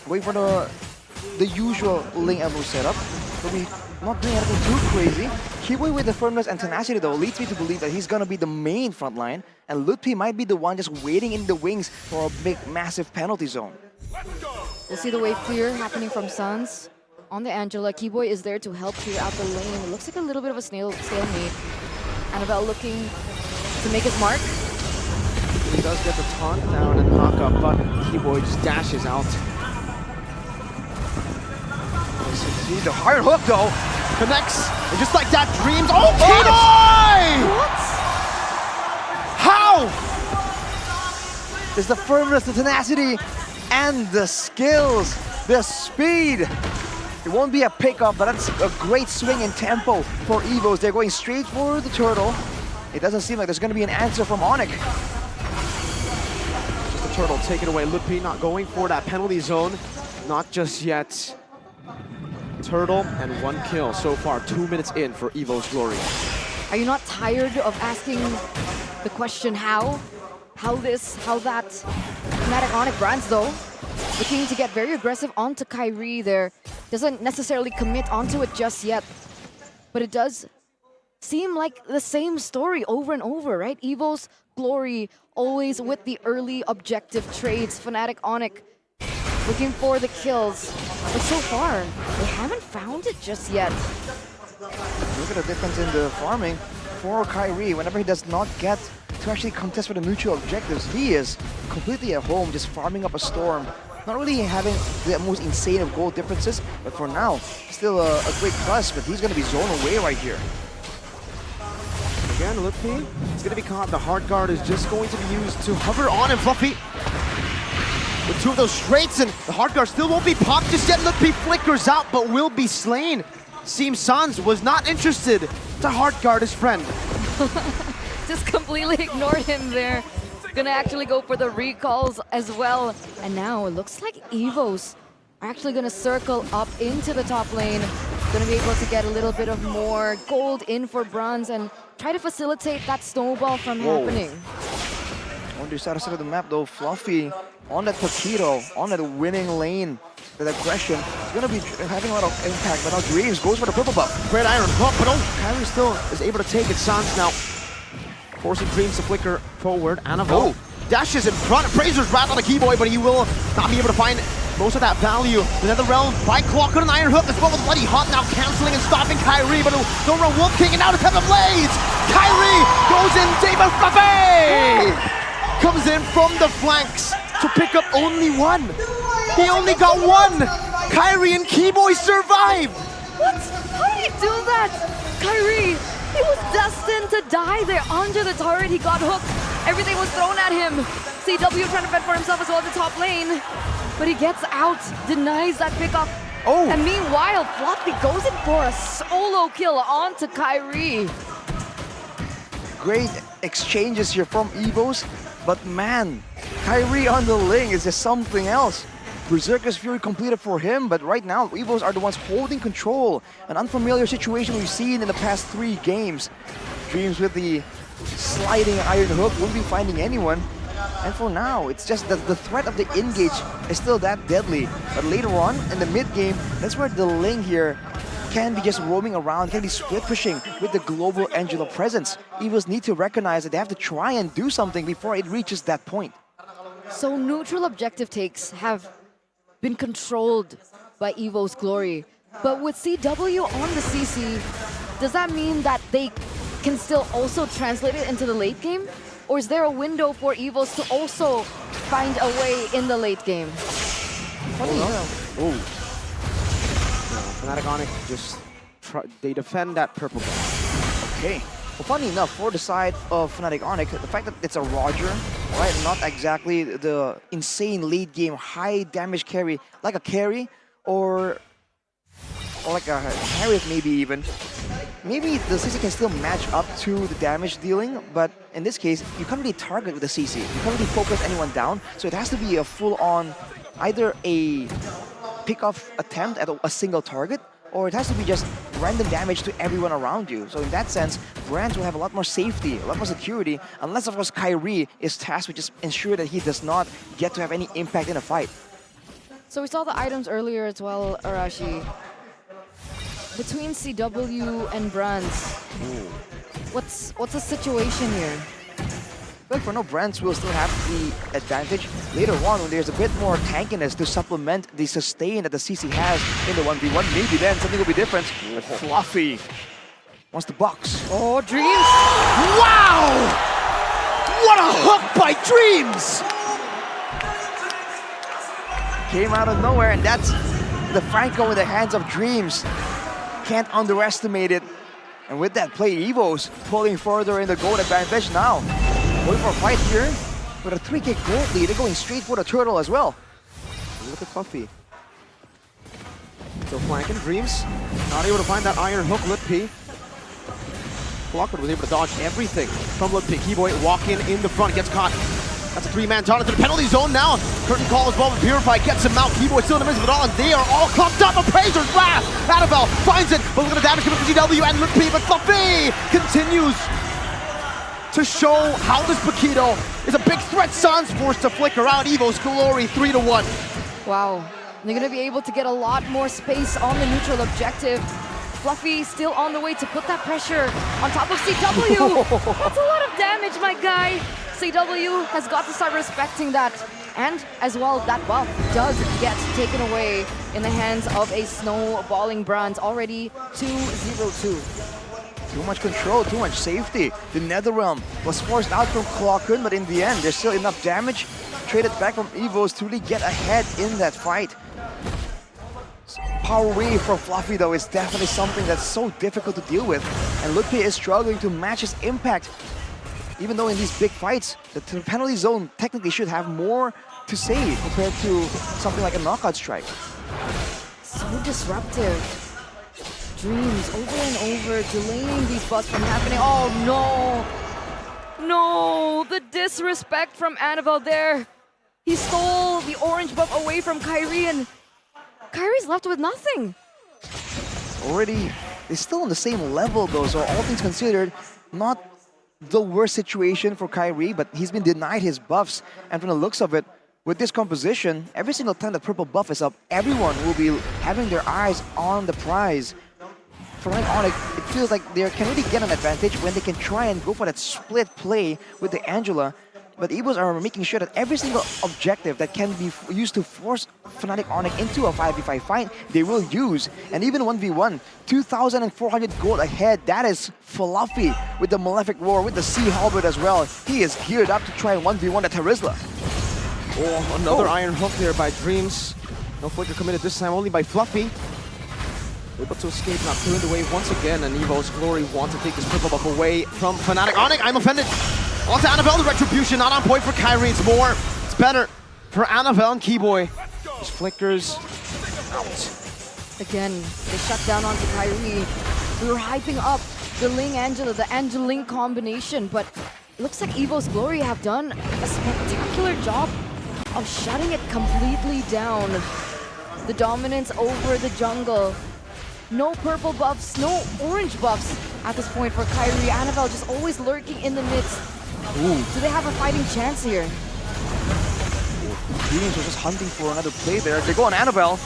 wait for the usual Ling emblem setup. But we not doing anything too crazy. Kiwi with the firmness and tenacity though leads me to believe that he's gonna be the main front line, and Lutpi might be the one just waiting in the wings for a big, massive penalty zone. We'll see the wave clear happening from Suns. On the Angela, Keyboy is there to help clear out the lane. It looks like a little bit of a stalemate. Annabelle looking to make his mark. He does get the taunt down and knock up, but Keyboy just dashes out. See the hard hook though. Connects, and just like that, Dreams. Oh, Keyboy! What? How? There's the firmness, the tenacity, and the skills, the speed. It won't be a pickup, but that's a great swing in tempo for EVOS. They're going straight for the turtle. It doesn't seem like there's going to be an answer from Onyx. Just the turtle taken away. Lutpi not going for that penalty zone. Not just yet. Turtle and 1 kill so far, 2 minutes in for EVOS Glory. Are you not tired of asking the question how? How this, how that? Fnatic Onyx Brands though, looking to get very aggressive onto Kyrie there. Doesn't necessarily commit onto it just yet, but it does seem like the same story over and over, right? EVOS Glory always with the early objective trades. Fnatic Onyx looking for the kills, but so far they haven't found it just yet. Look at the difference in the farming for Kyrie. Whenever he does not get to actually contest for the mutual objectives, he is completely at home, just farming up a storm. Not really having the most insane of goal differences, but for now, still a great plus, but he's going to be zoned away right here. Again, Lutpi is going to be caught. The hard guard is just going to be used to hover on him. Fluffy with 2 of those straights, and the hard guard still won't be popped just yet. Lutpi flickers out, but will be slain. Seems Sans was not interested to hard guard his friend. Just completely ignored him there. Gonna actually go for the recalls as well. And now it looks like EVOS are actually gonna circle up into the top lane. Gonna be able to get a little bit of more gold in for bronze and try to facilitate that snowball from happening. On the other side of the map though, Fluffy on that Paquito, on that winning lane, that aggression, is going to be having a lot of impact. But now Dreams goes for the purple buff. Great iron hook, but Kyrie still is able to take it. Sans now forcing Dreams to flicker forward. Anavel dashes in front. Fraser's wrapped on the Keyboy, but he will not be able to find most of that value. The Netherrealm by Clock on an iron hook as well with Bloody Hot now canceling and stopping Kyrie, but don't run Wolf King and now to Heaven Blades. Kyrie goes in, David Fluffy comes in from the flanks to pick up only one. He only got one. Kyrie and Keyboy survived. What? How did he do that? Kyrie, he was destined to die there under the turret. He got hooked. Everything was thrown at him. CW trying to fend for himself as well at the top lane. But he gets out, denies that pickup. And meanwhile, Fluffy goes in for a solo kill onto Kyrie. Great exchanges here from EVOS, but man, Kyrie on the lane is just something else. Berserker's Fury completed for him, but right now, EVOS are the ones holding control. An unfamiliar situation we've seen in the past 3 games. Dreams with the sliding iron hook, won't be finding anyone. And for now, it's just that the threat of the engage is still that deadly. But later on, in the mid-game, that's where the lane here can be just roaming around, can be split pushing with the global Angela presence. EVOS need to recognize that they have to try and do something before it reaches that point. So neutral objective takes have been controlled by EVO's Glory. But with CW on the CC, does that mean that they can still also translate it into the late game? Or is there a window for EVOS to also find a way in the late game? Fnatic Onyx just they defend that purple buff. Okay. Well, funny enough, for the side of Fnatic Onyx, the fact that it's a Roger, right, not exactly the insane late game high damage carry, like a carry or like a Harriet maybe even. Maybe the CC can still match up to the damage dealing, but in this case, you can't really target with the CC. You can't really focus anyone down, so it has to be a full-on, either a pick-off attempt at a single target, or it has to be just random damage to everyone around you. So in that sense, brands will have a lot more safety, a lot more security, unless of course Kyrie is tasked with just ensure that he does not get to have any impact in a fight. So we saw the items earlier as well, Arashi. Between CW and Brands, what's the situation here? Well, for now, Brands will still have the advantage later on when there's a bit more tankiness to supplement the sustain that the CC has in the 1v1. Maybe then something will be different. But Fluffy wants to box. Oh, Dreams! Wow! What a hook by Dreams! Came out of nowhere, and that's the Franco in the hands of Dreams. Can't underestimate it. And with that play, EVOS pulling further in the gold advantage now. Going for a fight here with a 3k gold lead. They're going straight for the turtle as well. Look at Fluffy. Still flanking. Dreams not able to find that iron hook. Lutpi. Blocker was able to dodge everything from Lutpi. Keyboy walking in the front, gets caught. That's a 3-man Jonathan. The penalty zone now. Curtain call as well with Purify. Gets him out. Keyboy still in the midst of it all, and they are all clumped up. Appraiser's wrath. Annabelle finds it, but look at the damage coming from GW and Lutpi. But Fluffy continues to show how this Paquito is a big threat. Sans forced to flicker out. EVO's Glory 3-1. Wow. They're going to be able to get a lot more space on the neutral objective. Fluffy still on the way to put that pressure on top of CW. That's a lot of damage, my guy. CW has got to start respecting that. And as well, that buff does get taken away in the hands of a snowballing Brands, already 2-0-2. Too much control, too much safety. The Netherrealm was forced out from Clockun, but in the end, there's still enough damage traded back from EVOS to really get ahead in that fight. Power wave from Fluffy, though, is definitely something that's so difficult to deal with. And Lutpi is struggling to match his impact. Even though in these big fights, the penalty zone technically should have more to say compared to something like a knockout strike. So disruptive. Dreams over and over, delaying these busts from happening. Oh no! No! The disrespect from Annabelle there. He stole the orange buff away from Kyrie, and Kyrie's left with nothing. Already, they're still on the same level though, so all things considered, not the worst situation for Kyrie, but he's been denied his buffs. And from the looks of it, with this composition, every single time the purple buff is up, everyone will be having their eyes on the prize. For Onyx, it feels like they can really get an advantage when they can try and go for that split play with the Angela. But EVOS are making sure that every single objective that can be used to force Fnatic Onyx into a 5v5 fight, they will use. And even 1v1, 2,400 gold ahead, that is Fluffy with the Malefic Roar, with the Sea Halberd as well. He is geared up to try and 1v1 the Terizla. Oh, another Iron Hook there by Dreams. No flicker committed this time, only by Fluffy. Able to escape, not clearing the wave once again, and EVOS Glory want to take this purple buff away from Fnatic Onyx. I'm offended. Onto Annabelle, the retribution, not on point for Kyrie. It's more, it's better for Annabelle and Keyboy. Just flickers out. Again, they shut down onto Kyrie. We were hyping up the Ling Angela, the Angela Ling combination, but it looks like EVOS Glory have done a spectacular job of shutting it completely down. The dominance over the jungle. No purple buffs, no orange buffs at this point for Kyrie. Annabelle just always lurking in the midst. Ooh. Do they have a fighting chance here? Dreams are just hunting for another play there. They go on Annabelle.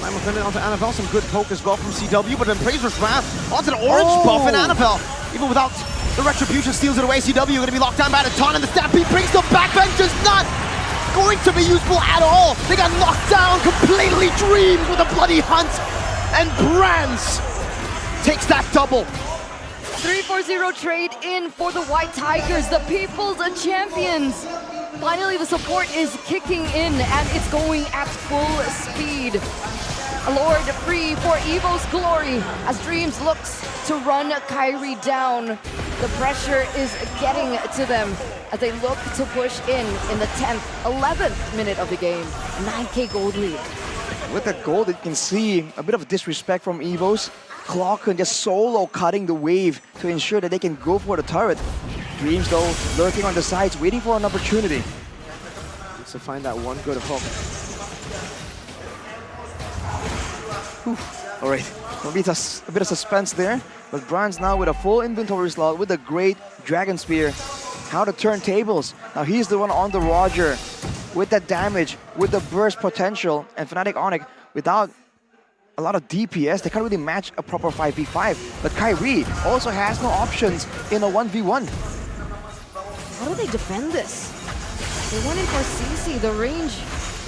I'm offended onto Annabelle, some good poke as well from CW, but then Praesor's Wrath onto the orange buff, and Annabelle, even without the retribution, steals it away. CW going to be locked down by the taunt, and the Stampede brings them back. Vengeance not going to be useful at all. They got knocked down completely. Dreams with a bloody hunt, and Brands takes that double. 3-4-0 trade in for the White Tigers, the People's Champions. Finally, the support is kicking in, and it's going at full speed. Lord free for EVOS Glory as Dreams looks to run Kyrie down. The pressure is getting to them as they look to push in the 10th, 11th minute of the game. 9k gold lead. With that gold, you can see a bit of disrespect from EVOS. Clocken just solo cutting the wave to ensure that they can go for the turret. Dreams, though, lurking on the sides, waiting for an opportunity. Needs to find that one good hook. All right, a bit of suspense there, but Brands now with a full inventory slot with a great Dragon Spear. How to turn tables. Now he's the one on the Roger with that damage, with the burst potential, and Fnatic Onyx without a lot of DPS, they can't really match a proper 5v5. But Kyrie also has no options in a 1v1. How do they defend this? They went in for CC, the range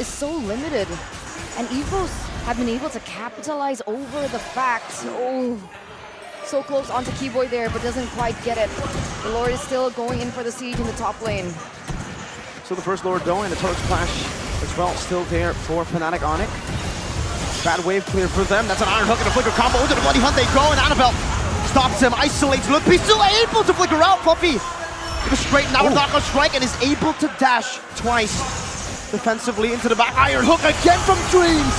is so limited. And EVOS have been able to capitalize over the fact. Oh, so close onto Keyboy there, but doesn't quite get it. The Lord is still going in for the siege in the top lane. So the first Lord going, and the Turret Splash as well, still there for Fnatic Onyx. Bad wave clear for them. That's an Iron Hook and a Flicker combo. Into the Bloody Hunt they go, and Annabelle stops him, isolates Lutpi, still able to flicker out. Fluffy with a straight knockout strike and is able to dash twice defensively into the back. Iron Hook again from Dreams.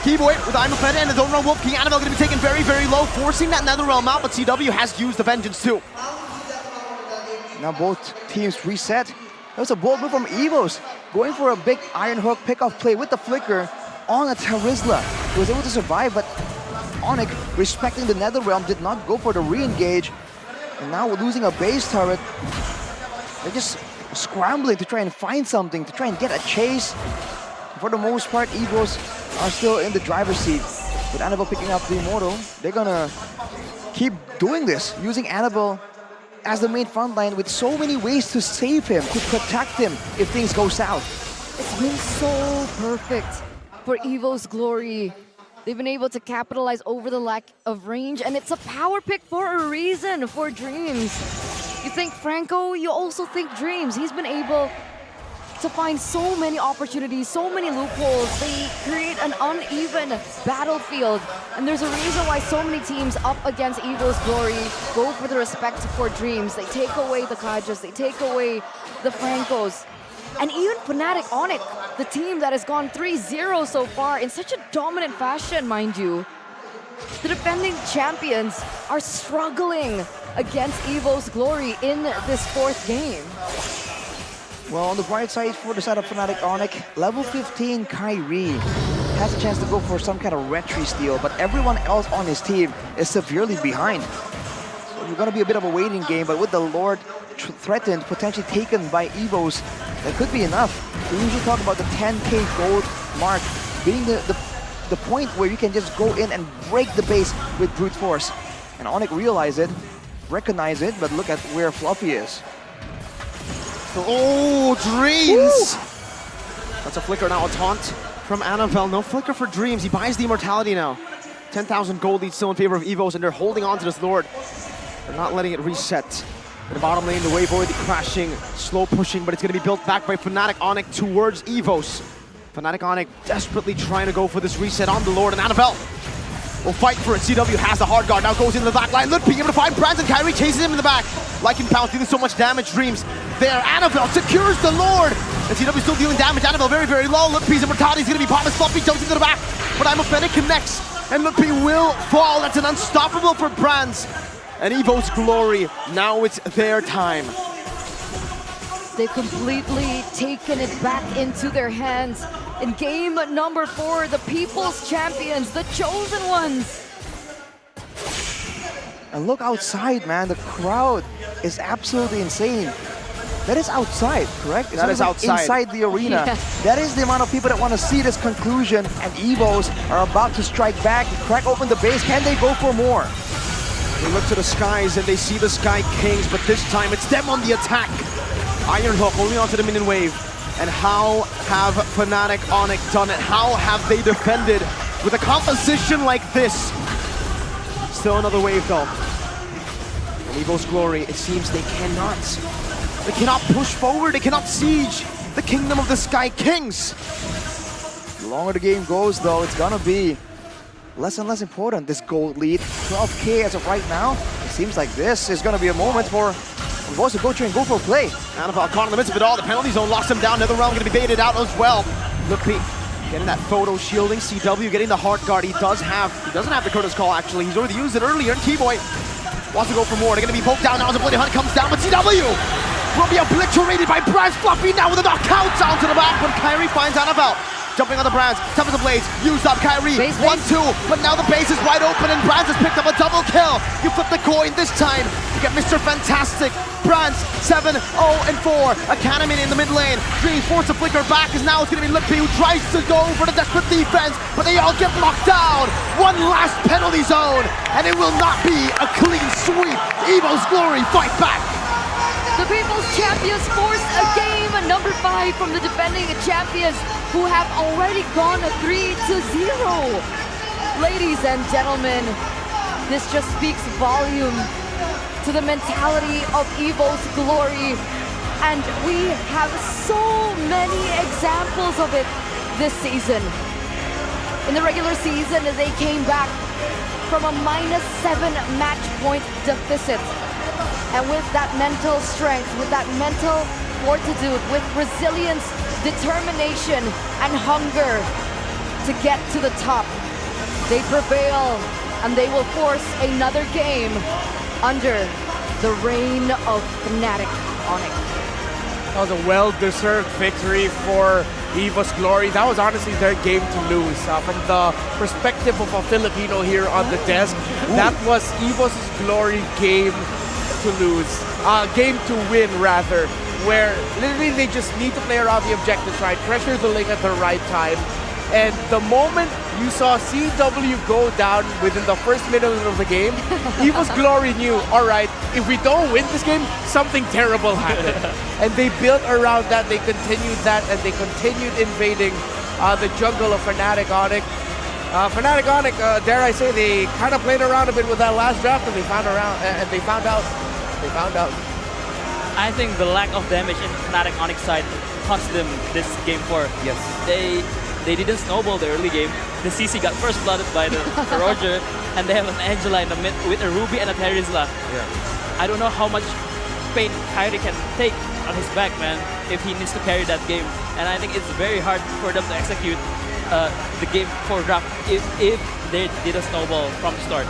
Keyboy with I'm offended and his own run Wolf King. Annabelle going to be taken very, very low, forcing that Netherrealm out, but CW has used the Vengeance too. Now both teams reset. That was a bold move from EVOS, going for a big Iron Hook pick-off play with the Flicker on a Terizla. He was able to survive, but Onyx, respecting the Netherrealm, did not go for the re-engage. And now we're losing a base turret. They're just scrambling to try and find something, to try and get a chase. For the most part, EVOS are still in the driver's seat. With Annabelle picking up the Immortal, they're gonna keep doing this, using Annabelle as the main front line with so many ways to save him, to protect him if things go south. It's been so perfect for EVOS Glory. They've been able to capitalize over the lack of range, and it's a power pick for a reason for Dreams. You think Franco, you also think Dreams. He's been able to find so many opportunities, so many loopholes. They create an uneven battlefield, and there's a reason why so many teams up against EVOS Glory go for the respect for Dreams. They take away the Kajas, they take away the Francos. And even Fnatic Onyx, the team that has gone 3-0 so far in such a dominant fashion, mind you. The defending champions are struggling against EVOS Glory in this fourth game. Well, on the bright side for the side of Fnatic Onyx, level 15 Kyrie has a chance to go for some kind of retry steal, but everyone else on his team is severely behind. So going to be a bit of a waiting game, but with the Lord threatened, potentially taken by EVOS, that could be enough. We usually talk about the 10k gold mark being the point where you can just go in and break the base with brute force. And Onyx realize it, recognize it, but look at where Fluffy is. Oh, Dreams! That's a flicker now, a taunt from Annabelle. No flicker for Dreams. He buys the immortality now. 10,000 gold lead still in favor of EVOS, and they're holding on to this Lord. They're not letting it reset. In the bottom lane, the wave already crashing, slow pushing, but it's going to be built back by Fnatic Onyx towards EVOS. Fnatic Onyx desperately trying to go for this reset on the Lord, and Annabelle will fight for it. CW has the hard guard, now goes into the back line. Ludwig able to find Brands, and Kyrie chases him in the back. Like him Pounce, dealing so much damage. Dreams there. Annabelle secures the Lord. And CW still dealing damage. Annabelle very, very low. Ludwig's immortality is going to be popped. Fluffy jumps into the back, but I'm a Fennec connects, and Ludwig will fall. That's an unstoppable for Brands. And EVO's Glory, now it's their time. They've completely taken it back into their hands. In game number 4, the People's Champions, the Chosen Ones. And look outside, man. The crowd is absolutely insane. That is outside, correct? That is outside. Inside the arena. Yes. That is the amount of people that want to see this conclusion. And EVOs are about to strike back, crack open the base. Can they go for more? They look to the skies and they see the Sky Kings, but this time it's them on the attack. Iron Hook only onto the minion wave. And how have Fnatic Onyx done it? How have they defended with a composition like this? Still another wave though. And EVO's Glory, it seems they cannot push forward, they cannot siege the kingdom of the Sky Kings. The longer the game goes though, it's gonna be less and less important, this gold lead. 12k as of right now. It seems like this is gonna be a moment for EVOS to go through and go for a play. Annabelle caught in the midst of it all. The penalty zone locks him down. Netherrealm going to be baited out as well. Lupi getting that photo shielding. CW getting the hard guard. He doesn't have the Curtis call actually. He's already used it earlier. And T-Boy wants to go for more. They're going to be poked down now as the Bloody Hunt comes down. But CW will be obliterated by Brands. Fluffy now with a knockout down to the back. But Kyrie finds Annabelle. Jumping on the Brands, top of the blades, used up Kyrie, 1-2, but now the base is wide open and Brands has picked up a double kill. You flip the coin this time, you get Mr. Fantastic. Brands 7-0-4, Academy in the mid lane. Dreams force to flicker back as now it's going to be Lippy who tries to go for the desperate defense, but they all get locked down. One last penalty zone, and it will not be a clean sweep. EVO's Glory fight back. The People's Champions force a game number 5 from the defending champions who have already gone 3-0. Ladies and gentlemen, this just speaks volume to the mentality of EVO's Glory. And we have so many examples of it this season. In the regular season, they came back from a -7 match point deficit. And with that mental strength, with that mental fortitude, with resilience, determination, and hunger to get to the top, they prevail and they will force another game under the reign of Fnatic Onyx. That was a well-deserved victory for EVO's Glory. That was honestly their game to lose. From the perspective of a Filipino here on the desk, that was EVO's Glory game to lose, game to win rather, where literally they just need to play around the objectives right, pressure the lane at the right time, and the moment you saw CW go down within the first minute of the game, EVO's Glory knew, all right, if we don't win this game, something terrible happened. And they built around that, they continued that, and they continued invading the jungle of Fnatic Onyx. Fnatic Onyx, dare I say, they kind of played around a bit with that last draft, and they found out. I think the lack of damage in Fnatic Onyx side cost them this game 4. Yes. They didn't snowball the early game. The CC got first blooded by the Roger, and they have an Angela in the mid with a Ruby and a Terizla. Yeah. I don't know how much pain Kyrie can take on his back, man, if he needs to carry that game. And I think it's very hard for them to execute the game 4 draft if they did a snowball from the start.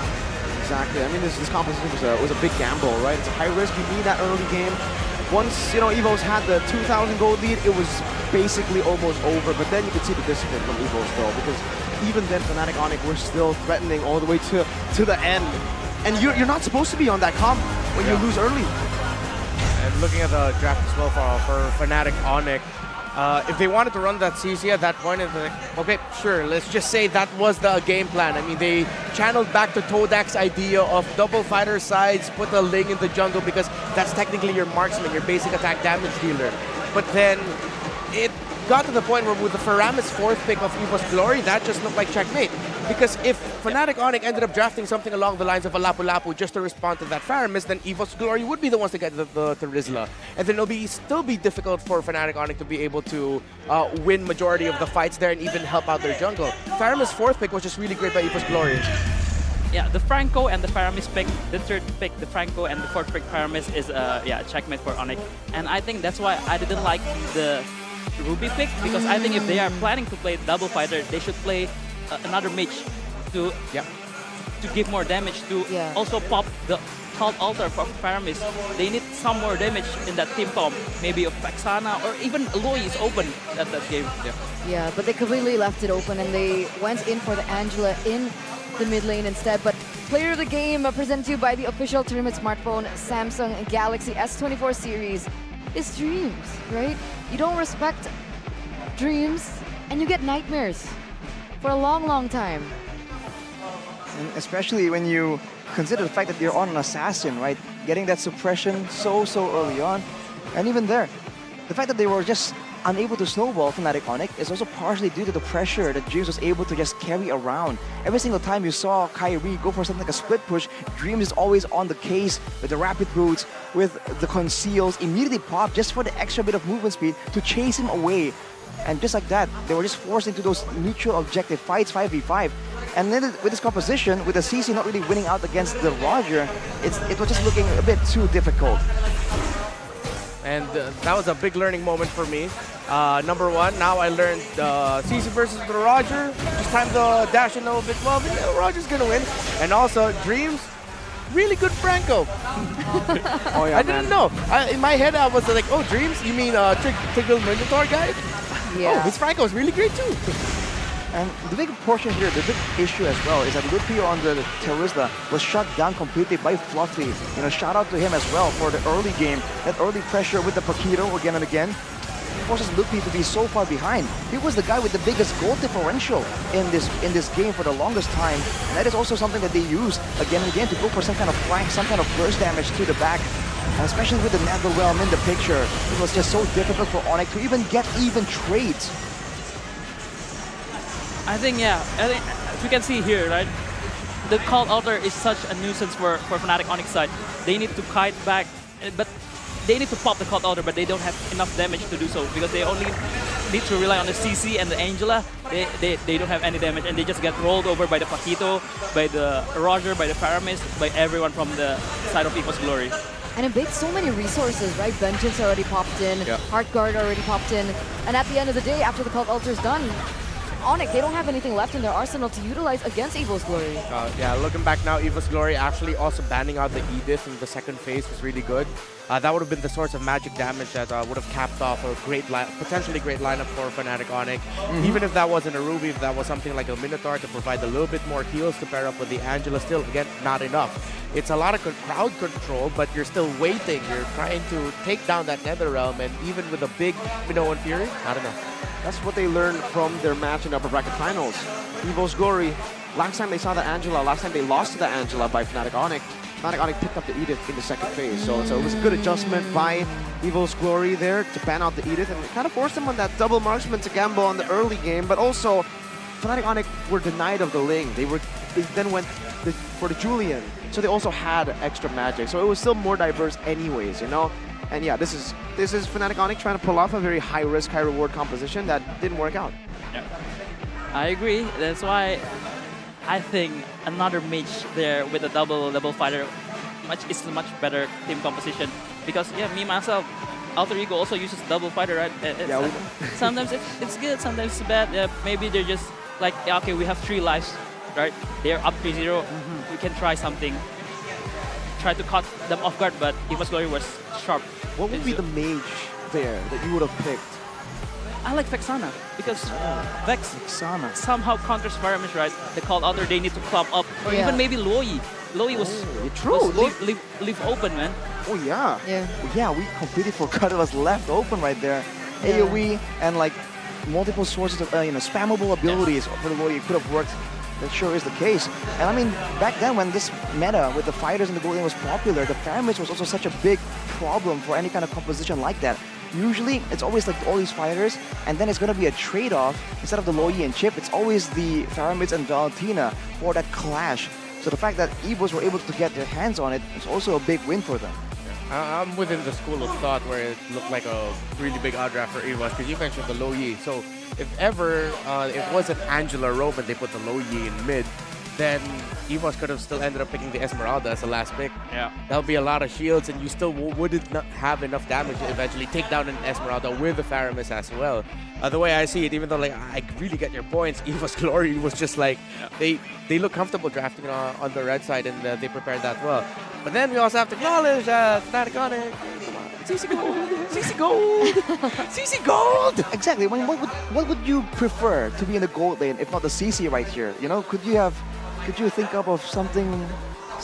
Exactly. I mean, this competition was a big gamble, right? It's a high risk. You need that early game. Once, EVOS had the 2,000 gold lead, it was basically almost over. But then you could see the discipline from EVOS though, because even then, Fnatic Onyx were still threatening all the way to the end. And you're not supposed to be on that when you lose early. And looking at the draft as well for Fnatic Onyx, if they wanted to run that CC at that point, it's like, okay, sure, let's just say that was the game plan. I mean, they channeled back to Todak's idea of double fighter sides, put a Ling in the jungle because that's technically your marksman, your basic attack damage dealer. But then it got to the point where with the Faramis 4th pick of EVOS Glory, that just looked like checkmate. Because if Fnatic Onyx ended up drafting something along the lines of a Lapu Lapu just to respond to that Faramis, then EVOS Glory would be the ones to get the Rizla. And then it'll still be difficult for Fnatic Onyx to be able to win majority of the fights there and even help out their jungle. Faramis 4th pick was just really great by EVOS Glory. Yeah, the Franco and the Faramis pick, the 3rd pick, the Franco, and the 4th pick Faramis is yeah, checkmate for Onyx. And I think that's why I didn't like the Ruby pick, because I think if they are planning to play double fighter, they should play another mage to give more damage, to also pop the Cult Altar for Faramis. They need some more damage in that team comp. Maybe a Vexana or even Aloy is open at that game. Yeah, but they completely left it open and they went in for the Angela in the mid lane instead. But player of the game presented to you by the official tournament smartphone Samsung Galaxy S24 series is Dreams, right? You don't respect Dreams and you get nightmares for a long, long time. And especially when you consider the fact that you're on an assassin, right? Getting that suppression so early on. And even there, the fact that they were just unable to snowball Fnatic Onyx is also partially due to the pressure that Dreams was able to just carry around. Every single time you saw Kyrie go for something like a split push, Dreams is always on the case with the rapid roots, with the conceals, immediately pop just for the extra bit of movement speed to chase him away. And just like that, they were just forced into those neutral objective fights 5v5. And then with this composition, with the CC not really winning out against the Roger, it was just looking a bit too difficult. And that was a big learning moment for me. Number one, now I learned CC versus the Roger. Just time to dash in a little bit. Well, the Roger's gonna win. And also, Dreams, really good Franco. Oh yeah, I didn't know. In my head, I was like, oh, Dreams? You mean Tiggle Minotaur guy? Yeah. Oh, his Franco is really great too. And the big portion here, the big issue as well, is that Lupio on the Terizla was shut down completely by Fluffy. You know, shout out to him as well for the early game. That early pressure with the Paquito again and again forces Lupi to be so far behind. He was the guy with the biggest goal differential in this game for the longest time. And that is also something that they use again and again to go for some kind of flank, some kind of burst damage to the back. And especially with the Netherrealm in the picture, it was just so difficult for Onyx to even get even trades. I think, yeah, as you can see here, right? The Cult Altar is such a nuisance for Fnatic Onyx side. They need to kite back, but they need to pop the Cult Altar, but they don't have enough damage to do so because they only need to rely on the CC and the Angela. They don't have any damage and they just get rolled over by the Paquito, by the Roger, by the Faramis, by everyone from the side of EVOS Glory. And it baked so many resources, right? Vengeance already popped in, Heartguard already popped in, and at the end of the day, after the Cult Altar is done, Onyx, they don't have anything left in their arsenal to utilize against EVOS Glory. Yeah, looking back now, EVOS Glory actually also banning out the Edith in the second phase was really good. That would have been the source of magic damage that would have capped off a great, potentially great lineup for Fnatic Onyx. Even if that wasn't a Ruby, if that was something like a Minotaur to provide a little bit more heals to pair up with the Angela, still, again, not enough. It's a lot of crowd control, but you're still waiting. You're trying to take down that Netherrealm, and even with a big Minoan Fury, not enough. That's what they learned from their match in the upper bracket finals. EVOS Glory, last time they saw the Angela, last time they lost to the Angela by Fnatic Onyx, Fnatic Onyx picked up the Edith in the second phase. So it was a good adjustment by EVOS Glory there to ban out the Edith, and it kind of forced them on that double marksman to gamble on the early game, but also Fnatic Onyx were denied of the Ling. They then went for the Julian, so they also had extra magic. So it was still more diverse anyways, you know? And yeah, this is Fnatic Onyx trying to pull off a very high risk, high reward composition that didn't work out. Yeah. I agree. That's why I think another mage there with a double fighter is a much better team composition. Because yeah, me myself, Alter Ego also uses double fighter, right? Sometimes it's good, sometimes it's bad. Maybe they're just like, yeah, okay, we have 3 lives, right? They're up 3-0. We can try something. Try to cut them off guard, but EVOS Glory was sharp. What would be the mage there that you would have picked? I like Vexana because Vex somehow counters Faramis, right? The Cult Altar, they need to clump up, or even maybe Loi. Lowy was, true. leave open, man. Oh yeah. Yeah. Yeah, we completely forgot it was left open right there. AoE and like multiple sources of spammable abilities for the Lowy could have worked. That sure is the case. And I mean, back then when this meta with the fighters in the gold lane was popular, the Faramage was also such a big problem for any kind of composition like that. Usually, it's always like all these fighters, and then it's going to be a trade-off. Instead of the Lowy and Chip, it's always the Faramage and Valentina for that clash. So the fact that EVOS were able to get their hands on it is also a big win for them. I'm within the school of thought where it looked like a really big outdraft for EVOS because you mentioned the low Yi. So if ever it wasn't Angela Rove and they put the low Yi in mid, then EVOS could have still ended up picking the Esmeralda as the last pick. Yeah. That'll be a lot of shields and you still wouldn't not have enough damage to eventually take down an Esmeralda with the Faramis as well. The way I see it, even though like I really get your points, EVOS Glory was just like, they look comfortable drafting on the red side and they prepared that well. But then we also have to acknowledge Fnatic Onyx. Come on, CC Gold, CC Gold, CC Gold. Exactly. I mean, what would you prefer to be in the gold lane if not the CC right here? You know, could you think up of something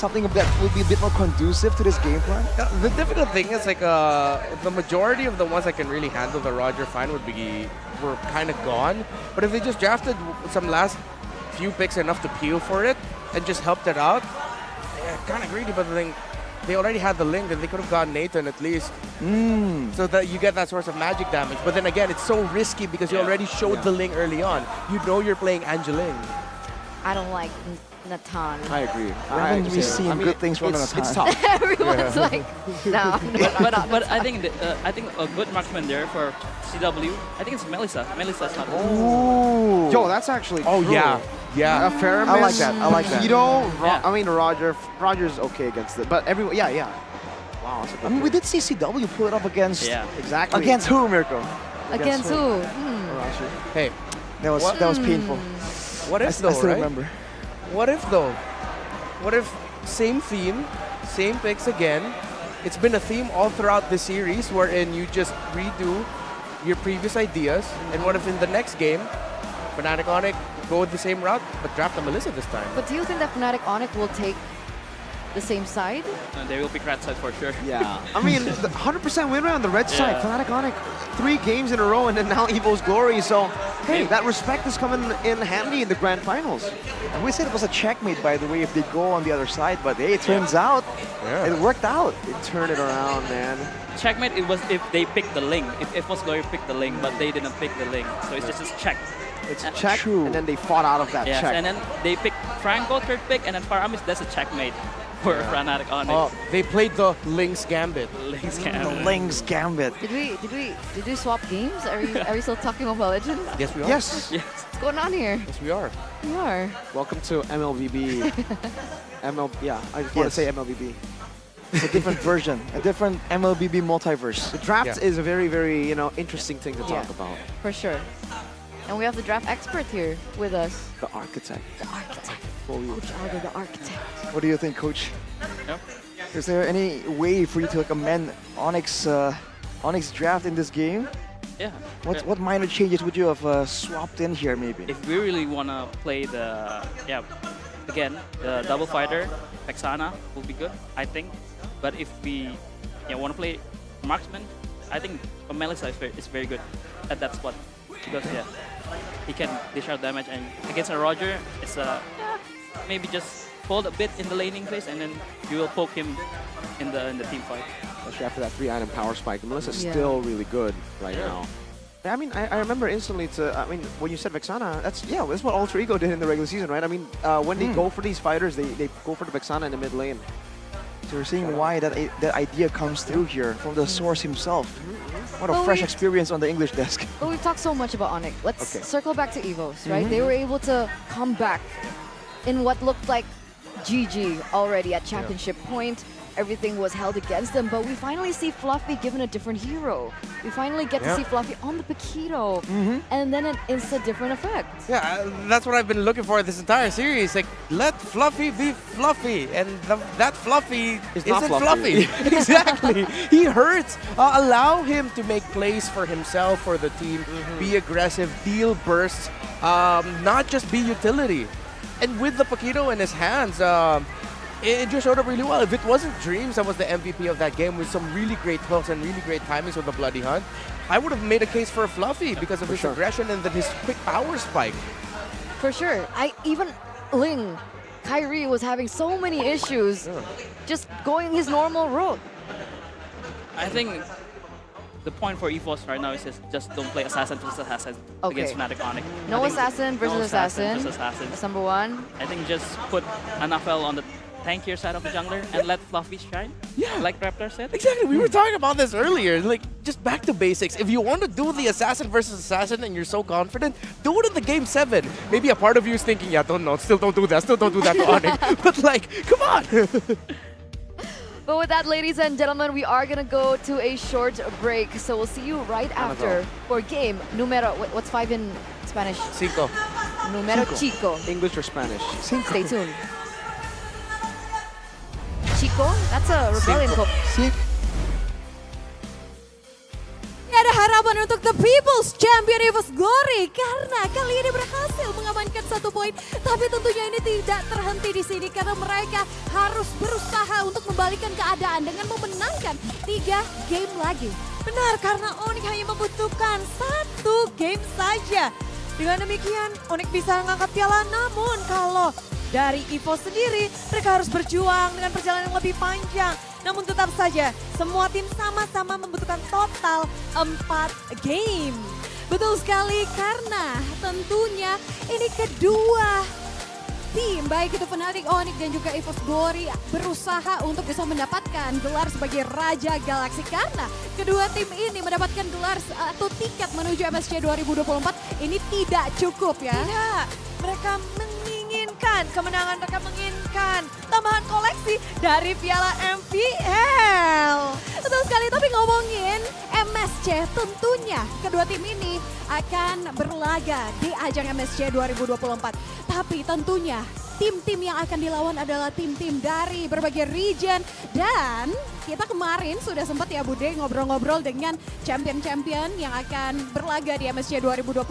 that would be a bit more conducive to this game plan? The difficult thing is like the majority of the ones that can really handle the Roger fine were kind of gone. But if they just drafted some last few picks enough to peel for it and just helped it out, kind of greedy. But the thing, they already had the Ling, and they could have gotten Nathan at least, so that you get that source of magic damage. But then again, it's so risky because you already showed the Ling early on. You know you're playing Angeling. I don't like Natan. I agree. Haven't we seen good things from Natan? It's tough. Everyone's like, no. But I think a good marksman there for CW. I think it's Melissa. Melissa's not. Ooh. Yo, that's actually true. Yeah. Faramis, I like that. I like that. I mean, Roger's okay against it, but everyone, yeah. Wow, that's a good I mean, we did see CW pull it up against. Yeah. Exactly. Against who, Mirko? Against who? Hey, that was painful. what if though, I still right? remember. What if though? What if same theme, same picks again? It's been a theme all throughout the series wherein you just redo your previous ideas. And what if in the next game, Fnatic Onyx go with the same route, but draft a Melissa this time? But do you think that Fnatic Onyx will take the same side? They will pick red side for sure. Yeah. I mean, the 100% win rate on the red side. Fnatic Onyx, 3 games in a row, and then now EVOS Glory. So, hey, that respect is coming in handy in the grand finals. And we said it was a checkmate, by the way, if they go on the other side, but hey, it turns out it worked out. They turned it around, man. Checkmate, it was if they picked the Ling. If EVOS Glory picked the Ling, but they didn't pick the Ling. So it's just check. It's a check, and then they fought out of that check. And then they picked Franco, third pick, and then Faramis, that's a checkmate for Fnatic Onyx. Oh, they played the Link's Gambit. Link's The Gambit. Link's Gambit. Did we swap games? Are we still talking about Legends? Yes, we are. Yes. What's going on here? Yes, we are. We are. Welcome to MLBB. I just want to say MLBB. It's a different version, a different MLBB multiverse. The draft is a very, very, interesting thing to talk about. For sure. And we have the draft expert here with us. The architect. The architect. Coach Aldo, the architect. What do you think, Coach? Yep. Is there any way for you to recommend Onyx draft in this game? Yeah. What minor changes would you have swapped in here, maybe? If we really want to play the double fighter, Vexana will be good, I think. But if we want to play marksman, I think Melissa is very good at that spot because he can dish out damage, and against a Roger, it's maybe just hold a bit in the laning phase, and then you will poke him in the team fight. Especially after that 3-item power spike. Melissa's still really good right now. I mean, I remember instantly when you said Vexana, that's what Alter Ego did in the regular season, right? I mean, when they go for these fighters, they go for the Vexana in the mid lane. So we're seeing why that idea comes through here from the source himself. What a fresh experience on the English desk. But we've talked so much about Onyx. Let's circle back to EVOS, right? They were able to come back in what looked like GG already at championship point. Everything was held against them, but we finally see Fluffy given a different hero. We finally get to see Fluffy on the Paquito, and then an instant different effect. Yeah, that's what I've been looking for this entire series. Like, let Fluffy be Fluffy, and that Fluffy isn't Fluffy. Exactly. He hurts. Allow him to make plays for himself, for the team, be aggressive, deal bursts, not just be utility. And with the Paquito in his hands, it just showed up really well. If it wasn't Dreams that was the MVP of that game with some really great hooks and really great timings with the Bloody Hunt, I would have made a case for Fluffy because of his aggression and then his quick power spike. For sure. Even Ling, Kyrie was having so many issues just going his normal route. I think the point for EVOS right now is just don't play Assassin versus Assassin against Fnatic Onyx. No Assassin versus Assassin. That's number one. I think just put NFL on the tankier side of the jungler and let Fluffy shine. Yeah. Like Raptor said. Exactly, we were talking about this earlier. Like, just back to basics. If you want to do the Assassin versus Assassin and you're so confident, do it in the Game 7. Maybe a part of you is thinking, yeah, still don't do that to Onyx. But like, come on. But with that, ladies and gentlemen, we are going to go to a short break. So we'll see you right after for game numero, what's 5 in Spanish? Cinco. Numero Chico. English or Spanish? Stay tuned. Chico? That's a rebellion code. Ada harapan untuk the People's Champion EVOS Glory karena kali ini berhasil mengamankan 1 poin. Tapi tentunya ini tidak terhenti di sini karena mereka harus berusaha untuk membalikkan keadaan dengan memenangkan 3 game lagi. Benar, karena Onyx hanya membutuhkan 1 game saja. Dengan demikian, Onyx bisa mengangkat piala. Namun kalau dari EVOS sendiri, mereka harus berjuang dengan perjalanan yang lebih panjang. Namun tetap saja, semua tim sama-sama membutuhkan total 4 game. Betul sekali karena tentunya ini kedua tim, baik itu Fnatic, Onyx dan juga EVOS Glory berusaha untuk bisa mendapatkan gelar sebagai Raja Galaksi. Karena kedua tim ini mendapatkan gelar atau tiket menuju MSC 2024 ini tidak cukup ya. Tidak, mereka menginginkan kemenangan, mereka menginginkan tambahan koleksi dari piala MPL. Betul sekali, tapi ngomongin MSC tentunya kedua tim ini akan berlaga di ajang MSC 2024. Tapi tentunya tim-tim yang akan dilawan adalah tim-tim dari berbagai region. Dan kita kemarin sudah sempat ya Bude ngobrol-ngobrol dengan champion-champion yang akan berlaga di MSC 2024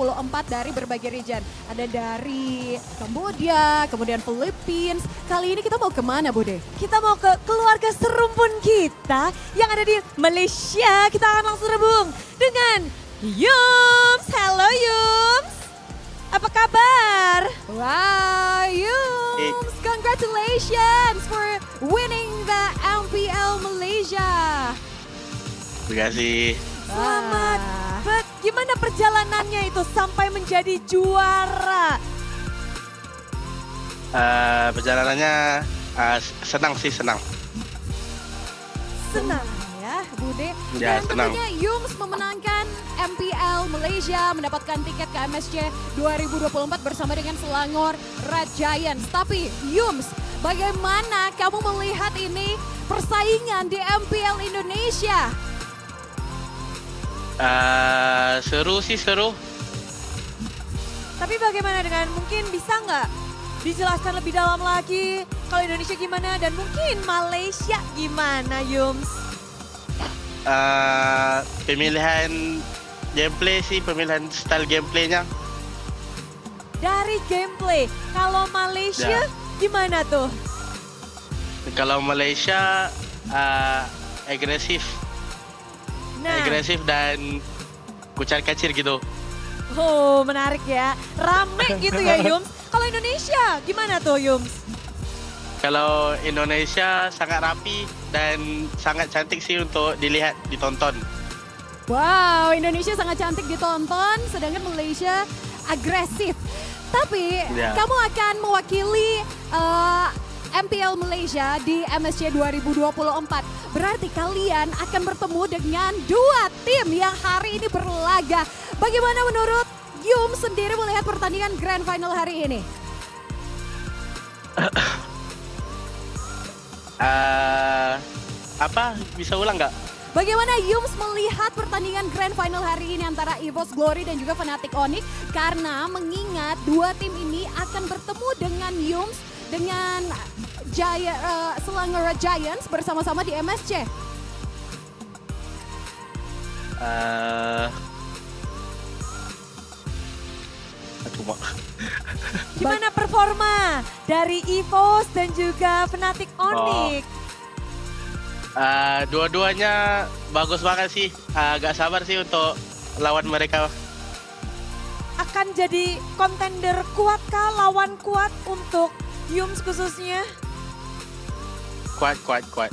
dari berbagai region. Ada dari Kamboja, kemudian Philippines. Kali ini kita mau kemana Bude? Kita mau ke keluarga serumpun kita yang ada di Malaysia. Kita akan langsung rebung dengan Yums. Halo Yums. Apa kabar? Wow, Yums, congratulations for winning the MPL Malaysia. Terima kasih. Selamat. But gimana perjalanannya itu sampai menjadi juara? Perjalanannya senang sih, senang. Senang ya Bude. Ya, Dan senang. tentunya Yums memenangkan MPL Malaysia, mendapatkan tiket ke MSC 2024 bersama dengan Selangor Red Giants. Tapi Yums, bagaimana kamu melihat ini persaingan di MPL Indonesia? Seru sih, seru. Tapi bagaimana dengan mungkin bisa nggak dijelaskan lebih dalam lagi kalau Indonesia gimana dan mungkin Malaysia gimana Yums? Pemilihan gameplay sih, pemilihan style gameplaynya. Dari gameplay, kalau Malaysia gimana tuh? Kalau Malaysia agresif, agresif dan kucar-kacir gitu. Oh menarik ya, rame gitu ya Yums. Kalau Indonesia gimana tuh Yums? Kalau Indonesia sangat rapi dan sangat cantik sih untuk dilihat, ditonton. Wow, Indonesia sangat cantik ditonton, sedangkan Malaysia agresif. Tapi kamu akan mewakili MPL Malaysia di MSC 2024. Berarti kalian akan bertemu dengan 2 tim yang hari ini berlaga. Bagaimana menurut Yums sendiri melihat pertandingan Grand Final hari ini? Apa? Bisa ulang nggak? Bagaimana Yums melihat pertandingan Grand Final hari ini antara EVOS Glory dan juga Fnatic Onyx? Karena mengingat 2 tim ini akan bertemu dengan Yums dengan Selangor Giants bersama-sama di MSC. Cuma. Gimana performa dari EVOS dan juga FNOC Onyx? Dua-duanya bagus banget sih. Gak sabar sih untuk lawan mereka. Akan jadi kontender kuat kah, lawan kuat untuk Yums khususnya? Kuat. Kuat.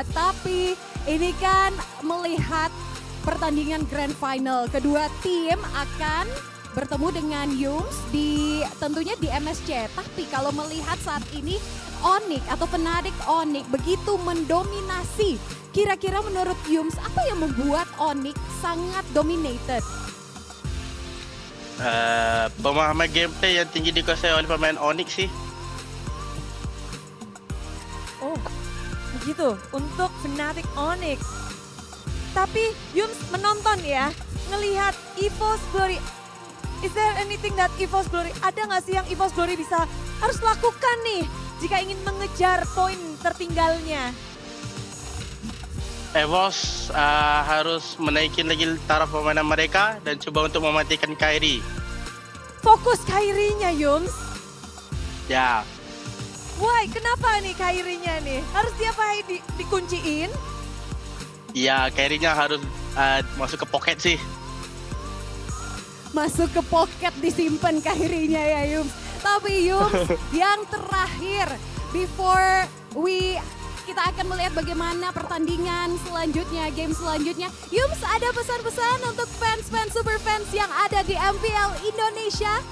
Tapi ini kan melihat pertandingan Grand Final. Kedua tim akan bertemu dengan Yums tentunya di MSC. Tapi kalau melihat saat ini Onyx atau FNOC Onyx begitu mendominasi. Kira-kira menurut Yums apa yang membuat Onyx sangat dominated? Pemahaman gameplay yang tinggi dikuasai oleh pemain Onyx sih. Oh, begitu untuk FNOC Onyx. Tapi Yums menonton ya, ngelihat EVOS Glory. Is there anything that EVOS Glory, ada nggak sih yang EVOS Glory harus lakukan nih jika ingin mengejar poin tertinggalnya? EVOS harus menaikin lagi taraf permainan mereka dan coba untuk mematikan Kairi. Fokus Kairinya Yums? Ya. Why? Kenapa nih Kairinya nih? Harus dikunciin? Ya, Kairinya harus masuk ke pocket sih. Masuk ke pocket disimpan Kairinya ya Yums. Tapi Yums yang terakhir before kita akan melihat bagaimana pertandingan selanjutnya, game selanjutnya. Yums, ada pesan-pesan untuk fans-fans, super fans yang ada di MPL Indonesia?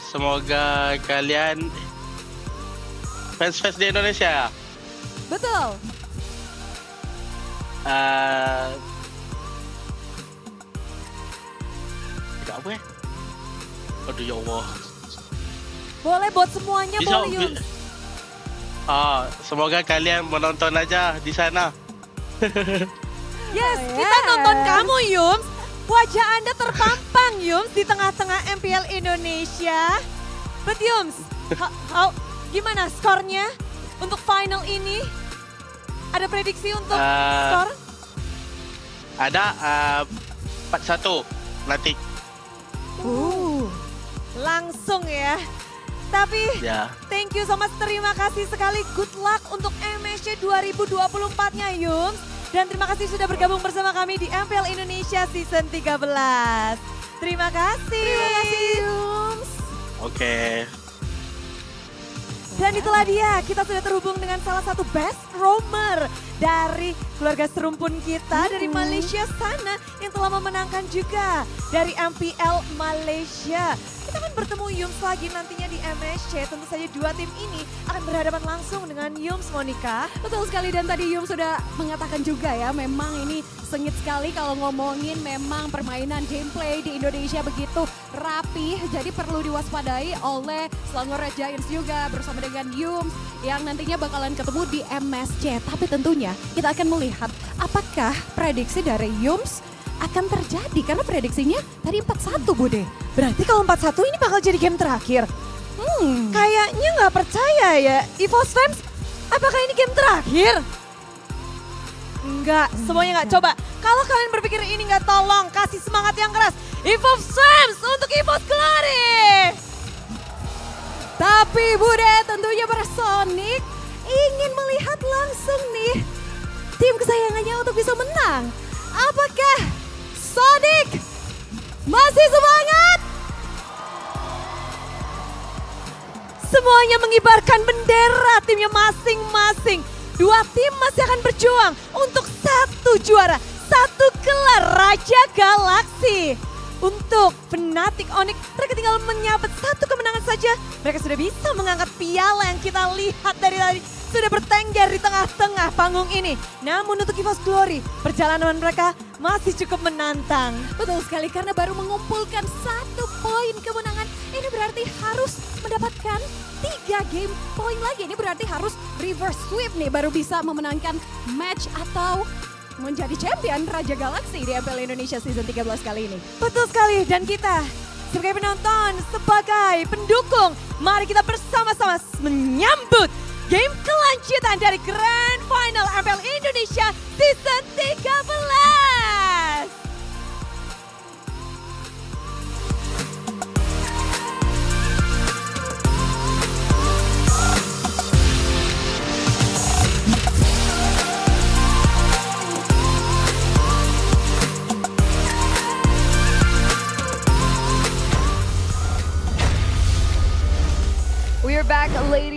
Semoga kalian fans-fans di Indonesia. Betul. Tidak apa ya? Aduh ya Allah. Boleh buat semuanya, boleh Yums. Semoga kalian menonton aja di sana. Yes, kita nonton kamu Yums. Wajah Anda terpampang Yums di tengah-tengah MPL Indonesia. But Yums, gimana skornya untuk final ini? Ada prediksi untuk skor? Ada 4-1 nanti. Langsung ya. Tapi thank you so much, terima kasih sekali. Good luck untuk MSC 2024-nya Yums. Dan terima kasih sudah bergabung bersama kami di MPL Indonesia Season 13. Terima kasih. Terima kasih Yums. Oke. Dan itulah dia, kita sudah terhubung dengan salah satu best roamer dari keluarga serumpun kita dari Malaysia sana yang telah memenangkan juga dari MPL Malaysia. Kita akan bertemu Yums lagi nantinya di MSC. Tentu saja dua tim ini akan berhadapan langsung dengan Yums, Monica. Betul sekali, dan tadi Yums sudah mengatakan juga ya, memang ini sengit sekali kalau ngomongin memang permainan gameplay di Indonesia begitu rapi. Jadi perlu diwaspadai oleh Selangor Red Giants juga bersama dengan Yums yang nantinya bakalan ketemu di MSC. Tapi tentunya kita akan melihat apakah prediksi dari Yums akan terjadi, karena prediksinya tadi 4-1 Bude. Berarti kalau 4-1 ini bakal jadi game terakhir? Kayaknya nggak percaya ya. EVOS fans, apakah ini game terakhir? Enggak, semuanya enggak. Coba, kalau kalian berpikir ini enggak, tolong kasih semangat yang keras. EVOS fans untuk EVOS Glory! Tapi Bude, tentunya Sonic ingin melihat langsung nih tim kesayangannya untuk bisa menang. Apakah Sonic masih semangat? Semuanya mengibarkan bendera timnya masing-masing. Dua tim masih akan berjuang untuk satu juara, satu gelar Raja Galaksi. Untuk FNOC Onyx, mereka tinggal menyabet satu kemenangan saja. Mereka sudah bisa mengangkat piala yang kita lihat dari tadi. Sudah bertengger di tengah-tengah panggung ini. Namun untuk EVOS Glory, perjalanan mereka masih cukup menantang. Betul sekali, karena baru mengumpulkan 1 poin kemenangan. Ini berarti harus mendapatkan 3 game point lagi. Ini berarti harus reverse sweep nih baru bisa memenangkan match atau menjadi champion Raja Galaksi di MPL Indonesia Season 13 kali ini. Betul sekali, dan kita sebagai penonton, sebagai pendukung, mari kita bersama-sama menyambut game kelanjutan dari Grand Final MPL Indonesia Season 13.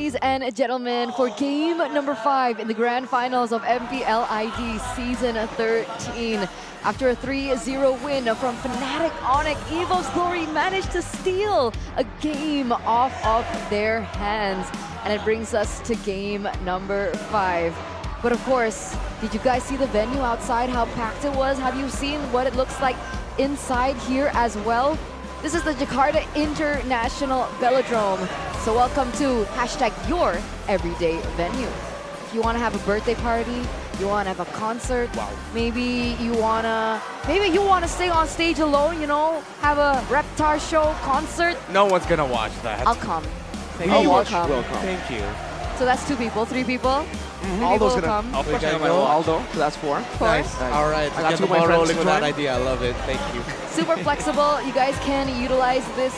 ladies and gentlemen, for game number 5 in the grand finals of MPL ID Season 13. After a 3-0 win from Fnatic Onic, EVOS Glory managed to steal a game off of their hands. And it brings us to game number 5. But of course, did you guys see the venue outside, how packed it was? Have you seen what it looks like inside here as well? This is the Jakarta International Velodrome. So welcome to #your everyday venue. If you want to have a birthday party, you want to have a concert, maybe you want to sing on stage alone, you know, have a Reptar show concert. No one's gonna watch that. I'll come. Thank We you. will come. Thank you. So that's 2 people, 3 people. Aldo's will gonna come. Of course, I got my Aldo, so that's 4. Nice. All right, I got get 2 the of my ball friends rolling to with that join. idea. I love it. Thank you. Super flexible. You guys can utilize this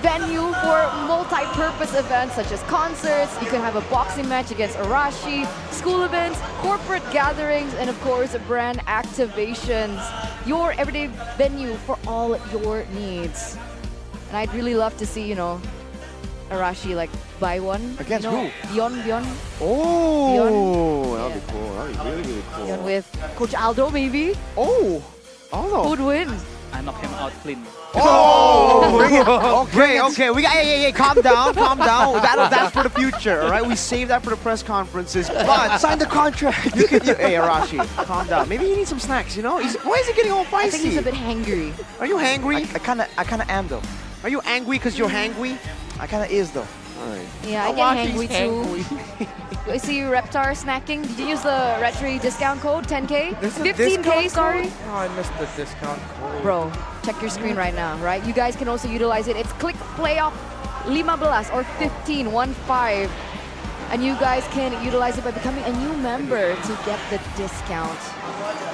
venue for multi-purpose events such as concerts. You can have a boxing match against Arashi, school events, corporate gatherings, and of course brand activations. Your everyday venue for all your needs. And I'd really love to see, you know, Arashi like buy one. Against you know, who? Beyond. Oh, that'd be cool. That'd be really, really cool. Beyond with Coach Aldo maybe. Oh, Aldo. Who'd win? I knock him out clean. Oh! Okay. We got. Hey, calm down. That's for the future, all right? We save that for the press conferences. But Sign the contract. Hey, Arashi, calm down. Maybe he needs some snacks. You know? Why is he getting all feisty? I think he's a bit hangry. Are you hangry? I kind of am though. Are you angry because you're hangry? I kind of is though. All right. Yeah, I get hangry too. I see Reptar snacking. Did you use the Retri discount code? 10K? There's a 15K, discount sorry. code? Oh, I missed the discount code. Bro, check your screen right now, right? You guys can also utilize it. It's click playoff 15 or 15, 1-5. And you guys can utilize it by becoming a new member to get the discount.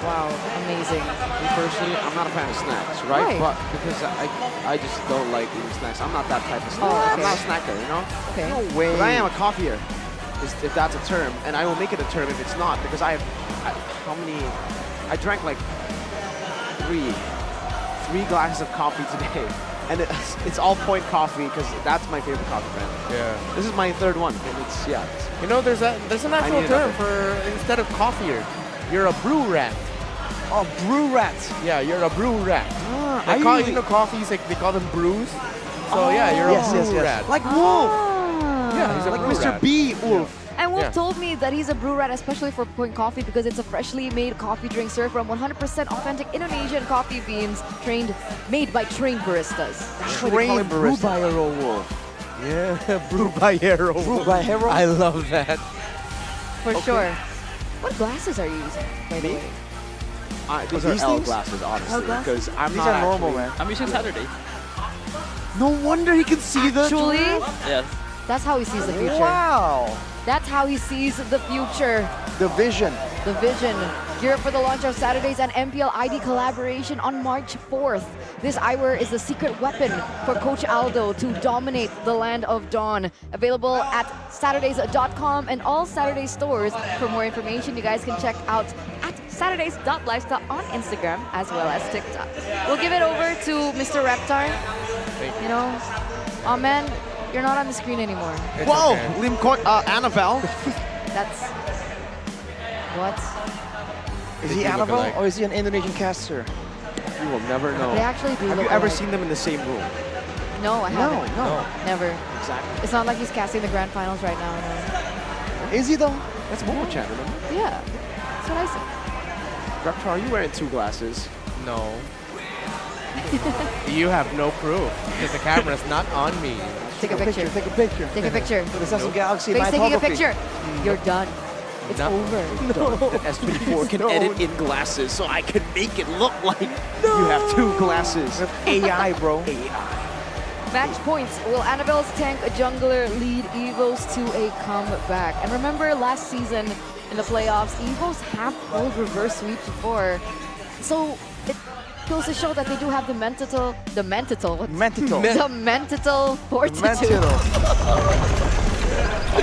Wow, amazing. Me personally, I'm not a fan of snacks, right? But because I just don't like eating snacks. I'm not that type of snack. Oh, okay. I'm not a snacker, you know? Okay. No way. But I am a coffeeer, if that's a term. And I will make it a term if it's not, because I drank like three glasses of coffee today. And it's all Point Coffee because that's my favorite coffee brand. Yeah. This is my 3rd one, and it's You know, there's an actual need term another. for instead of coffeeer, you're a brew rat. Oh, brew rat. Yeah, you're a brew rat. I They call, really- you know, coffees like they call them brews. So yeah, you're yes, a brew yes. rat. Like Wolf. Yeah, he's a Like brew Mr. rat. B. Wolf. And Wolf Yeah. told me that he's a brew rat, especially for Point Coffee, because it's a freshly made coffee drink served from 100% authentic Indonesian coffee beans, made by trained baristas. Trained brew by a Wolf. Yeah, brew by hero. Brew by hero. I love that. For sure. What glasses are you using, by the Me? way? These These are L things? glasses, honestly, L glasses? because I'm These not are normal, actually- man. I'm using Saturday. No wonder he can see the. Actually, Yes. that's how he sees the future. Wow. That's how he sees the future. The vision. The vision. Gear up for the launch of Saturdays and MPL ID collaboration on March 4th. This eyewear is the secret weapon for Coach Aldo to dominate the land of Dawn. Available at Saturdays.com and all Saturday stores. For more information, you guys can check out at Saturdays.lifestyle on Instagram as well as TikTok. We'll give it over to Mr. Reptar. You know, oh man, you're not on the screen anymore. Whoa, Limcourt, Annabelle. That's what? Is he They do look Annabelle alike. or is he an Indonesian caster? You will never know. They actually do Have you look ever alike. seen them in the same room? No, I haven't. No. Never. Exactly. It's not like he's casting the grand finals right now. No. Is he though? That's Momo Chan, remember? Yeah, that's what I said. Reptar, are you wearing 2 glasses? No. You have no proof because the camera's not on me. Take a picture. Take a picture. Take a picture. For the Samsung Galaxy Face taking a Photography. picture. You're done. It's No. over. The S24 can edit in glasses, so I can make it look like you have 2 glasses. AI, bro. Match points. Will Annabelle's tank jungler lead EVOS to a comeback? And remember last season in the playoffs, EVOS have pulled reverse sweep before. So it goes to show that they do have the mental fortitude.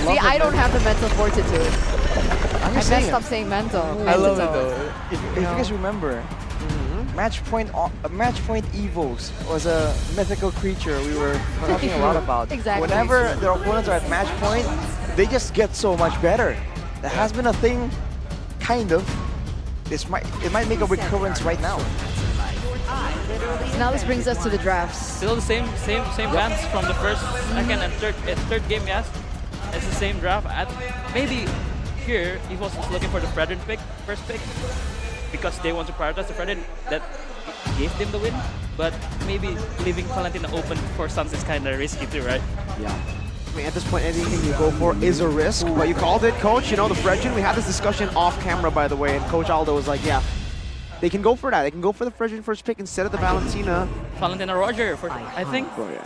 See, I don't have the mental fortitude. I messed up saying mental. I love it though. If you guys remember, match point EVOS was a mythical creature we were talking a lot about. Exactly. Whenever their opponents are at match point, they just get so much better. That has been a thing, kind of. It might make a recurrence right now. Now this brings us to the drafts. Still the same bands from the first, second, and third game. Yes, it's the same draft. Maybe here EVOS is looking for the Fredrin first pick, because they want to prioritize the Fredrin that gave them the win. But maybe leaving Valentina open for Suns is kind of risky too, right? Yeah. I mean, at this point, anything you go for is a risk, but you called it, Coach. You know, the Fredrin, we had this discussion off camera, by the way, and Coach Aldo was like, yeah, they can go for that. They can go for the Fredrin first pick instead of the Valentina. Valentina Roger, I think. Oh, yeah.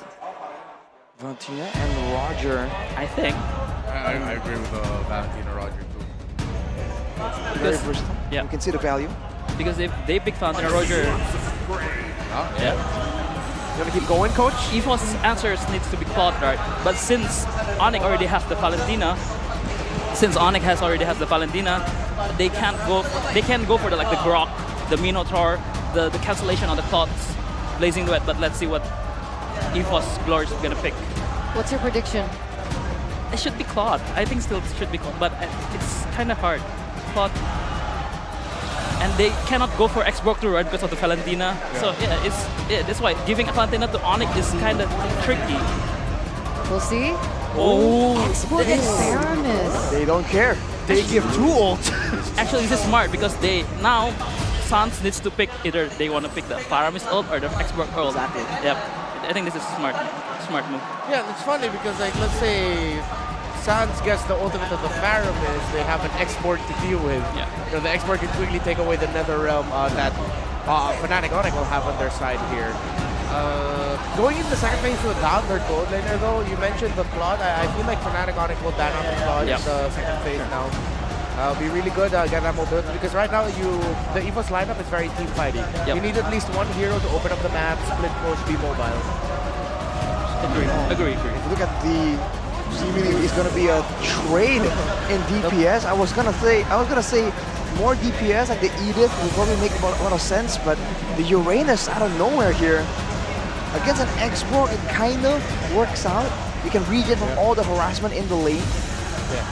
Valentina and Roger. I think. I agree with Valentina Roger, too. Very versatile. Yeah. You can see the value. Because if they pick Valentina Roger, yeah. You want to keep going, Coach? EVOS' answers needs to be Cloud Dart, but since Onyx already has the Valentina, they can't go for the Grok, the Minotaur, the cancellation on the Clouds, Blazing Duet. But let's see what EVOS Glory is gonna pick. What's your prediction? It should be Cloud. I think still it should be Cloud, but it's kind of hard. Cloud. And they cannot go for X-Borg to run because of the Valentina. Yeah. So yeah, that's why giving Valentina to Onyx is kind of tricky. We'll see. Oh, X-Borg and Paramis. They don't care. They give two ults. Actually, this is smart because now Suns needs to pick either they want to pick the Paramis ult or the X-Borg ult. Exactly. Yep. I think this is smart move. Yeah, it's funny because like let's say Suns gets the ultimate of the Paramis, they have an export to deal with. Yeah. You know, the export can quickly take away the Nether Realm that Fnatic Onyx will have on their side here. Going into the second phase without their gold laner though, you mentioned the Claude. I feel like Fnatic Onyx will ban out the Claude in the second phase now. Be really good get that mobility because right now the EVOS lineup is very team fighting. You need at least one hero to open up the map, split push, be mobile. Agree. If you look at the seemingly it's gonna be a trade in DPS. I was gonna say more DPS like the Edith would probably make a lot of sense, but the Uranus out of nowhere here against an X-Borg, it kind of works out. You can regen from all the harassment in the lane. Yeah.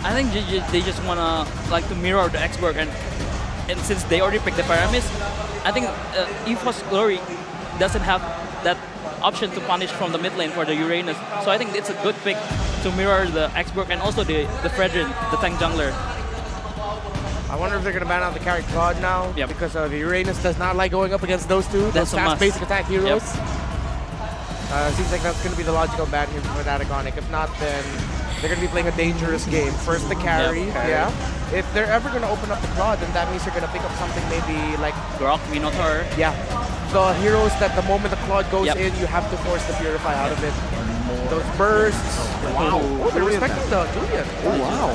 I think they just wanna to mirror the X-Borg, and since they already picked the Paramis, I think EVOS Glory doesn't have that option to punish from the mid lane for the Uranus. So I think it's a good pick to mirror the X-Borg and also the Fredrin, the tank jungler. I wonder if they're going to ban out the carry Claude now because the Uranus does not like going up against those two. That's those fast basic attack heroes. Seems like that's going to be the logical ban here for Fnatic Onyx. If not, then they're going to be playing a dangerous game. First the carry, If they're ever going to open up the Claude, then that means they're going to pick up something maybe like Grok, Minotaur. Yeah. The heroes that the moment the Claude goes in, you have to force the Purify out of it. Those bursts. Wow. Oh, they're respecting the Julian. Oh, wow.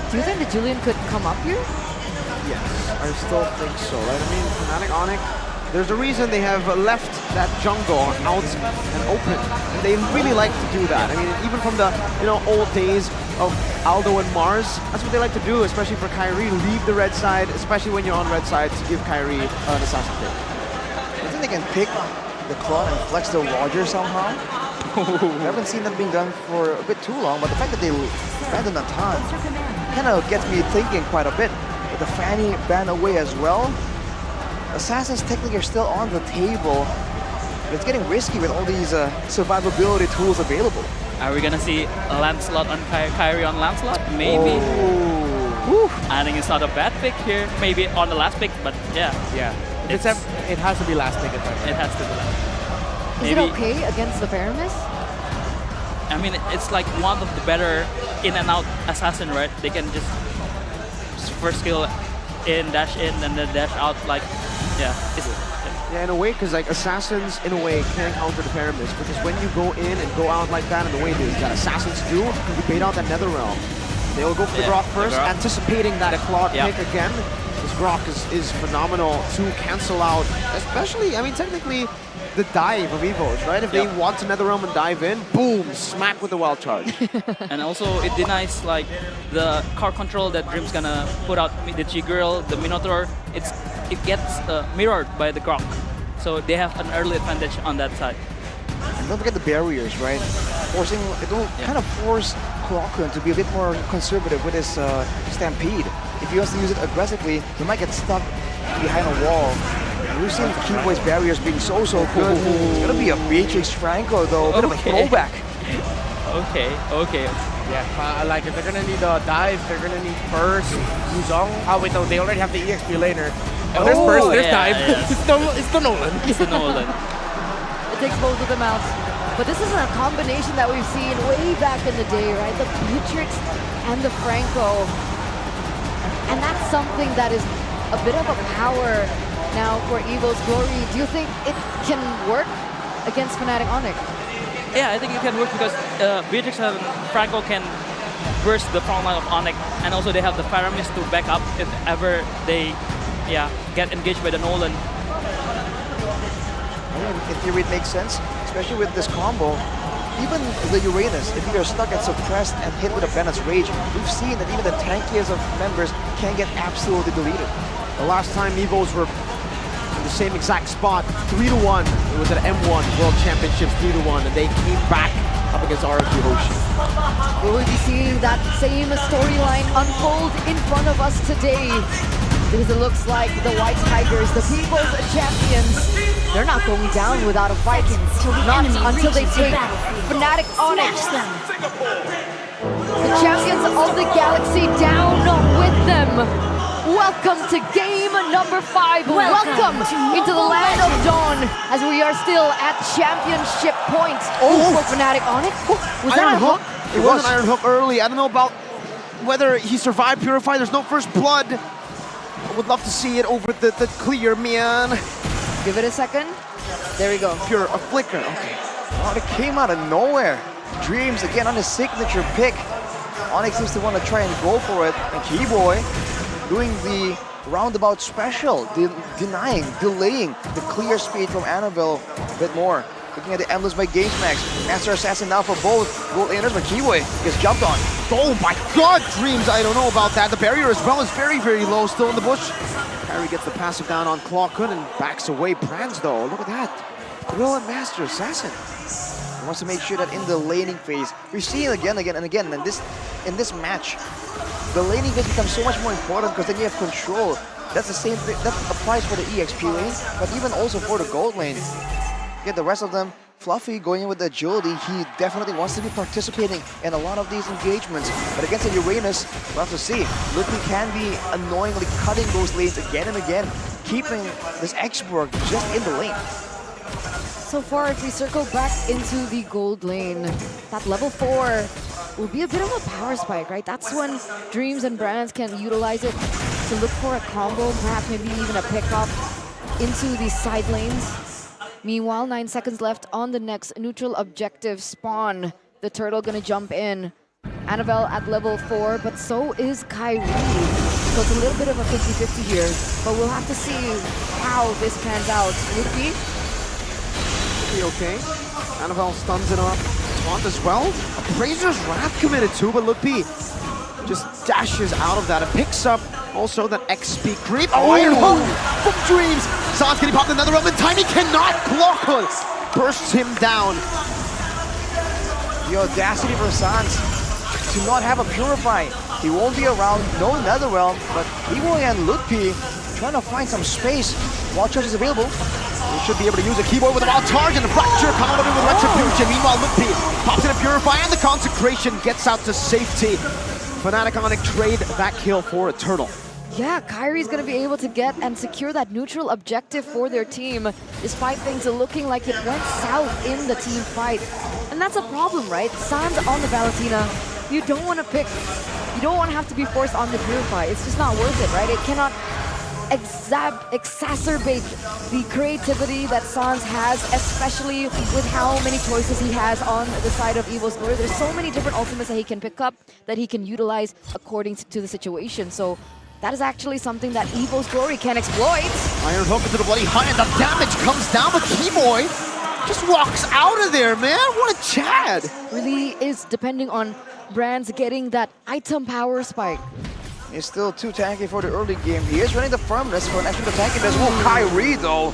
Do you think the Julian could come up here? Yes, I still think so, right? I mean, Fnatic Onyx, there's a reason they have left that jungle out and open. And they really like to do that. I mean, even from the old days of Aldo and Mars, that's what they like to do, especially for Kyrie. Leave the red side, especially when you're on red side, to give Kyrie an assassin pick. I think they can pick the Claude and flex the Roger somehow. I haven't seen that being done for a bit too long, but the fact that they abandoned a ton kind of gets me thinking quite a bit. With the Fanny ban away as well, Assassins technically are still on the table. But it's getting risky with all these survivability tools available. Are we gonna see a Lancelot on Kyrie on Lancelot? Maybe. I think it's not a bad pick here. Maybe on the last pick, but yeah. It has to be last pick. It has to be last. Is it okay against the Paramis? I mean, it's like one of the better in and out assassin, right? They can just first skill in, dash in, and then dash out. Yeah, in a way, because like assassins, in a way, can counter the Paramis, because when you go in and go out like that, and the way that assassins do, you bait out that Nether Realm. They'll go for the Grok first, anticipating that Claude pick again. This Grok is phenomenal to cancel out, especially, I mean, technically, the dive of EVOS, right? If they want to Netherrealm and dive in, boom, smack with the wild charge. And also it denies like the car control that Dream's gonna put out the G-Girl, the Minotaur. It gets mirrored by the Grok. So they have an early advantage on that side. And don't forget the barriers, right? It will kind of force Clockun to be a bit more conservative with his Stampede. If he wants to use it aggressively, he might get stuck behind a wall. And we've seen Keyboy's barriers being so good. It's gonna be a Beatrix Franco though, a bit of a throwback. Okay. Yeah, like if they're gonna need a dive, they're gonna need Burst, Wuzong. Oh wait, no, they already have the EXP laner. Oh, there's Burst, there's dive. It's the Nolan. It's the Nolan. It takes both of them out. But this is a combination that we've seen way back in the day, right? The Beatrix and the Franco. And that's something that is a bit of a power now for EVOS Glory. Do you think it can work against Fnatic Onyx? Yeah, I think it can work because Beatrix and Franco can burst the front line of Onyx, and also they have the Faramis to back up if ever they get engaged by the Nolan. In theory, it makes sense, especially with this combo. Even the Uranus, if you're stuck and suppressed and hit with a Bennett's Rage, we've seen that even the tankiest of members can get absolutely deleted. The last time EVOS were in the same exact spot, 3-1. It was at M1 World Championships, 3-1, and they came back up against RG Hoshi. Will we be seeing that same storyline unfold in front of us today? Because it looks like the White Tigers, the people's champions, they're not going down without a fight. Not until they take Fnatic Onyx. The champions of the galaxy down with them. Welcome to game number 5. Welcome into the land of Dawn as we are still at championship point for Fnatic Onyx. Was that a hook? It was an Iron Hook early. I don't know about whether he survived Purify. There's no first blood. I would love to see it over the clear, man. Give it a second. There we go. A flicker. Okay. Oh, it came out of nowhere. Dreams again on his signature pick. Onyx seems to want to try and go for it. And Keyboy doing the roundabout special, delaying the clear speed from Annabelle a bit more. Looking at the emblems by GameSmax. Master Assassin now for both gold laners, but Keyboy gets jumped on. Oh my god, Dreams, I don't know about that. The barrier as well is very, very low, still in the bush. Harry gets the passive down on Clockun and backs away. Brands though, look at that. Brilliant Master Assassin. He wants to make sure that in the laning phase, we've seen again and again, and in this match, the laning phase becomes so much more important because then you have control. That's the same thing, that applies for the EXP lane, but even also for the gold lane. Get the rest of them. Fluffy going in with the agility, he definitely wants to be participating in a lot of these engagements. But against the Uranus, we'll have to see. Ludwig can be annoyingly cutting those lanes again and again, keeping this X-Borg just in the lane. So far, if we circle back into the gold lane, that level 4 will be a bit of a power spike, right? That's when Dreams and Brands can utilize it to look for a combo, perhaps maybe even a pickup into the side lanes. Meanwhile, 9 seconds left on the next neutral objective spawn. The turtle gonna jump in. Annabelle at level 4, but so is Kyrie. So it's a little bit of a 50-50 here, but we'll have to see how this pans out. Luki? Okay. Annabelle stuns it up. Taunt as well. Appraiser's Wrath committed to, but Lupi just dashes out of that and picks up also that XP creep. Oh, Iron Hook from Dreams. Sans getting popped another realm in time. He cannot block us. Bursts him down. The audacity for Sans to not have a Purify. He won't be around, no Netherrealm, but Keyboy and Ludpi trying to find some space. Wild Charge is available. He should be able to use a Keyboy with a Wild Charge and a Fracture coming with Retribution. Meanwhile, Ludpi pops in a Purify and the Consecration gets out to safety. Fnatic Onyx trade that kill for a turtle. Yeah, Kyrie's gonna be able to get and secure that neutral objective for their team, despite things looking like it went south in the team fight. And that's a problem, right? Sans on the Valentina, you don't want to pick, you don't want to have to be forced on the Purify. It's just not worth it, right? It cannot exacerbate the creativity that Sans has, especially with how many choices he has on the side of EVOS Glory. There's so many different ultimates that he can pick up, that he can utilize according to the situation. So that is actually something that EVOS Glory can exploit. Iron Hook into the Bloody Hunt, and the damage comes down, but Keyboy just walks out of there, man. What a Chad. Really is depending on Brands getting that item power spike. He's still too tanky for the early game. He is running the firmness for an extra tankiness. Oh, Kyrie, though,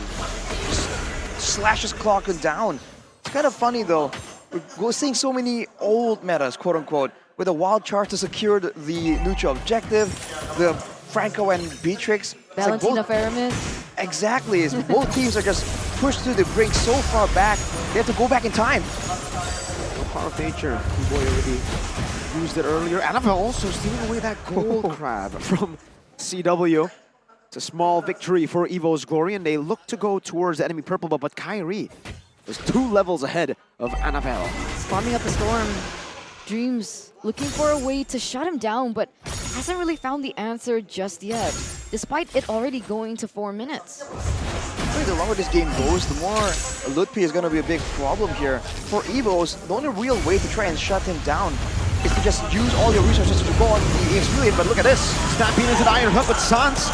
slashes Clocken down. It's kind of funny, though. We're seeing so many old metas, quote-unquote, with a wild charge to secure the neutral objective, the Franco and Beatrix. Valentina Faramis. Exactly. Both teams are just pushed to the brink so far back, they have to go back in time. Power of nature. Keyboy already used it earlier. Annabelle also stealing away that gold crab from CW. It's a small victory for EVOS Glory, and they look to go towards the enemy purple, but Kyrie was 2 levels ahead of Annabelle. Farming up the storm. Dreams looking for a way to shut him down, but hasn't really found the answer just yet, despite it already going to 4 minutes. The longer this game goes, the more Lutpi is going to be a big problem here. For EVOS, the only real way to try and shut him down is to just use all your resources to go on the Experience, but look at this. Stampede into the Iron Hook, but Sans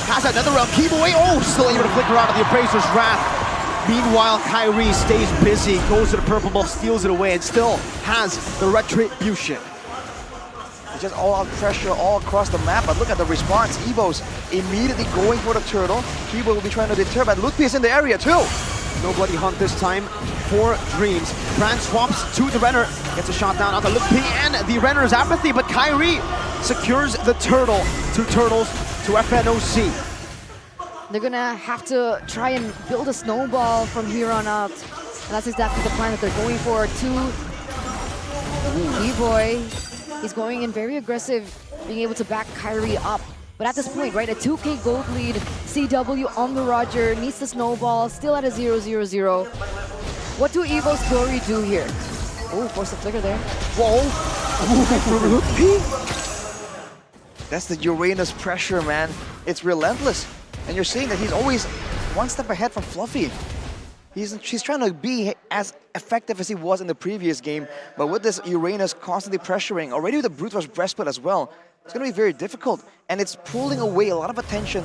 has another round. Keyboy, oh, still able to flicker out of the Appraiser's Wrath. Meanwhile, Kyrie stays busy, goes to the purple buff, steals it away, and still has the Retribution. It's just all-out pressure all across the map, but look at the response. EVOS immediately going for the turtle. Keyboy will be trying to deter, but Lutpi is in the area too. No Bloody Hunt this time for Dreams. Brand swaps to the Renner, gets a shot down onto Lutpi and the Renner's apathy, but Kyrie secures the turtle. 2 turtles to FNOC. They're gonna have to try and build a snowball from here on out. And that's exactly the plan that they're going for. Keyboy, he's going in very aggressive, being able to back Kyrie up. But at this point, right, a 2K gold lead, CW on the Roger, needs the snowball, still at a 0-0-0. What do EVOS Glory do here? Oh, force the flicker there. Whoa! That's the Uranus pressure, man. It's relentless. And you're seeing that he's always 1 step ahead from Fluffy. He's trying to be as effective as he was in the previous game, but with this Uranus constantly pressuring, already with the Brute Force Breastplate as well, it's going to be very difficult. And it's pulling away a lot of attention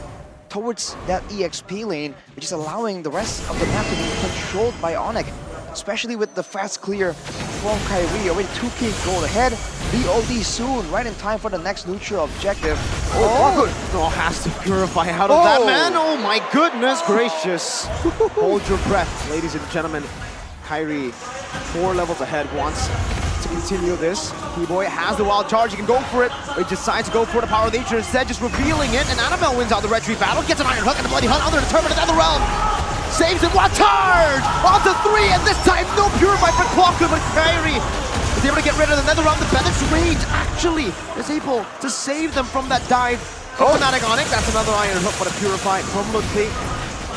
towards that EXP lane, which is allowing the rest of the map to be controlled by Onyx, especially with the fast clear from Kyrie. Already 2K gold ahead. BOD soon, right in time for the next neutral objective. Oh, has to purify out of that, man. Oh my goodness gracious. Hold your breath, ladies and gentlemen. Kyrie, 4 levels ahead, wants to continue this. Keyboy has the wild charge, he can go for it, but he decides to go for the power of nature instead, just revealing it, and Annabelle wins out the Red Tree battle, gets an Iron Hook and a Bloody Hunt, under determined in the realm. Saves it, what charge! Onto 3, and this time no purify for Clocker, but Kyrie is able to get rid of the nether realm. The Bennet's Rage actually is able to save them from that dive. Fanatic Onyx, that's another Iron Hook, but a purify from Ludwig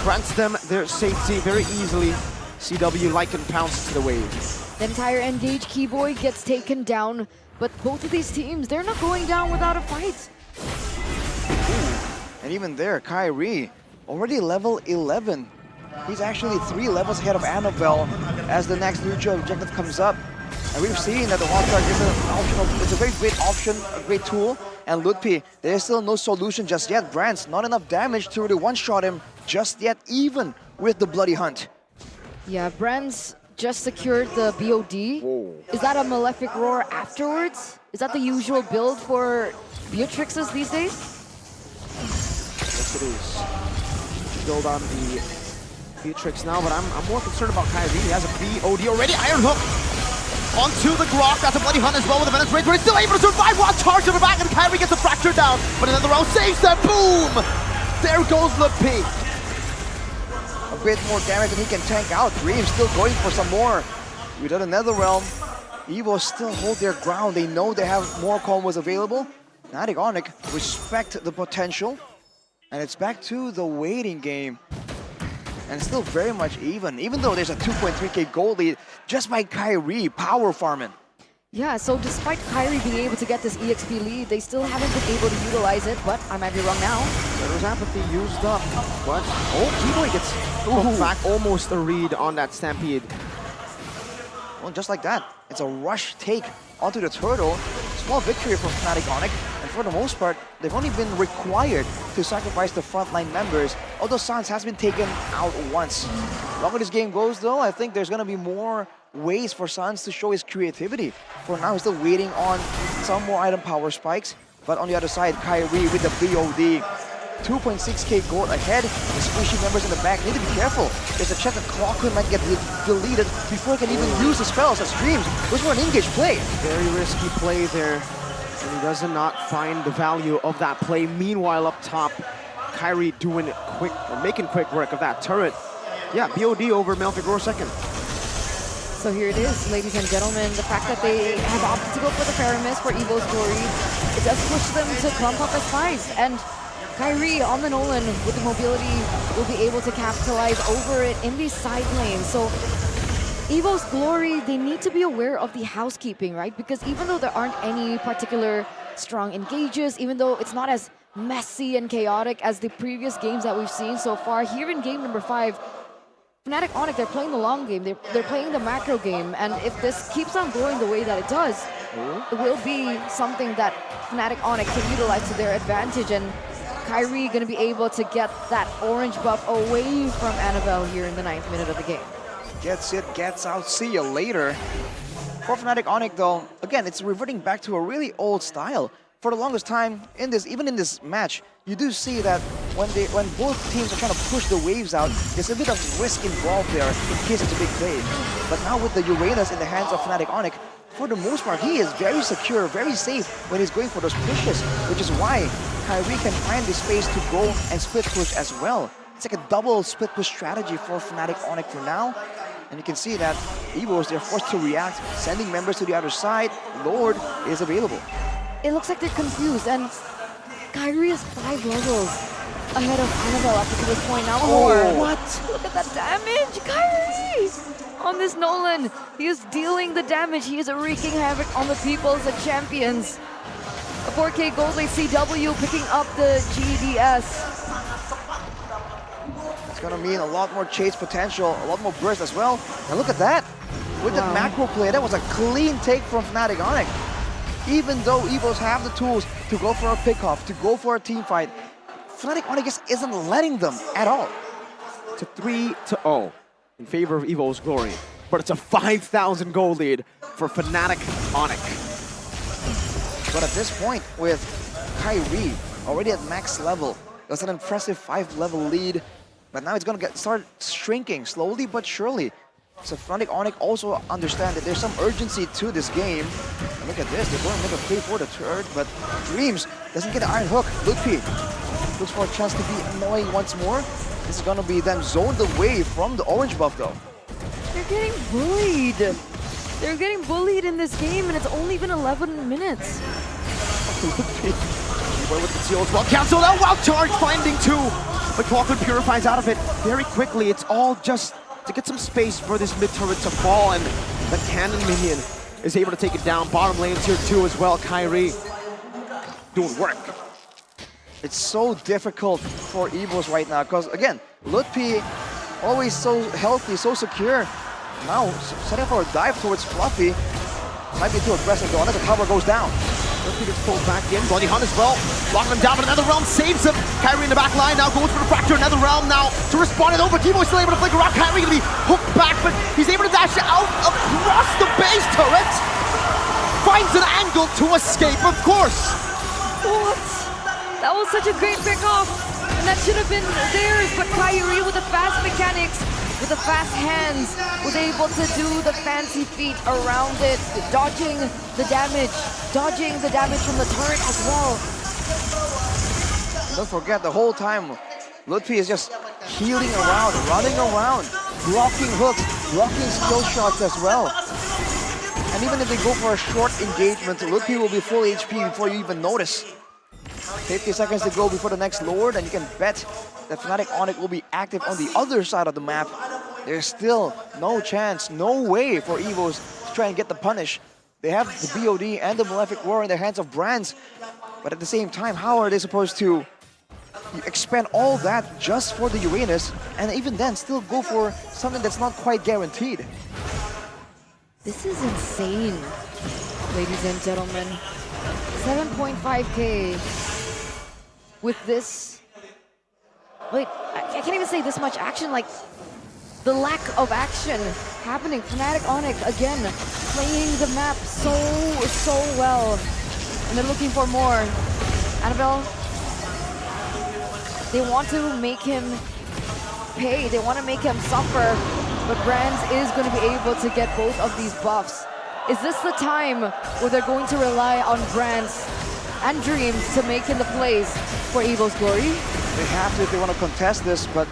grants them their safety very easily. CW Lycan pounces to the wave. The entire Engage Keyboy gets taken down, but both of these teams, they're not going down without a fight. And even there, Kyrie, already level 11. He's actually 3 levels ahead of Annabelle as the next neutral objective comes up. And we've seen that the Wild Card is an optional, it's a very great option, a great tool. And Lutpi, there's still no solution just yet. Brands, not enough damage to really one-shot him just yet, even with the Bloody Hunt. Yeah, Brands just secured the BOD. Whoa. Is that a Malefic Roar afterwards? Is that the usual build for Beatrixes these days? Yes, it is. Build on the Beatrix now, but I'm more concerned about Kyrie. He has a BOD already. Iron Hook onto the Grok. That's a Bloody Hunt as well with the Venice Rage, but he's still able to survive. Wild charge to the back, and Kyrie gets the fracture down. But another round saves them. Boom! There goes Lutpi. A bit more damage than he can tank out. Dream still going for some more. Without another realm, EVOS still hold their ground. They know they have more combos available. Fnatic Onyx respect the potential. And it's back to the waiting game. And still very much even though there's a 2.3k gold lead just by Kyrie power farming. Yeah, so despite Kyrie being able to get this EXP lead, they still haven't been able to utilize it, but I might be wrong now. There's apathy used up, but Keyboy gets put back almost a read on that Stampede. Well, just like that, it's a rush take onto the turtle. Small victory from Fnatic Onyx. And for the most part, they've only been required to sacrifice the frontline members, although Sans has been taken out once. The longer this game goes though, I think there's going to be more ways for Sans to show his creativity. For now, he's still waiting on some more item power spikes. But on the other side, Kyrie with the BOD. 2.6k gold ahead. The squishy members in the back need to be careful. There's a chance that Clockwood might get deleted before he can even use the spells as Dreams. Goes for an engage play. Very risky play there. And he does not find the value of that play. Meanwhile, up top, Kyrie doing quick, or making quick work of that turret. Yeah, BOD over Melfigor second. So here it is, ladies and gentlemen. The fact that they have opted to go for the Paramis for EVOS Glory, it does push them to clump up as spies. And Kyrie on the Nolan with the mobility will be able to capitalize over it in these side lanes. So EVOS Glory, they need to be aware of the housekeeping, right? Because even though there aren't any particular strong engages, even though it's not as messy and chaotic as the previous games that we've seen so far, here in game number 5, Fnatic Onyx, they're playing the long game, they're playing the macro game, and if this keeps on going the way that it does, it will be something that Fnatic Onyx can utilize to their advantage, and Kyrie gonna be able to get that orange buff away from Annabelle here in the 9th minute of the game. Gets it, gets out, see you later. For Fnatic Onyx though, again, it's reverting back to a really old style. For the longest time, even in this match, you do see that when both teams are trying to push the waves out, there's a bit of risk involved there in case it's a big play. But now with the Uranus in the hands of Fnatic Onyx, for the most part, he is very secure, very safe when he's going for those pushes, which is why Kyrie can find the space to go and split push as well. It's like a double split push strategy for Fnatic Onyx for now. And you can see that EVOS, they're forced to react, sending members to the other side. Lord is available. It looks like they're confused, and Kyrie is 5 levels ahead of Annabelle up to this point now. Oh, what? Look at that damage, Kyrie! On this Nolan, he is dealing the damage. He is wreaking havoc on the peoples and champions. A 4K gold lane CW picking up the GDS. It's gonna mean a lot more chase potential, a lot more burst as well. And look at that! With that macro play, that was a clean take from Fnatic Onyx. Even though EVOS have the tools to go for a pickoff, to go for a team fight, Fnatic Onyx isn't letting them at all. It's a 3-0 in favor of EVOS Glory, but it's a 5,000 gold lead for Fnatic Onyx. But at this point, with Kyrie already at max level, that's an impressive 5-level lead. But now it's gonna start shrinking slowly but surely. So Fnatic Onyx also understand that there's some urgency to this game. And look at this, they're going to make a play for the third, but Dreams doesn't get the Iron Hook. Ludwig looks for a chance to be annoying once more. This is gonna be them zoned away from the orange buff though. They're getting bullied. They're getting bullied in this game, and it's only been 11 minutes. With the seal as well, cancelled out, wild charge, finding 2. But Clockwood purifies out of it very quickly. It's all just to get some space for this mid turret to fall, and the cannon minion is able to take it down. Bottom lane's here too as well. Kyrie doing work. It's so difficult for EVOS right now because again, Ludwig always so healthy, so secure. Now setting up for a dive towards Fluffy. Might be too aggressive though, unless the cover goes down. Ludwig gets pulled back in. Bloody Hunt as well. Locking him down, but another realm saves him. Kyrie in the back line now goes for the fracture. Another realm now to respond it over. Timo is still able to flicker out. Kyrie gonna be hooked back, but he's able to dash out across the base turret. Finds an angle to escape, of course. What? That was such a great pick-off. And that should have been theirs, but Kyrie with the fast mechanics, with the fast hands, was able to do the fancy feet around it, dodging the damage from the turret as well. Don't forget, the whole time, Ludwig is just healing around, running around, blocking hooks, blocking skill shots as well. And even if they go for a short engagement, Ludwig will be full HP before you even notice. 50 seconds to go before the next Lord, and you can bet that Fnatic Onyx will be active on the other side of the map. There's still no chance, no way for EVOS to try and get the punish. They have the BOD and the Malefic Roar in the hands of Brands, but at the same time, how are they supposed to expend all that just for the Uranus, and even then still go for something that's not quite guaranteed? This is insane, ladies and gentlemen. 7.5k with this. Wait, I can't even say this much action, like the lack of action happening. Fnatic Onyx again playing the map so well. And they're looking for more. Annabelle, they want to make him pay, they want to make him suffer, but Brands is going to be able to get both of these buffs. Is this the time where they're going to rely on Brands and Dreams to make in the plays for EVOS Glory? They have to if they want to contest this, but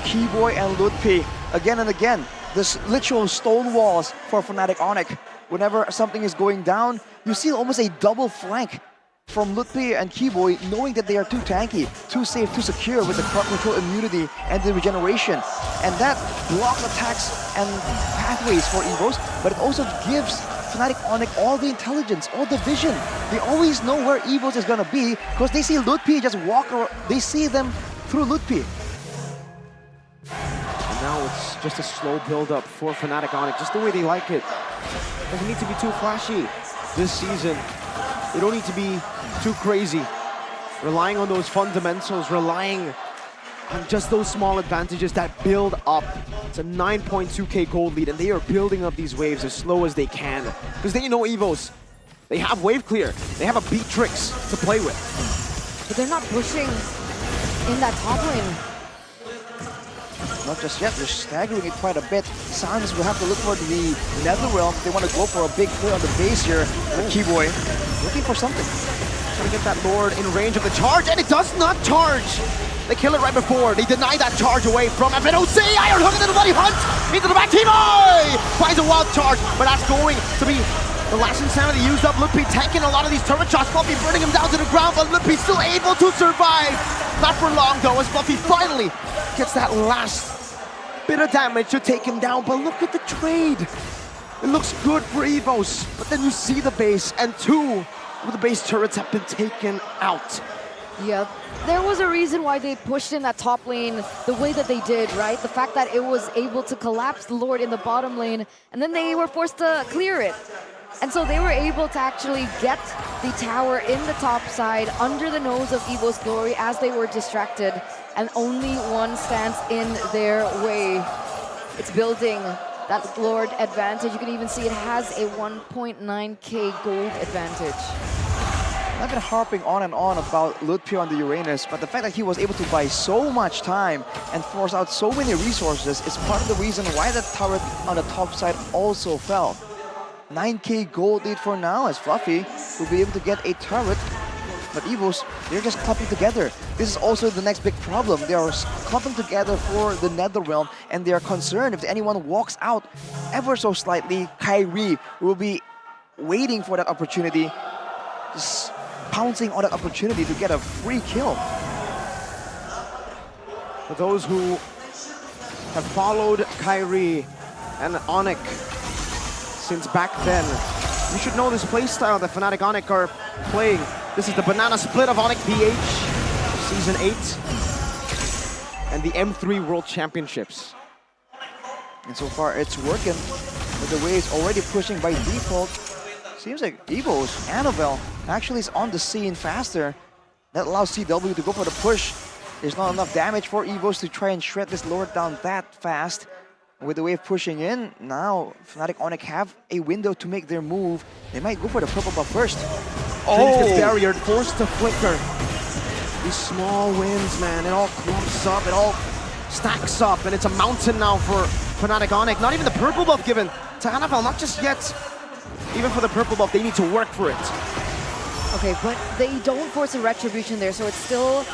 Keyboy and Ludpi, again and again, this literal stone walls for Fnatic Onyx. Whenever something is going down, you see almost a double flank from Ludpi and Keyboy, knowing that they are too tanky, too safe, too secure with the crowd control immunity and the regeneration. And that blocks attacks and pathways for EVOS, but it also gives Fnatic Onyx all the intelligence, all the vision. They always know where EVOS is gonna be because they see Ludpi just walk around, they see them through Ludpi. And now it's just a slow build-up for Fnatic Onyx, just the way they like it. Doesn't need to be too flashy this season. They don't need to be too crazy. Relying on those fundamentals, relying on just those small advantages that build up. It's a 9.2k gold lead, and they are building up these waves as slow as they can. Because they know EVOS. They have wave clear. They have a Beatrix to play with. But they're not pushing in that top lane. Not just yet, they're staggering it quite a bit. Sans will have to look for the Netherrealm. They want to go for a big play on the base here. But Keyboy looking for something. Trying to get that Lord in range of the charge, and it does not charge. They kill it right before. They deny that charge away from FNOC. Iron Hook into the bloody hunt. Into the back. Keyboy finds a wild charge, but that's going to be the last insanity used up. Ludpi tanking a lot of these turret shots. Fluffy burning him down to the ground, but Ludpi still able to survive. Not for long though, as Fluffy finally gets that last bit of damage to take him down. But look at the trade. It looks good for EVOS, but then you see the base, and two of the base turrets have been taken out. Yeah, there was a reason why they pushed in that top lane the way that they did, right? The fact that it was able to collapse the Lord in the bottom lane, and then they were forced to clear it. And so they were able to actually get the tower in the top side under the nose of EVOS Glory as they were distracted, and only one stands in their way. It's building that Lord advantage. You can even see it has a 1.9k gold advantage. I've been harping on and on about Ludpi on the Uranus, but the fact that he was able to buy so much time and force out so many resources is part of the reason why that turret on the top side also fell. 9k gold lead for now, as Fluffy will be able to get a turret, but EVOS, they're just clumping together. This is also the next big problem. They are clumping together for the Netherrealm, and they are concerned if anyone walks out ever so slightly, Kyrie will be waiting for that opportunity, just pouncing on that opportunity to get a free kill. For those who have followed Kyrie and Onyx since back then, you should know this playstyle that Fnatic Onyx are playing. This is the banana split of Onyx PH, Season 8, and the M3 World Championships. And so far it's working, but the way it's already pushing by default. Seems like EVOS, Annabelle, actually is on the scene faster. That allows CW to go for the push. There's not enough damage for EVOS to try and shred this Lord down that fast. With the wave pushing in, now Fnatic Onyx have a window to make their move. They might go for the purple buff first. James gets barriered, forced to flicker. These small wins, man, it all clumps up, it all stacks up, and it's a mountain now for Fnatic Onyx. Not even the purple buff given to Annabelle, not just yet. Even for the purple buff, they need to work for it. Okay, but they don't force a retribution there, so it's still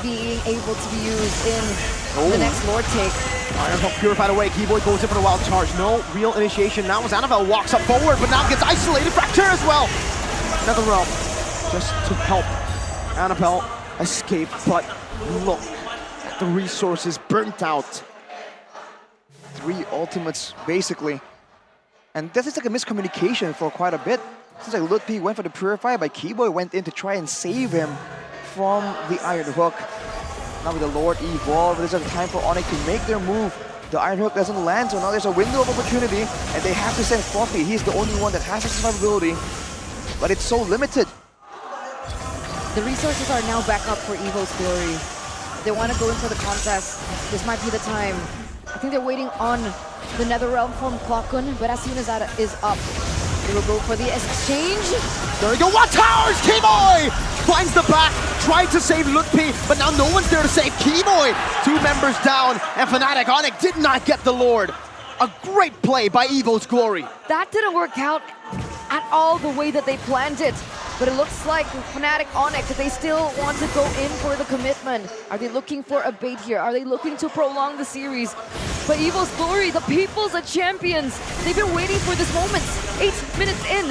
being able to be used in the next Lord take. Iron Hook purified away. Keyboy goes in for the wild charge. No real initiation now as Annabelle walks up forward, but now gets isolated. Fracture as well. Netherrealm just to help Annabelle escape, but look at the resources burnt out. 3 ultimates, basically. And this is like a miscommunication for quite a bit. Seems like Ludpi went for the Purify, but Keyboy went in to try and save him from the Iron Hook. Now with the Lord Evolve, there's a time for Onyx to make their move. The Iron Hook doesn't land, so now there's a window of opportunity, and they have to send Fluffy. He's the only one that has the survivability, but it's so limited. The resources are now back up for EVOS Glory. They want to go in for the contest. This might be the time. I think they're waiting on the Netherrealm from Kwakun, but as soon as that is up, they will go for the exchange. There we go, what towers? Keyboy finds the back, tried to save Lutpi, but now no one's there to save Keyboy. 2 members down, and Fnatic Onyx did not get the Lord. A great play by EVOS Glory. That didn't work out at all the way that they planned it. But it looks like Fnatic Onyx, they still want to go in for the commitment. Are they looking for a bait here? Are they looking to prolong the series? But EVOS Glory, the people's champions, they've been waiting for this moment. 8 minutes in.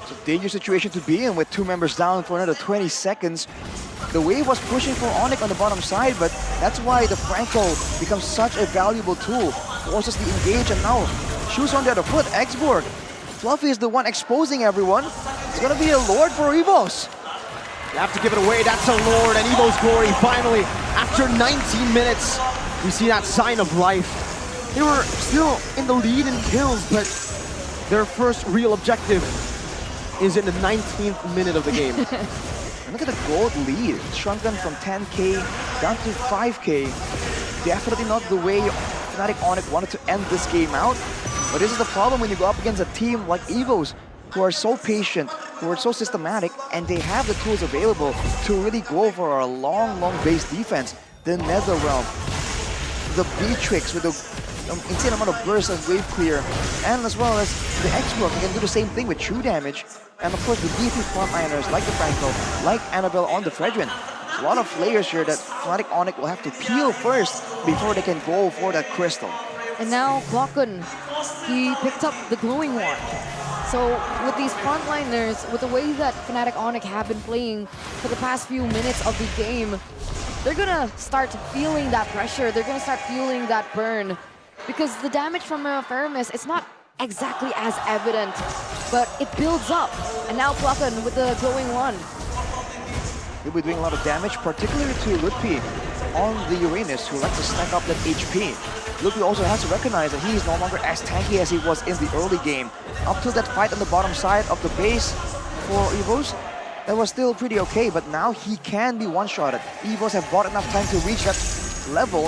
It's a dangerous situation to be in with 2 members down for another 20 seconds. The wave was pushing for Onyx on the bottom side, but that's why the Franco becomes such a valuable tool. Forces the engage and now shoes on the other foot, Xborg. Fluffy is the one exposing everyone. It's gonna be a Lord for EVOS. You have to give it away, that's a Lord, and EVOS Glory finally, after 19 minutes, we see that sign of life. They were still in the lead in kills, but their first real objective is in the 19th minute of the game. And look at the gold lead. It's shrunken from 10k down to 5k. Definitely not the way Fnatic Onyx wanted to end this game out. But this is the problem when you go up against a team like EVOS, who are so patient, who are so systematic, and they have the tools available to really go for a long base defense. The Netherrealm, the B-Tricks with the insane amount of burst and wave clear, and as well as the X-Work, you can do the same thing with true damage. And of course the beefy frontliners like the Franco, like Annabelle on the Fredrin. A lot of layers here that Fnatic Onyx will have to peel first before they can go for that crystal. And now Kwakun, he picked up the glowing wand. So with these frontliners, with the way that Fnatic Onyx have been playing for the past few minutes of the game, they're gonna start feeling that pressure. They're gonna start feeling that burn. Because the damage from Feramis, it's not exactly as evident, but it builds up. And now Kwakun with the glowing wand. He'll be doing a lot of damage, particularly to Lutpi on the Uranus, who likes to stack up that HP. Lutpi also has to recognize that he is no longer as tanky as he was in the early game. Up till that fight on the bottom side of the base for EVOS, that was still pretty okay, but now he can be one-shotted. EVOS have bought enough time to reach that level,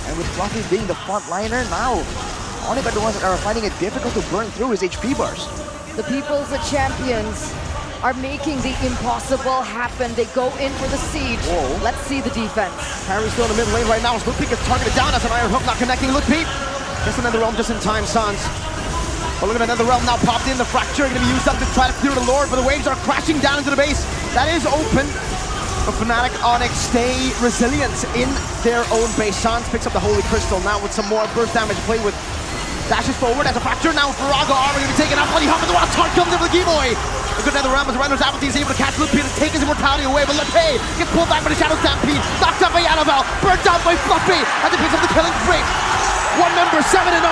and with Fluffy being the front liner now, Onyx are the ones that are finding it difficult to burn through his HP bars. The people's champions are making the impossible happen. They go in for the siege. Whoa. Let's see the defense. Harry's still in the mid lane right now as Lutpi gets targeted down as an Iron Hook not connecting Lutpi. Just another realm just in time, Sans. But look at another realm now popped in. The fracture going to be used up to try to clear the Lord, but the waves are crashing down into the base. That is open. But Fnatic Onyx stay resilient in their own base. Sans picks up the Holy Crystal now with some more burst damage to play with. Dashes forward as a fracture now. Faraga armor going to be taken out. Bloody Hump in the wild card comes in for the Keyboy. A good another round as Renner's Apathy is able to catch Lutpi and take his immortality away, but Lepay gets pulled back by the Shadow Stampede, knocked out by Annabelle, burnt down by Fluffy as he picks up the killing spree. One member, 7-0.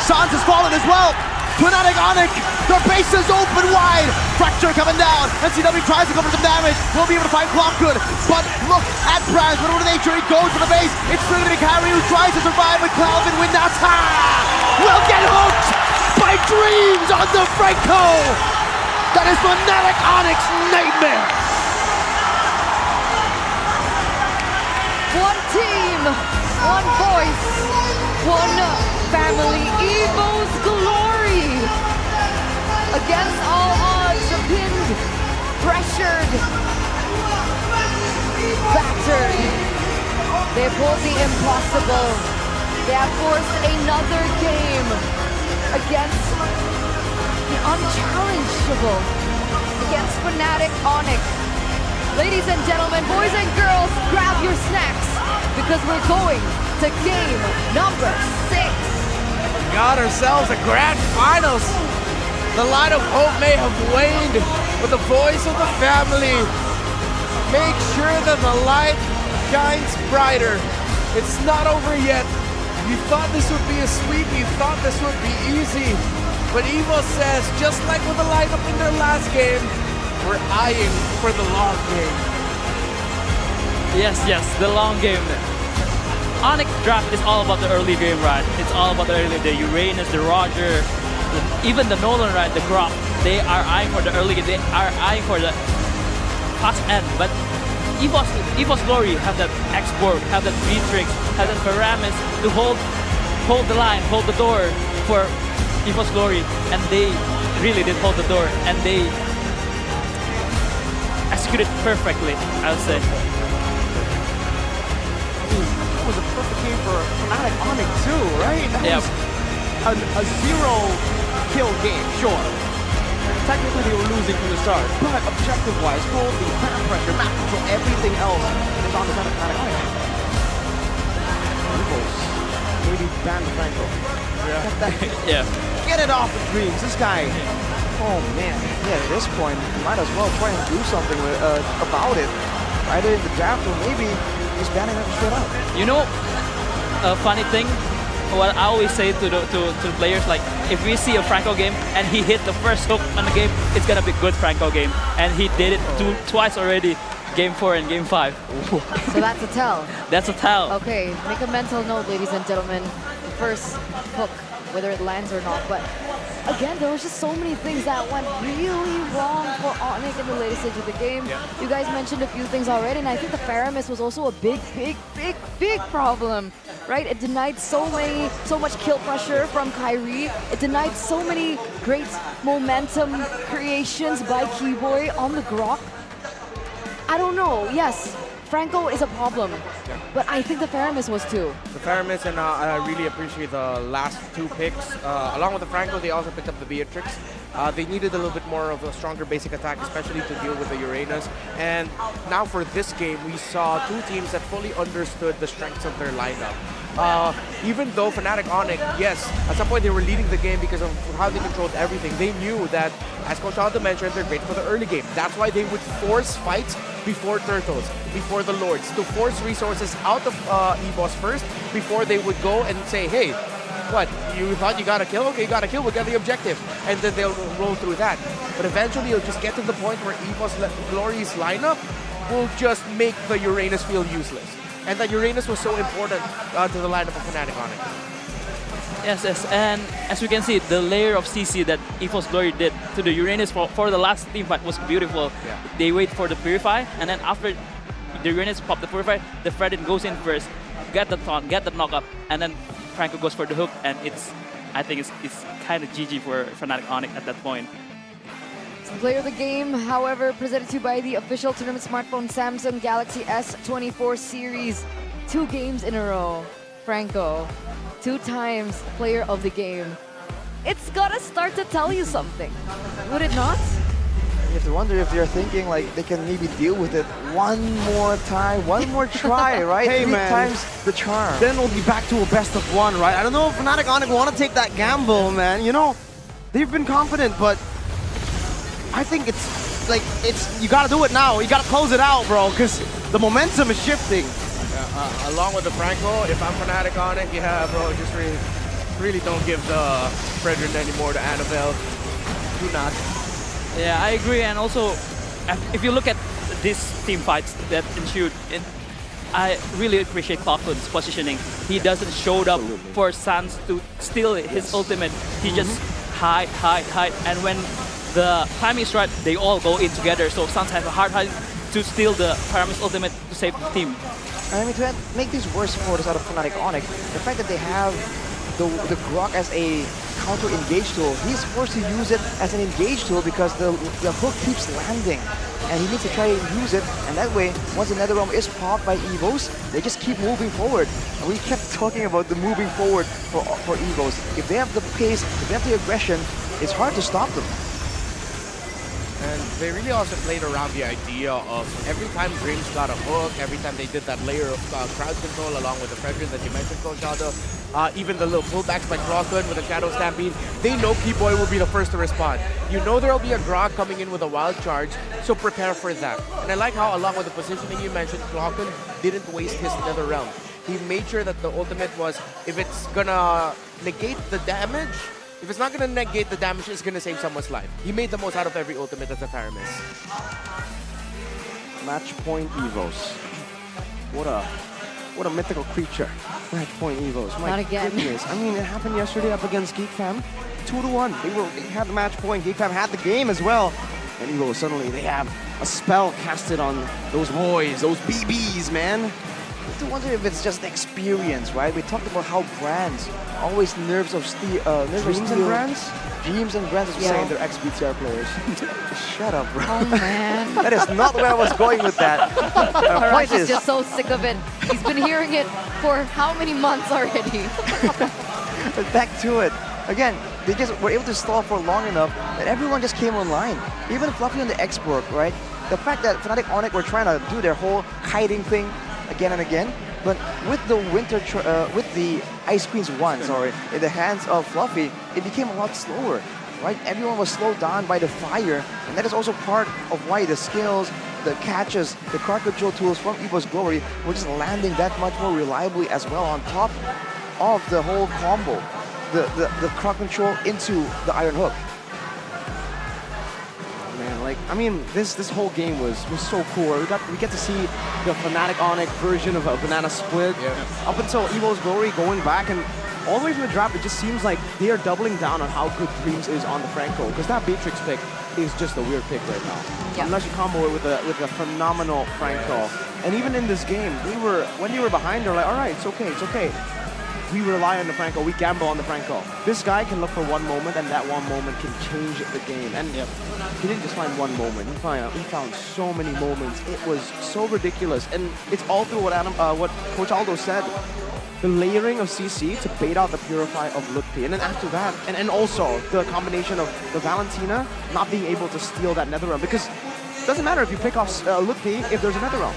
Sans has fallen as well. Fnatic Onyx, their base is open wide. Fracture coming down. NCW tries to cover some damage. Will be able to find Kwakun, but look at Braz. What over nature, he goes for the base. It's really going to be Carry who tries to survive with Cloud and win now. Will get hooked by Dreams on the Franco. That is Fnatic Onyx nightmare. One team, one voice, one family. EVOS Glory. Against all odds, pinned, pressured, battered. They pulled the impossible. They have forced another game against the unchallengeable, against Fnatic Onyx. Ladies and gentlemen, boys and girls, grab your snacks because we're going to game number 6. Got ourselves a grand finals. The light of hope may have waned, but the voice of the family make sure that the light shines brighter. It's not over yet. You thought this would be a sweep, you thought this would be easy, but EVOS says, just like with the lineup in their last game, we're eyeing for the long game. Yes, the long game. Onyx draft is all about the early game, right? It's all about the early, the Uranus, the Roger, even the Nolan, right? The Crop. They are eyeing for the early game. They are eyeing for the fast end, but EVOS Glory have that export, have that Beatrix, have that Paramis to hold the line, hold the door for EVOS Glory, and they really did hold the door, and they executed perfectly, I would say. That was a perfect game for Fnatic Onyx too, right? That was a zero-kill game, sure. Technically they were losing from the start, but objective-wise, goldie, map pressure, map control, everything else is on the side of Fnatic Onyx. EVOS maybe ban Franco. Yeah. Get it off the dreams, this guy. Oh man, yeah, at this point, you might as well try and do something about it. Either in the draft or maybe he's banning them straight up. You know, a funny thing, what I always say to the players, like, if we see a Franco game and he hit the first hook on the game, it's gonna be a good Franco game. And he did it twice already, game 4 and game 5. So that's a tell. That's a tell. Okay, make a mental note, ladies and gentlemen. The first hook, whether it lands or not, but again, there was just so many things that went really wrong for Onyx in the later stage of the game. Yeah. You guys mentioned a few things already, and I think the Paramis was also a big problem, right? It denied so much kill pressure from Kyrie. It denied so many great momentum creations by Keyboy on the Grok. I don't know, yes, Franco is a problem, but I think the Paramis was too. The Paramis, and I really appreciate the last 2 picks. Along with the Franco, they also picked up the Beatrix. They needed a little bit more of a stronger basic attack, especially to deal with the Uranus. And now for this game, we saw 2 teams that fully understood the strengths of their lineup. Even though Fnatic Onyx, yes, at some point they were leading the game because of how they controlled everything. They knew that, as Coach Aldo mentioned, they're great for the early game. That's why they would force fights before Turtles, before the Lords, to force resources out of EVOS first before they would go and say, hey, what, you thought you got a kill? Okay, you got a kill, we'll get the objective. And then they'll roll through that. But eventually it'll just get to the point where EVOS Glory's lineup will just make the Uranus feel useless. And that Uranus was so important to the lineup of Fnatic Onyx. Yes, and as we can see, the layer of CC that EVOS Glory did to the Uranus for the last team fight was beautiful. Yeah. They wait for the Purify, and then after the Uranus pop the Purify, the Fredin goes in first, get the taunt, get the knock-up, and then Franco goes for the hook, and I think it's kind of GG for Fnatic Onyx at that point. Player of the game, however, presented to you by the official tournament smartphone Samsung Galaxy S24 series. 2 games in a row. Franco, 2 times player of the game. It's gotta start to tell you something, would it not? You have to wonder if they're thinking like they can maybe deal with it one more time, one more try, right? Hey, 3 man. times the charm. Then we'll be back to a best of 1, right? I don't know if Fnatic Onyx want to take that gamble, man. You know, they've been confident, but I think it's like, you got to do it now. You got to close it out, bro, because the momentum is shifting. Along with the Franco, if I'm Fnatic Onyx, yeah, bro, just really don't give the Fredrin anymore to Annabelle. Do not. Yeah, I agree, and also, if you look at these team fights that ensued, I really appreciate Clockwood's positioning. He doesn't show up for Sans to steal his ultimate. He just hide, and when the time is right, they all go in together. So Sans has a hard time to steal the Paramis ultimate to save the team. I mean, to make this worse for the side of Fnatic Onyx, the fact that they have the Grok as a counter-engage tool, he's forced to use it as an engage tool because the hook keeps landing. And he needs to try and use it, and that way, once the Nether Realm is popped by EVOS, they just keep moving forward. And we kept talking about the moving forward for EVOS. If they have the pace, if they have the aggression, it's hard to stop them. And they really also played around the idea of every time Dreams got a hook, every time they did that layer of crowd control along with the Fredrin that you mentioned, Coach Aldo, even the little pullbacks by Clockwood with the Shadow Stampede, they know Keyboy will be the first to respond. You know there will be a Grok coming in with a wild charge, so prepare for that. And I like how, along with the positioning you mentioned, Clockwood didn't waste his Nether Realm. He made sure that the ultimate was, if it's gonna negate the damage, if it's not going to negate the damage, it's going to save someone's life. He made the most out of every ultimate as a Paramis. Match point EVOS. What a mythical creature. Match point EVOS. My Not again. goodness. I mean, it happened yesterday up against GeekFam. 2-1. They had the match point. GeekFam had the game as well. And EVOS, suddenly they have a spell casted on those boys, those BBs, man. I have to wonder if it's just the experience, right? We talked about how brands always nerves of steel. Dreams and brands? Dreams and brands is saying they're ex-BTR players. Shut up, bro. Oh man. That is not where I was going with that. Harash is just so sick of it. He's been hearing it for how many months already? Back to it. Again, they just were able to stall for long enough that everyone just came online. Even Fluffy on the export, right? The fact that Fnatic Onyx were trying to do their whole kiting thing again and again, but with the with the Ice Queen's wand, in the hands of Fluffy, it became a lot slower, right? Everyone was slowed down by the fire, and that is also part of why the skills, the catches, the card control tools from EVOS Glory were just landing that much more reliably as well on top of the whole combo, the card control into the Iron Hook. Man, like, I mean, this whole game was so cool. We get to see the Fnatic Onyx version of a banana split. Up until EVOS Glory going back, and all the way from the draft, it just seems like they are doubling down on how good Dreams is on the Franco, because that Beatrix pick is just a weird pick right now. Unless you combo it with a phenomenal Franco. And even in this game, when they were behind, they're like, all right, it's okay. We rely on the Franco, we gamble on the Franco. This guy can look for one moment, and that one moment can change the game. And he didn't just find one moment, he found so many moments. It was so ridiculous. And it's all through what Coach Aldo said. The layering of CC to bait out the Purify of Lutpi. And then after that, and also the combination of the Valentina not being able to steal that Netherrealm. Because it doesn't matter if you pick off Lutpi if there's a Netherrealm.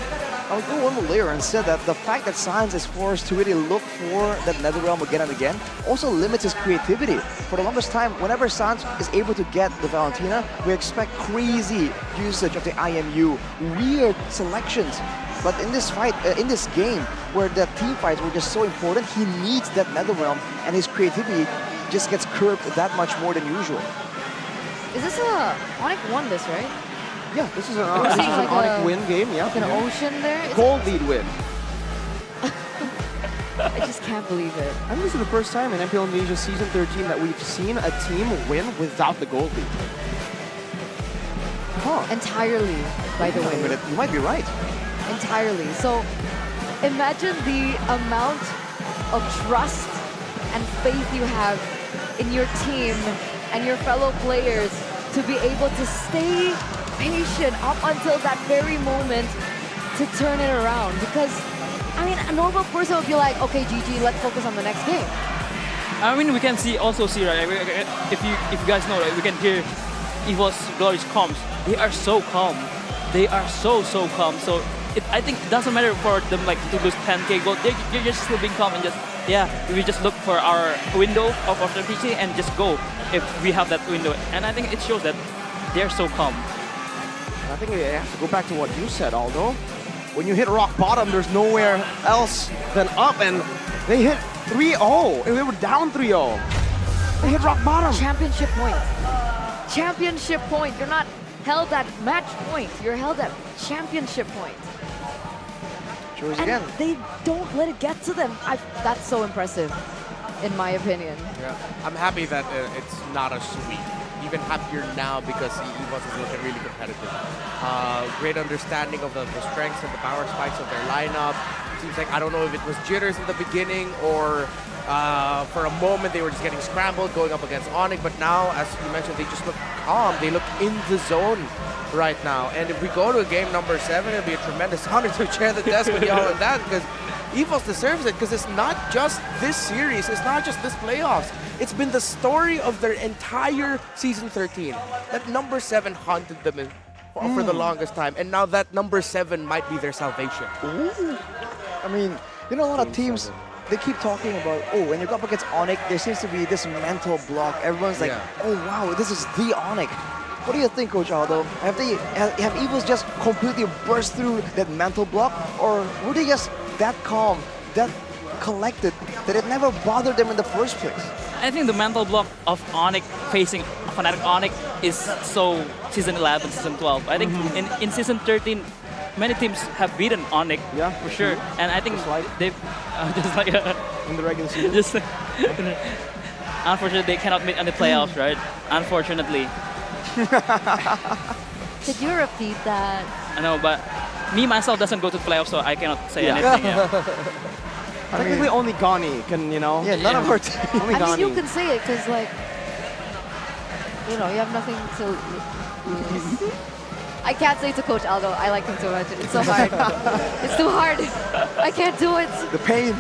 I'll go one layer and said that the fact that Sans is forced to really look for that Netherrealm again and again also limits his creativity. For the longest time, whenever Sans is able to get the Valentina, we expect crazy usage of the IMU, weird selections. But in this fight, in this game, where the team fights were just so important, he needs that Netherrealm, and his creativity just gets curbed that much more than usual. Is this Onyx won this, right? Yeah, this is an Onyx win game, yeah. Like an ocean there? Gold lead win. I just can't believe it. I think this is the first time in MPL Indonesia Season 13 that we've seen a team win without the gold lead. Entirely, by the way. You might be right. Entirely. So imagine the amount of trust and faith you have in your team and your fellow players to be able to stay patient up until that very moment to turn it around. Because, I mean, a normal person would be like, okay, GG, let's focus on the next game. I mean, we can see, right? If you guys know, right, we can hear EVOS Glory's comms. They are so calm. They are so calm. So I think it doesn't matter for them like to lose 10k gold. You're just still being calm and just, we just look for our window of opportunity and just go if we have that window. And I think it shows that they're so calm. I think I have to go back to what you said, Aldo. When you hit rock bottom, there's nowhere else than up, and they hit 3-0, and they were down 3-0. They hit rock bottom. Championship point. Championship point. You're not held at match point. You're held at championship point. Choose and again. They don't let it get to them. That's so impressive, in my opinion. Yeah, I'm happy that it's not a sweep. Even happier now because EVOS is looking really competitive. Great understanding of the strengths and the power spikes of their lineup. Seems like, I don't know if it was jitters in the beginning or for a moment they were just getting scrambled going up against Onyx, but now, as you mentioned, they just look calm. They look in the zone right now. And if we go to game number 7, it'll be a tremendous honor to share the desk with y'all on that, because EVOS deserves it, because it's not just this series, it's not just this playoffs. It's been the story of their entire Season 13. That number 7 haunted them for the longest time, and now that number 7 might be their salvation. Ooh. I mean, you know, a lot of teams, they keep talking about, when you go up against Onyx, there seems to be this mental block. Everyone's like, oh wow, this is the Onyx. What do you think, Coach Aldo? Have EVOS just completely burst through that mental block, or were they just that calm, that collected, that it never bothered them in the first place? I think the mental block of Onyx facing Fnatic Onyx is so Season 11, Season 12. I think in Season 13, many teams have beaten Onyx, for sure. And I think they've just like in the regular season. Unfortunately, they cannot meet in the playoffs, right? Unfortunately. Could you repeat that? I know, but me myself doesn't go to the playoffs, so I cannot say anything. Technically, only Gani can, you know. Yeah, none of our team. Only I mean, Gani. you can say it because, like, you know, you have nothing to lose. I can't say to Coach Aldo, I like him too much. It's so hard. It's too hard. I can't do it. The pain.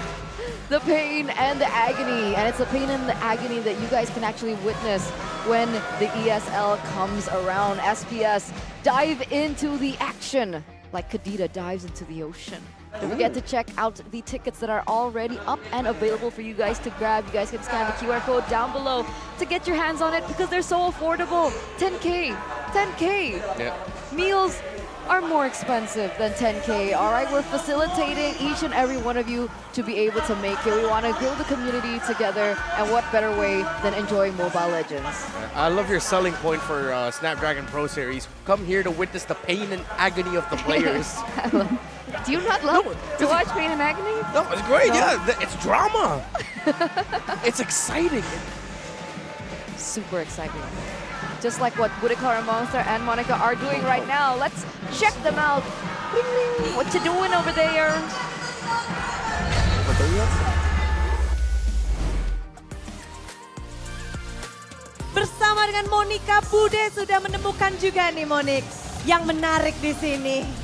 The pain and the agony. And it's the pain and the agony that you guys can actually witness when the ESL comes around. SPS, dive into the action like Kadita dives into the ocean. Don't forget to check out the tickets that are already up and available for you guys to grab. You guys can scan the QR code down below to get your hands on it because they're so affordable. 10K, 10K. Yeah. Meals are more expensive than 10K. All right, we're facilitating each and every one of you to be able to make it. We want to grow the community together, and what better way than enjoying Mobile Legends? I love your selling point for Snapdragon Pro Series. Come here to witness the pain and agony of the players. Do you not love to watch pain and agony? No, it's great. No? Yeah, it's drama. It's exciting. Super exciting. Just like what Budikara Monster and Monica are doing right now. Let's check them out. What you doing over there? Bersama dengan Monica, Bude sudah menemukan juga nih Monik yang menarik di sini.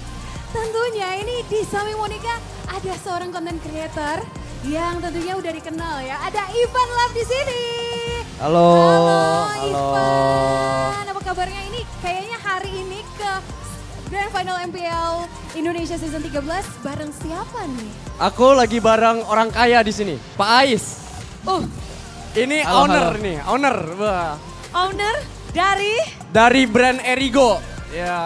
Tentunya ini di samping Monica ada seorang content creator yang tentunya udah dikenal ya. Ada Ivan Love di sini. Halo. Ivan, apa kabarnya? Ini kayaknya hari ini ke Grand Final MPL Indonesia Season 13 bareng siapa nih? Aku lagi bareng orang kaya di sini, Pak Ais. Ini Halo, owner halo. nih, owner. Wah. Owner dari Dari brand Erigo. Ya.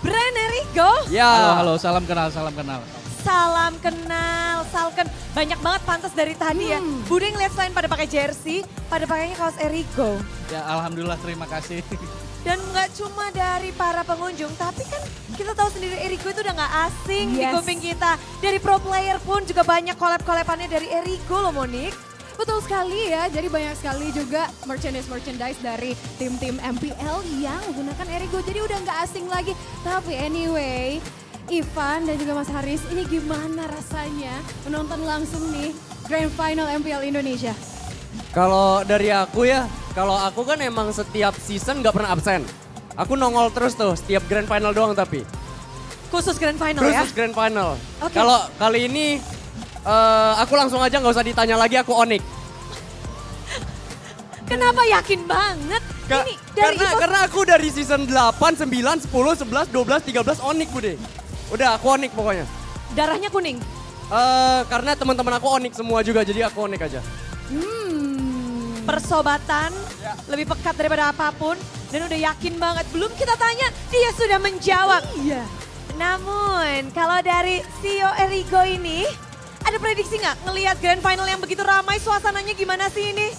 brand Erigo. Ya. Halo, salam kenal, salam kenal. Salam kenal, banyak banget pantas dari tadi ya. Bude ngeliat selain pada pakai jersey, pada pakainya kaos Erigo. Ya, alhamdulillah, terima kasih. Dan nggak cuma dari para pengunjung, tapi kan kita tahu sendiri Erigo itu udah nggak asing di Yes. kuping kita. Dari pro player pun juga banyak collab-collabannya dari Erigo loh Monik. Betul sekali ya, jadi banyak sekali juga merchandise dari tim-tim MPL yang menggunakan Erigo. Jadi udah nggak asing lagi. Tapi anyway, Ivan dan juga Mas Haris, ini gimana rasanya menonton langsung nih Grand Final MPL Indonesia? Kalau dari aku ya, kalau aku kan emang setiap season nggak pernah absen. Aku nongol terus tuh, setiap Grand Final doang tapi. Khusus Grand Final ya? Khusus Grand Final. Oke. Kalau kali ini aku langsung aja nggak usah ditanya lagi, aku Onyx. Kenapa yakin banget? Ini dari Karena aku dari season 8, 9, 10, 11, 12, 13 Onyx Bude. Udah aku Onyx pokoknya. Darahnya kuning? Karena teman-teman aku Onyx semua juga, jadi aku Onyx aja. Persobatan lebih pekat daripada apapun dan udah yakin banget. Belum kita tanya, dia sudah menjawab. Iya. Namun kalau dari CEO Erigo ini, ada prediksi nggak ngelihat Grand Final yang begitu ramai, suasananya gimana sih ini?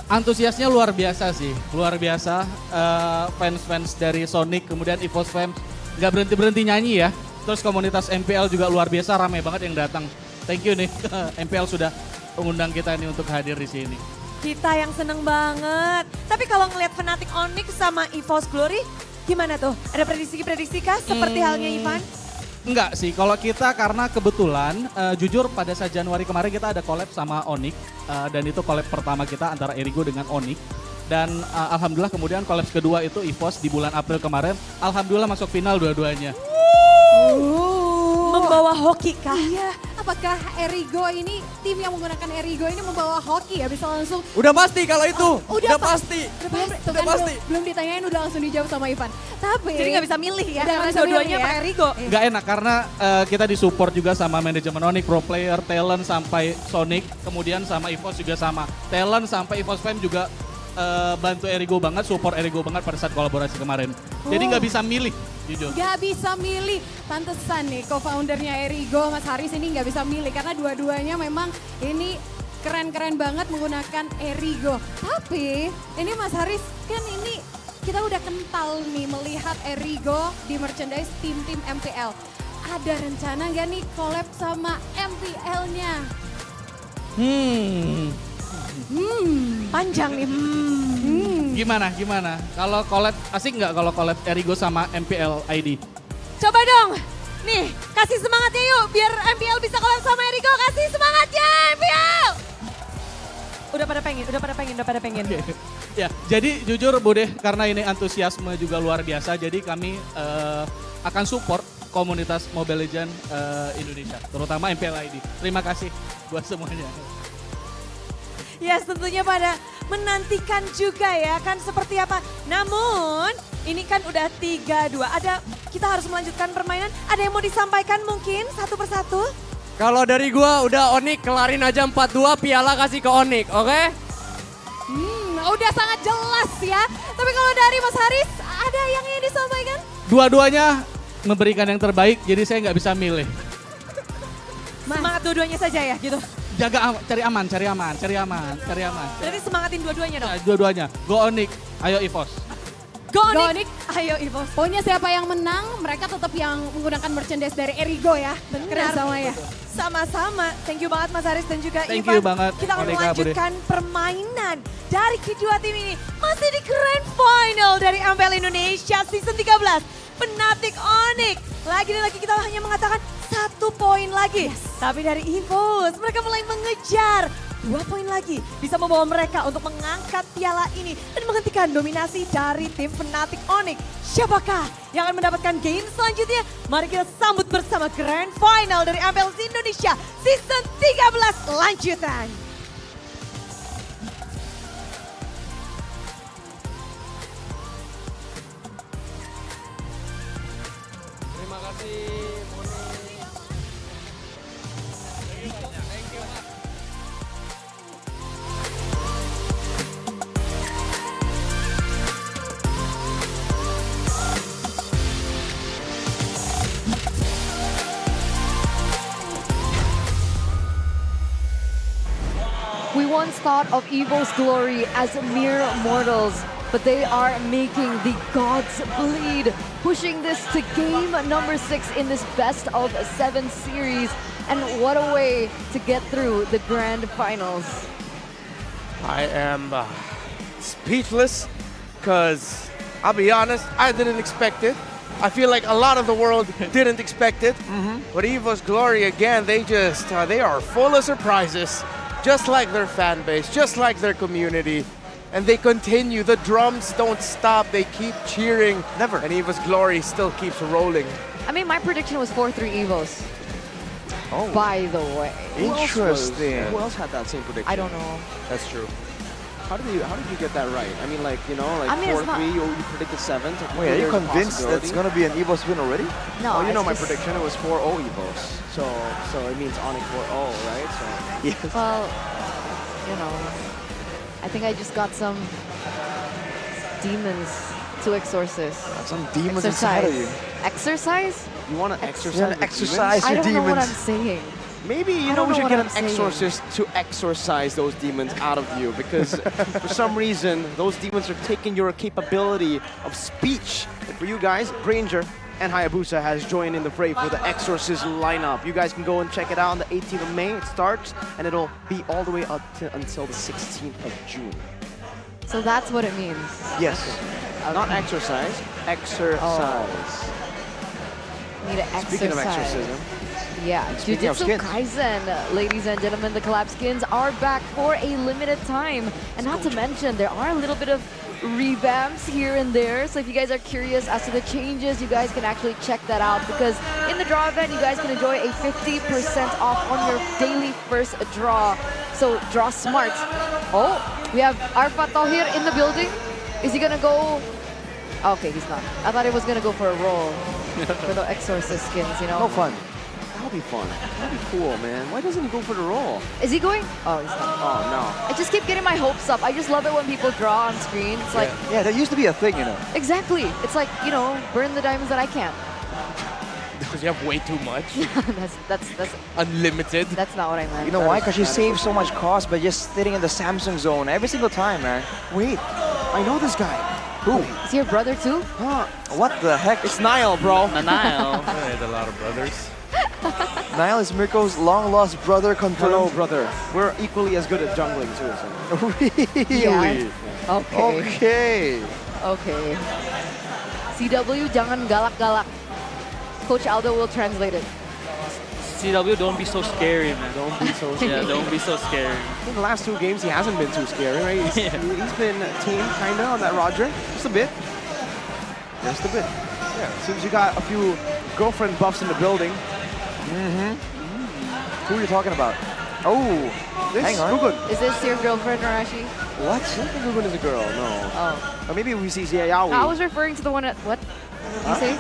Antusiasnya luar biasa sih, luar biasa. Fans-fans dari Sonic, kemudian EVOS fans nggak berhenti-berhenti nyanyi ya. Terus komunitas MPL juga luar biasa, ramai banget yang datang. Thank you nih, MPL sudah mengundang kita nih untuk hadir di sini. Kita yang seneng banget. Tapi kalau ngelihat Fnatic Onyx sama EVOS Glory, gimana tuh? Ada prediksi-prediksi kah seperti halnya Ivan? Enggak sih, kalau kita karena kebetulan jujur pada saat Januari kemarin kita ada collab sama Onyx dan itu collab pertama kita antara Erigo dengan Onyx. Dan alhamdulillah kemudian collab kedua itu EVOS di bulan April kemarin, alhamdulillah masuk final dua-duanya. Membawa hoki kah? Iya, apakah Erigo ini, tim yang menggunakan Erigo ini membawa hoki ya, bisa langsung. Udah pasti kalau itu, udah pasti. Udah pasti. Belum ditanyain udah langsung dijawab sama Ivan. Tapi Jadi nggak bisa milih ya, udah karena nggak bisa dua-duanya milih ya. pakai Erigo. Nggak enak karena kita disupport juga sama manajemen Onyx, pro player, talent sampai Sonic, kemudian sama EVOS juga sama. Talent sampai EVOS Fam juga bantu Erigo banget, support Erigo banget pada saat kolaborasi kemarin. Jadi nggak bisa milih, jujur. Gak bisa milih, pantesan nih co-foundernya Erigo, Mas Haris ini gak bisa milih karena dua-duanya memang ini keren-keren banget menggunakan Erigo. Tapi ini Mas Haris kan ini kita udah kental nih melihat Erigo di merchandise tim-tim MPL. Ada rencana gak nih collab sama MPL-nya? Panjang nih. Gimana? Kalau collab, asik nggak kalau collab Erigo sama MPL ID? Coba dong. Nih, kasih semangatnya yuk biar MPL bisa collab sama Erigo. Kasih semangatnya MPL. Udah pada pengen. Ya, jadi jujur Bude, karena ini antusiasme juga luar biasa, jadi kami akan support komunitas Mobile Legends Indonesia, terutama MPL ID. Terima kasih buat semuanya. Yes, tentunya pada menantikan juga ya kan seperti apa. Namun ini kan udah 3-2. Kita harus melanjutkan permainan. Ada yang mau disampaikan mungkin satu persatu? Kalau dari gua udah Onyx kelarin aja 4-2, piala kasih ke Onyx, oke? Udah sangat jelas ya. Tapi kalau dari Mas Haris, ada yang ingin disampaikan? Dua-duanya memberikan yang terbaik, jadi saya nggak bisa milih. Semangat dua-duanya saja ya gitu. Cari aman. Berarti semangatin dua-duanya dong. Dua-duanya, go Onyx, ayo EVOS. Go Onyx, ayo EVOS. Pokoknya siapa yang menang, mereka tetap yang menggunakan merchandise dari Erigo ya. Keren sama ya. Sama-sama. Thank you banget Mas Haris dan juga Thank Ivan. you banget, Kita akan Monica, melanjutkan permainan dari kedua tim ini. Masih di Grand Final dari MPL Indonesia Season 13. Fnatic Onyx. Lagi-lagi kita hanya mengatakan 1 poin lagi. Tapi dari EVOS mereka mulai mengejar 2 poin lagi. Bisa membawa mereka untuk mengangkat piala ini dan menghentikan dominasi dari tim Fnatic Onyx. Siapakah yang akan mendapatkan game selanjutnya? Mari kita sambut bersama Grand Final dari MPL Indonesia Season 13 lanjutan. Terima kasih, We once thought of EVO's glory as mere mortals, but they are making the gods bleed, pushing this to game number 6 in this best of 7 series. And what a way to get through the grand finals. I am speechless because I'll be honest, I didn't expect it. I feel like a lot of the world didn't expect it. But EVO's glory again, they are full of surprises. Just like their fan base, just like their community. And they continue, the drums don't stop, they keep cheering. Never. And EVO's glory still keeps rolling. I mean, my prediction was 4-3 EVOs. Oh. By the way. Interesting. Who else had that same prediction? I don't know. That's true. How did you get that right? I mean, like, you know, like I mean, 4-3, you predicted 7. Wait, are you convinced that's going to be an EVOS win already? No, Oh, you know it's my just- prediction, it was 4-0 EVOS. So it means Onyx 4-0, right? So yes. Well, you know, I think I just got some demons to exorcise. Some demons inside of you. Exercise? You want to exercise? You want to exercise I your don't know what I'm demons? saying. Maybe, you I know, don't we should know get what an I'm saying. exorcist to exorcise those demons out of you because for some reason, those demons are taking your capability of speech. And for you guys, Granger and Hayabusa has joined in the fray for the Exorcist lineup. You guys can go and check it out on the 18th of May. It starts and it'll be all the way up to, until the 16th of June. So that's what it means. Yes. Not exercise, exercise. Need to exercise. Speaking of exorcism. Yeah, Speaking of Jujutsu skins. Kaisen, ladies and gentlemen, the collab skins are back for a limited time. And not to mention, there are a little bit of revamps here and there. So if you guys are curious as to the changes, you guys can actually check that out because in the draw event, you guys can enjoy a 50% off on your daily first draw. So draw smart. Oh, we have Arfa Tahir in the building. Is he gonna go? Okay, he's not. I thought he was gonna go for a roll for the Exorcist skins, you know? No fun. That'll be fun. That'll be cool, man. Why doesn't he go for the roll? Is he going? Oh, he's not. Oh, no. I just keep getting my hopes up. I just love it when people draw on screen. It's like, Yeah, that used to be a thing, you know. exactly. It's like, you know, burn the diamonds that I can't. Because you have way too much. that's Unlimited. that's not what I meant. You know why? Because you save so much cost by just sitting in the Samsung zone every single time, man. Wait, I know this guy. Who? Is he your brother too? Huh? What the heck? It's Niall, bro. Nile. I had a lot of brothers. Niall is Mirko's long-lost brother confirmed. Hello, brother. We're equally as good at jungling too. So. Really? Yeah. Okay. Okay. Okay. CW, jangan galak-galak. Coach Aldo will translate it. CW, don't be so scary, man. Don't be so Yeah, don't be so scary. In the last 2 games, he hasn't been too scary, right? He's been tame, kind of, on that Roger. Just a bit. Just a bit. Yeah, seems you got a few girlfriend buffs in the building. Who are you talking about? Oh, This hang on. Gugun. Is this your girlfriend, Arashi? What? I don't think Gugun is a girl, no. Oh. Or maybe we see Yaoi. I was referring to the one at, what? Did you say?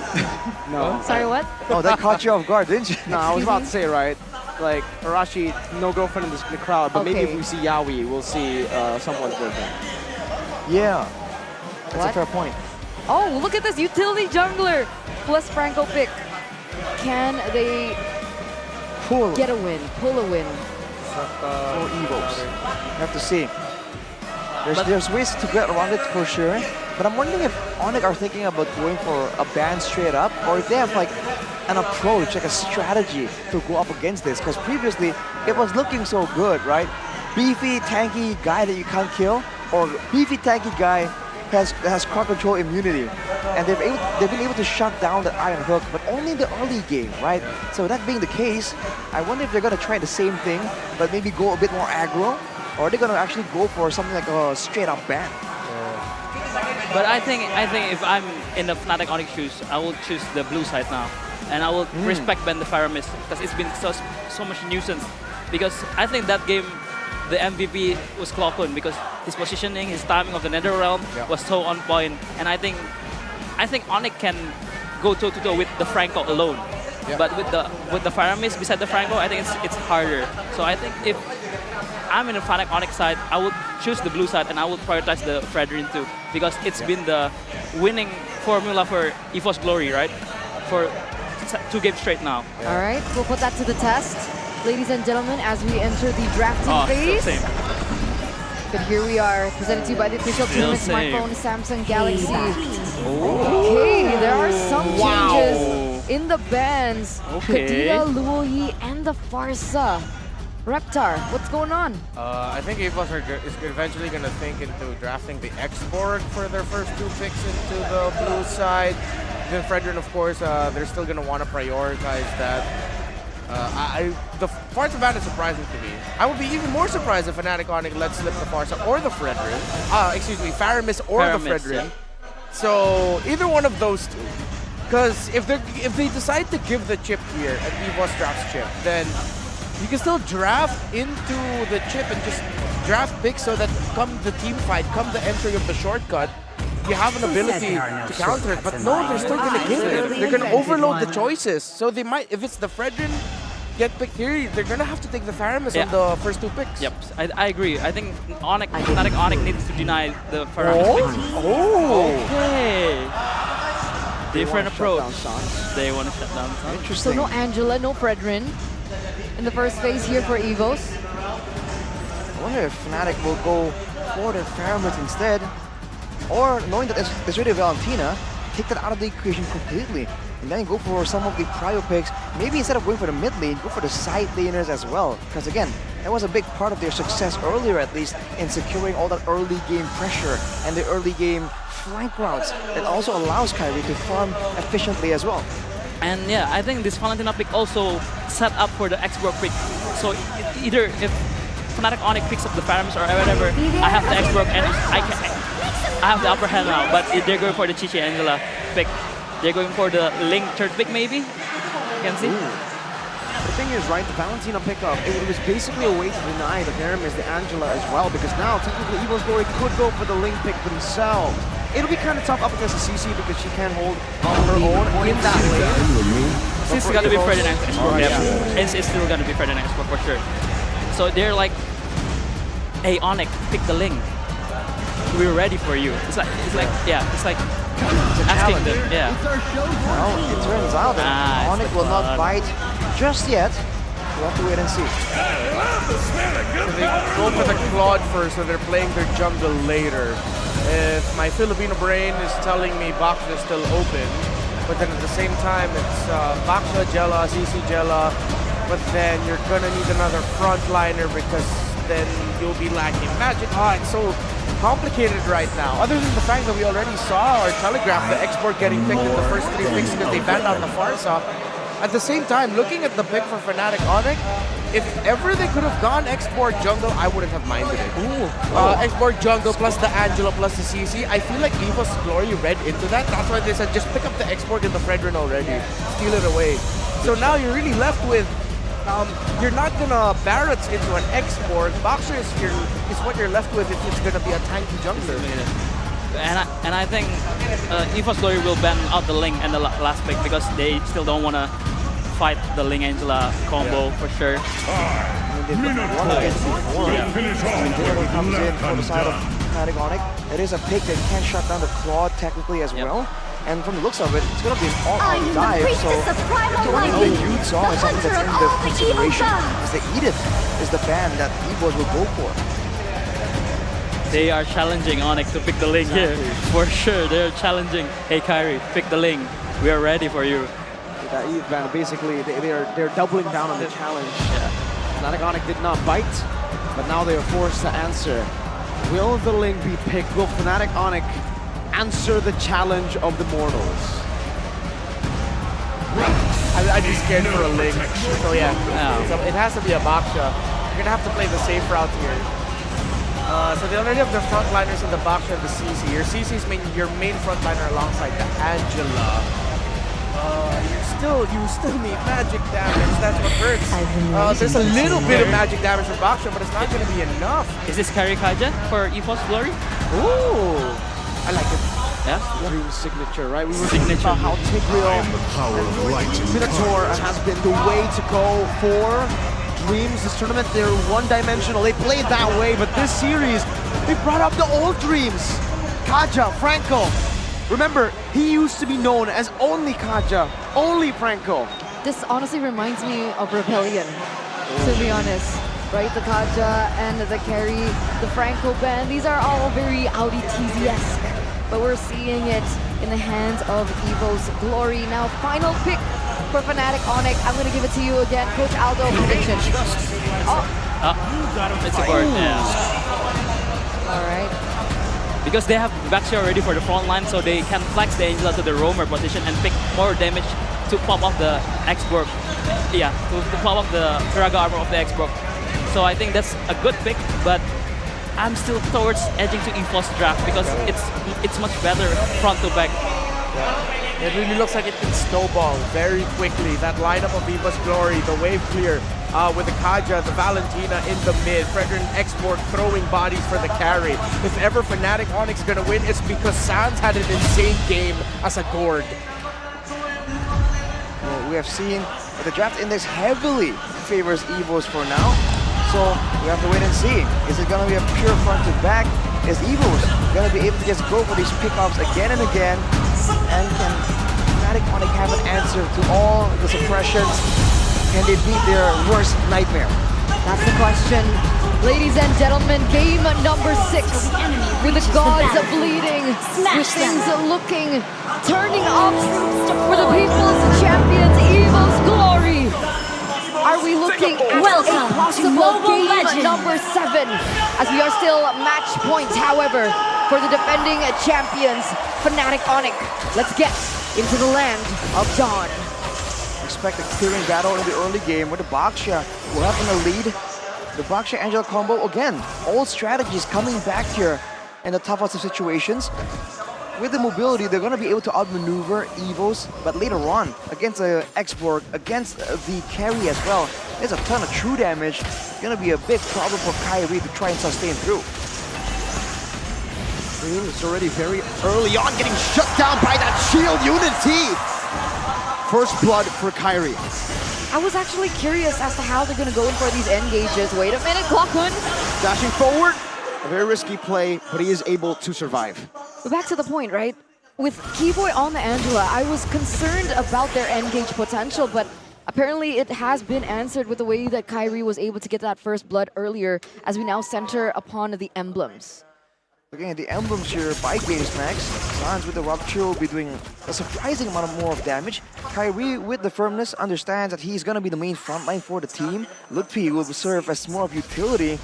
No. Sorry, what? Oh, that caught you off guard, didn't you? No, I was about to say, right? Like, Arashi, no girlfriend in the crowd, but maybe if Okay. we see Yaoi, we'll see someone's girlfriend. Yeah. That's What? a fair point. Oh, look at this utility jungler plus Franco pick. Can they get a win, pull a win? For EVOS. We have to see. There's ways to get around it for sure, but I'm wondering if Onyx are thinking about going for a ban straight up, or if they have like an approach, like a strategy to go up against this. Because previously it was looking so good, right? Beefy, tanky guy that you can't kill, or beefy, tanky guy has crowd control immunity, and they've been able to shut down the Iron Hook, but only in the early game, right? So that being the case, I wonder if they're gonna try the same thing, but maybe go a bit more aggro, or are they gonna actually go for something like a straight up ban? But I think if I'm in the Fnatic Onyx shoes, I will choose the blue side now, and I will respect Ben the Fire Mist because it's been so much nuisance. Because I think that game, the MVP was Clockun because his positioning, his timing of the NetherRealm was so on point, and I think Onyx can go toe to toe with the Franco alone. But with the Fire Mist beside the Franco, I think it's harder. So I think if I'm in a Fnatic Onyx side, I would choose the blue side and I would prioritize the Fredrin too, because it's been the winning formula for EVOS Glory, right? For 2 games straight now. All right, we'll put that to the test. Ladies and gentlemen, as we enter the drafting phase. Same. But here we are, presented to you by the official Still tournament smartphone Samsung Galaxy. Oh. Okay, there are some changes in the bans. Okay. Kadira, Luoyi, and the Farsa. Reptar, what's going on? I think EVOS is eventually going to think into drafting the X-Borg for their first 2 picks into the blue side. Then Fredrin, of course, they're still going to want to prioritize that. The Farsa ban is surprising to me. I would be even more surprised if Fnatic Onyx lets slip the Farsa or the Fredrin. Excuse me, Faramis or the Fredrin. Yeah. So either one of those two. Because if they decide to give the chip here at EVOS drafts chip, then you can still draft into the chip and just draft picks so that come the team fight, come the entry of the shortcut, you have an ability to counter it. But no, they're still going to give it. They're going to overload the choices. So they might, if it's the Fredrin get picked here, they're going to have to take the Faramis on the first 2 picks. Yep, I agree. I think Fnatic Onyx needs to deny the Faramis pick. Okay. Different approach. They want to shut down Sun. So Interesting. no Angela, no Fredrin in the first phase here for EVOS. I wonder if Fnatic will go for the Faramit instead, or knowing that it's already Valentina, take that out of the equation completely, and then go for some of the prio picks. Maybe instead of going for the mid lane, go for the side laners as well. Because again, that was a big part of their success earlier, at least, in securing all that early game pressure and the early game flank routes. It also allows Kairi to farm efficiently as well. And yeah, I think this Valentina pick also set up for the X-Borg pick. So either if Fnatic Onyx picks up the Faramis or whatever, I have the X-Borg and I have the upper hand now. But if they're going for the Chichi Angela pick, they're going for the Link third pick maybe. You can see. The thing is, right, the Valentina pickup, it was basically a way to deny the Aramis, the Angela as well, because now technically EVOS Glory could go for the Link pick themselves. It'll be kind of tough up against the CC because she can't hold on her own in that lane. It's gonna be Fred and X-Borg. It's still gonna be Fred and X-Borg for sure. So they're like, hey Onyx, pick the Link. We're ready for you. It's like asking them. Yeah. Well, it turns out that Onyx will not bite just yet. We'll have to wait and see. So they go for the Claude first, so they're playing their jungle later. If my Filipino brain is telling me box is still open, but then at the same time, it's Baksha, Jella, CC Jella, but then you're gonna need another frontliner because then you'll be lacking Magic. It's so complicated right now. Other than the fact that we already saw or telegraphed the export getting picked in the first 3 picks because they banned out the Farsa. At the same time, looking at the pick for Fnatic Onyx, if ever they could have gone export jungle, I wouldn't have minded it. Export jungle plus the Angela plus the CC. I feel like EVOS Glory read into that. That's why they said just pick up the export in the Fredrin already. Steal it away. So now you're really left with, you're not gonna Barretts into an export. Boxer is what you're left with if it's gonna be a tanky jungler. And I think EVOS Glory will ban out the Ling and the last pick because they still don't want to fight the Ling Angela combo for sure. They've won against before. Taylor comes in from the side of Fnatic Onyx. It is a pick that can shut down the Claw technically as well. And from the looks of it, it's going to be an all-out dive. So joining the Jude song is something that's in the consideration. As the Edith is the ban that EVOS will go for. They are challenging Onyx to pick the Ling here. For sure, they're challenging. Hey Kyrie, pick the Ling. We are ready for you. That Edith ban, basically, they're doubling down on the challenge. Fnatic Onyx did not bite, but now they are forced to answer. Will the Ling be picked? Will Fnatic Onyx answer the challenge of the mortals? I'd be scared for a Ling. So yeah, so it has to be a Baksha. You're gonna have to play the safe route here. So they already have their frontliners in the Baksha and the CC. Your CC is your main frontliner alongside the Angela. You still need magic damage. That's what hurts. There's a little bit of magic damage from Baksha, but it's not going to be enough. Is this Carry Kaija for EVOS Glory? Ooh, I like it. Yeah? Dream signature, right? We were Signature. talking about how Tigreal and Minotaur has been the way to go for Dreams. This tournament, they're one-dimensional. They played that way, but this series, they brought up the old Dreams. Kaja, Franco. Remember, he used to be known as only Kaja, only Franco. This honestly reminds me of Rebellion, to be honest. Right, the Kaja and the Carry, the Franco band, these are all very Audi TZ-esque. But we're seeing it in the hands of EVOS Glory. Now, final pick for Fnatic Onyx. I'm going to give it to you again. Coach Aldo, prediction. It's a board, yeah. All right. Because they have Baksha already for the front line, so they can flex the Angela to the roamer position and pick more damage to pop off the X-Borg. Yeah, to pop off the Firaga armor of the X-Borg. So I think that's a good pick, but I'm still towards edging to EVOS draft because it's much better front to back. Yeah. It really looks like it can snowball very quickly. That lineup of EVOS Glory, the wave clear with the Kaja, the Valentina in the mid, Fredrin Export throwing bodies for the carry. If ever Fnatic Onyx is gonna win, it's because Sans had an insane game as a Gord. Well, we have seen that the draft index heavily favors EVOS for now. So we have to wait and see. Is it going to be a pure front to back? Is EVOS going to be able to just go for these pickoffs again and again? And can Fnatic Onyx have an answer to all the suppressions? Can they beat their worst nightmare? That's the question. Ladies and gentlemen, game number 6. With the gods bleeding, with things looking, turning up for the people's champions, EVOS Glory. Are we looking at a possible game number 7? As we are still match point, however, for the defending champions, Fnatic Onyx. Let's get into the land of Dawn. Expect a clearing battle in the early game where the Baksha will have in the lead. The Baksha Angela combo, again, old strategies coming back here in the toughest of situations. With the mobility, they're going to be able to outmaneuver EVOS, but later on, against the X-Borg, against the carry as well, there's a ton of true damage. It's going to be a big problem for Kyrie to try and sustain through. It's already very early on, getting shut down by that shield unity. First blood for Kyrie. I was actually curious as to how they're going to go in for these engages. Wait a minute, Glockman. Dashing forward, a very risky play, but he is able to survive. But back to the point, right? With Keyboy on the Angela, I was concerned about their engage potential, but apparently it has been answered with the way that Kyrie was able to get that first blood earlier as we now center upon the emblems. Looking at the emblems here by GameSmax, Sans with the Rupture will be doing a surprising amount of more of damage. Kyrie with the Firmness understands that he's gonna be the main frontline for the team. Lutfi will serve as more of utility.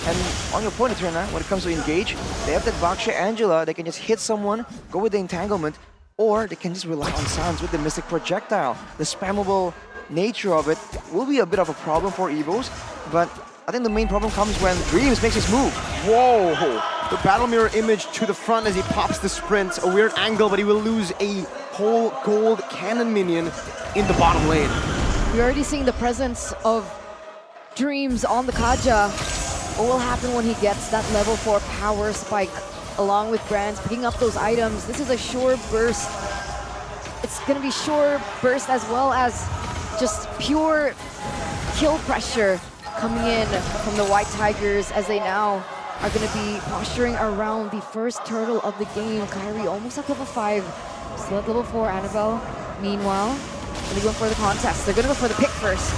And on your point, Eterna, when it comes to engage, they have that Baksha Angela, they can just hit someone, go with the entanglement, or they can just rely on Sans with the Mystic Projectile. The spammable nature of it will be a bit of a problem for EVOS, but I think the main problem comes when Dreams makes his move. Whoa! The battle mirror image to the front as he pops the sprint. A weird angle, but he will lose a whole gold cannon minion in the bottom lane. We're already seeing the presence of Dreams on the Kaja. What will happen when he gets that level 4 power spike along with Brands picking up those items? This is a sure burst. It's going to be sure burst as well as just pure kill pressure coming in from the White Tigers as they now are going to be posturing around the first turtle of the game. Kyrie almost at level 5, still at level 4, Annabelle. Meanwhile, they're going for the contest. They're going to go for the pick first.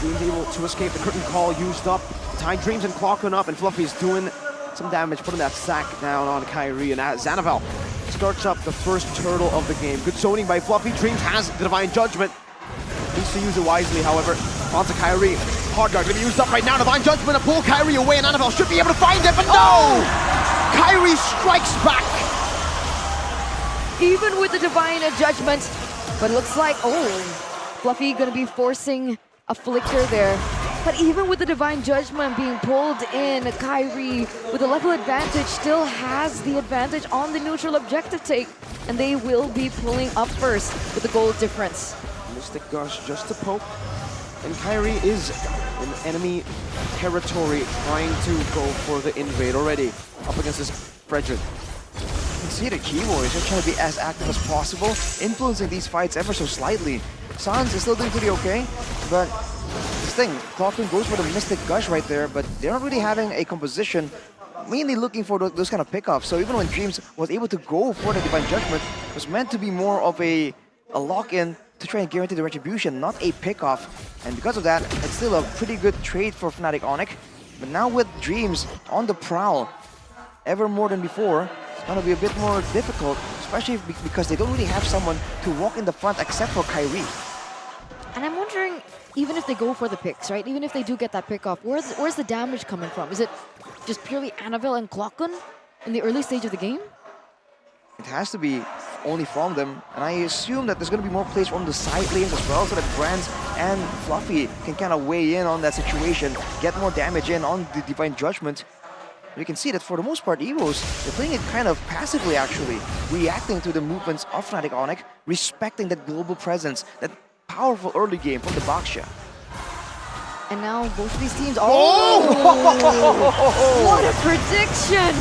Being able to escape the curtain call used up. Tide Dreams and Clocking up, and Fluffy's doing some damage, putting that sack down on Kyrie, and Xanavel starts up the first turtle of the game. Good zoning by Fluffy. Dreams has the Divine Judgment. Needs to use it wisely, however. Onto Kyrie. Hard guard gonna be used up right now. Divine Judgment to pull Kyrie away, and Annabelle should be able to find it, but no! Kyrie strikes back. Even with the Divine Judgment, but it looks like, Fluffy gonna be forcing a flicker there. But even with the Divine Judgment being pulled in, Kyrie, with the level advantage, still has the advantage on the neutral objective take. And they will be pulling up first with the gold difference. Mystic Gush just to poke. And Kyrie is in enemy territory, trying to go for the invade already. Up against this Frederick. You can see the Kimo is just trying to be as active as possible, influencing these fights ever so slightly. Sans is still doing pretty okay, but this thing, Clockman goes for the Mystic Gush right there, but they're not really having a composition, mainly looking for those kind of pickoffs. So even when Dreams was able to go for the Divine Judgment, it was meant to be more of a lock-in to try and guarantee the retribution, not a pickoff. And because of that, it's still a pretty good trade for Fnatic Onyx. But now with Dreams on the prowl, ever more than before, it's going to be a bit more difficult, especially because they don't really have someone to walk in the front except for Kyrie. And I'm wondering, even if they go for the picks, right? Even if they do get that pick off, where's the damage coming from? Is it just purely Annabelle and Clockun in the early stage of the game? It has to be only from them, and I assume that there's going to be more plays from the side lanes as well, so that Brands and Fluffy can kind of weigh in on that situation, get more damage in on the Divine Judgment. You can see that for the most part, EVOS, they're playing it kind of passively actually, reacting to the movements of Fnatic Onyx, respecting that global presence, that powerful early game from the Baksha. And now both of these teams, Oh! What a prediction!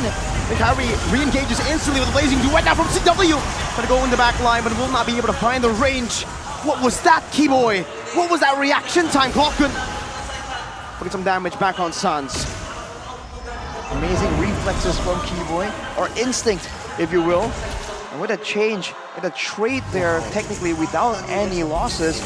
And Kyrie re-engages instantly with a Blazing Duet now from CW. Gonna go in the back line, but will not be able to find the range. What was that, Keyboy? What was that reaction time, Clockun? Putting some damage back on Sans. Amazing reflexes from Keyboy, or instinct, if you will. And with a change, with a trade there, technically without any losses,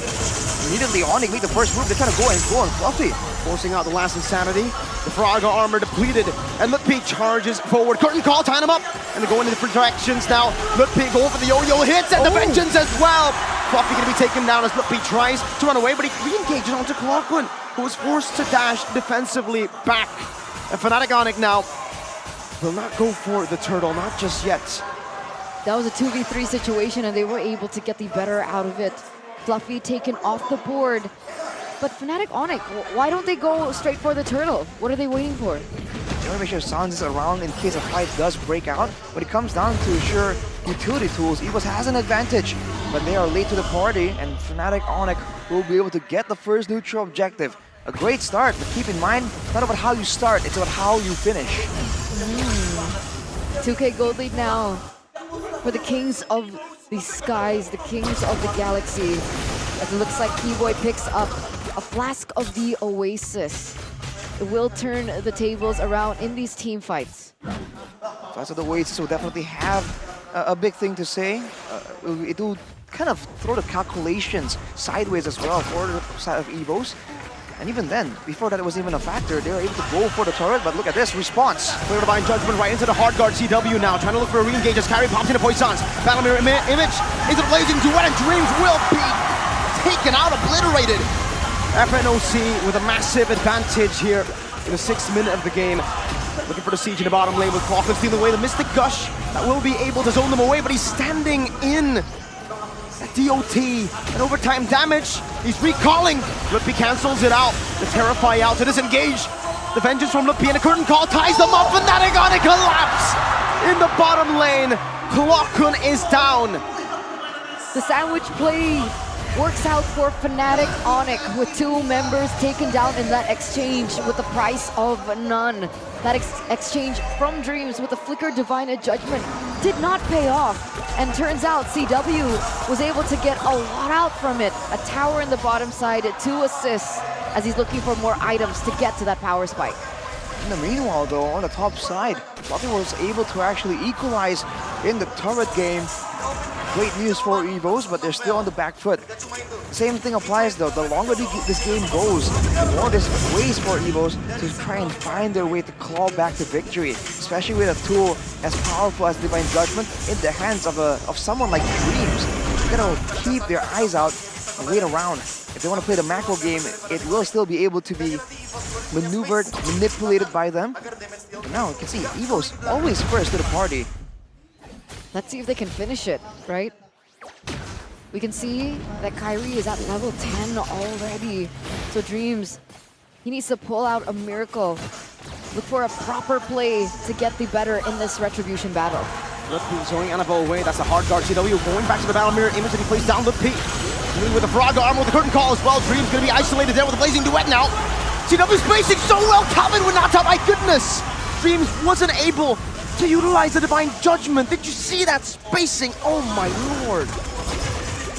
immediately Onyx made the first move. They're trying to go on Fluffy. Forcing out the last Insanity. The Froga armor depleted, and Lutpi charges forward. Curtain call, tying him up, and they're going in different directions now. Lutpi going for the yo-yo hits, and the Vengeance as well. Fluffy gonna be taken down as Lutpi tries to run away, but he re-engages onto Clockun, who was forced to dash defensively back. And Fnatic Onyx now will not go for the turtle, not just yet. That was a 2v3 situation and they were able to get the better out of it. Fluffy taken off the board. But Fnatic Onyx, why don't they go straight for the turtle? What are they waiting for? They want to make sure Sans is around in case a fight does break out. When it comes down to sure utility tools, EVOS has an advantage. But they are late to the party, and Fnatic Onyx will be able to get the first neutral objective. A great start, but keep in mind, it's not about how you start, it's about how you finish. 2K gold lead now for the Kings of the Skies, the Kings of the Galaxy. As it looks like Keyboy picks up a flask of the Oasis. It will turn the tables around in these team fights. Flask of the Oasis will definitely have a big thing to say. It will kind of throw the calculations sideways as well for the side of EVOS. And even then, before that it was even a factor, they were able to go for the turret, but look at this response. Clear Divine Judgment right into the hard guard CW now, trying to look for a re-engage as Kyrie pops into Poisons. Battle Mirror image into the blazing duet, and Dreams will be taken out, obliterated. FNOC with a massive advantage here in the 6th minute of the game. Looking for the siege in the bottom lane with Crawford stealing away the Mystic Gush. That will be able to zone them away, but he's standing in. DOT and overtime damage. He's recalling. Lutpi cancels it out. The Terrify out to disengage. The Vengeance from Lutpi and a curtain call ties them up. Fnatic on a collapse in the bottom lane. Klokun is down. The sandwich play works out for Fnatic Onyx with 2 members taken down in that exchange with the price of none. That exchange from Dreams with the Flicker Divine Judgment did not pay off. And turns out CW was able to get a lot out from it. A tower in the bottom side, 2 assists as he's looking for more items to get to that power spike. In the meanwhile though, on the top side, Fluffy was able to actually equalize in the turret game. Great news for EVOS, but they're still on the back foot. Same thing applies though, the longer this game goes, the more there's ways for EVOS to try and find their way to claw back to victory, especially with a tool as powerful as Divine Judgment in the hands of someone like Dreams. They're gonna keep their eyes out and wait around. If they want to play the macro game, it will still be able to be maneuvered, manipulated by them. And now you can see EVOS always first to the party. Let's see if they can finish it, right? We can see that Kyrie is at level 10 already. So Dreams, he needs to pull out a miracle. Look for a proper play to get the better in this Retribution battle. Lutpi showing Annabelle away. That's a hard guard. CW going back to the battle mirror image that he plays down Lutpi. With the frog armor with the curtain call as well. Dreams going to be isolated there with the blazing duet now. CW spacing so well. Calvin with Nata, my goodness. Dreams wasn't able to utilize the Divine Judgment. Did you see that spacing? Oh my lord.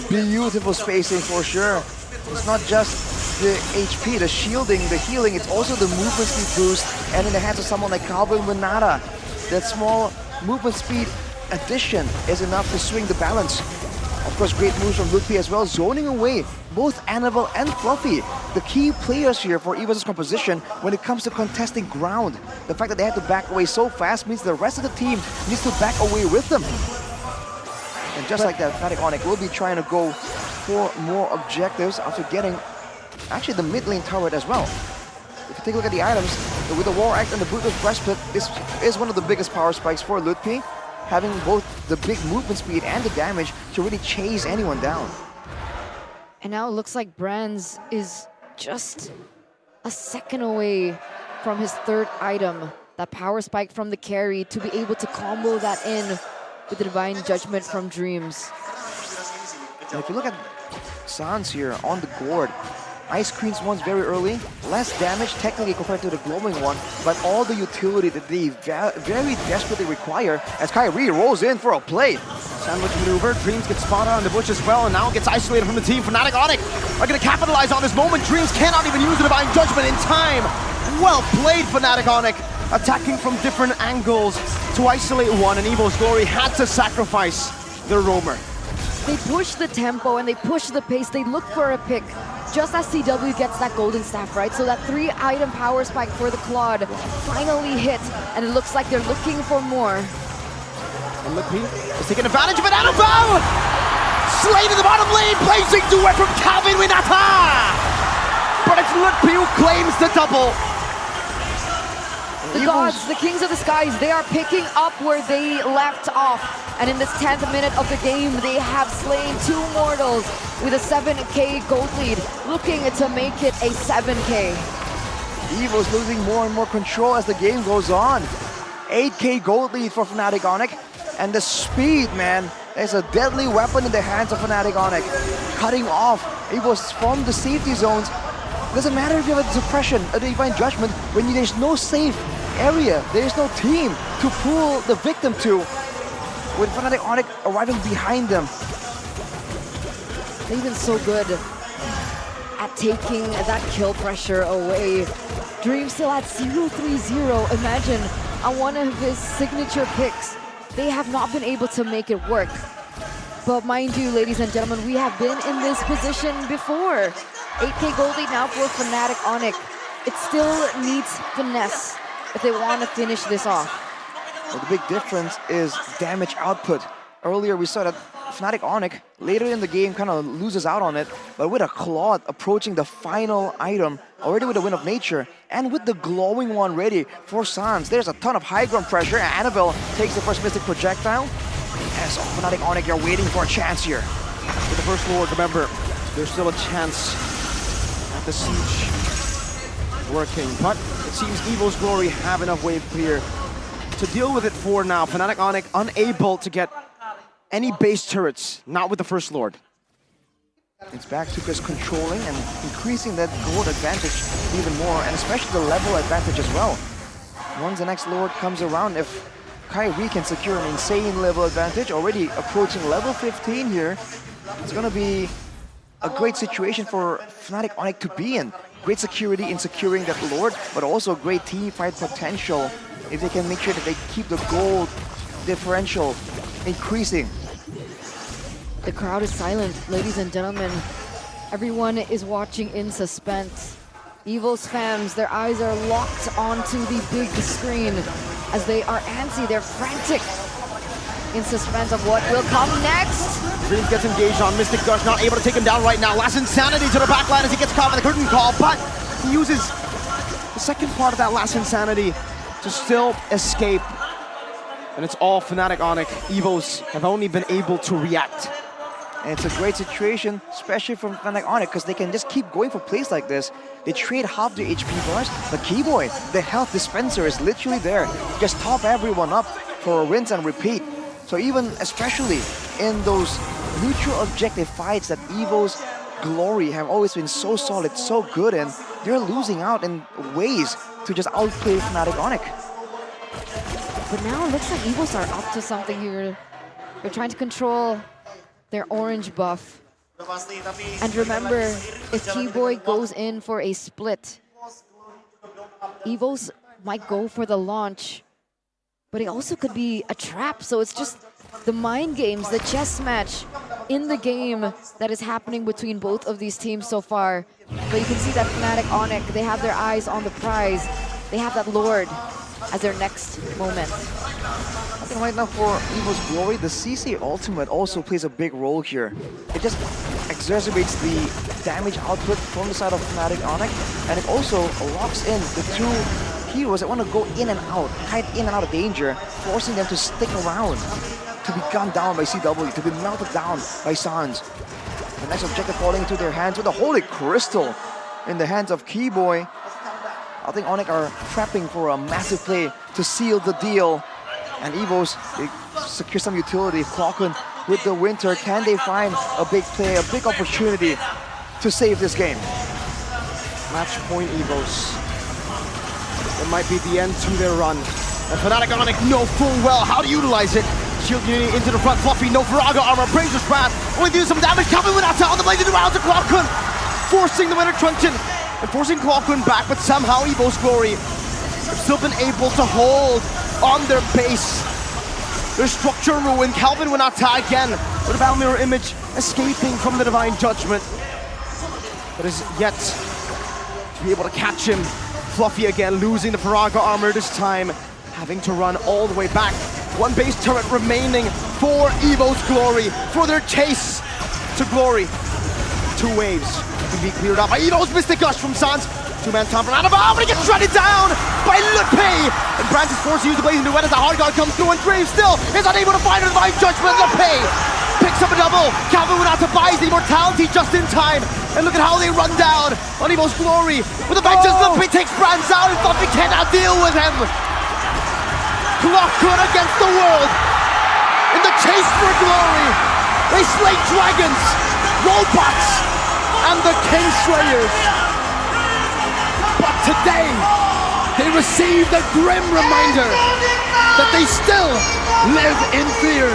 Beautiful spacing for sure. It's not just the HP, the shielding, the healing, it's also the movement speed boost. And in the hands of someone like Calvin Winata, that small movement speed addition is enough to swing the balance. Of course, great moves from Lutpi as well, zoning away both Annabelle and Fluffy, the key players here for EVOS' composition when it comes to contesting ground. The fact that they had to back away so fast means the rest of the team needs to back away with them. And just like that, Fnatic Onyx will be trying to go for more objectives after getting actually the mid lane turret as well. If you take a look at the items, with the War Act and the Bootless Breastplate, this is one of the biggest power spikes for Lutpi, having both the big movement speed and the damage to really chase anyone down. And now it looks like Brands is just a second away from his 3rd item. That power spike from the carry to be able to combo that in with the Divine Judgment from Dreams. And if you look at Sans here on the board, Ice Queen's one's very early, less damage technically compared to the glowing one, but all the utility that they very desperately require as Kyrie rolls in for a play. Sandwich maneuver, Dreams gets spotted on the bush as well, and now gets isolated from the team. Fnatic Onyx are going to capitalize on this moment. Dreams cannot even use the Divine Judgment in time. Well played, Fnatic Onyx, attacking from different angles to isolate one, and EVOS Glory had to sacrifice their roamer. They push the tempo and they push the pace. They look for a pick just as CW gets that golden staff, right? So that 3-item power spike for the Claude finally hit, and it looks like they're looking for more. And Lutpi is taking advantage of it. Annabelle! Slade in the bottom lane, blazing duet from Calvin Winata! But it's Lutpi who claims the double. The gods, the kings of the skies, they are picking up where they left off. And in this 10th minute of the game, they have slain 2 mortals with a 7k gold lead, looking to make it a 7k. EVOS losing more and more control as the game goes on. 8k gold lead for Fnatic Onyx. And the speed, man, is a deadly weapon in the hands of Fnatic Onyx. Cutting off EVOS from the safety zones. Doesn't matter if you have a suppression, a Divine Judgment, when there's no safe area, there's no team to pull the victim to. With Fnatic Onyx arriving behind them. They've been so good at taking that kill pressure away. Dream still at 0-3-0. Imagine on one of his signature picks. They have not been able to make it work. But mind you, ladies and gentlemen, we have been in this position before. 8K gold lead now for Fnatic Onyx. It still needs finesse if they want to finish this off. Well, the big difference is damage output. Earlier we saw that Fnatic Onyx later in the game kind of loses out on it, but with a Claude approaching the final item, already with the Wind of Nature, and with the glowing one ready for Sans, there's a ton of high ground pressure, and Annabelle takes the first Mystic Projectile. And so Fnatic Onyx are waiting for a chance here. With the First Lord, remember, there's still a chance at the siege working, but it seems EVOS Glory have enough wave clear to deal with it for now. Fnatic Onyx unable to get any base turrets, not with the First Lord. It's back to just controlling and increasing that gold advantage even more, and especially the level advantage as well. Once the next Lord comes around, if Kyrie can secure an insane level advantage, already approaching level 15 here, it's gonna be a great situation for Fnatic Onyx to be in. Great security in securing that Lord, but also great team fight potential if they can make sure that they keep the gold differential increasing. The crowd is silent, ladies and gentlemen. Everyone is watching in suspense. EVOS fans, their eyes are locked onto the big screen as they are antsy, they're frantic in suspense of what will come next. Dreams gets engaged on Mystic Gush, not able to take him down right now. Last Insanity to the backline as he gets caught by the curtain call, but he uses the second part of that Last Insanity to still escape. And it's all Fnatic Onyx. EVOS have only been able to react. And it's a great situation, especially from Fnatic Onyx, because they can just keep going for plays like this. They trade half their HP bars, but Keyboy, the health dispenser, is literally there. Just top everyone up for a rinse and repeat. So even, especially in those neutral objective fights that EVOS Glory have always been so solid, so good in, they're losing out in ways to just outplay Fnatic Onyx. But now it looks like EVOS are up to something here. They're trying to control their orange buff. And remember, if Keyboy goes in for a split, EVOS might go for the launch, but it also could be a trap. So it's just the mind games, the chess match in the game that is happening between both of these teams so far. But you can see that Fnatic Onyx, they have their eyes on the prize. They have that Lord as their next moment. I think right now for EVOS Glory, the CC Ultimate also plays a big role here. It just exacerbates the damage output from the side of Fnatic Onyx, and it also locks in the two heroes that want to go in and out, hide in and out of danger, forcing them to stick around, to be gunned down by CW, to be melted down by Sans. The next objective falling into their hands with a Holy Crystal in the hands of Keyboy. I think Onyx are prepping for a massive play to seal the deal. And EVOS, they secure some utility. Clockun with the Winter, can they find a big play, a big opportunity to save this game? Match point EVOS. It might be the end to their run. And Fnatic Onyx know full well how to utilize it. Shield unity into the front, Fluffy, no Viraga armor, Brazer's Wrath, only do some damage, coming with Atta on the blade into round to Clockun, forcing the Winter Truncheon and forcing Clockun back, but somehow EVOS Glory have still been able to hold on their base. Their structure ruined, Calvin with Atta again, with a Battle Mirror Image escaping from the Divine Judgment, but is yet to be able to catch him. Fluffy again, losing the Viraga armor this time, having to run all the way back. One base turret remaining for EVOS Glory, for their chase to glory. Two waves can be cleared out by EVOS Mystic Gush from Sans. Two-man time for Annabelle, but he gets shredded down by Lupe! And Brandt is forced to use the Blazing Duet as the Hard Guard comes through, and Drave still is unable to find a Divine Judgment. Lupe picks up a double. Calvin went out to buy the immortality just in time. And look at how they run down on EVOS Glory. With the vengeance, Lupe takes Brandt out, and Fluffy cannot deal with him. Clockun against the world. In the chase for glory, they slay dragons, robots, and the Kingslayers. But today, they received a grim reminder that they still live in fear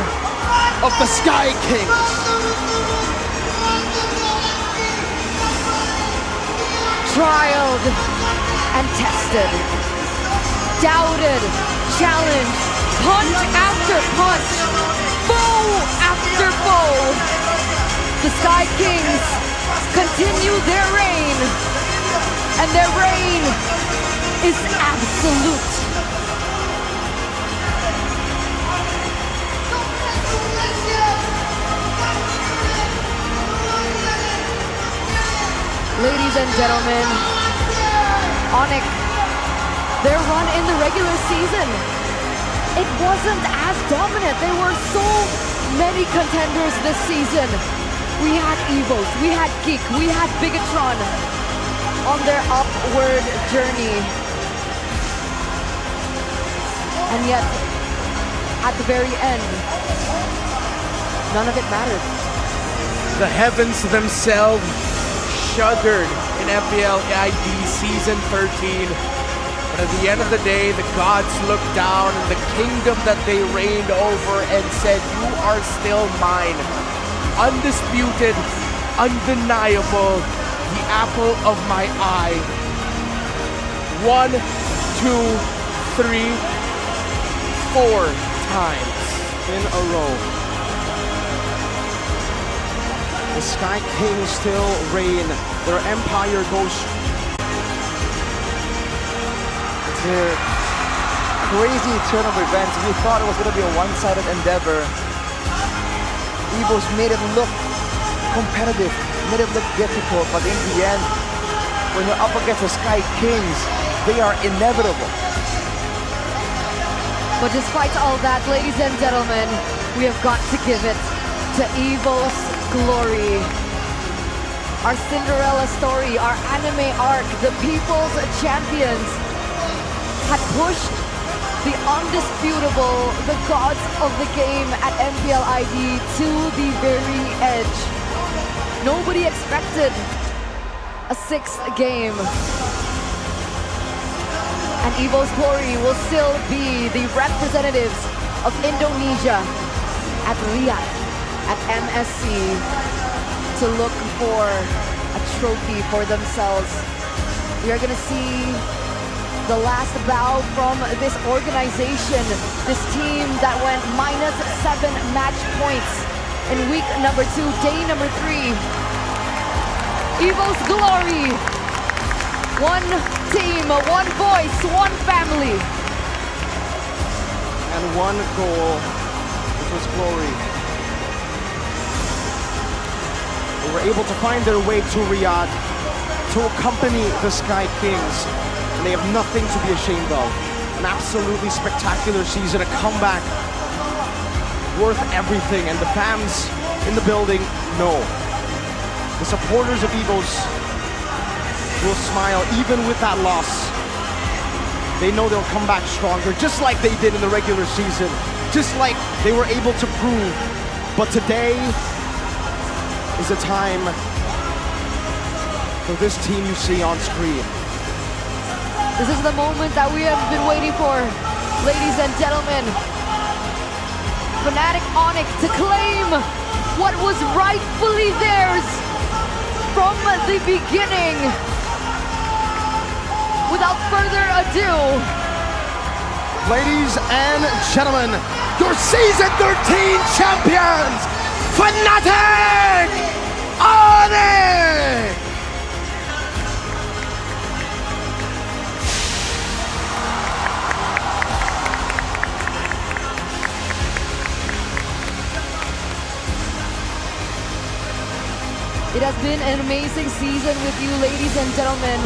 of the Sky Kings. Trialed and tested, doubted, challenged, punch after punch, foe after foe. The Sky Kings continue their reign. And their reign is absolute. Ladies and gentlemen, Onyx, their run in the regular season, it wasn't as dominant. There were so many contenders this season. We had EVOS, we had Geek, we had Bigatron on their upward journey. And yet, at the very end, none of it mattered. The heavens themselves shuddered in MPL ID Season 13. But at the end of the day, the gods looked down and the kingdom that they reigned over and said, "You are still mine." Undisputed, undeniable, the apple of my eye. 1, 2, 3, 4 times in a row. The Sky Kings still reign. Their empire goes to crazy turn of events. We thought it was going to be a one-sided endeavor. EVOS made it look competitive, made it look difficult, but in the end, when you're up against the Sky Kings, they are inevitable. But despite all that, ladies and gentlemen, we have got to give it to EVOS Glory. Our Cinderella story, our anime arc, the People's Champions had pushed the undisputable, the gods of the game at MPL ID to the very edge. Nobody expected a 6th game. And EVOS Glory will still be the representatives of Indonesia at Riyadh, at MSC, to look for a trophy for themselves. We are gonna see the last bow from this organization, this team that went -7 match points in week number 2, day number 3. EVOS Glory, one team, one voice, one family. And one goal, which was glory. They were able to find their way to Riyadh to accompany the Sky Kings. They have nothing to be ashamed of. An absolutely spectacular season, a comeback worth everything, and the fans in the building know. The supporters of EVOS will smile even with that loss. They know they'll come back stronger, just like they did in the regular season, just like they were able to prove. But today is a time for this team you see on screen. This is the moment that we have been waiting for, ladies and gentlemen. Fnatic Onyx to claim what was rightfully theirs from the beginning. Without further ado, ladies and gentlemen, your Season 13 champions, Fnatic Onyx! it has been an amazing season with you, ladies and gentlemen.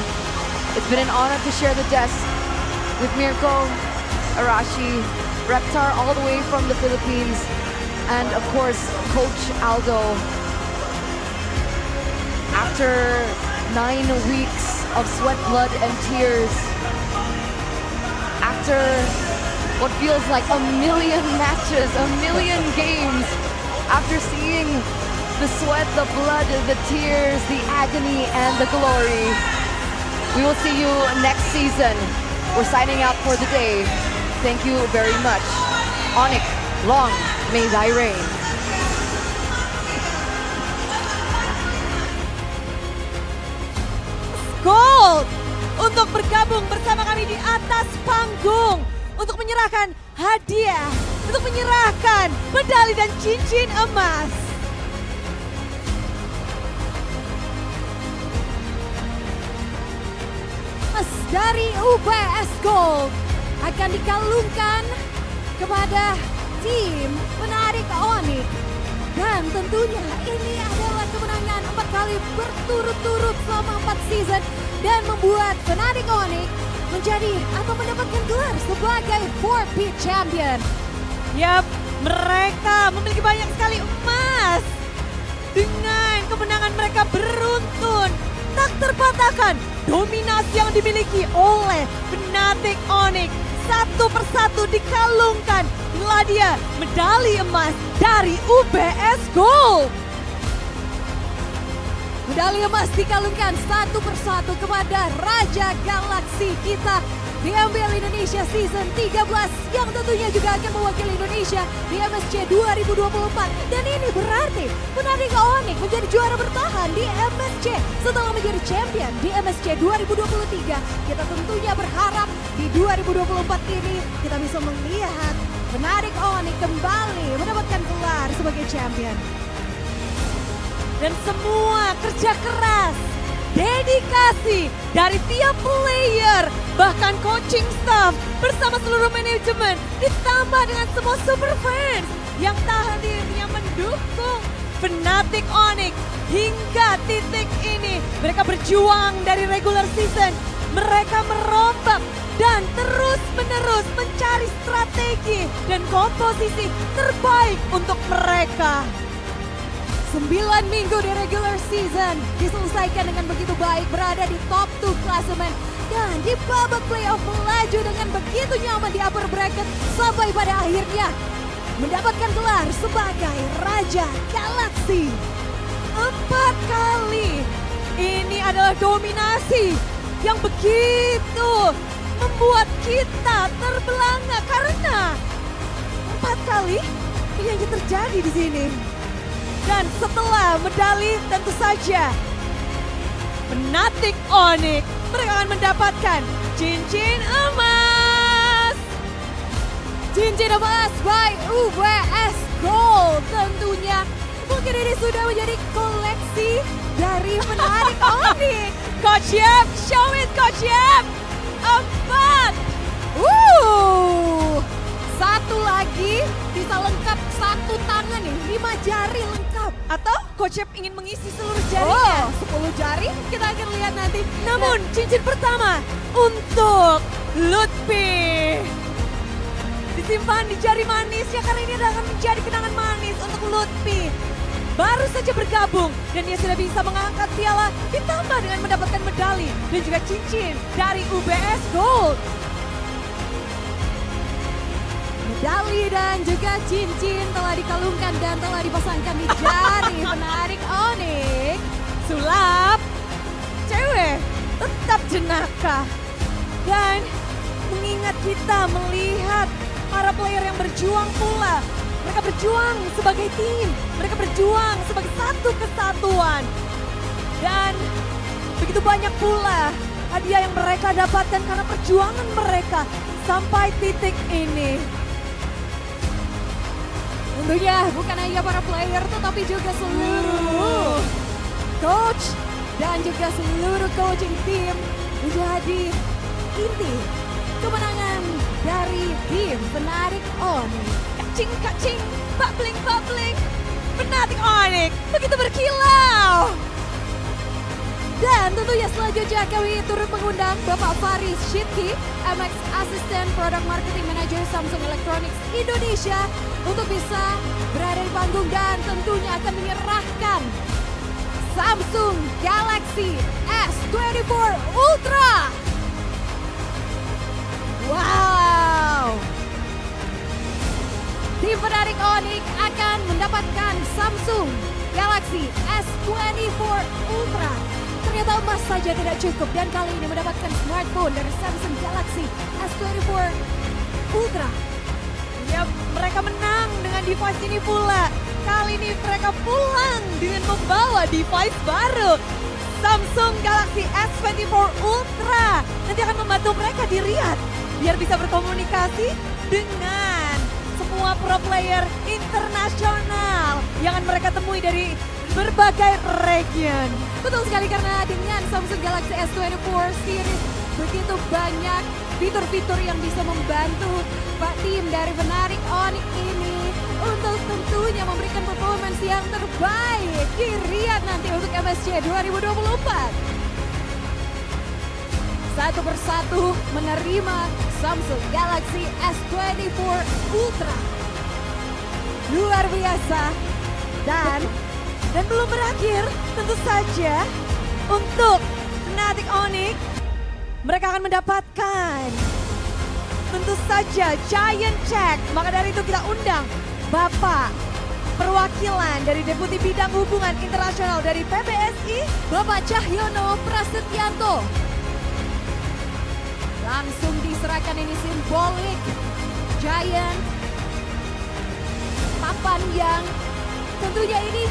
It's been an honor to share the desk with Mirko, Arashi, Reptar all the way from the Philippines, and of course, Coach Aldo. After 9 weeks of sweat, blood, and tears, after what feels like a million matches, a million games, after seeing the sweat, the blood, the tears, the agony, and the glory, we will see you next season. We're signing out for the day. Thank you very much. Onyx, long may thy reign. Gold untuk bergabung bersama kami di atas panggung untuk menyerahkan hadiah, untuk menyerahkan medali dan cincin emas. emas dari UBS Gold akan dikalungkan kepada tim penarik Onyx. Dan tentunya ini adalah kemenangan 4 kali berturut-turut selama 4 season dan membuat Fnatic Onyx menjadi atau mendapatkan gelar sebagai 4P champion. Yap, mereka memiliki banyak sekali emas. Dengan kemenangan mereka beruntun, tak terpatahkan dominasi yang dimiliki oleh Fnatic Onyx. Satu persatu dikalungkan. Inilah dia medali emas dari UBS Gold. Medali emas dikalungkan satu persatu kepada Raja Galaksi kita di MPL Indonesia Season 13 yang tentunya juga akan mewakili Indonesia di MSC 2024. Dan ini berarti Fnatic Onyx menjadi juara bertahan di MSC setelah menjadi champion di MSC 2023. Kita tentunya berharap di 2024 ini kita bisa melihat Fnatic Onyx kembali mendapatkan gelar sebagai champion. Dan semua kerja keras, dedikasi dari tiap player, bahkan coaching staff bersama seluruh manajemen, ditambah dengan semua super fans yang tak henti-hentinya mendukung Fnatic Onyx hingga titik ini. Mereka berjuang dari regular season, mereka merombak dan terus-menerus mencari strategi dan komposisi terbaik untuk mereka. 9 minggu di regular season diselesaikan dengan begitu baik, berada di top 2 klasemen dan di babak playoff melaju dengan begitu nyaman di upper bracket sampai pada akhirnya mendapatkan gelar sebagai Raja Galaksi. 4 kali. Ini adalah dominasi yang begitu membuat kita terbelanga karena 4 kali ini yang terjadi di sini. Dan setelah medali tentu saja Fnatic Onyx mereka akan mendapatkan cincin emas. Cincin emas by UBS Gold tentunya. Mungkin ini sudah menjadi koleksi dari Fnatic Onyx. Coach Yap, show it Coach Yap. 4. Satu lagi bisa lengkap, satu tangan nih, 5 jari lengkap. Atau Coach Yap ingin mengisi seluruh jarinya. 10 jari kita akan lihat nanti. Namun cincin pertama untuk Lutfi. Disimpan di jari manisnya karena ini akan menjadi kenangan manis untuk Lutfi. Baru saja bergabung dan dia sudah bisa mengangkat piala ditambah dengan mendapatkan medali dan juga cincin dari UBS Gold. Medali dan juga cincin telah dikalungkan dan telah dipasangkan di jari Fnatic Onyx. Sulap, cewek tetap jenaka. Dan mengingat kita melihat para player yang berjuang pula. Mereka berjuang sebagai tim, mereka berjuang sebagai satu kesatuan. Dan begitu banyak pula hadiah yang mereka dapatkan karena perjuangan mereka sampai titik ini. Tentunya bukan hanya para player tetapi juga seluruh coach dan juga seluruh coaching team menjadi inti kemenangan dari tim Fnatic Onyx. Kacing, babling, Fnatic Onyx begitu berkilau. Dan tentunya selanjutnya kami turut mengundang Bapak Faris Shitki, MX Assistant Product Marketing Manager Samsung Electronics Indonesia untuk bisa berada di panggung dan tentunya akan menyerahkan Samsung Galaxy S24 Ultra. Wow! Tim Fnatic Onyx akan mendapatkan Samsung Galaxy S24 Ultra. Ternyata emas saja tidak cukup dan kali ini mendapatkan smartphone dari Samsung Galaxy S24 Ultra. Ya, mereka menang dengan device ini pula. Kali ini mereka pulang dengan membawa device baru. Samsung Galaxy S24 Ultra nanti akan membantu mereka di Riyadh biar bisa berkomunikasi dengan semua pro player internasional yang akan mereka temui dari berbagai region. Betul sekali karena dengan Samsung Galaxy S24 series begitu begitu banyak fitur-fitur yang bisa membantu Pak tim dari Fnatic Onyx ini untuk tentunya memberikan performance yang terbaik di Riyadh nanti untuk MSC 2024. Satu persatu menerima Samsung Galaxy S24 Ultra. Luar biasa. Dan belum berakhir, tentu saja untuk Fnatic Onyx mereka akan mendapatkan tentu saja Giant Check. Maka dari itu kita undang Bapak perwakilan dari Deputi Bidang Hubungan Internasional dari PBSI, Bapak Cahyono Prasetyanto. Langsung diserahkan ini simbolik Giant papan yang tentunya ini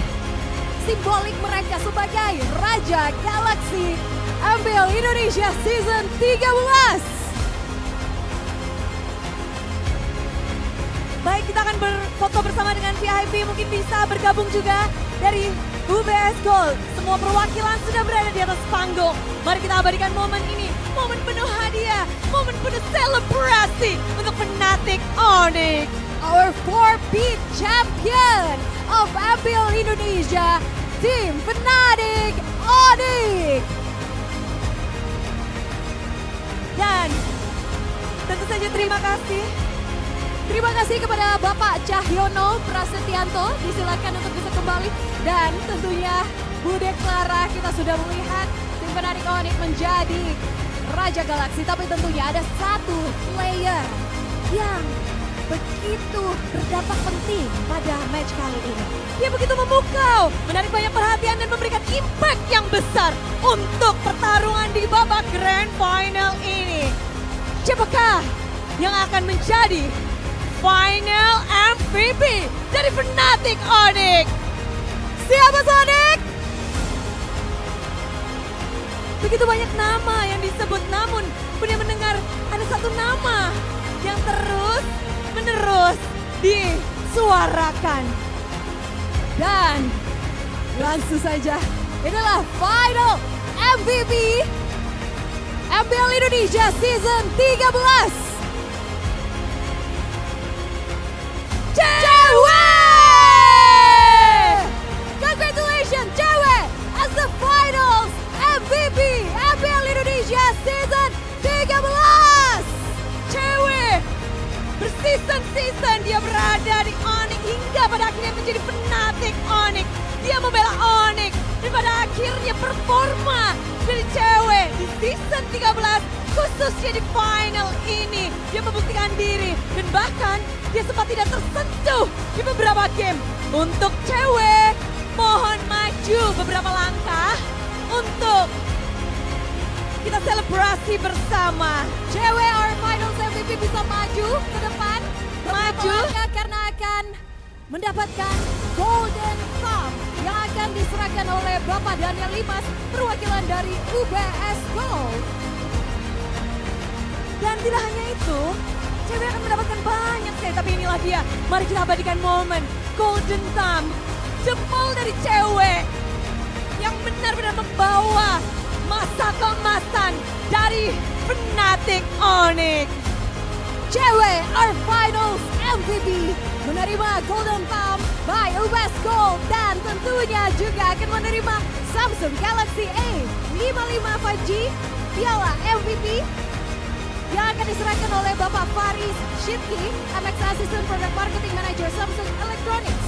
simbolik mereka sebagai Raja Galaxy MPL Indonesia Season 13. Baik, kita akan berfoto bersama dengan VIP, mungkin bisa bergabung juga dari UBS Gold. Semua perwakilan sudah berada di atas panggung. Mari kita abadikan momen ini, momen penuh hadiah, momen penuh selebrasi untuk Fnatic Onyx. Our 4-beat champion of MPL Indonesia, Team Fnatic Onyx. Dan tentu saja terima kasih. Terima kasih kepada Bapak Cahyono Prasetyanto, disilakan untuk bisa kembali. Dan tentunya Bude Clara, kita sudah melihat tim Fnatic Onyx menjadi Raja Galaxy. Tapi tentunya ada satu player yang begitu berdampak penting pada match kali ini. Dia begitu memukau, menarik banyak perhatian dan memberikan impact yang besar untuk pertarungan di babak Grand Final ini. Siapakah yang akan menjadi Final MVP dari Fnatic Onyx? Siapa Sonic? Begitu banyak nama yang disebut, namun Bunda mendengar ada satu nama yang terus-menerus disuarakan. Dan langsung saja, inilah Final MVP MPL Indonesia Season 13. Cewek! Congratulations Cewek as the finals MVP MPL Indonesia Season 13. Cewek berseason-season dia berada di Onyx hingga pada akhirnya menjadi Fnatic Onyx. Dia membela Onyx dan pada akhirnya performa dari Cewek di season 13 khususnya di final ini. Dia membuktikan diri dan bahkan dia sempat tidak tersentuh di beberapa game. Untuk Cewek, mohon maju beberapa langkah untuk kita selebrasi bersama. Cewek our finals MVP bisa maju ke depan. Maju karena akan mendapatkan Golden Thumb yang akan diserahkan oleh Bapak Daniel Limas, perwakilan dari UBS Gold. Dan tidak hanya itu, Cewek akan mendapatkan banyak sekali, tapi inilah dia. Mari kita abadikan momen Golden Thumb, jempol dari Cewek yang benar-benar membawa masa keemasan dari Fnatic Onyx. Cewek, our finals MVP, menerima Golden Thumb by UBS Gold dan tentunya juga akan menerima Samsung Galaxy A55 5G Piala MVP yang akan diserahkan oleh Bapak Faris Shitki, MX Assistant Product Marketing Manager Samsung Electronics.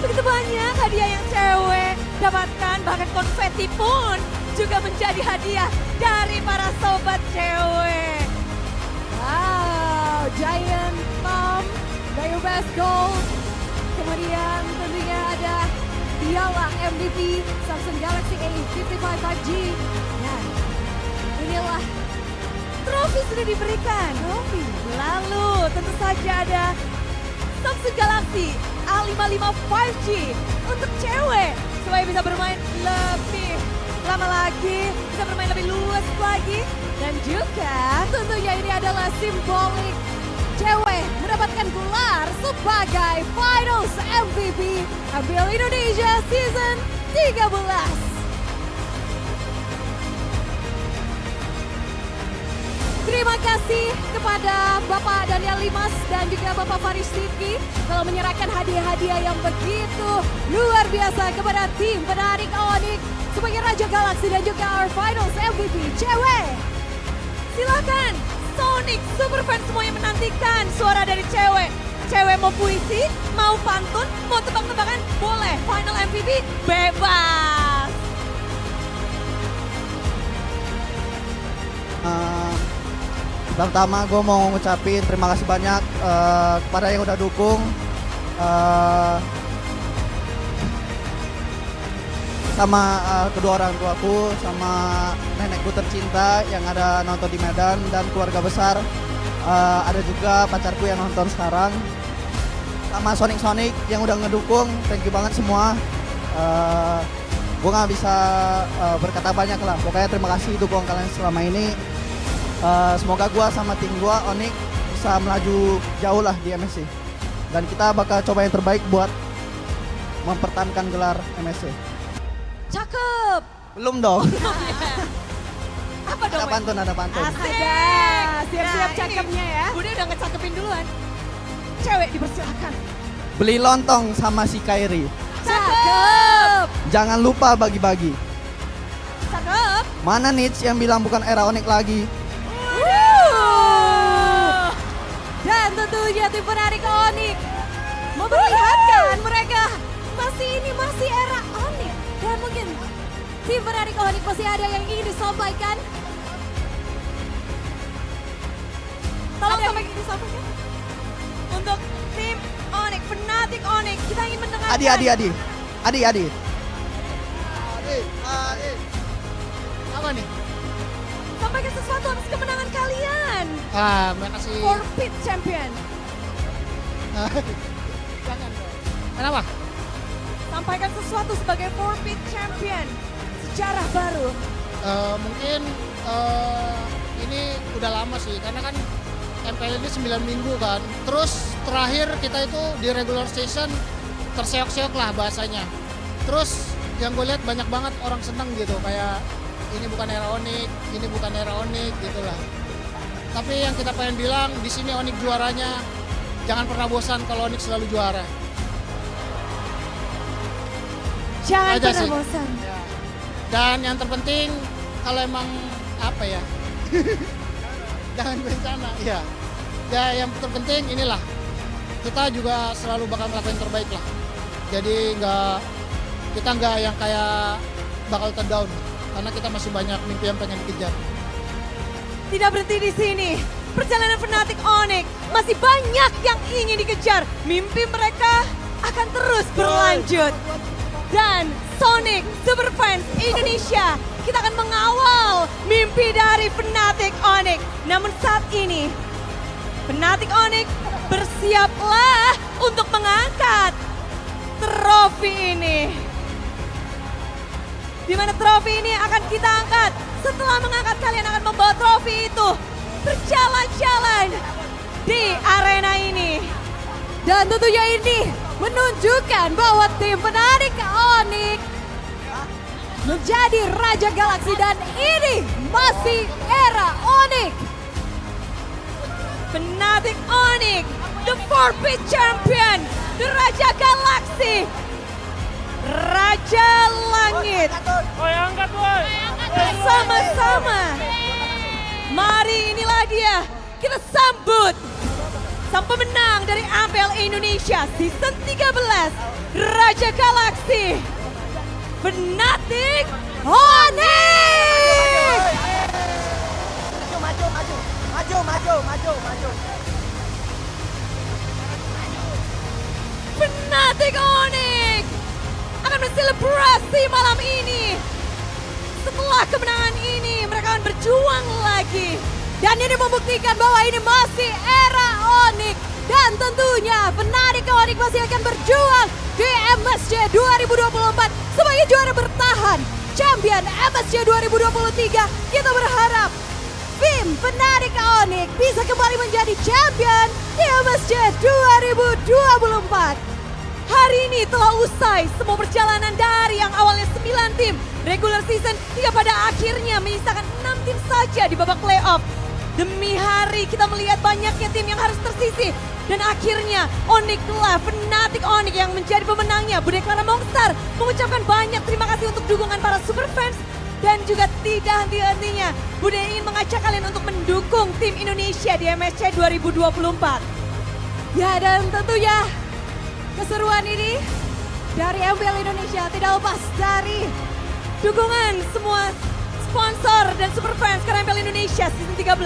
Begitu banyak hadiah yang Cewek dapatkan, bahkan konfeti pun juga menjadi hadiah dari para sobat Cewek. Wow, Giant Thumb by UBS Gold. Kemudian tentunya ada Piala MVP Samsung Galaxy A55 5G. Dan inilah trofi sudah diberikan. Trofi. Lalu tentu saja ada Samsung Galaxy A55 5G untuk Cewek supaya bisa bermain lebih lama lagi, bisa bermain lebih luas lagi. Dan juga tentunya ini adalah simbolik Cewek mendapatkan gelar sebagai Finals MVP MPL Indonesia Season 13. Terima kasih kepada Bapak Daniel Limas dan juga Bapak Faris Sidki telah menyerahkan hadiah-hadiah yang begitu luar biasa kepada tim penarik Onyx sebagai Raja Galaxy dan juga our finals MVP cewek. Silakan, Sonic Superfan semuanya menantikan suara dari cewek. Cewek mau puisi, mau pantun, mau tebak-tebakan, boleh. Final MVP bebas. Pertama gue mau ngucapin terima kasih banyak kepada yang udah dukung. Sama kedua orang tuaku, sama nenekku tercinta yang ada nonton di Medan, dan keluarga besar. Ada juga pacarku yang nonton sekarang. Sama Sonic yang udah ngedukung, thank you banget semua. Gue gak bisa berkata banyak lah, pokoknya terima kasih dukungan kalian selama ini. Semoga gue sama tim gue, Onyx, bisa melaju jauh lah di MSC. Dan kita bakal coba yang terbaik buat mempertahankan gelar MSC. Cakep. Belum dong. Apa dong? Ada pantun. Ada. Siap-siap cakepnya ya. Bude udah ngecakepin duluan. Cewek dipersilakan. Beli lontong sama si Kairi. Cakep. Jangan lupa bagi-bagi. Cakep. Mana Nits yang bilang bukan era Onyx lagi? Dan tentunya tim penarik Onyx memperlihatkan mereka masih era Onyx. Dan mungkin tim penarik Onyx masih ada yang ingin disampaikan. Tolong ingin disampaikan. Untuk tim Onyx, Fnatic Onyx, kita ingin mendengarkan. Adi. Apa nih? Sampaikan sesuatu atas kemenangan kalian. Makasih. Forfeit champion. Jangan. Kenapa? Sampaikan sesuatu sebagai forfeit champion. Sejarah baru. Mungkin ini udah lama sih, karena kan MPL ini 9 minggu kan. Terus terakhir kita itu di regular season terseok-seok lah bahasanya. Terus yang gue lihat banyak banget orang seneng gitu, kayak ini bukan era Onyx gitu lah. Tapi yang kita pengen bilang, di sini Onyx juaranya, jangan pernah bosan kalau Onyx selalu juara. Jangan Aja pernah sih. bosan. Dan yang terpenting, kalau emang apa ya, jangan berencana. Ya, yang terpenting inilah, kita juga selalu bakal melakukan yang terbaik lah. Jadi kita nggak yang kayak bakal terdown, karena kita masih banyak mimpi yang pengen dikejar. Tidak berhenti di sini. Perjalanan Fnatic Onyx masih banyak yang ingin dikejar. Mimpi mereka akan terus berlanjut. Dan Sonic Superfans Indonesia, kita akan mengawal mimpi dari Fnatic Onyx. Namun saat ini, Fnatic Onyx bersiaplah untuk mengangkat trofi ini. Di mana trofi ini akan kita angkat. Setelah mengangkat, kalian akan membawa trofi itu berjalan-jalan di arena ini. Dan tentunya ini menunjukkan bahwa tim penarik Onyx menjadi Raja Galaxy dan ini masih era Onyx. Fnatic Onyx, the forfeit champion, the Raja Galaxy, Raja Langit. Bersama-sama. Mari inilah dia, kita sambut sang pemenang dari MPL Indonesia Season 13, Raja Galaxy, Fnatic Onyx. Maju. Fnatic Onyx akan menselebrasi malam ini. Setelah kemenangan ini, mereka akan berjuang lagi. Dan ini membuktikan bahwa ini masih era Onyx. Dan tentunya Fnatic Onyx masih akan berjuang di MSC 2024 sebagai juara bertahan. Champion MSC 2023, kita berharap tim Fnatic Onyx bisa kembali menjadi champion di MSC 2024. Hari ini telah usai semua perjalanan dari yang awalnya 9 tim regular season hingga pada akhirnya menyisakan 6 tim saja di babak playoff. demi hari kita melihat banyaknya tim yang harus tersisih. Dan akhirnya Onyx lah, Fnatic Onyx yang menjadi pemenangnya. Bude Clara Mongstar mengucapkan banyak terima kasih untuk dukungan para super fans. Dan juga tidak henti-hentinya Bude ingin mengajak kalian untuk mendukung tim Indonesia di MSC 2024. Ya, dan tentunya keseruan ini dari MPL Indonesia tidak lepas dari dukungan semua sponsor dan super fans ke MPL Indonesia season 13.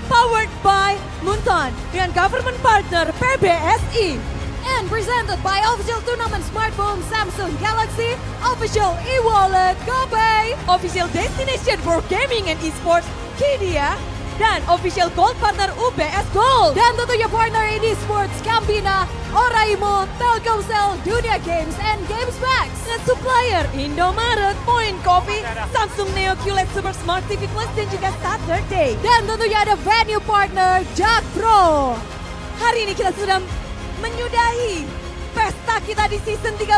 Powered by Munton dengan government partner PBSI. And presented by official tournament smartphone Samsung Galaxy, official e-wallet GoPay, official destination for gaming and esports Kidia, dan official gold partner UBS Gold. Dan tentunya partner in esports Campina, Oraimo, Telkomsel, Dunia Games, and Games Max. Dan supplier Indomaret, Point Coffee, Samsung Neo QLED Super Smart TV Plus, dan juga Saturday. Dan tentunya ada venue partner Jack Pro. Hari ini kita sudah menyudahi pesta kita di season 13.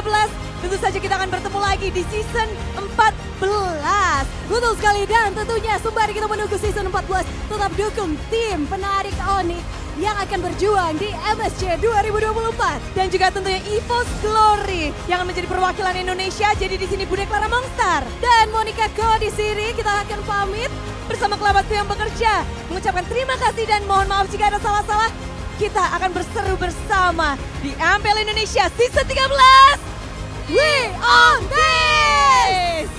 Tentu saja kita akan bertemu lagi di season 14. Betul sekali, dan tentunya sembari kita menunggu season 14, tetap dukung tim Fnatic Onyx yang akan berjuang di MSC 2024. Dan juga tentunya EVOS Glory yang akan menjadi perwakilan Indonesia. Jadi di sini Bude Clara Mongstar dan Monica Ko di sini. Kita akan pamit bersama kerabatku yang bekerja, mengucapkan terima kasih dan mohon maaf jika ada salah-salah. Kita akan berseru bersama di MPL Indonesia season 13. We on this!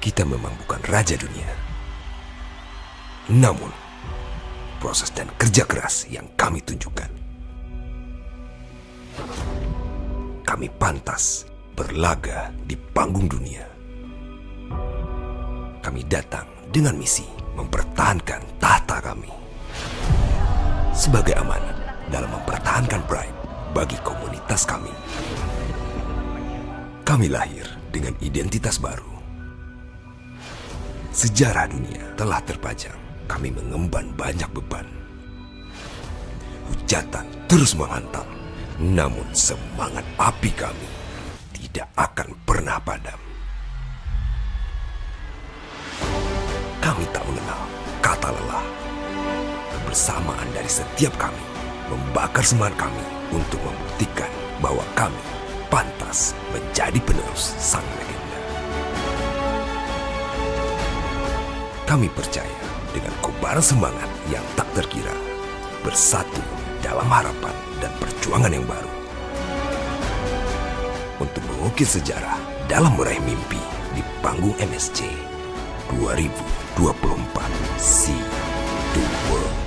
Kita memang bukan raja dunia. Namun, proses dan kerja keras yang kami tunjukkan, kami pantas berlaga di panggung dunia. Kami datang dengan misi mempertahankan tahta kami sebagai amanat dalam mempertahankan pride bagi komunitas kami. Kami lahir dengan identitas baru. Sejarah dunia telah terpajang. Kami mengemban banyak beban. Hujatan terus menghantam. Namun semangat api kami tidak akan pernah padam. Kami tak mengenal kata lelah. Kebersamaan dari setiap kami membakar semangat kami untuk membuktikan bahwa kami pantas menjadi penerus sang legenda. Kami percaya dengan kobaran semangat yang tak terkira, bersatu dalam harapan dan perjuangan yang baru untuk mengukir sejarah dalam meraih mimpi di panggung MSC 2024. See the world.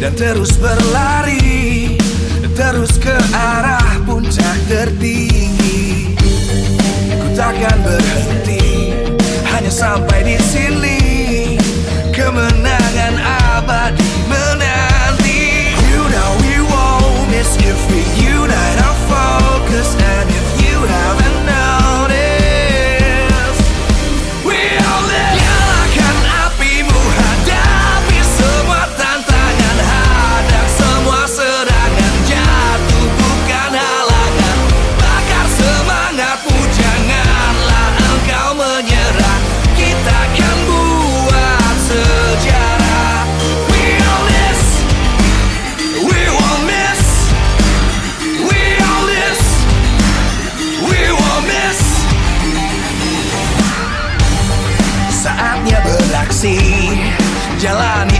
dan terus berlari, terus ke arah puncak tertinggi. Ku takkan berhenti, hanya sampai di sini. Kemenangan abadi menanti. You know we won't miss if we unite our focus. And if you haven't noticed, we all live. Nyalakan apimu, hadapi semua tantangan, hadang semua serangan, jatuh bukan halangan. Bakar semangatmu, janganlah engkau menyerah. Kita akan buat sejarah. We all this, we won't miss. We all this, we won't miss. Saatnya beraksi, jalani